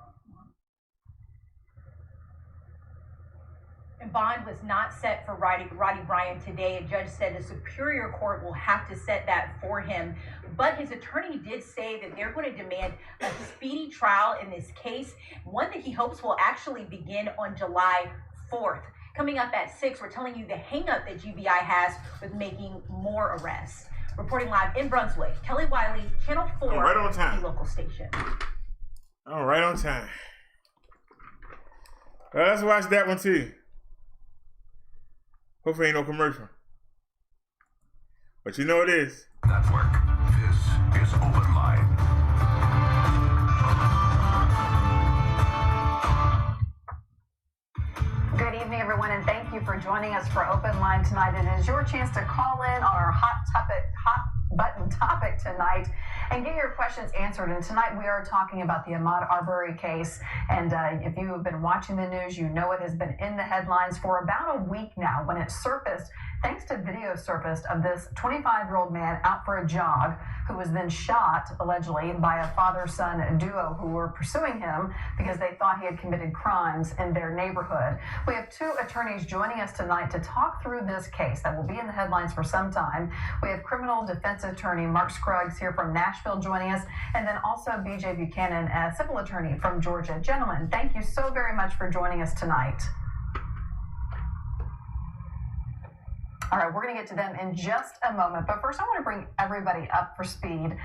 Bond was not set for Roddy Bryant today. A judge said the Superior Court will have to set that for him. But his attorney did say that they're going to demand a speedy trial in this case, one that he hopes will actually begin on July 4th. Coming up at 6, we're telling you the hang-up that GBI has with making more arrests. Reporting live in Brunswick, Kelly Wiley, Channel 4, right on time. The local station. All right on time. Well, let's watch that one too. Hopefully ain't no commercial. But you know it is. Network. This is Open Line. Good evening, everyone, and thank you for joining us for Open Line tonight. It is your chance to call in on our hot button topic tonight and get your questions answered. And tonight we are talking about the Ahmaud Arbery case. And if you have been watching the news, you know it has been in the headlines for about a week now when it surfaced, thanks to video surfaced of this 25-year-old man out for a jog who was then shot, allegedly, by a father-son duo who were pursuing him because they thought he had committed crimes in their neighborhood. We have 2 attorneys joining us tonight to talk through this case that will be in the headlines for some time. We have criminal defense attorney Mark Scruggs here from Nashville joining us, and then also BJ Buchanan, a civil attorney from Georgia. Gentlemen, thank you so very much for joining us tonight. All right, we're going to get to them in just a moment. But first, I want to bring everybody up to speed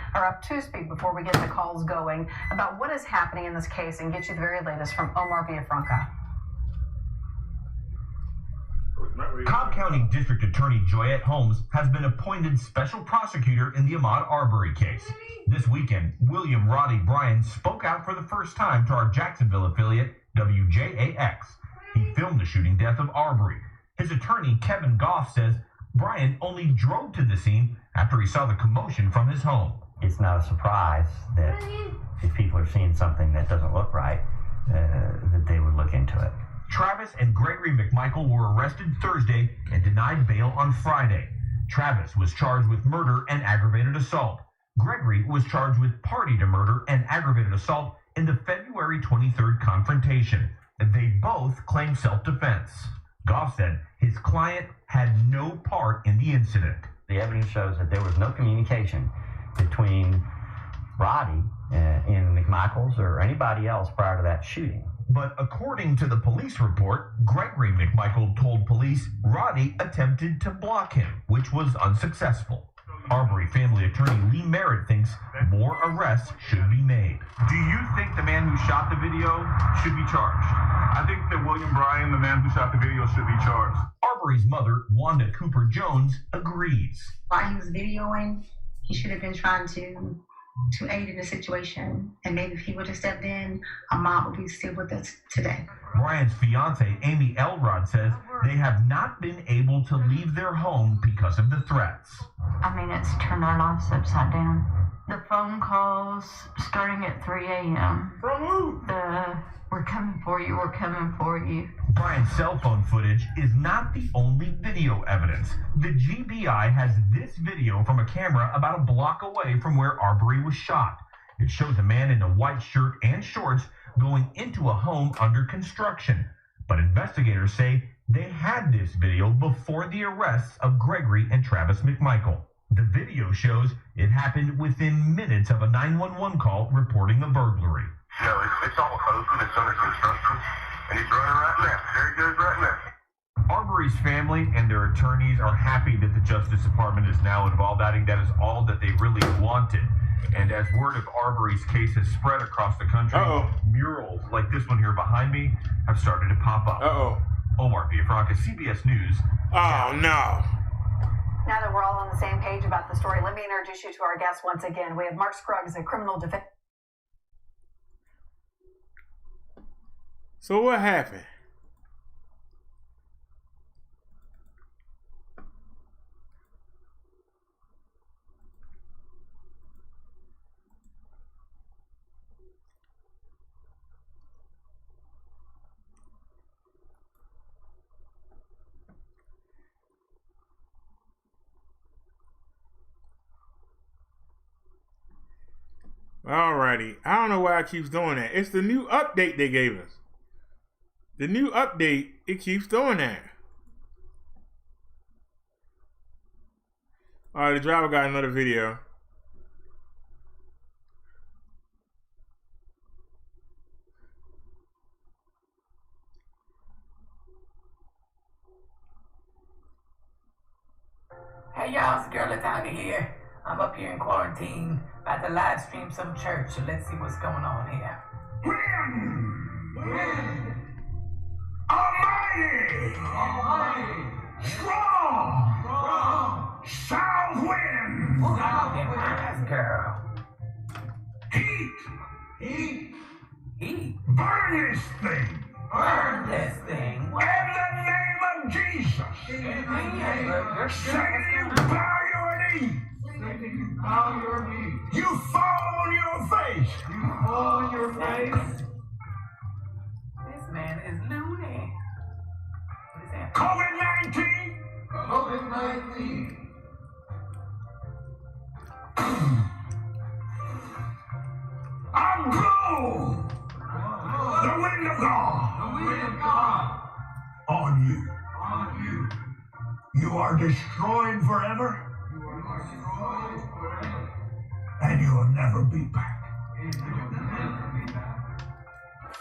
before we get the calls going about what is happening in this case and get you the very latest from Omar Villafranca. Cobb County District Attorney Joyette Holmes has been appointed special prosecutor in the Ahmaud Arbery case. This weekend, William Roddy Bryant spoke out for the first time to our Jacksonville affiliate, WJAX. He filmed the shooting death of Arbery. His attorney, Kevin Goff, says Bryant only drove to the scene after he saw the commotion from his home. It's not a surprise that if people are seeing something that doesn't look right, that they would look into it. Travis and Gregory McMichael were arrested Thursday and denied bail on Friday. Travis was charged with murder and aggravated assault. Gregory was charged with party to murder and aggravated assault in the February 23rd confrontation. They both claimed self-defense. Goff said his client had no part in the incident. The evidence shows that there was no communication between Roddy and McMichaels or anybody else prior to that shooting. But according to the police report, Gregory McMichael told police Roddy attempted to block him, which was unsuccessful. Arbery family attorney Lee Merritt thinks more arrests should be made. Do you think the man who shot the video should be charged? I think that William Bryan, the man who shot the video, should be charged. Arbery's mother, Wanda Cooper Jones, agrees. While he was videoing, he should have been trying to aid in the situation. And maybe if he would have stepped in, our mom would be still with us today. Bryant's fiance, Amy Elrod, says they have not been able to leave their home because of the threats. I mean, it's turned our lives upside down. The phone calls starting at 3 a.m. From who? We're coming for you, we're coming for you. Bryant's cell phone footage is not the only video evidence. The GBI has this video from a camera about a block away from where Arbery was shot. It shows a man in a white shirt and shorts going into a home under construction. But investigators say they had this video before the arrests of Gregory and Travis McMichael. The video shows it happened within minutes of a 911 call reporting a burglary. No, it's all open, it's under construction, and he's running right now. There he goes right now. Arbery's family and their attorneys are happy that the Justice Department is now involved, adding that is all that they really wanted. And as word of Arbery's case has spread across the country, murals like this one here behind me have started to pop up. Omar Villafranca, CBS News. Oh, no. Now that we're all on the same page about the story, let me introduce you to our guest once again. We have Mark Scruggs, a criminal defense. So what happened? Alrighty. I don't know why it keeps doing that. It's the new update they gave us. The new update, it keeps doing that. Alright, the driver got another video. Hey y'all, it's Girl Latanya here. I'm up here in quarantine, about to live stream some church, so let's see what's going on here. Almighty, strong, south wind, Nice girl. heat, Heat. burn this thing, Burn this thing. in the name of Jesus. Satan, you bow your knee. You fall on your face. This man is loony. What is that? COVID-19. I'm blow. The wind of God. On you. You are destroyed forever. And you will never be back.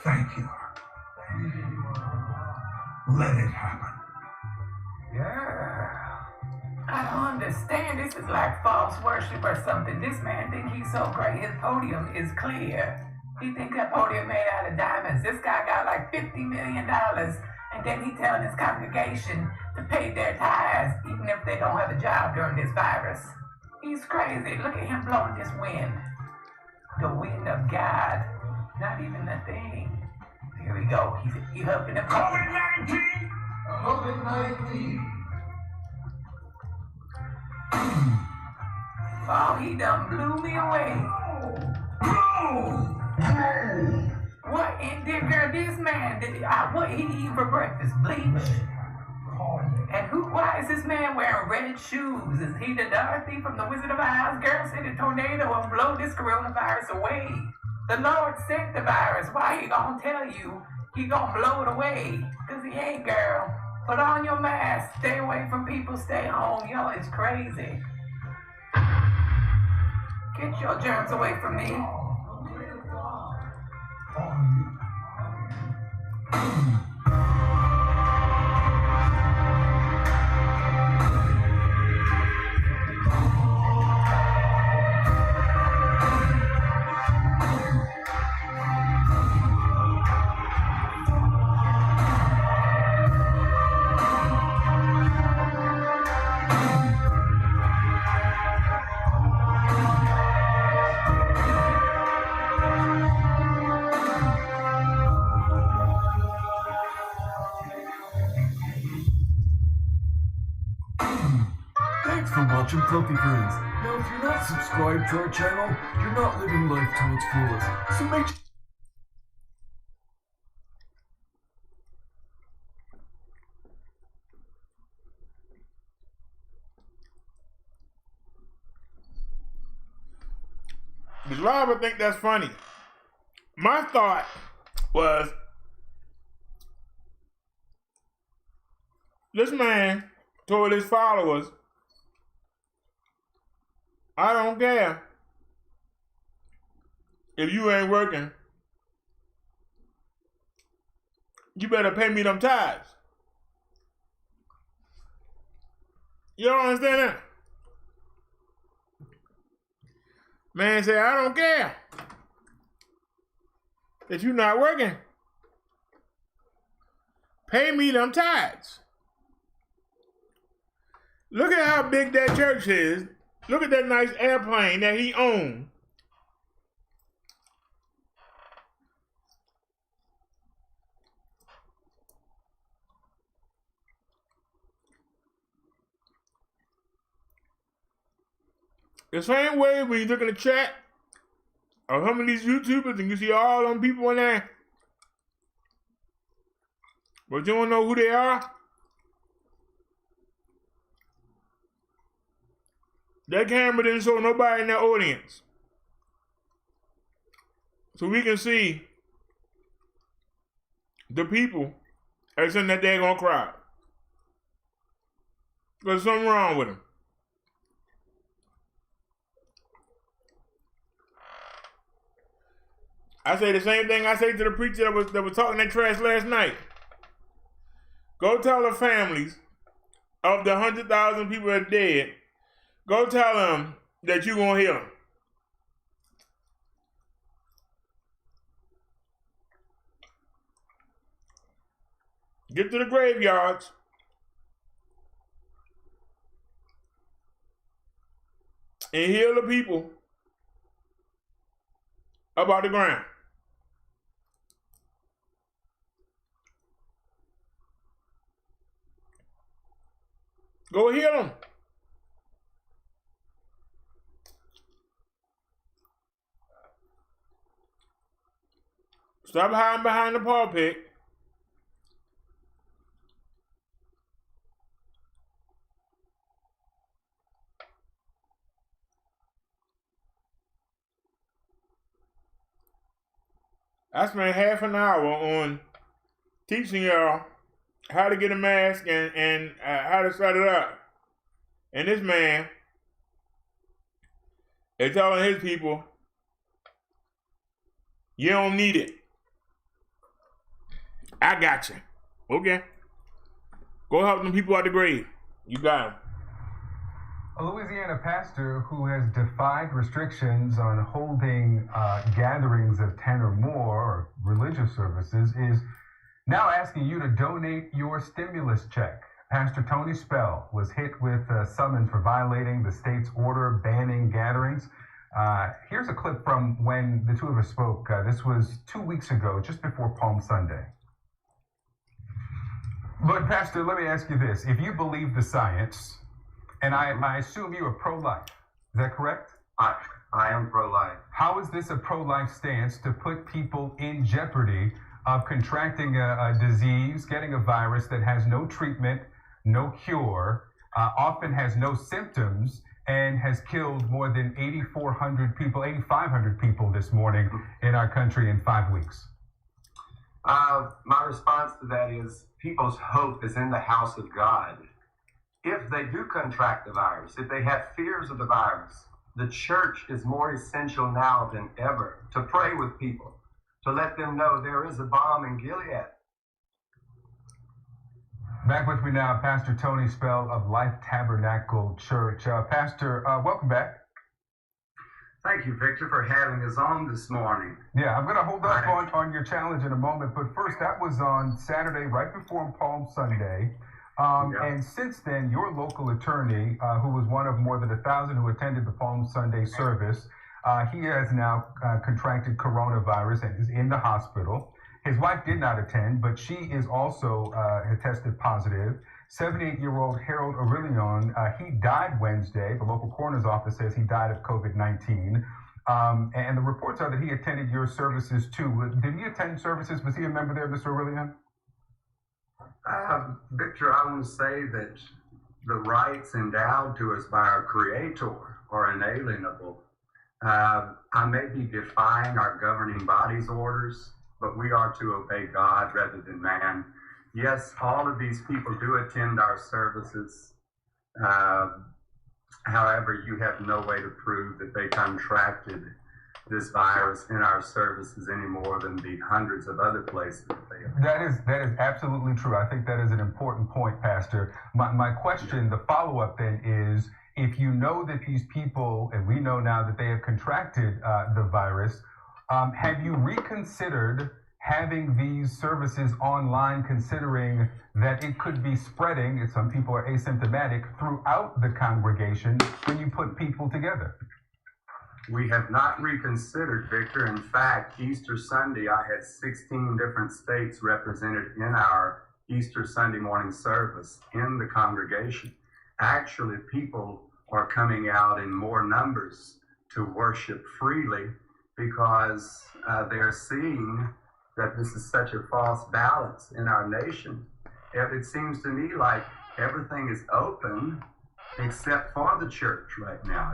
Thank you. Let it happen. Girl. I don't understand. This is like false worship or something. This man think he's so great. His podium is clear. He think that podium made out of diamonds. This guy got like $50 million. And then he telling his congregation to pay their tithes even if they don't have a job during this virus. He's crazy. Look at him blowing this wind. The wind of God. Not even a thing. Here we go. He huffing and COVID-19! COVID-19! Oh, he done blew me away. What in there? This man, what he eat for breakfast? Bleach? And why is this man wearing red shoes? Is he the Dorothy from the Wizard of Oz? Girl, send a tornado and blow this coronavirus away. The Lord sent the virus. Why he gonna tell you he gonna blow it away? Because he ain't, girl. Put on your mask. Stay away from people. Stay home. Yo, it's crazy. Get your germs away from me. Thanks for watching Fluffy Friends. Now if you're not subscribed to our channel, you're not living life to its fullest. So make sure a lot of people think that's funny. My thought was, this man told his followers, I don't care if you ain't working. You better pay me them tithes. You don't understand that? Man said, I don't care that you not working. Pay me them tithes. Look at how big that church is. Look at that nice airplane that he owned. The same way when you look in the chat of some of these YouTubers and you see all them people in there, but you don't know who they are. That camera didn't show nobody in that audience. So we can see the people that's in that daggone crowd. There's something wrong with them. I say the same thing I say to the preacher that was talking that trash last night. Go tell the families of the 100,000 people that are dead, go tell them that you're going to heal them. Get to the graveyards. And heal the people about the ground. Go heal them. Stop hiding behind the pulpit. I spent half an hour on teaching y'all how to get a mask and how to set it up. And this man is telling his people, you don't need it. I got you. Okay. Go help them people out the grave. You got them. A Louisiana pastor who has defied restrictions on holding gatherings of 10 or more or religious services is now asking you to donate your stimulus check. Pastor Tony Spell was hit with a summons for violating the state's order banning gatherings. Here's a clip from when the two of us spoke. This was 2 weeks ago, just before Palm Sunday. But Pastor, let me ask you this. If you believe the science, and I assume you are pro-life, is that correct? I am pro-life. How is this a pro-life stance to put people in jeopardy of contracting a disease, getting a virus that has no treatment, no cure, often has no symptoms, and has killed more than 8,400 people, 8,500 people this morning in our country in 5 weeks? My response to that is people's hope is in the house of God. If they do contract the virus, if they have fears of the virus, the church is more essential now than ever to pray with people, to let them know there is a balm in Gilead. Back with me now, Pastor Tony Spell of Life Tabernacle Church. Pastor, welcome back. Thank you, Victor, for having us on this morning. Yeah, I'm going to hold up on your challenge in a moment, but first, that was on Saturday, right before Palm Sunday. And since then, your local attorney, who was one of more than 1,000 who attended the Palm Sunday service, he has now contracted coronavirus and is in the hospital. His wife did not attend, but she is also had tested positive. 78-year-old Harold Aurelion, he died Wednesday. The local coroner's office says he died of COVID-19. And the reports are that he attended your services too. Did he attend services? Was he a member there, Mr. Aurelion? Victor, I want to say that the rights endowed to us by our Creator are inalienable. I may be defying our governing body's orders, but we are to obey God rather than man. Yes, all of these people do attend our services. However, you have no way to prove that they contracted this virus in our services any more than the hundreds of other places that they have. That is absolutely true. I think that is an important point, Pastor. My question, the follow-up then is, if you know that these people, and we know now that they have contracted the virus, have you reconsidered having these services online, considering that it could be spreading, if some people are asymptomatic, throughout the congregation when you put people together? We have not reconsidered, Victor. In fact, Easter Sunday, I had 16 different states represented in our Easter Sunday morning service in the congregation. Actually, people are coming out in more numbers to worship freely because they're seeing that this is such a false balance in our nation. It seems to me like everything is open except for the church right now.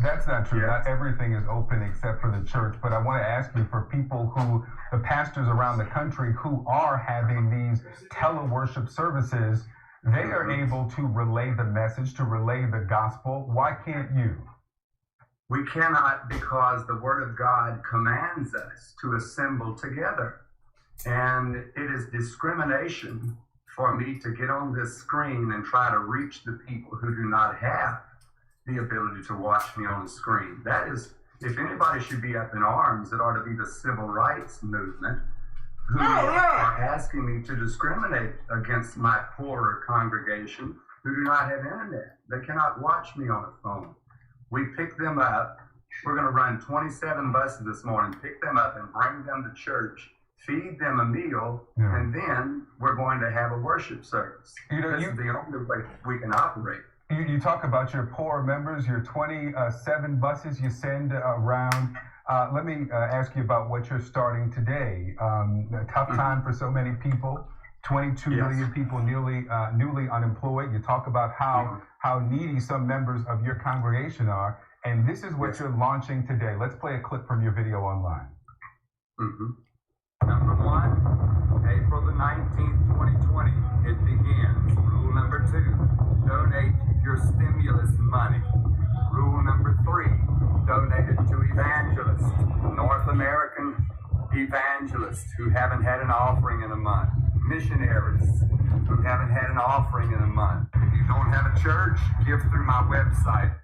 That's not true. Not everything is open except for the church. But I want to ask you, for people the pastors around the country who are having these tele-worship services, they are able to relay the message, to relay the gospel. Why can't you? We cannot, because the Word of God commands us to assemble together. And it is discrimination for me to get on this screen and try to reach the people who do not have the ability to watch me on the screen. That is, if anybody should be up in arms, it ought to be the civil rights movement, who are asking me to discriminate against my poorer congregation who do not have internet. They cannot watch me on a phone. We pick them up. We're going to run 27 buses this morning, pick them up and bring them to church, feed them a meal, and then we're going to have a worship service. This is the only way we can operate. You talk about your poor members, your 27 buses you send around. Let me ask you about what you're starting today. A tough time for so many people. 22 million people newly unemployed. You talk about how needy some members of your congregation are, and this is what you're launching today. Let's play a clip from your video online. Number one, April the 19th, 2020, it begins. Rule number two, donate your stimulus money. Rule number three, donate it to evangelists, North American evangelists who haven't had an offering in a month, missionaries who haven't had an offering in a month. If you don't have a church, give through my website.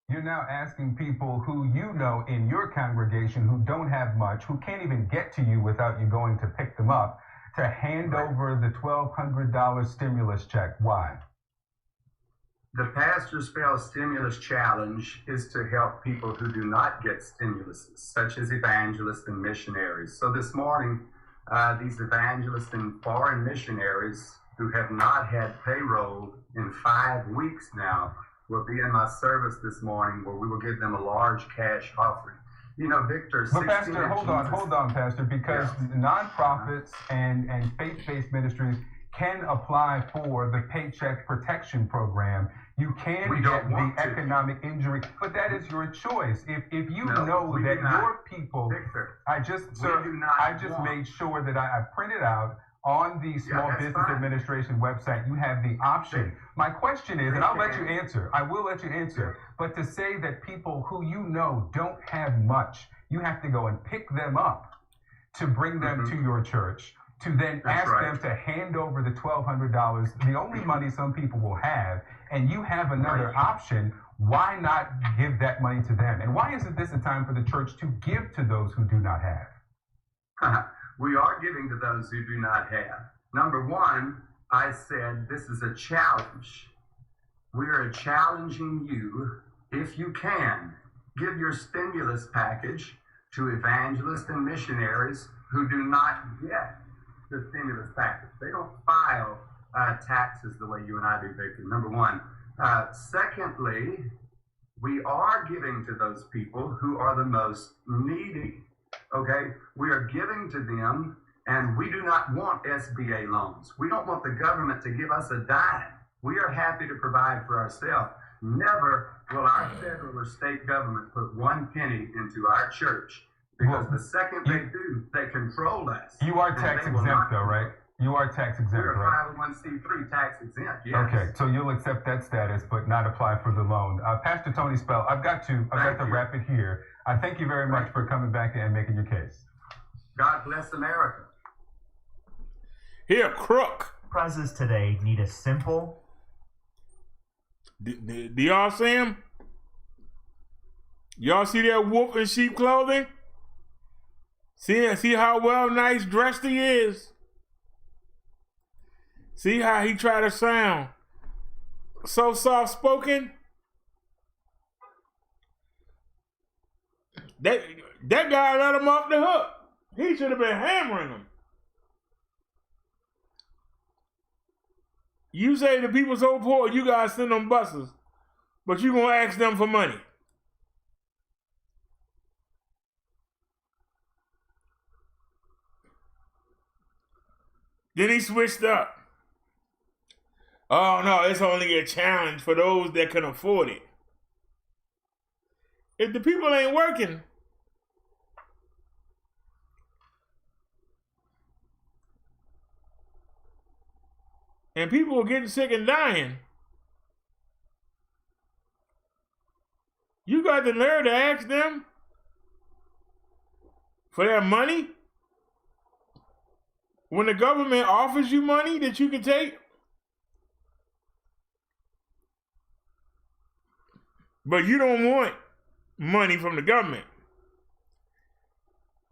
You're now asking people who you know in your congregation who don't have much, who can't even get to you without you going to pick them up, to hand over the $1,200 stimulus check. Why? The Pastor Spell Stimulus Challenge is to help people who do not get stimuluses, such as evangelists and missionaries. So this morning, these evangelists and foreign missionaries who have not had payroll in 5 weeks now will be in my service this morning, where we will give them a large cash offering. You know, Victor, but Pastor, hold on, Pastor, because nonprofits and faith-based ministries can apply for the Paycheck Protection Program. You can get the economic injury, but that is your choice. If you know that your people, Victor, I just made sure that I printed out on the Small Business Administration website, you have the option. My question is, and I'll let you answer, I will let you answer, but to say that people who you know don't have much, you have to go and pick them up to bring them to your church, to then ask them to hand over the $1,200, the only money some people will have, and you have another option, why not give that money to them? And why isn't this a time for the church to give to those who do not have? We are giving to those who do not have. Number one, I said this is a challenge. We are challenging you, if you can, give your stimulus package to evangelists and missionaries who do not get the stimulus package. They don't file taxes the way you and I do, Victor, number one. Secondly, we are giving to those people who are the most needy. Okay, we are giving to them, and we do not want SBA loans. We don't want the government to give us a dime. We are happy to provide for ourselves. Never will our federal or state government put 1 penny into our church, because the second they do, they control us. You are tax exempt, though, right? You are tax exempt, right? We're 501c3 tax exempt, yes. Okay, so you'll accept that status, but not apply for the loan. Pastor Tony Spell, I've got to wrap it here. I thank you very much for coming back and making your case. God bless America. He a crook. Prizes today need a simple. Do y'all see him? Y'all see that wolf in sheep clothing? See how well nice dressed he is? See how he try to sound so soft spoken? That guy let him off the hook. He should have been hammering him. You say the people so poor, you guys send them buses, but you gonna ask them for money. Then he switched up. Oh no, it's only a challenge for those that can afford it. If the people ain't working, and people are getting sick and dying, you got the nerve to ask them for their money when the government offers you money that you can take? But you don't want money from the government.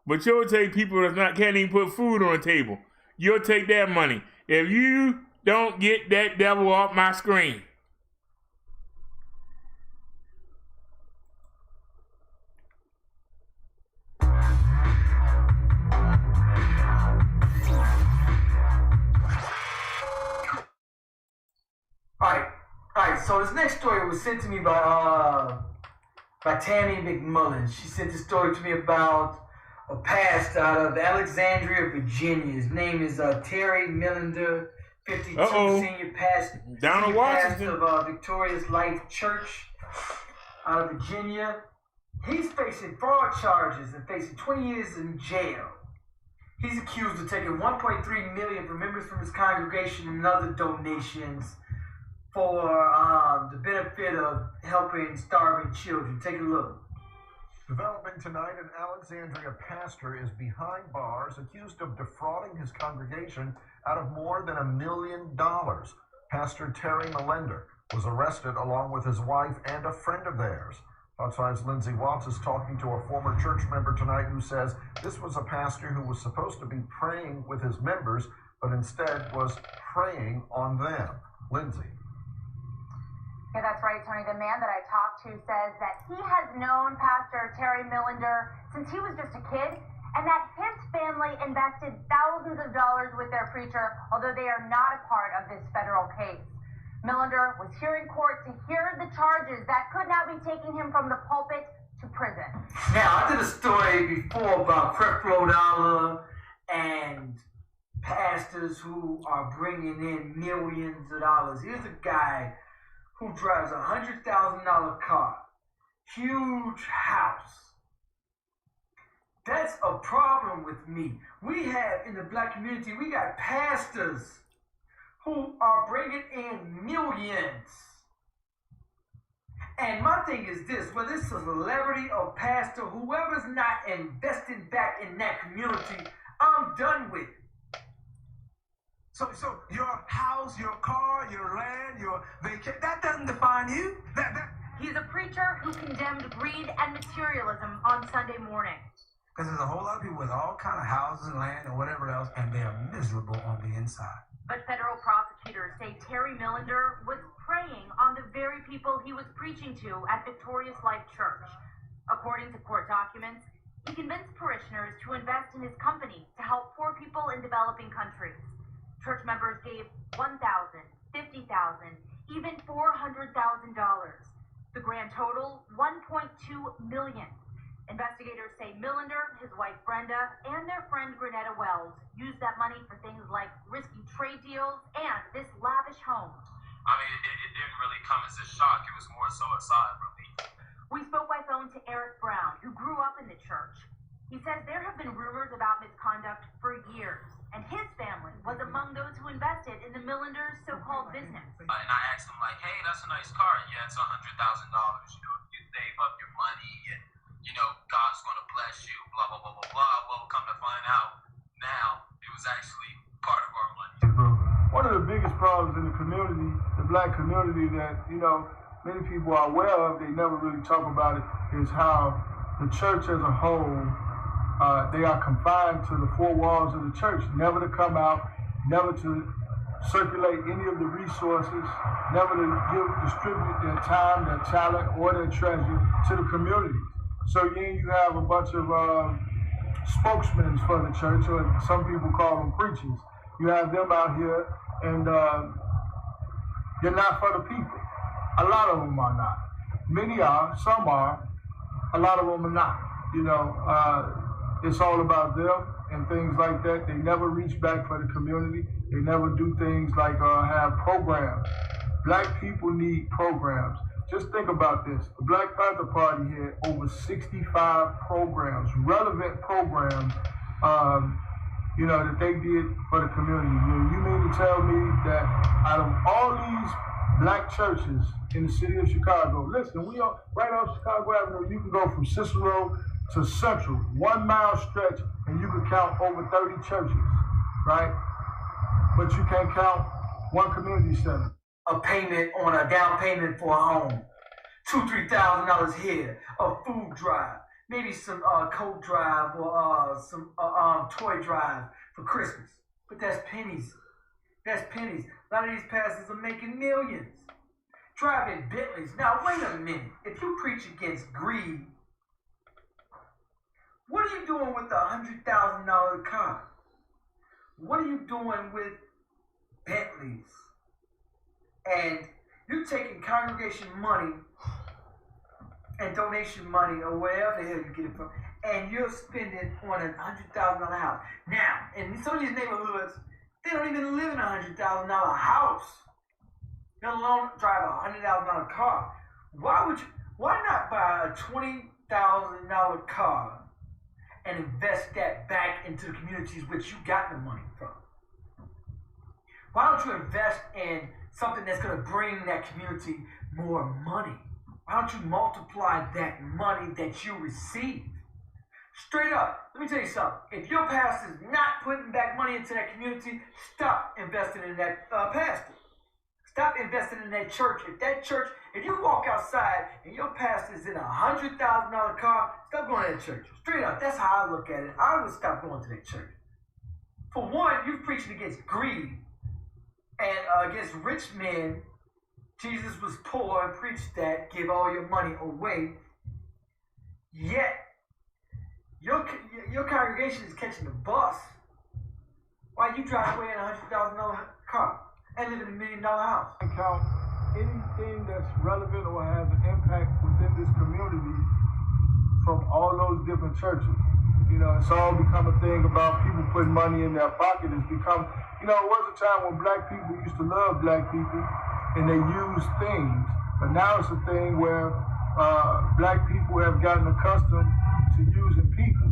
But you'll take people that can't even put food on the table. You'll take that money. If you don't get that devil off my screen. All right, so this next story was sent to me by Tammy McMullen. She sent this story to me about a pastor out of Alexandria, Virginia. His name is Terry Millender, 52, senior pastor, down in Washington, pastor of Victorious Life Church out of Virginia. He's facing fraud charges and facing 20 years in jail. He's accused of taking $1.3 million from members from his congregation and other donations for the benefit of helping starving children. Take a look. Developing tonight, an Alexandria pastor is behind bars accused of defrauding his congregation out of more than $1 million. Pastor Terry Millender was arrested along with his wife and a friend of theirs. Fox 5's Lindsay Watts is talking to a former church member tonight who says this was a pastor who was supposed to be praying with his members, but instead was preying on them. Lindsay. Yeah, that's right, Tony. The man that I talked to says that he has known Pastor Terry Millender since he was just a kid, and that his family invested thousands of dollars with their preacher, although they are not a part of this federal case. Millender was here in court to hear the charges that could now be taking him from the pulpit to prison. Now, I did a story before about Creflo Dollar and pastors who are bringing in millions of dollars. Here's a guy who drives a $100,000 car, huge house. That's a problem with me. We have, in the black community, we got pastors who are bringing in millions. And my thing is this, whether it's a celebrity or pastor, whoever's not investing back in that community, I'm done with it. So your house, your car, your land, your vacation, that doesn't define you. He's a preacher who condemned greed and materialism on Sunday morning. Because there's a whole lot of people with all kind of houses and land and whatever else, and they are miserable on the inside. But federal prosecutors say Terry Millender was preying on the very people he was preaching to at Victorious Life Church. According to court documents, he convinced parishioners to invest in his company to help poor people in developing countries. Church members gave $1,000, $50,000, even $400,000. The grand total, $1.2 million. Investigators say Millender, his wife Brenda, and their friend Grenetta Wells used that money for things like risky trade deals and this lavish home. I mean, it didn't really come as a shock. It was more so a sigh of relief. We spoke by phone to Eric Brown, who grew up in the church. He says there have been rumors about misconduct for years, and his family was among those who invested in the Millender's so-called business. And I asked him, like, hey, that's a nice car. Yeah, it's $100,000. You know, if you save up your money and, you know, God's going to bless you, blah, blah, blah, blah, blah. Well, come to find out now, it was actually part of our money. One of the biggest problems in the community, the black community that, you know, many people are aware of, they never really talk about it, is how the church as a whole, they are confined to the four walls of the church, never to come out, never to circulate any of the resources, never to distribute their time, their talent, or their treasure to the community. So then you have a bunch of spokesmen for the church, or some people call them preachers. You have them out here, and they're not for the people. A lot of them are not. Many are, some are, a lot of them are not. You know, it's all about them and things like that. They never reach back for the community. They never do things like have programs. Black people need programs. Just think about this. The Black Panther Party had over 65 programs, relevant programs, you know, that they did for the community. You mean to tell me that out of all these black churches in the city of Chicago, listen, we are right off Chicago Avenue, you can go from Cicero to Central, 1 mile stretch, and you can count over 30 churches, right? But you can't count one community center. A payment on a down payment for a home, $2,000, $3,000 here, a food drive, maybe some coat drive or some toy drive for Christmas. But that's pennies. That's pennies. A lot of these pastors are making millions, driving Bentleys. Now wait a minute. If you preach against greed, what are you doing with the $100,000 car? What are you doing with Bentleys? And you're taking congregation money and donation money or wherever the hell you get it from, and you're spending on a $100,000 house. Now, in some of these neighborhoods, they don't even live in a $100,000 house, let alone drive a $100,000 car. Why not buy a $20,000 car and invest that back into the communities which you got the money from? Why don't you invest in something that's going to bring that community more money? Why don't you multiply that money that you receive? Straight up, let me tell you something. If your pastor's not putting back money into that community, stop investing in that pastor. Stop investing in that church. If you walk outside and your pastor's in a $100,000 car, stop going to that church. Straight up, that's how I look at it. I would stop going to that church. For one, you're preaching against greed and against rich men. Jesus was poor and preached that, give all your money away. Yet, Your congregation is catching the bus. Why you drive away in a $100,000 car and live in $1 million house? Count anything that's relevant or has an impact within this community from all those different churches. You know, it's all become a thing about people putting money in their pocket. It's become, you know, it was a time when black people used to love black people and they used things. But now it's a thing where black people have gotten accustomed to using people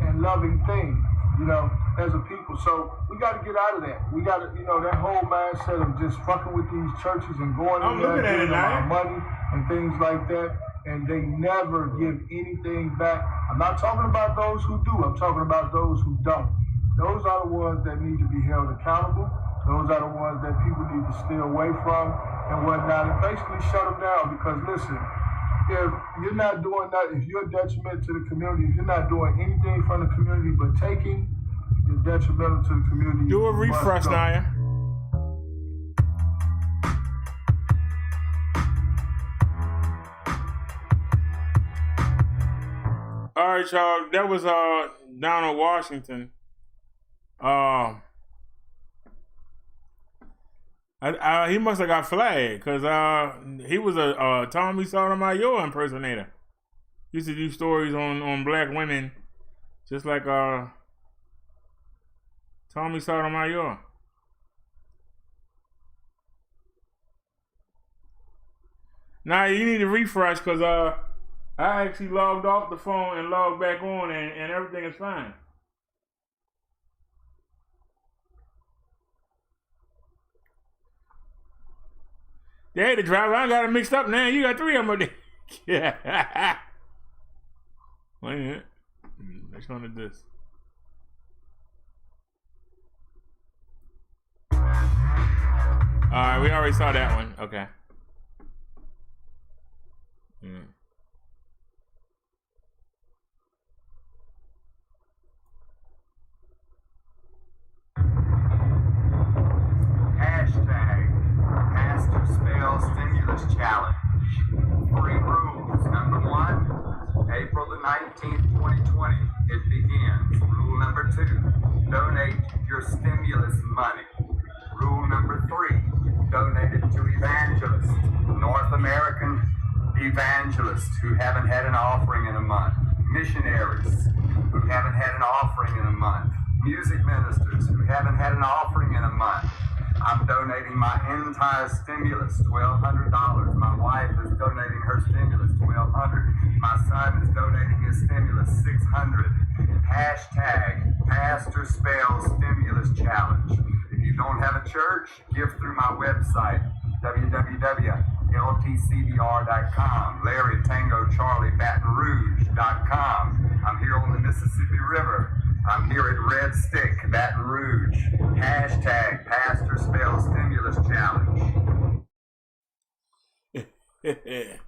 and loving things, you know, as a people. So we got to get out of that. We got to, you know, that whole mindset of just fucking with these churches and going in there and giving them our money and things like that. And they never give anything back. I'm not talking about those who do. I'm talking about those who don't. Those are the ones that need to be held accountable. Those are the ones that people need to stay away from and whatnot, and basically shut them down. Because listen, if you're not doing that, if you're a detriment to the community, if you're not doing anything from the community but taking, you're detrimental to the community. Do a refresh, Naya. All right, y'all. That was down in Washington. He must have got flagged because he was a Tommy Sotomayor impersonator. He used to do stories on black women, just like Tommy Sotomayor. Now you need to refresh because I actually logged off the phone and logged back on, and everything is fine. Yeah, the driver, I got it mixed up now. You got 3 of them there. Yeah. Wait a minute. Which one is this? Alright, we already saw that one. Okay. Hashtag Pastor Spell Stimulus Challenge. 3 rules. Number 1, April the 19th, 2020. It begins. Rule number 2, donate your stimulus money. Rule number 3, donate it to evangelists, North American evangelists who haven't had an offering in a month, missionaries who haven't had an offering in a month, music ministers who haven't had an offering in a month. I'm donating my entire stimulus, $1,200. My wife is donating her stimulus, $1,200. My son is donating his stimulus, $600. Hashtag Pastor Spell Stimulus Challenge. If you don't have a church, give through my website, www.ltcbr.com, Larry Tango Charlie Baton Rouge.com. I'm here on the Mississippi River. I'm here at Red Stick, Baton Rouge. Hashtag Pastor Spell Stimulus Challenge. Yeah.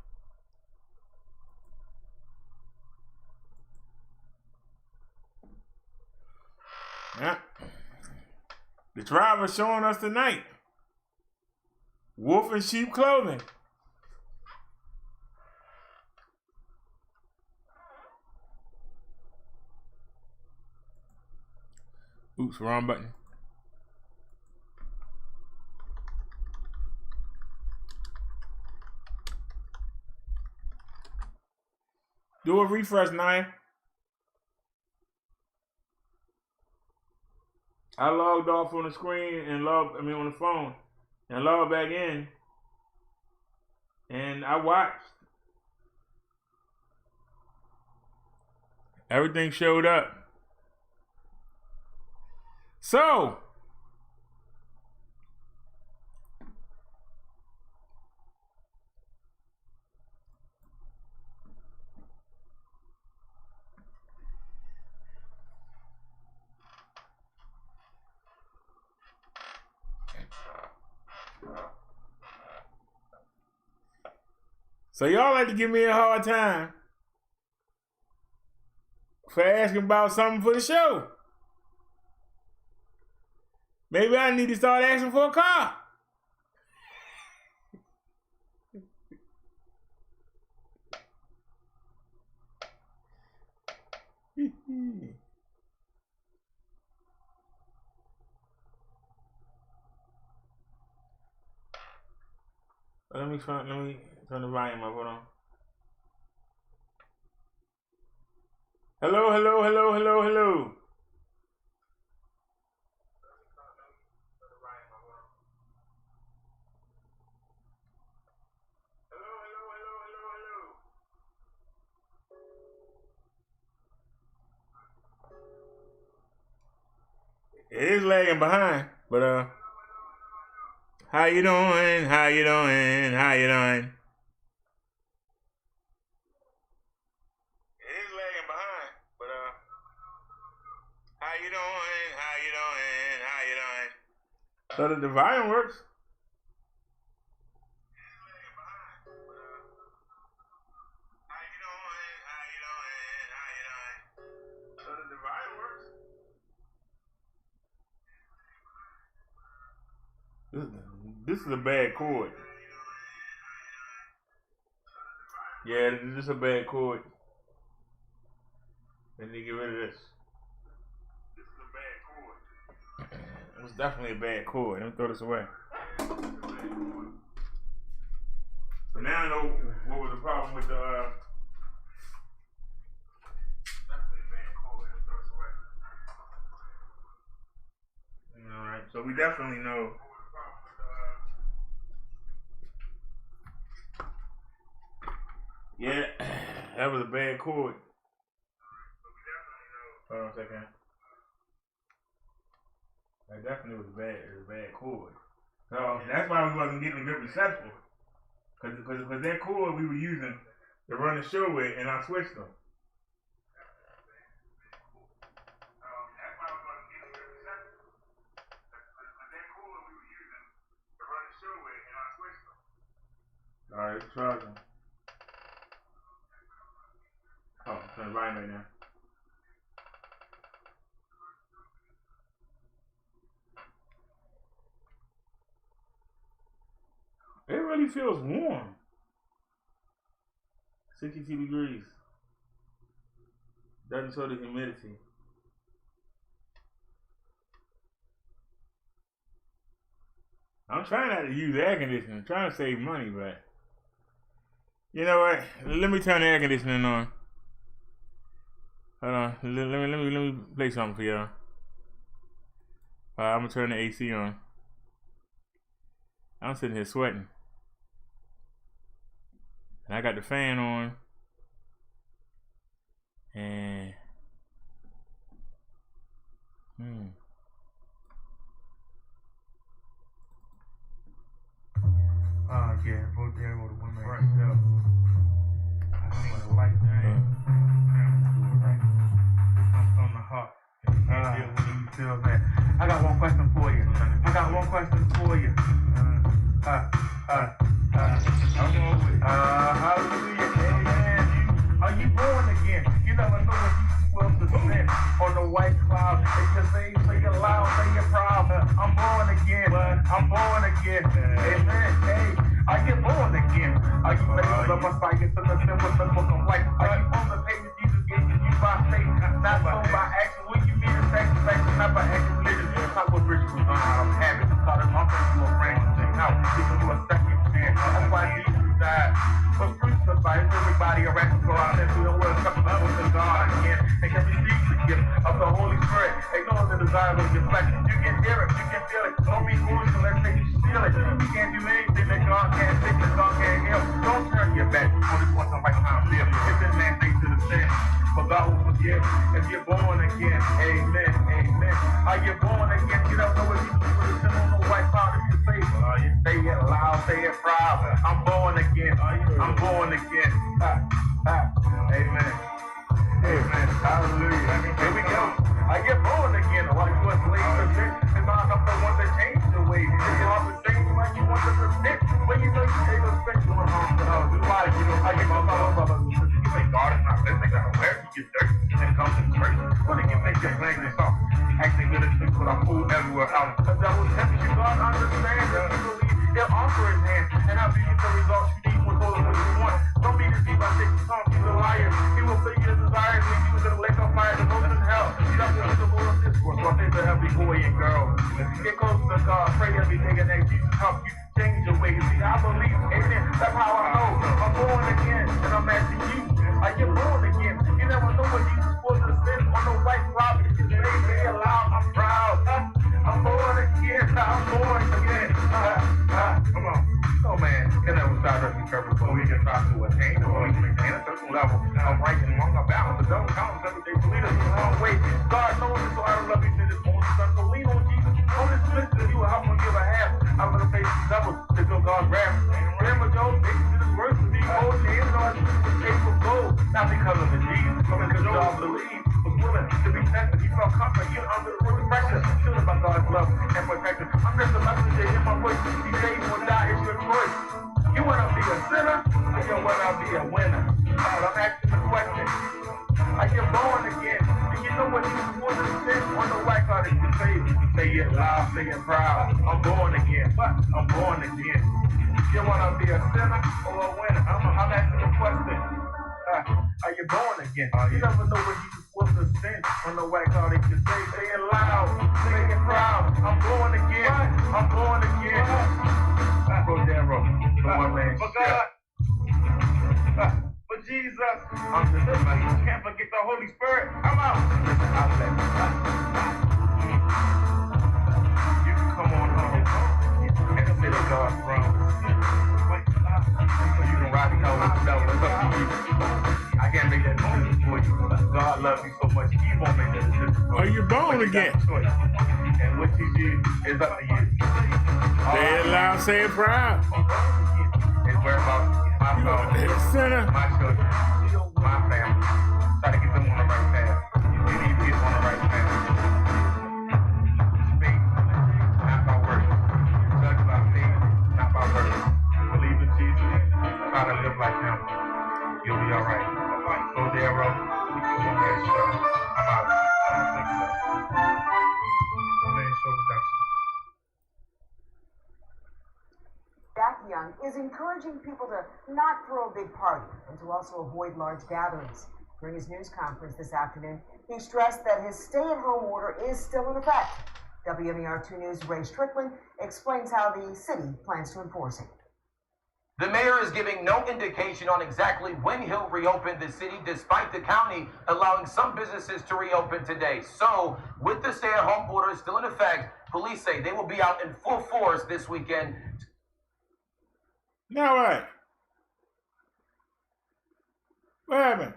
The driver showing us tonight. Wolf in sheep clothing. Oops, wrong button. Do a refresh, Naya. I logged off on the screen and on the phone and logged back in, and I watched. Everything showed up. So, y'all like to give me a hard time for asking about something for the show. Maybe I need to start asking for a car. Let me turn the volume up. Hold on. Hello, hello, hello, hello, hello. It is lagging behind, but how you doing? How you doing? How you doing? It is lagging behind, but how you doing? How you doing? How you doing? So the volume works. This is a bad chord. Yeah, this is a bad chord. Let me get rid of this. This is a bad chord. It was definitely a bad chord. Let me throw this away. So now I know what was the problem with the definitely a bad chord. Let me throw this away. Alright, so we definitely know. Yeah, that was a bad chord. Hold on a second. That definitely was bad. It was a bad chord. So that's why we wasn't getting a good reception. Cause that chord we were using to run the show with, and I switched them. All right, charging. Oh, turn the volume right now. It really feels warm. 62 degrees. Doesn't show the humidity. I'm trying not to use air conditioning. I'm trying to save money, but you know what? Let me turn the air conditioning on. Hold on. Let me play something for y'all. I'm gonna turn the AC on. I'm sitting here sweating. And I got the fan on. And yeah, both there with the woman right there. I need the light there. On the heart. You feel that? I got one question for you. Hallelujah. Amen. Are you born again? You never know when you will descend on the white cloud. If you say it loud, say it proud. I'm born again. I'm born again. Amen. Hey, are you born again? Are you ready for the Messiah to descend with the book of life? Are you on the page that Jesus gave to you by faith? Not so by action. Will you be the sacrifice? Not by action religion. It's not what rituals done out of habit. Call it offering to a friend to check out. Giving you a second chance. That's why Jesus died. Was crucified. Everybody around go out there to the world, come up with God again. And can receive the gift of the Holy Spirit. Ignore the desire of your flesh. You can hear it. You can feel it. Don't be foolish unless they steal it. You can't do anything that God can't fix and God can't heal. Don't turn your back on this one right time. It's this man thing to the sin. But God will forgive if you're born again. Amen. Amen. Are you born again? You don't know what you do with the sin on the white powder in your face. Say it loud, say it proud. I'm born again. I'm born again. Amen. Amen. Hallelujah. Here we go. I get born again while you were slave to sin. And God, I'm the one that changed the way. If you are the same when you want to submit, when you know you say those things, you want to why, you know, I get my brother. You say God is not listening. I don't where you get dirty and come to church. What do you think you're playing this song? Acting good as people, I'm food everywhere else. The devil tempts you, God understands that you believe He'll offer his hand and help you get the results you need with what you want. Don't be deceived by taking talk. He's a liar. He will fill your desires, lead you into the lake of fire, devotion in hell. You have to live the Lord of discourse. So I think to every boy and girl, if you get close to God, pray every day and that Jesus help you change your ways. See, I believe, amen. That's how I know. I'm born again, and I'm asking you, are you born again? You never know what Jesus was to sin on no white rock. You can say it loud, I'm proud. I'm born again, I'm born again. Come on. No, man, you never start to be careful, but we can try to attain or we can maintain a certain level of right and wrong, of balance. But don't count every day to lead us the wrong way. God knows it, so I love you to this only son. So lean on Jesus. Only listen to you, how much give a half. I'm going to face these levels to go God's wrath. Remember, Joe, this is worse to be old and hands on with shape of gold. Not because of the Jesus, but because Job believed, was willing to be tested. He felt comfort, he was under the pressure, shielded by God's love and protection. I'm just a messenger in my voice. He said he will die, it's your choice. You want to be a sinner, or you want to be a winner? I'm asking the question. Are you born again? Do you know what you want to sin on the white card? If you say it loud, say it proud. I'm born again. What? I'm born again. You want to be a sinner or a winner? I'm asking the question. Are you born again? You never know what you was to sin on the white card. If you say it loud, say it proud. I'm born again. I'm born again. Go down, bro. The one man. For God. For Jesus. I'm just like, you can't forget the Holy Spirit. I'm out. You can come on home and sit in God's throne. So you can ride the car with the devil. It's up to you. I can't make that decision for you. God loves you so much, He won't make that decision for you. Are you born again? And what you do is up to you. Say it loud, say it proud. It's where about my phone, my children, my family. Try to get them on the right path. You need people on the right path. Faith, not by works. Judge by faith, not by works. Believe in Jesus. Try to live like Him. You'll be all right. Go there, bro. I'm out. I don't think so. Man, show reduction. Jack Young is encouraging people to not throw a big party and to also avoid large gatherings. During his news conference this afternoon, he stressed that his stay-at-home order is still in effect. WMER 2 News' Ray Strickland explains how the city plans to enforce it. The mayor is giving no indication on exactly when he'll reopen the city, despite the county allowing some businesses to reopen today. So, with the stay-at-home order still in effect, police say they will be out in full force this weekend. Now what? What happened?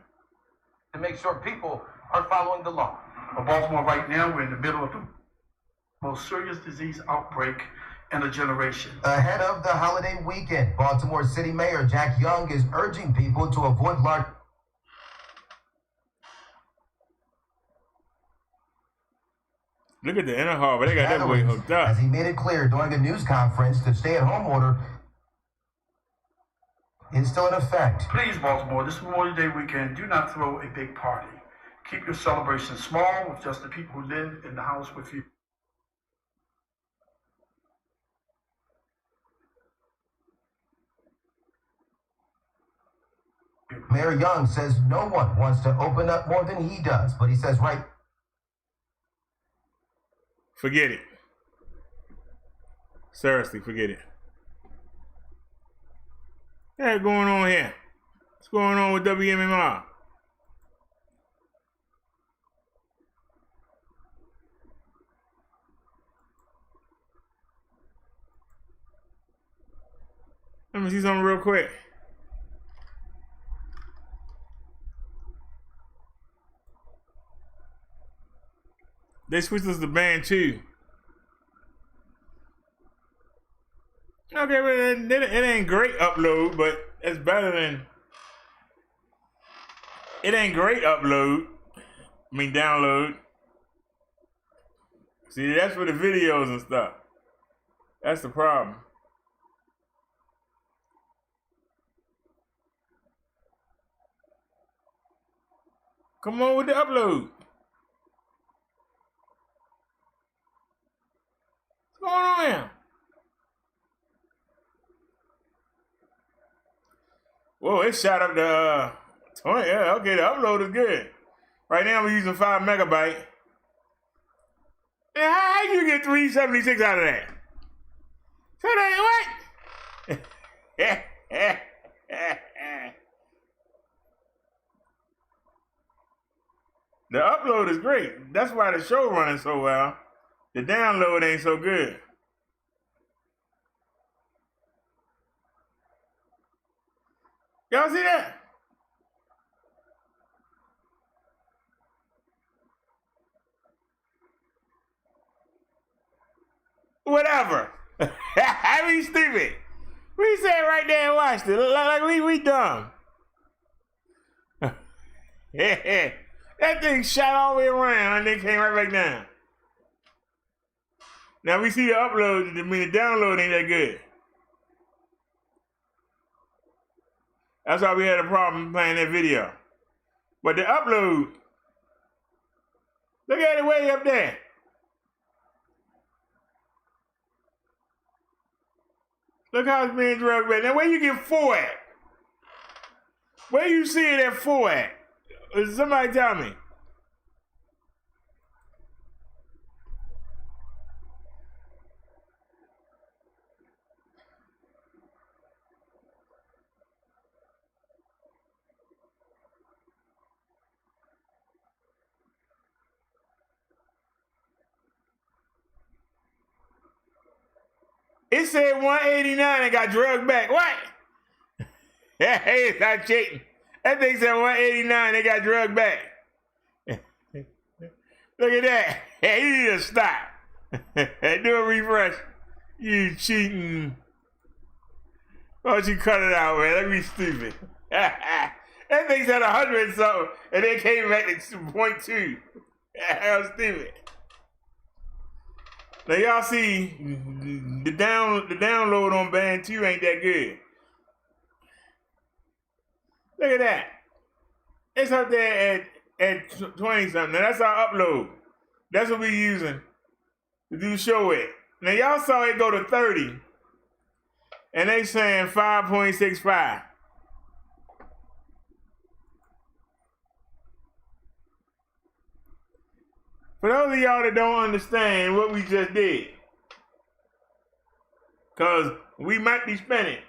To make sure people are following the law. For Baltimore right now, we're in the middle of the most serious disease outbreak in a generation. Ahead of the holiday weekend, Baltimore City Mayor Jack Young is urging people to avoid large... Look at the inner harbor. They got that way hooked up. As he made it clear during a news conference, the stay-at-home order is still in effect. Please, Baltimore, this Memorial Day weekend, do not throw a big party. Keep your celebration small with just the people who live in the house with you. Mayor Young says no one wants to open up more than he does, but he says forget it. Seriously, forget it. What's going on here? What's going on with WMMR? Let me see something real quick. They switched us to band 2. Okay, but it ain't great upload, but it's better than... It ain't great upload. I mean download. See, that's for the videos and stuff. That's the problem. Come on with the upload. What's going on here? Whoa, it shot up to 20. Yeah, okay, the upload is good. Right now we're using 5 megabyte. And how you get 376 out of that? So that what? The upload is great. That's why the show running so well. The download ain't so good. Y'all see that? Whatever. I mean, stupid. We sat right there and watched it. Like we dumb. That thing shot all the way around and then came right back down. Now we see the upload, I mean the download ain't that good. That's why we had a problem playing that video. But the upload, look at it way up there. Look how it's being drugged back. Now where you get 4 at? Where you see it at 4 at? Somebody tell me. It said 189 and got drugged back. What? Hey, it's not cheating. That thing said 189, they got drugged back. Look at that. Hey, you need to stop. Do a refresh. You cheating. Why don't you cut it out, man? Let me stupid. That thing said 100 and something, and then came back to 0.2. That was stupid. Now y'all see the download on band 2 ain't that good. Look at that. It's up there at 20 something. Now that's our upload. That's what we using to do the show with. Now y'all saw it go to 30. And they saying 5.65. For those of y'all that don't understand what we just did, because we might be spinning.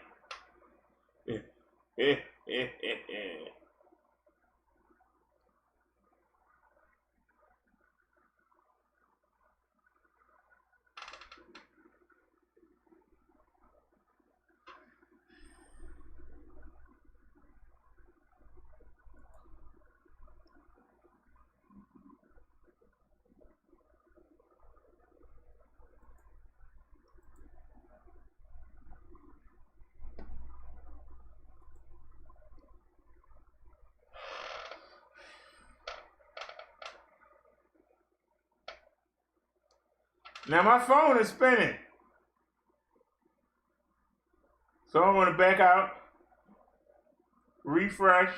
Now my phone is spinning. So I'm gonna back out, refresh.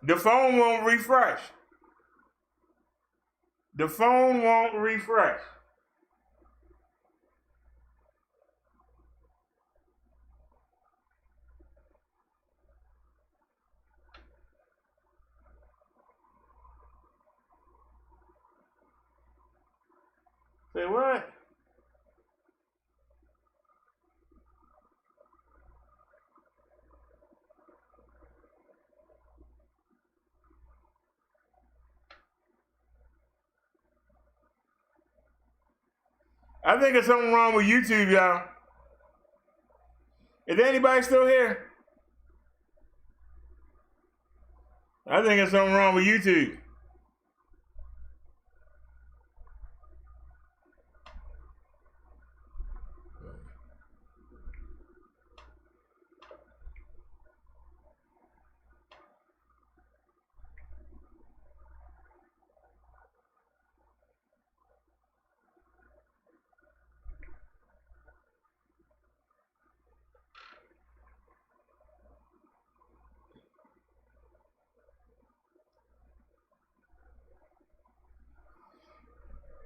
The phone won't refresh. The phone won't refresh. Say what? I think there's something wrong with YouTube, y'all. Is anybody still here? I think there's something wrong with YouTube.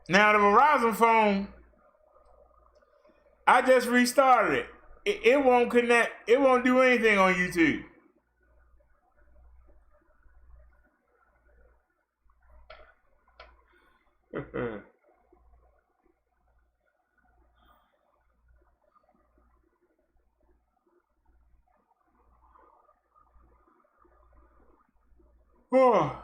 Now the Verizon phone, I just restarted it. It won't connect. It won't do anything on YouTube. Oh.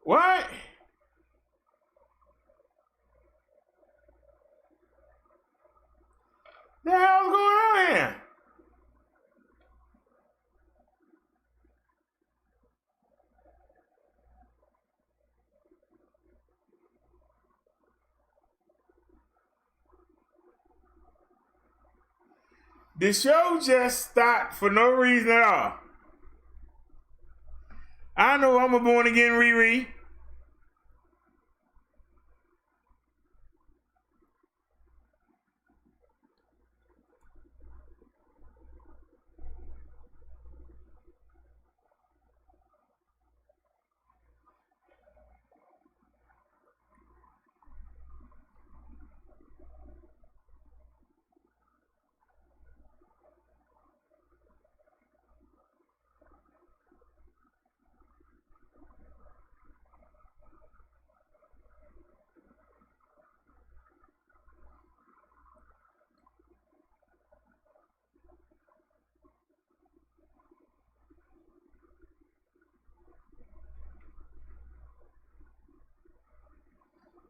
What? The hell's going on here? The show just stopped for no reason at all. I know I'm a born again Riri.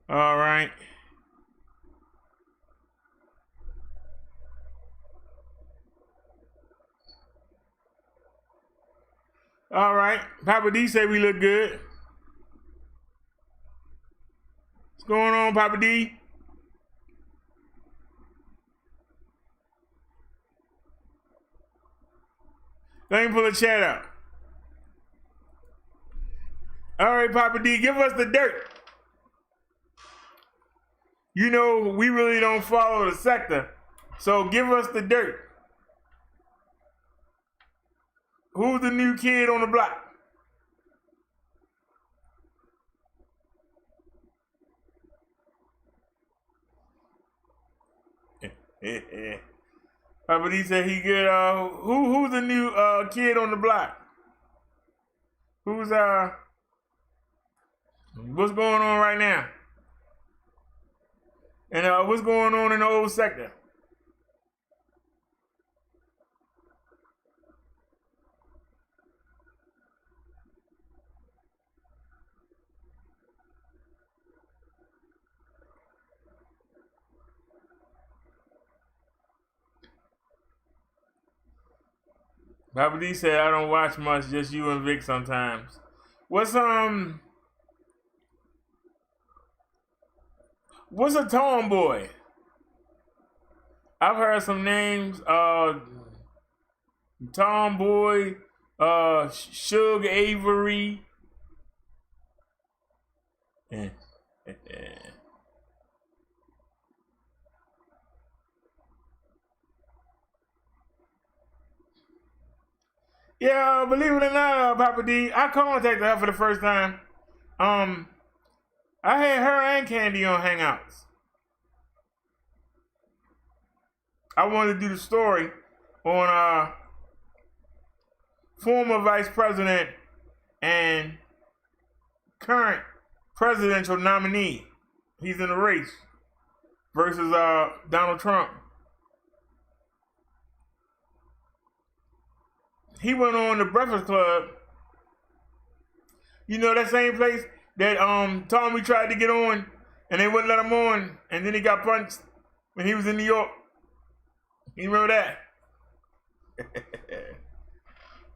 All right. All right. Papa D said we look good. What's going on, Papa D? Let me pull the chat up. All right, Papa D, give us the dirt. You know, we really don't follow the sector, so give us the dirt. Who's the new kid on the block? Papa D said he good. Who's the new kid on the block? Who's what's going on right now? And what's going on in the old sector? Papa D said I don't watch much, just you and Vic sometimes. What's a tomboy? I've heard some names. Tomboy, Suge Avery. Yeah, believe it or not, Papa D, I contacted her for the first time. I had her and Candy on Hangouts. I wanted to do the story on former vice president and current presidential nominee. He's in the race versus Donald Trump. He went on the Breakfast Club. You know that same place that Tommy tried to get on and they wouldn't let him on, and then he got punched when he was in New York. You remember that?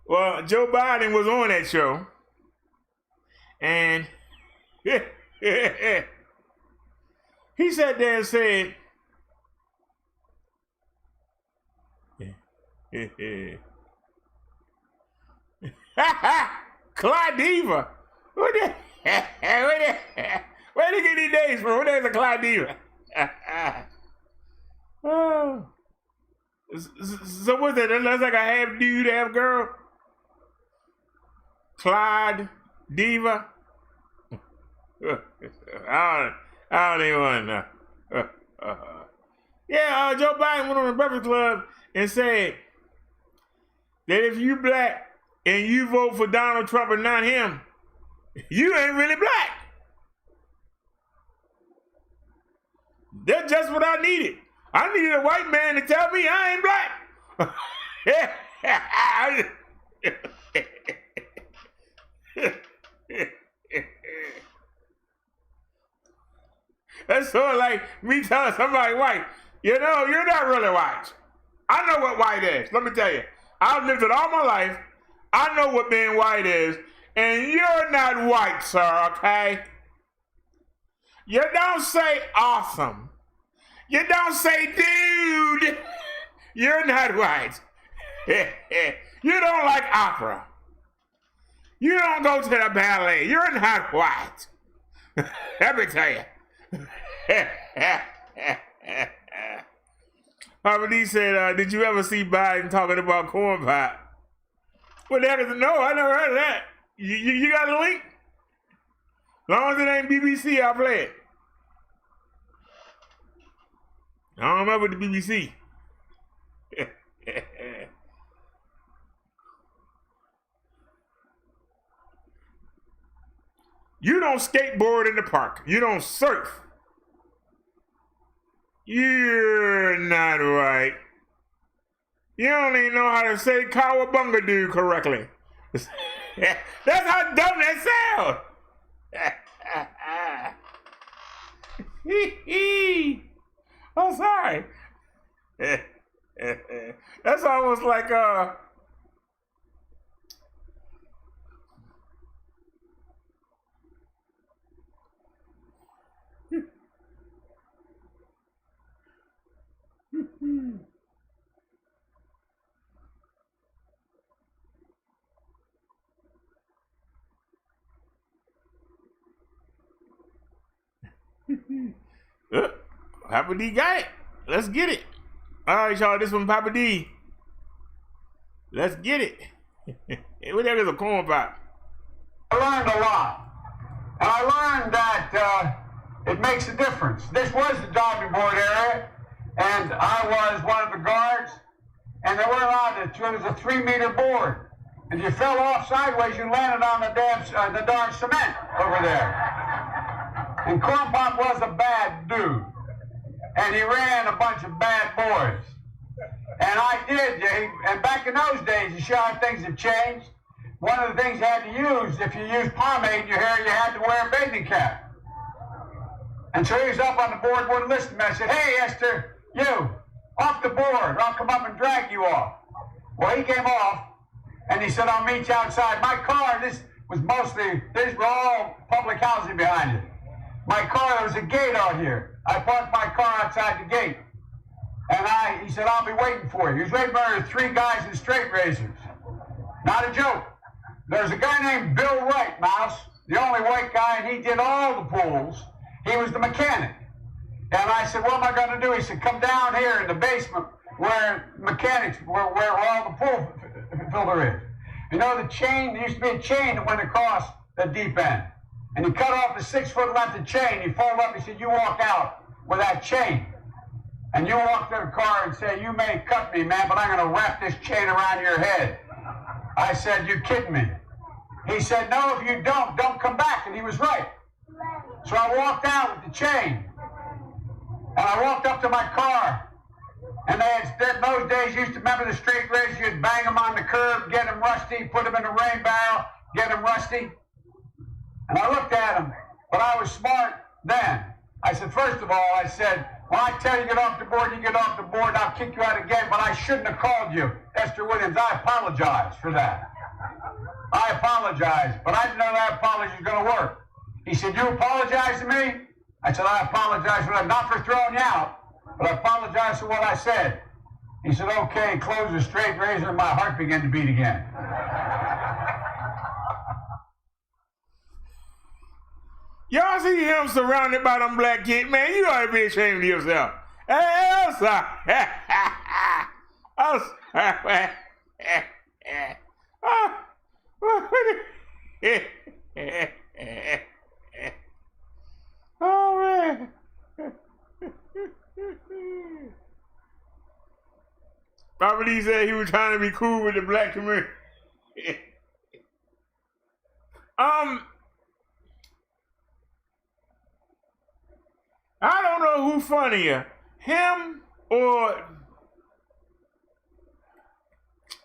Well, Joe Biden was on that show, and he sat there and said, Clyde Diva? Where they get these names from? Where's a Clyde Diva? Oh. So what's that? That's like a half dude, half girl? Clyde Diva? I don't even want to know. Joe Biden went on the Breakfast Club and said that if you black and you vote for Donald Trump and not him, you ain't really black. That's just what I needed. I needed a white man to tell me I ain't black. That's sort of like me telling somebody white, you know, you're not really white. I know what white is. Let me tell you. I've lived it all my life. I know what being white is. And you're not white, sir, okay? You don't say awesome. You don't say dude. You're not white. You don't like opera. You don't go to the ballet. You're not white. Let me tell you. Papa D said, did you ever see Biden talking about corn pie? What the heck is it? No, I never heard of that. You got a link? As long as it ain't BBC, I'll play it. I don't remember the BBC. You don't skateboard in the park. You don't surf. You're not right. You don't even know how to say cowabunga dude correctly. That's how dumb that sounds. I'm sorry. That's almost like Papa D got it. Let's get it. All right, y'all. This one, Papa D. Let's get it. What the heck is a corn pop? I learned a lot. And I learned that it makes a difference. This was the diving board area, and I was one of the guards, and they weren't allowed to. It was a 3-meter board. If you fell off sideways, you landed on the darn cement over there. And Corn Pop was a bad dude. And he ran a bunch of bad boys. And I did. And back in those days, you show how things have changed. One of the things you had to use, if you used pomade in your hair, you had to wear a bathing cap. And so he was up on the board, wouldn't listen to me. I said, hey, Esther, you, off the board. I'll come up and drag you off. Well, he came off, and he said, I'll meet you outside. My car, these were all public housing behind it. My car, there was a gate out here. I parked my car outside the gate. And he said, I'll be waiting for you. He was waiting for 3 guys in straight razors. Not a joke. There's a guy named Bill Wright, Mouse, the only white guy, and he did all the pools. He was the mechanic. And I said, what am I going to do? He said, come down here in the basement where mechanics, where all the pool filter is. You know, the chain, there used to be a chain that went across the deep end. And he cut off the 6-foot length of chain. He folded up, he said, you walk out with that chain. And you walk to the car and say, you may cut me, man, but I'm going to wrap this chain around your head. I said, you kidding me? He said, no, if you don't come back. And he was right. So I walked out with the chain. And I walked up to my car. And in those days, you used to remember the straight razor. You'd bang them on the curb, get them rusty, put them in the rain barrel, get them rusty. And I looked at him, but I was smart then. I said, first of all, I said, when I tell you get off the board, you get off the board, and I'll kick you out again, but I shouldn't have called you Esther Williams. I apologize for that. I apologize, but I didn't know that apology was going to work. He said, you apologize to me? I said, I apologize for that, not for throwing you out, but I apologize for what I said. He said, okay, close the straight razor, and my heart began to beat again. Y'all see him surrounded by them black kids, man. You ought to be ashamed of yourself. Hey, Elsa. Elsa. Oh man. Probably said he was trying to be cool with the black community. I don't know who funnier, him or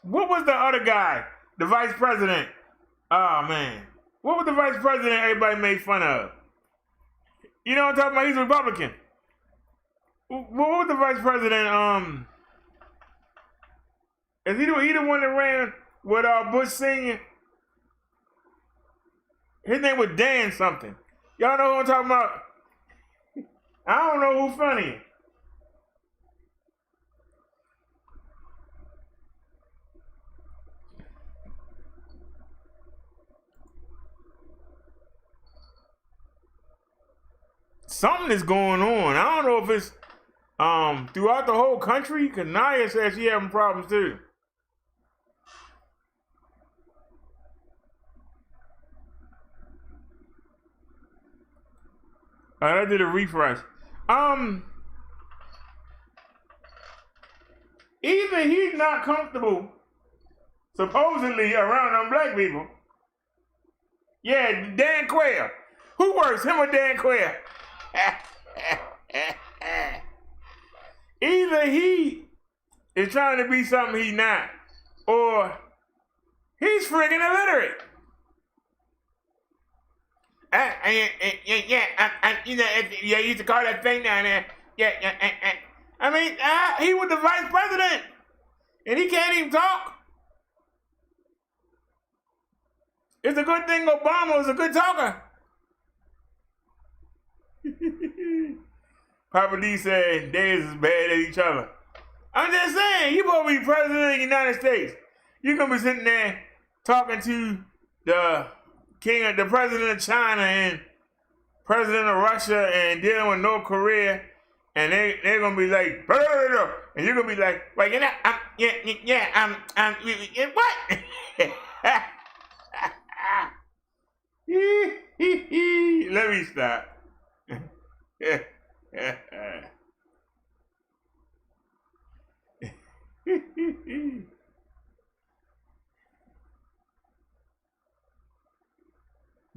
what was the other guy, the vice president? Oh man, what was the vice president everybody made fun of? You know what I'm talking about? He's a Republican. What was the vice president? Is he the one that ran with Bush Senior? His name was Dan something. Y'all know who I'm talking about? I don't know who's funny. Something is going on. I don't know if it's throughout the whole country, because Naya says she having problems too. I did a refresh. Either he's not comfortable, supposedly, around them black people. Yeah, Dan Quayle. Who worse, him or Dan Quayle? Either he is trying to be something he's not, or he's friggin' illiterate. You used to call that thing down there. I mean, he was the vice president, and he can't even talk. It's a good thing Obama was a good talker. Papa D said they is as bad as each other. I'm just saying, you supposed to be president of the United States. You're gonna be sitting there talking to the president of China and president of Russia and dealing with North Korea, and they're gonna be like, and you're gonna be like, well, you know, what? Let me stop.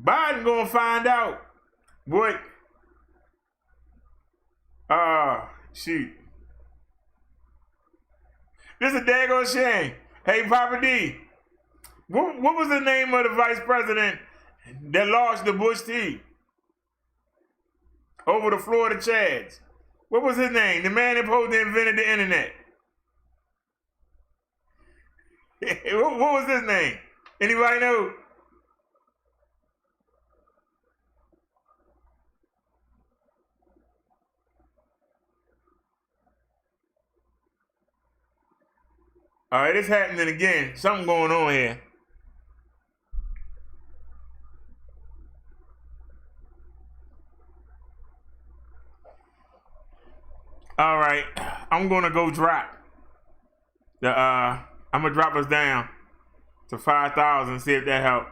Biden gonna find out what shoot. This is a daggone shame. Hey Papa D, what was the name of the vice president that lost the Bush tea over the Florida Chads? What was his name? The man that supposed to invented the internet. What was his name? Anybody know? All right, it's happening again. Something going on here. All right, I'm gonna go drop the. I'm gonna drop us down to 5,000. See if that helps.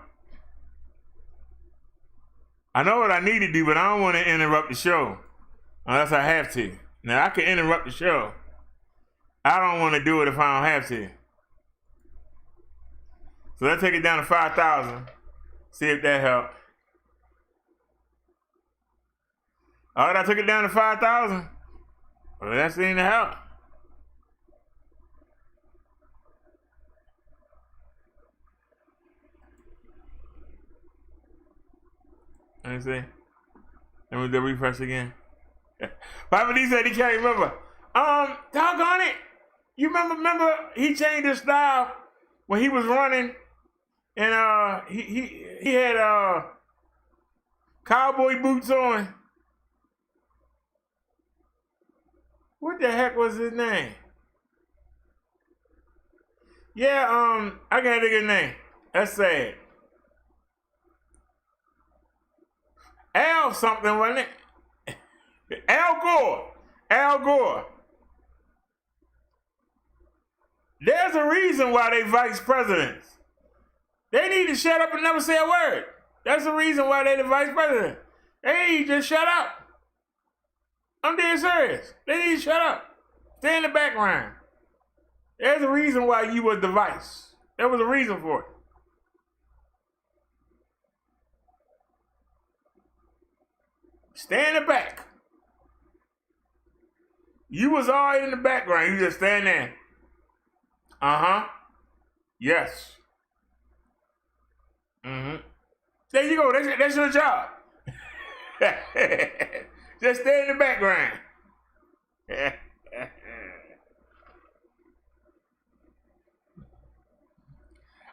I know what I need to do, but I don't want to interrupt the show unless I have to. Now I can interrupt the show. I don't want to do it if I don't have to. So let's take it down to 5,000. See if that helps. All right, I took it down to 5,000. Well, that seemed to help. Let me see. Let me do refresh again. Papa D said he can't remember. Doggone it. You remember he changed his style when he was running, and he had cowboy boots on. What the heck was his name? Yeah, I can't think of his name. That's sad. Al something, wasn't it? Al Gore. Al Gore. There's a reason why they vice presidents. They need to shut up and never say a word. That's the reason why they the vice president. They need to just shut up. I'm dead serious. They need to shut up. Stay in the background. There's a reason why you was the vice. There was a reason for it. Stay in the back. You was already in the background. You just stand there. Uh-huh. Yes. Mm-hmm. There you go. That's your job. Just stay in the background.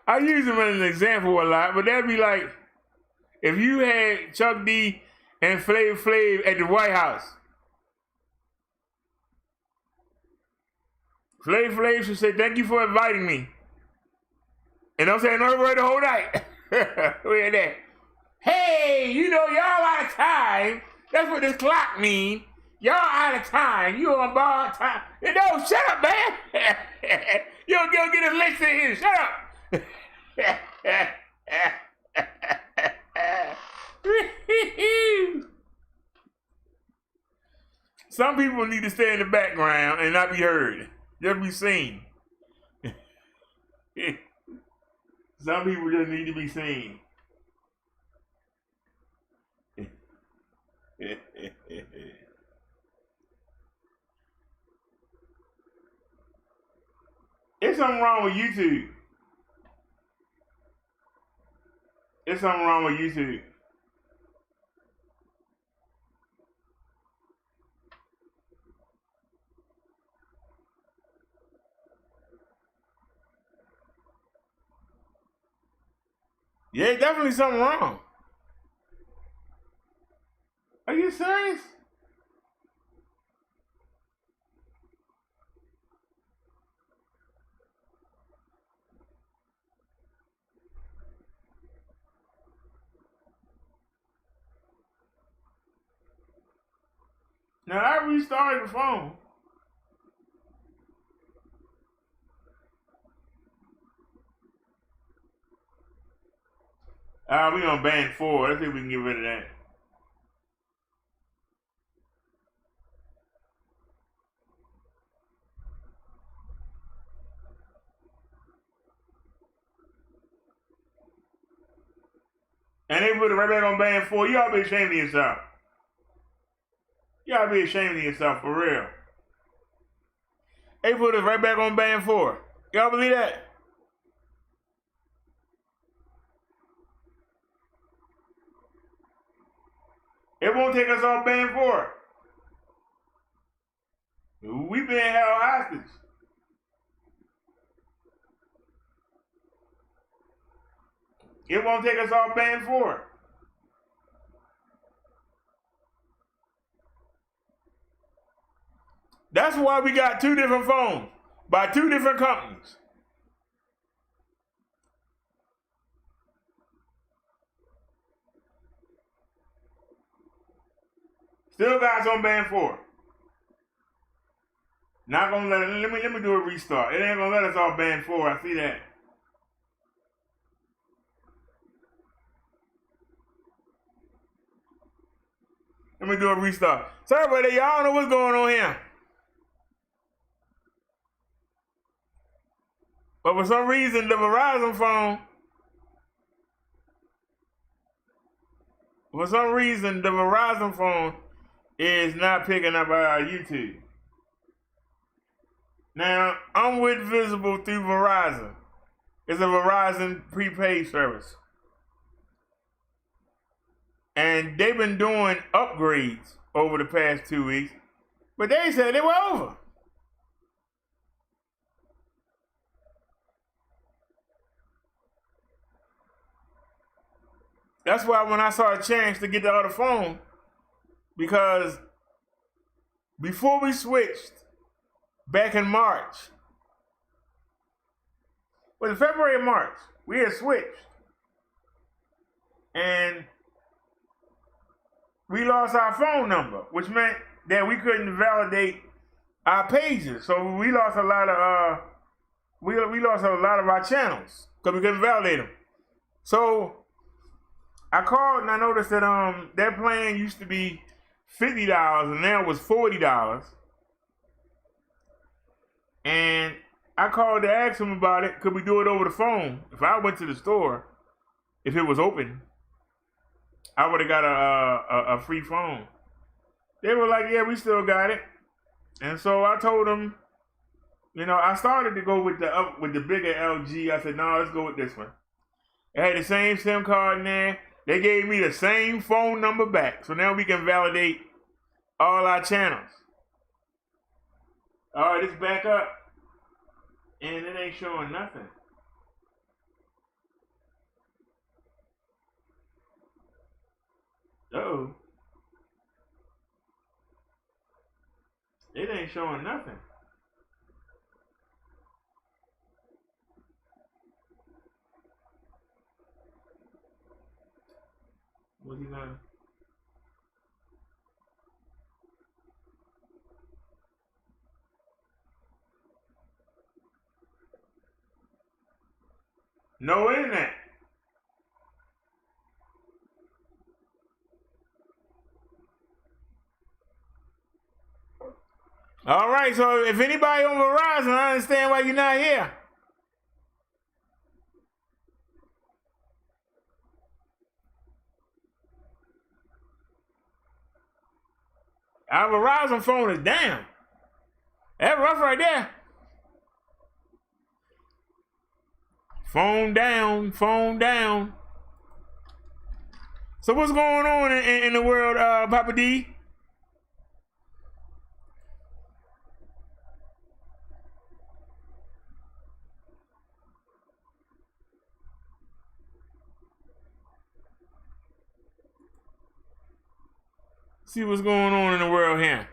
I use him as an example a lot, but that'd be like if you had Chuck D and Flav Flav at the White House. Flav Flav should say, "Thank you for inviting me." And don't say another word the whole night. Look at that. Hey, you know, y'all out of time. That's what this clock means. Y'all out of time. You on borrowed time. No, shut up, man. You don't get a list in here. Shut up. Some people need to stay in the background and not be heard. Just be seen. Some people just need to be seen. There's something wrong with YouTube. There's something wrong with YouTube. Yeah, definitely something wrong. Are you serious? Now I restarted the phone. We on band 4. Let's see if we can get rid of that. And they put it right back on band 4. You ought to be ashamed of yourself. You ought to be ashamed of yourself, for real. They put us right back on band 4. Y'all believe that? It won't take us off band 4. We've been held hostage. It won't take us off band 4. That's why we got 2 different phones by 2 different companies. Still got us on band 4. Not gonna let me do a restart. It ain't gonna let us off band 4. I see that. Let me do a restart. Sorry about that, y'all don't know what's going on here. But for some reason, the Verizon phone, is not picking up our YouTube. Now, I'm with Visible through Verizon. It's a Verizon prepaid service. And they've been doing upgrades over the past 2 weeks, but they said they were over. That's why when I saw a chance to get the other phone, because before we switched, back in March, well, in February and March, we had switched. And we lost our phone number, which meant that we couldn't validate our pages. So we lost a lot of we lost a lot of our channels because we couldn't validate them. So I called and I noticed that their plan used to be $50 and now it was $40. And I called to ask them about it. Could we do it over the phone? If I went to the store, if it was open, I would have got a free phone. They were like, yeah, we still got it. And so I told them, you know, I started to go with the bigger LG. I said, no, let's go with this one. It had the same SIM card in there. They gave me the same phone number back. So now we can validate all our channels. All right, it's back up. And it ain't showing nothing. Uh-oh. It ain't showing nothing. What's he gonna? No internet. All right, so if anybody on Verizon, I understand why you're not here. Our Verizon phone is down. That's rough right there. Phone down, phone down. So what's going on in the world, Papa D? See what's going on in the world here.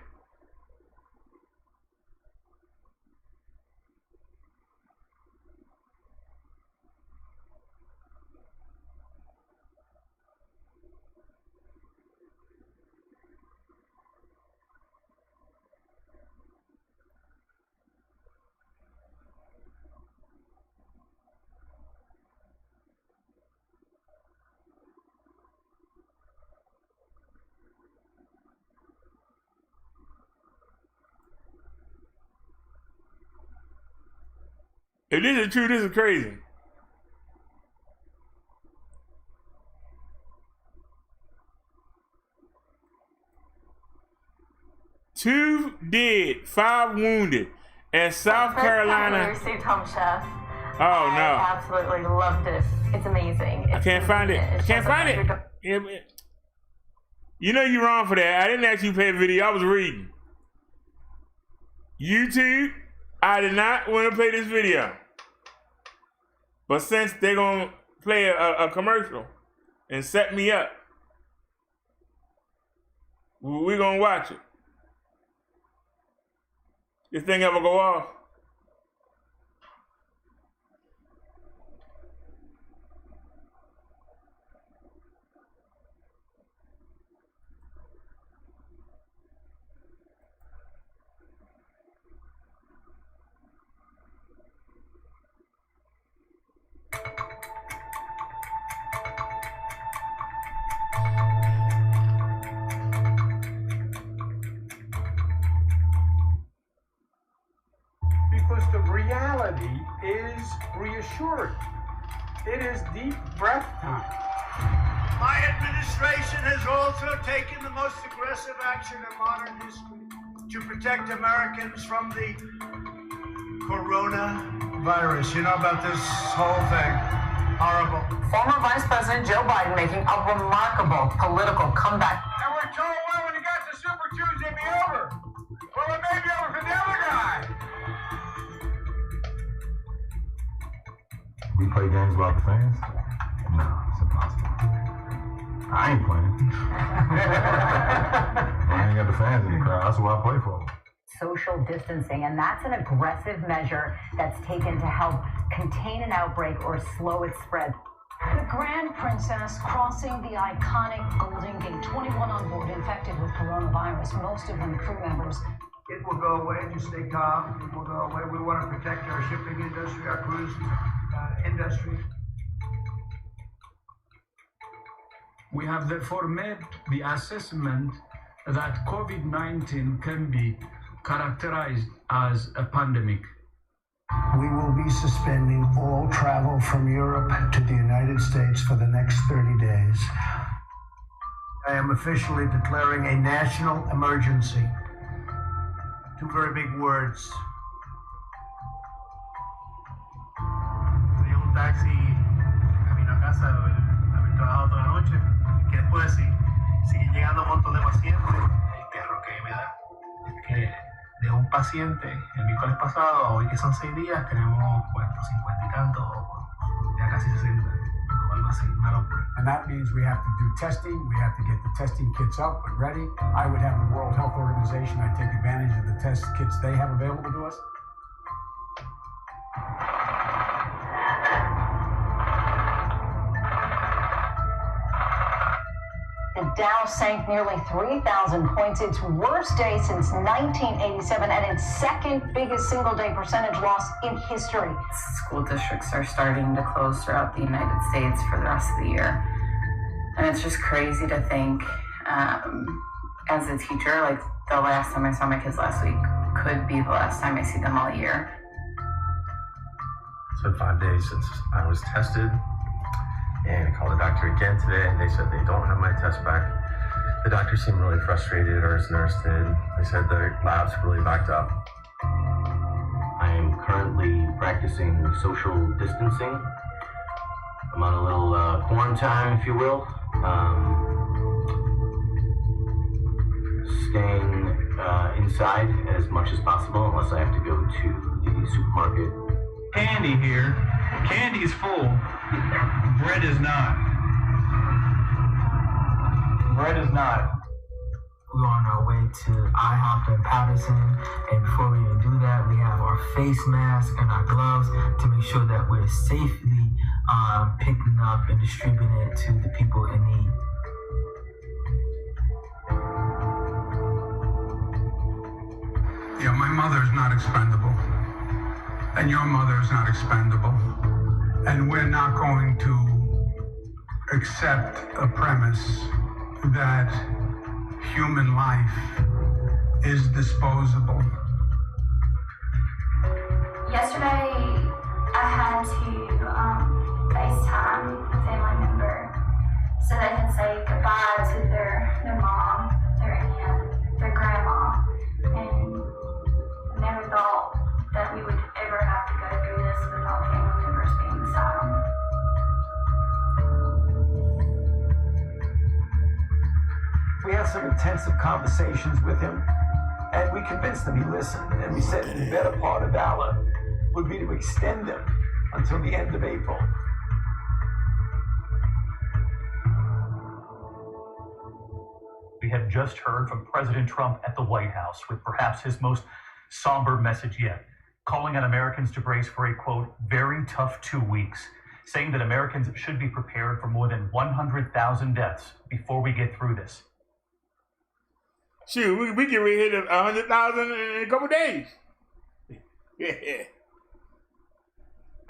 If this is true, this is crazy. Two dead, 5 wounded at South Carolina. First time we received Home Chef. Oh no! I absolutely loved it. It's amazing. I can't find it. I can't find it. Yeah, you know you're wrong for that. I didn't actually play a video. I was reading. YouTube. I did not want to play this video. But since they're going to play a commercial and set me up, we're going to watch it. This thing ever go off? Because the reality is reassuring. It is deep breath time. My administration has also taken the most aggressive action in modern history to protect Americans from the coronavirus. You know about this whole thing. Horrible. Former Vice President Joe Biden making a remarkable political comeback. And we're told, well, when you got to Super Tuesday, be over. Well, it may be over for the other guy. We play games about the fans? No, it's impossible. I ain't playing. I ain't got the fans in the crowd. That's what I play for. Social distancing, and that's an aggressive measure that's taken to help contain an outbreak or slow its spread. The Grand Princess crossing the iconic Golden Gate. 21 on board infected with coronavirus, most of them crew members. It will go away. Just stay calm. It will go away. We want to protect our shipping industry, our cruise industry. We have therefore made the assessment that COVID-19 can be characterized as a pandemic. We will be suspending all travel from Europe to the United States for the next 30 days. I am officially declaring a national emergency. Two very big words. Tenía un taxi camino a casa, haber trabajado toda la noche, que después sigue llegando un montón de pacientes. El terror que me da es que de un paciente el miércoles pasado a hoy que son 6 días tenemos 50 y tantos, ya casi 60, o algo así, una locura. And that means we have to do testing, we have to get the testing kits up and ready. I would have the World Health Organization, I'd take advantage of the test kits they have available to us. The Dow sank nearly 3,000 points, its worst day since 1987, and its second biggest single-day percentage loss in history. School districts are starting to close throughout the United States for the rest of the year. And it's just crazy to think, as a teacher, like the last time I saw my kids last week could be the last time I see them all year. It's been 5 days since I was tested. And I called the doctor again today, and they said they don't have my test back. The doctor seemed really frustrated, or his nurse did. They said the lab's really backed up. I am currently practicing social distancing. I'm on a little quarantine, if you will. Staying inside as much as possible, unless I have to go to the supermarket. Candy here. Candy is full. Bread is not. Bread is not. We're on our way to IHOP in Patterson, and before we even do that, we have our face masks and our gloves to make sure that we're safely picking up and distributing it to the people in need. Yeah, my mother is not expendable, and your mother is not expendable, and we're not going to accept a premise that human life is disposable. Yesterday, I had to FaceTime a family member so they can say goodbye to their mom, their aunt, their grandma, and I never thought that we would ever have to go through this without family members being beside them. We had some intensive conversations with him, and we convinced him he listened, and we said the better part of valor would be to extend him until the end of April. We have just heard from President Trump at the White House with perhaps his most somber message yet, calling on Americans to brace for a, quote, very tough 2 weeks, saying that Americans should be prepared for more than 100,000 deaths before we get through this. Shoot, we get ready to hit 100,000 in a couple days. Yeah.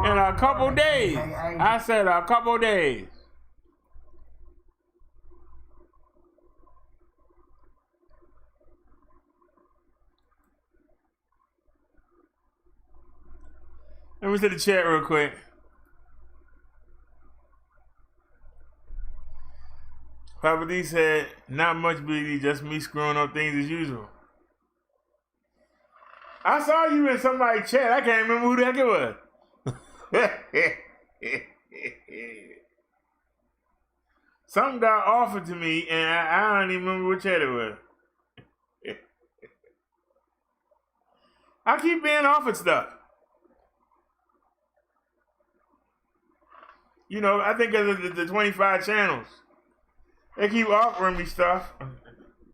In a couple days. I said a couple days. Let me see the chat real quick. Papa D said, not much BD, just me screwing up things as usual. I saw you in somebody's chat. I can't remember who the heck it was. Something got offered to me, and I don't even remember which chat it was. I keep being offered stuff. You know, I think of the 25 channels. They keep offering me stuff.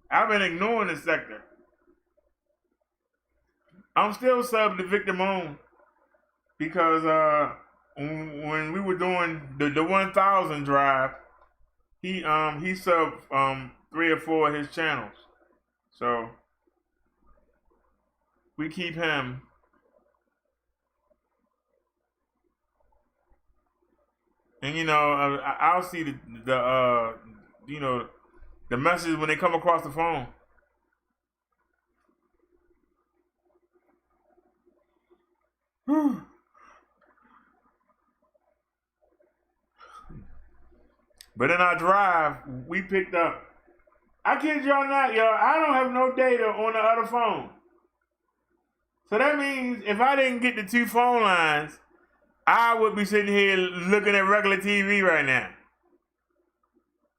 I've been ignoring the sector. I'm still subbed to Victor Moan because when we were doing the 1000 drive, he subbed 3 or 4 of his channels, so we keep him. And you know, I'll see the you know, the messages when they come across the phone. But in our drive, we picked up. I kid y'all not, y'all. I don't have no data on the other phone. So that means if I didn't get the 2 phone lines, I would be sitting here looking at regular TV right now.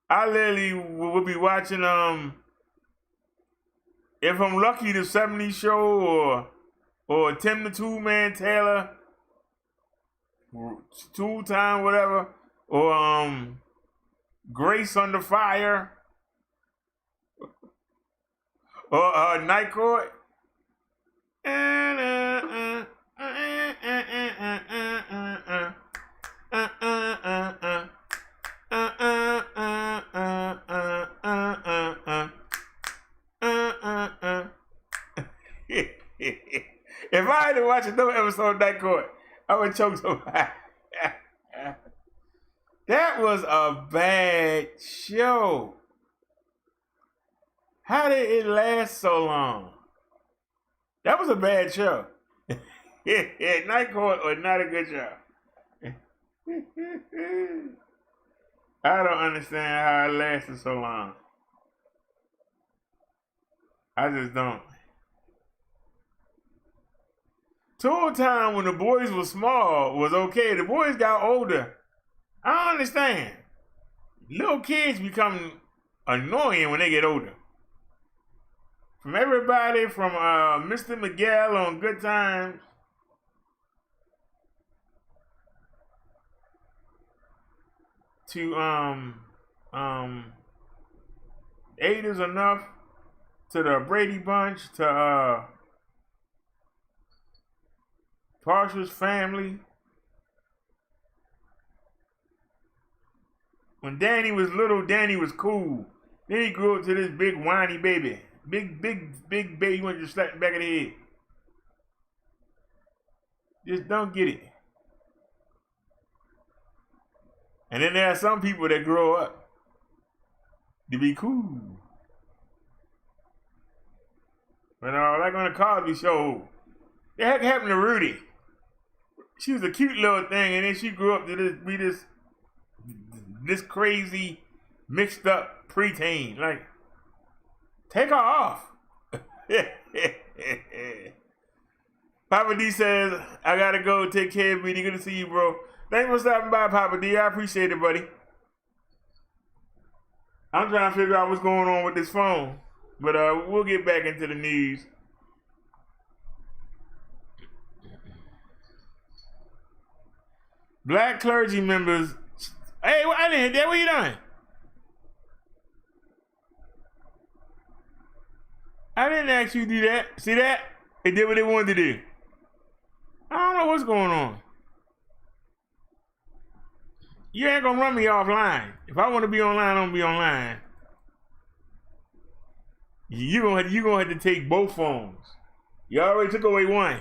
I literally would be watching, if I'm lucky, the 70s show or Tim the Toolman Taylor, Tool Time, whatever, or Grace Under Fire, or Night Court. If I had to watch another episode of Night Court, I would choke somebody. That was a bad show. How did it last so long? That was a bad show. Night Court was not a good show. I don't understand how it lasted so long. I just don't. Tool Time when the boys were small was okay. The boys got older. I don't understand. Little kids become annoying when they get older. From everybody from Mr. Miguel on Good Times to Eight Is Enough to the Brady Bunch to Partial's Family. When Danny was little, Danny was cool. Then he grew up to this big whiny baby. Big baby, you want to slap the back of the head. Just don't get it. And then there are some people that grow up to be cool. But like on the Cosby Show, the heck happened to Rudy? She was a cute little thing, and then she grew up to be this crazy, mixed up preteen. Like, take her off. Papa D says, I gotta go. Take care of me. Good to see you, bro. Thanks for stopping by, Papa D. I appreciate it, buddy. I'm trying to figure out what's going on with this phone. But we'll get back into the news. Black clergy members. Hey, I didn't hit that. What you doing? I didn't ask you to do that. See that? They did what they wanted to do. I don't know what's going on. You ain't gonna run me offline. If I want to be online, I'm gonna be online. You gonna have to take both phones. You already took away one,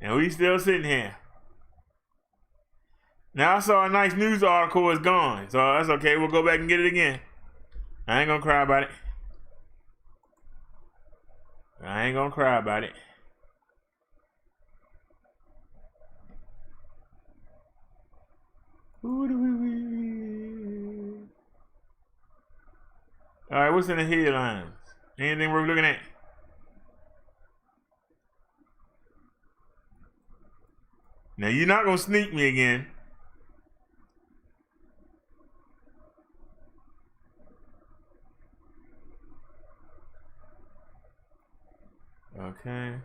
and we still sitting here. Now I saw a nice news article is gone, so that's okay. We'll go back and get it again. I ain't gonna cry about it. I ain't gonna cry about it. All right, what's in the headlines? Anything worth looking at? Now you're not gonna sneak me again. Okay.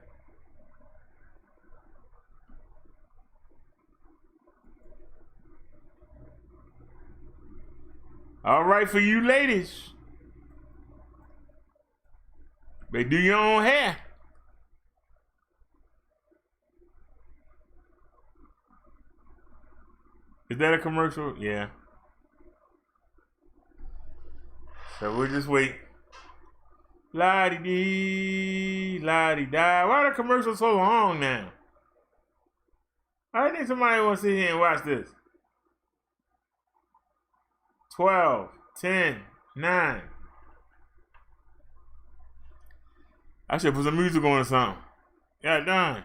All right, for you ladies. They do your own hair. Is that a commercial? Yeah. So we'll just wait. La-di-dee, la-di-da. Why are the commercials so long now? I think somebody wants to sit here and watch this. 12, 10, 9. I should put some music on or something. God darn.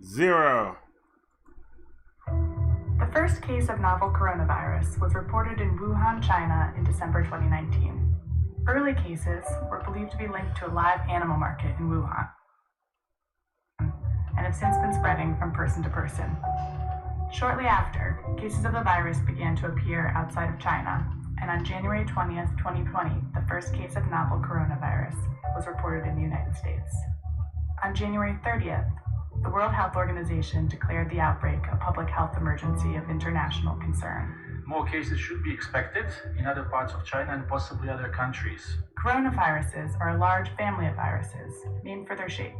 0. The first case of novel coronavirus was reported in Wuhan, China in December 2019. Early cases were believed to be linked to a live animal market in Wuhan and have since been spreading from person to person. Shortly after, cases of the virus began to appear outside of China, and on January 20th, 2020, the first case of novel coronavirus was reported in the United States. On January 30th, the World Health Organization declared the outbreak a public health emergency of international concern. More cases should be expected in other parts of China and possibly other countries. Coronaviruses are a large family of viruses, named for their shape,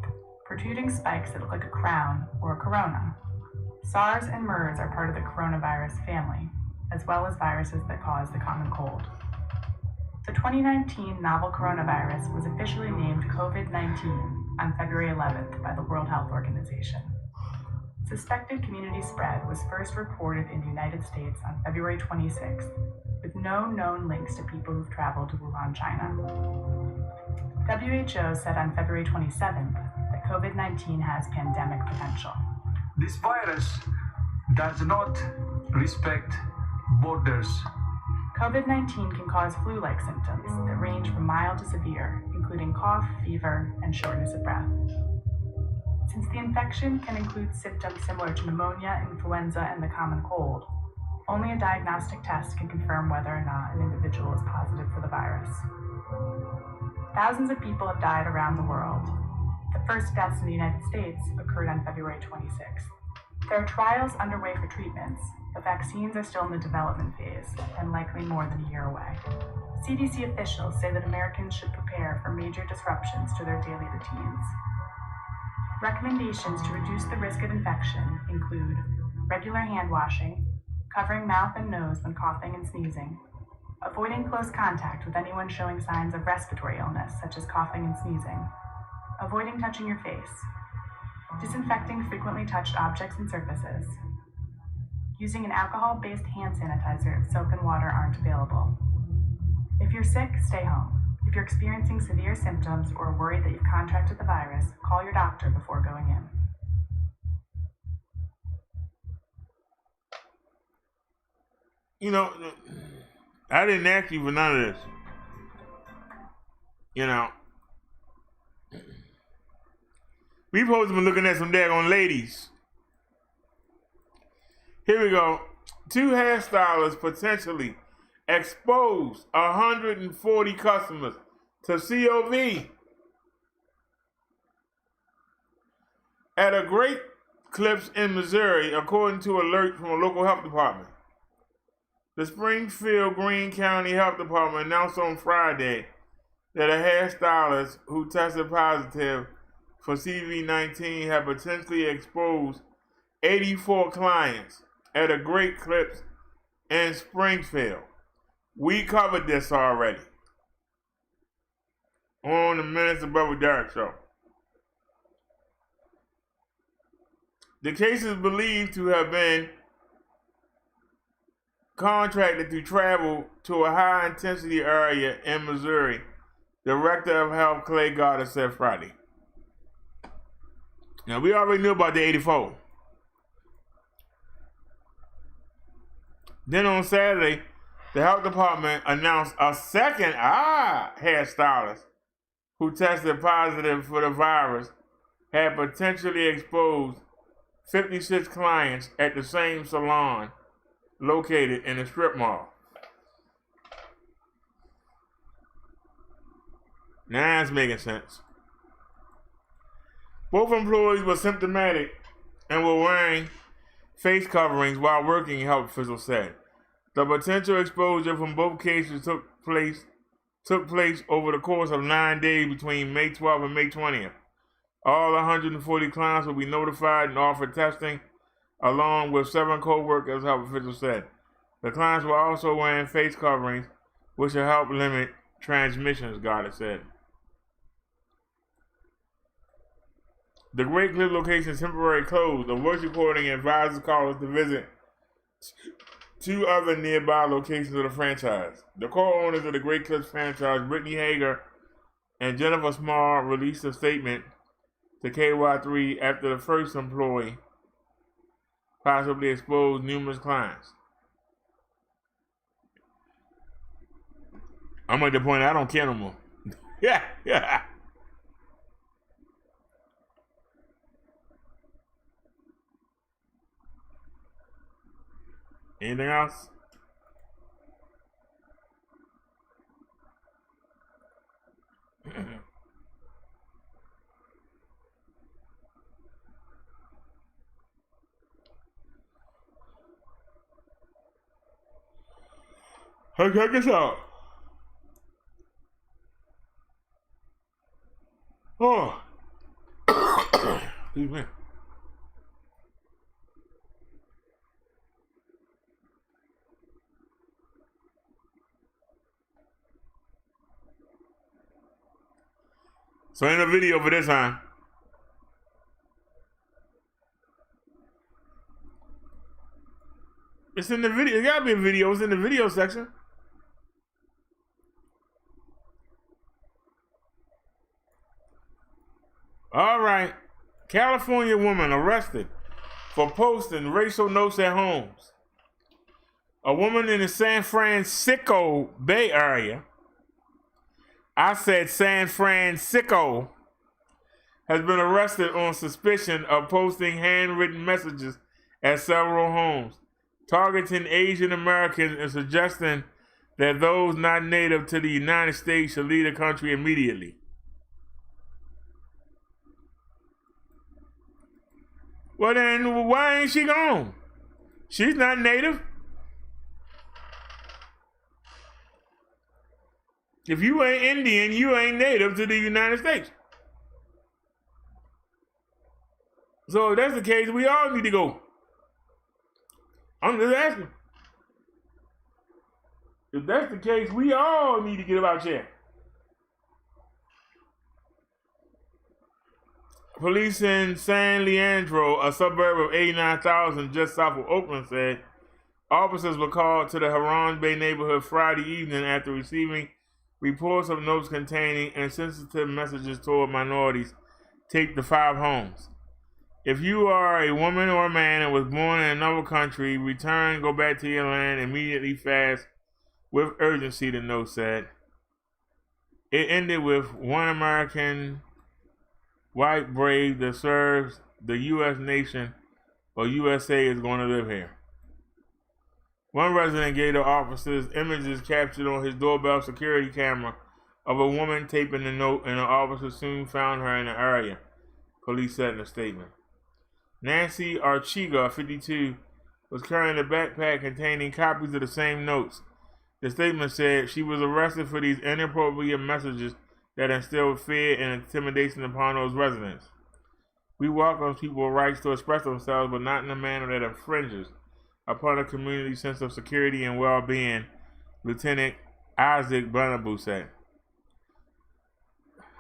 protruding spikes that look like a crown or a corona. SARS and MERS are part of the coronavirus family, as well as viruses that cause the common cold. The 2019 novel coronavirus was officially named COVID-19 on February 11th by the World Health Organization. Suspected community spread was first reported in the United States on February 26th, with no known links to people who've traveled to Wuhan, China. WHO said on February 27th that COVID-19 has pandemic potential. This virus does not respect borders. COVID-19 can cause flu-like symptoms that range from mild to severe, including cough, fever, and shortness of breath. Since the infection can include symptoms similar to pneumonia, influenza, and the common cold, only a diagnostic test can confirm whether or not an individual is positive for the virus. Thousands of people have died around the world. The first deaths in the United States occurred on February 26th. There are trials underway for treatments, but vaccines are still in the development phase and likely more than a year away. CDC officials say that Americans should prepare for major disruptions to their daily routines. Recommendations to reduce the risk of infection include regular hand washing, covering mouth and nose when coughing and sneezing, avoiding close contact with anyone showing signs of respiratory illness such as coughing and sneezing, avoiding touching your face, disinfecting frequently touched objects and surfaces, using an alcohol-based hand sanitizer if soap and water aren't available. If you're sick, stay home. If you're experiencing severe symptoms or worried that you've contracted the virus, call your doctor before going in. You know, I didn't ask you for none of this. You know, we supposed to be looking at some daggone ladies. Here we go. 2 hairstylists potentially expose 140 customers to COVID at a Great Clips in Missouri, according to alert from a local health department. The Springfield Greene County Health Department announced on Friday that a hairstylist who tested positive for COVID-19 had potentially exposed 84 clients at a Great Clips in Springfield. We covered this already on the Minutes Above Derrick show. The case is believed to have been contracted to travel to a high-intensity area in Missouri, Director of Health Clay Goddard said Friday. Now, we already knew about the 84. Then on Saturday, the health department announced a second hairstylist who tested positive for the virus had potentially exposed 56 clients at the same salon located in a strip mall. Now it's making sense. Both employees were symptomatic and were wearing face coverings while working, health officials said. The potential exposure from both cases took place over the course of 9 days between May 12th and May 20th. All 140 clients will be notified and offered testing along with 7 co-workers, health officials said. The clients were also wearing face coverings, which will help limit transmissions, Goddard said. The Great Cliff location is temporarily closed. A voice recording advises callers to visit 2 other nearby locations of the franchise. The co-owners of the Great Cliff franchise, Brittany Hager and Jennifer Small, released a statement to KY3 after the first employee possibly exposed numerous clients. I'm at the point I don't care no more. Yeah. Anything else? Hey, check this out. Oh. Excuse me. So ain't a video for this, huh? It's in the video. It gotta be a video. It's in the video section. All right. California woman arrested for posting racial notes at homes. A woman in the San Francisco Bay Area, I said San Francisco, has been arrested on suspicion of posting handwritten messages at several homes, targeting Asian Americans and suggesting that those not native to the United States should leave the country immediately. Well then, why ain't she gone? She's not native. If you ain't Indian, you ain't native to the United States. So if that's the case, we all need to go. I'm just asking. If that's the case, we all need to get about here. Police in San Leandro, a suburb of 89,000 just south of Oakland, said officers were called to the Huron Bay neighborhood Friday evening after receiving reports of notes containing insensitive messages toward minorities taped to 5 homes. If you are a woman or a man and was born in another country, return, go back to your land immediately, fast, with urgency, the note said. It ended with one American white brave that serves the U.S. nation or USA is going to live here. One resident gave the officers images captured on his doorbell security camera of a woman taping the note, and the officers soon found her in the area, police said in a statement. Nancy Archiga, 52, was carrying a backpack containing copies of the same notes. The statement said she was arrested for these inappropriate messages that instilled fear and intimidation upon those residents. We welcome people's rights to express themselves, but not in a manner that infringes upon the community's sense of security and well-being, Lieutenant Isaac Bernabeu said.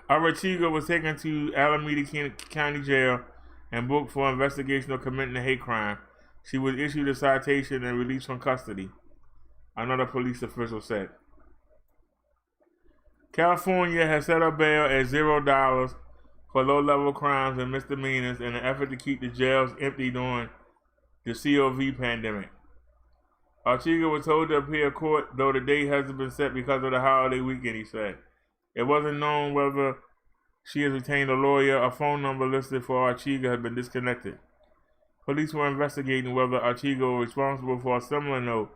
Archiga was taken to Alameda County Jail and booked for investigation of committing a hate crime. She was issued a citation and released from custody, another police official said. California has set up bail at $0 for low-level crimes and misdemeanors in an effort to keep the jails empty during the COVID pandemic. Archiga was told to appear in court, though the date hasn't been set because of the holiday weekend, he said. It wasn't known whether she has retained a lawyer. A phone number listed for Archiga had been disconnected. Police were investigating whether Archiga was responsible for a similar note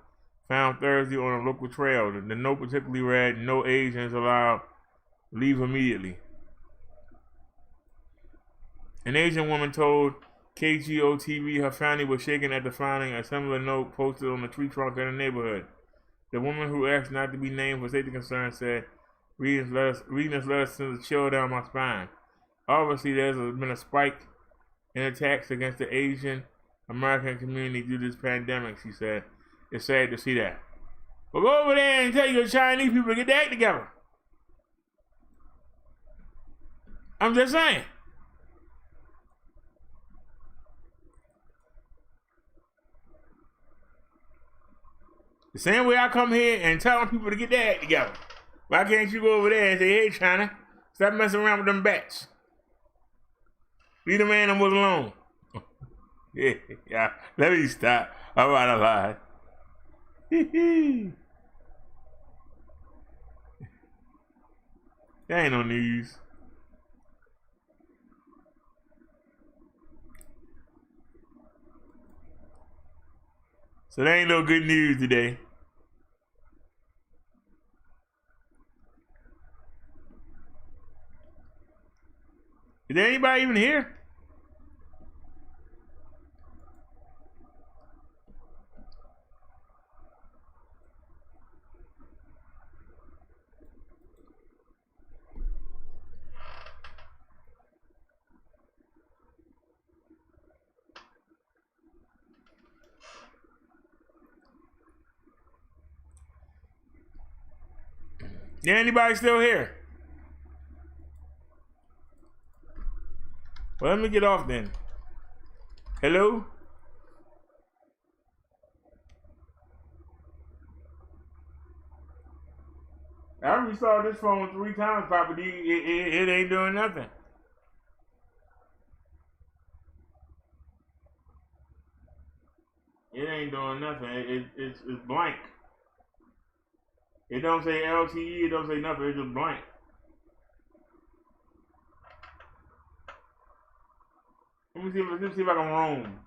found Thursday on a local trail. The note particularly read, "No Asians allowed, leave immediately." An Asian woman told KGO-TV her family was shaken after finding a similar note posted on the tree trunk in the neighborhood. The woman, who asked not to be named for safety concerns, said, reading this letter sends a chill down my spine. Obviously, there's been a spike in attacks against the Asian American community through this pandemic, she said. It's sad to see that. But go over there and tell your Chinese people to get their act together. I'm just saying. The same way I come here and tell people to get their act together. Why can't you go over there and say, hey, China, stop messing around with them bats. Leave the man alone. Yeah, let me stop. I'm out of line. That ain't no news. So there ain't no good news today. Is there anybody even here? Yeah, anybody still here? Well, let me get off then. Hello? I restarted this phone 3 times, Papa D. It ain't doing nothing. It ain't doing nothing. It's blank. It don't say LTE. It don't say nothing. It's just blank. Let me see if I can roam.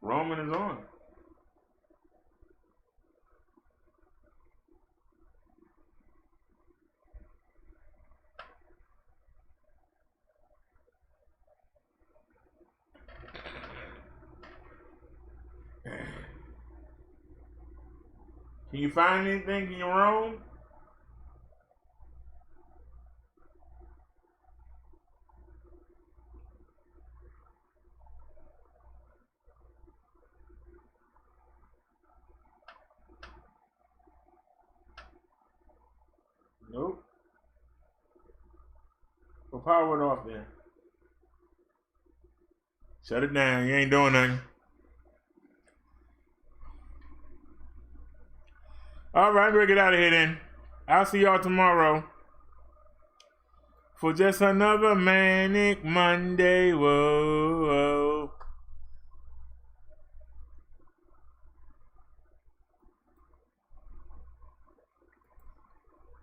Roaming is on. Can you find anything? Can you roam? Nope. Well, power it off then. Shut it down. You ain't doing nothing. All right, we'll get out of here then. I'll see y'all tomorrow for just another manic Monday. Whoa, whoa.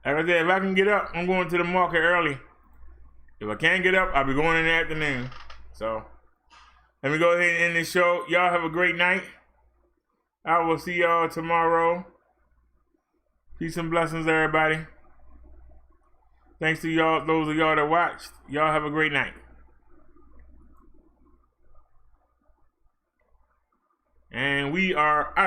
Like I said, if I can get up, I'm going to the market early. If I can't get up, I'll be going in the afternoon. So, let me go ahead and end this show. Y'all have a great night. I will see y'all tomorrow. Peace and blessings, everybody. Thanks to y'all, those of y'all that watched. Y'all have a great night. And we are out.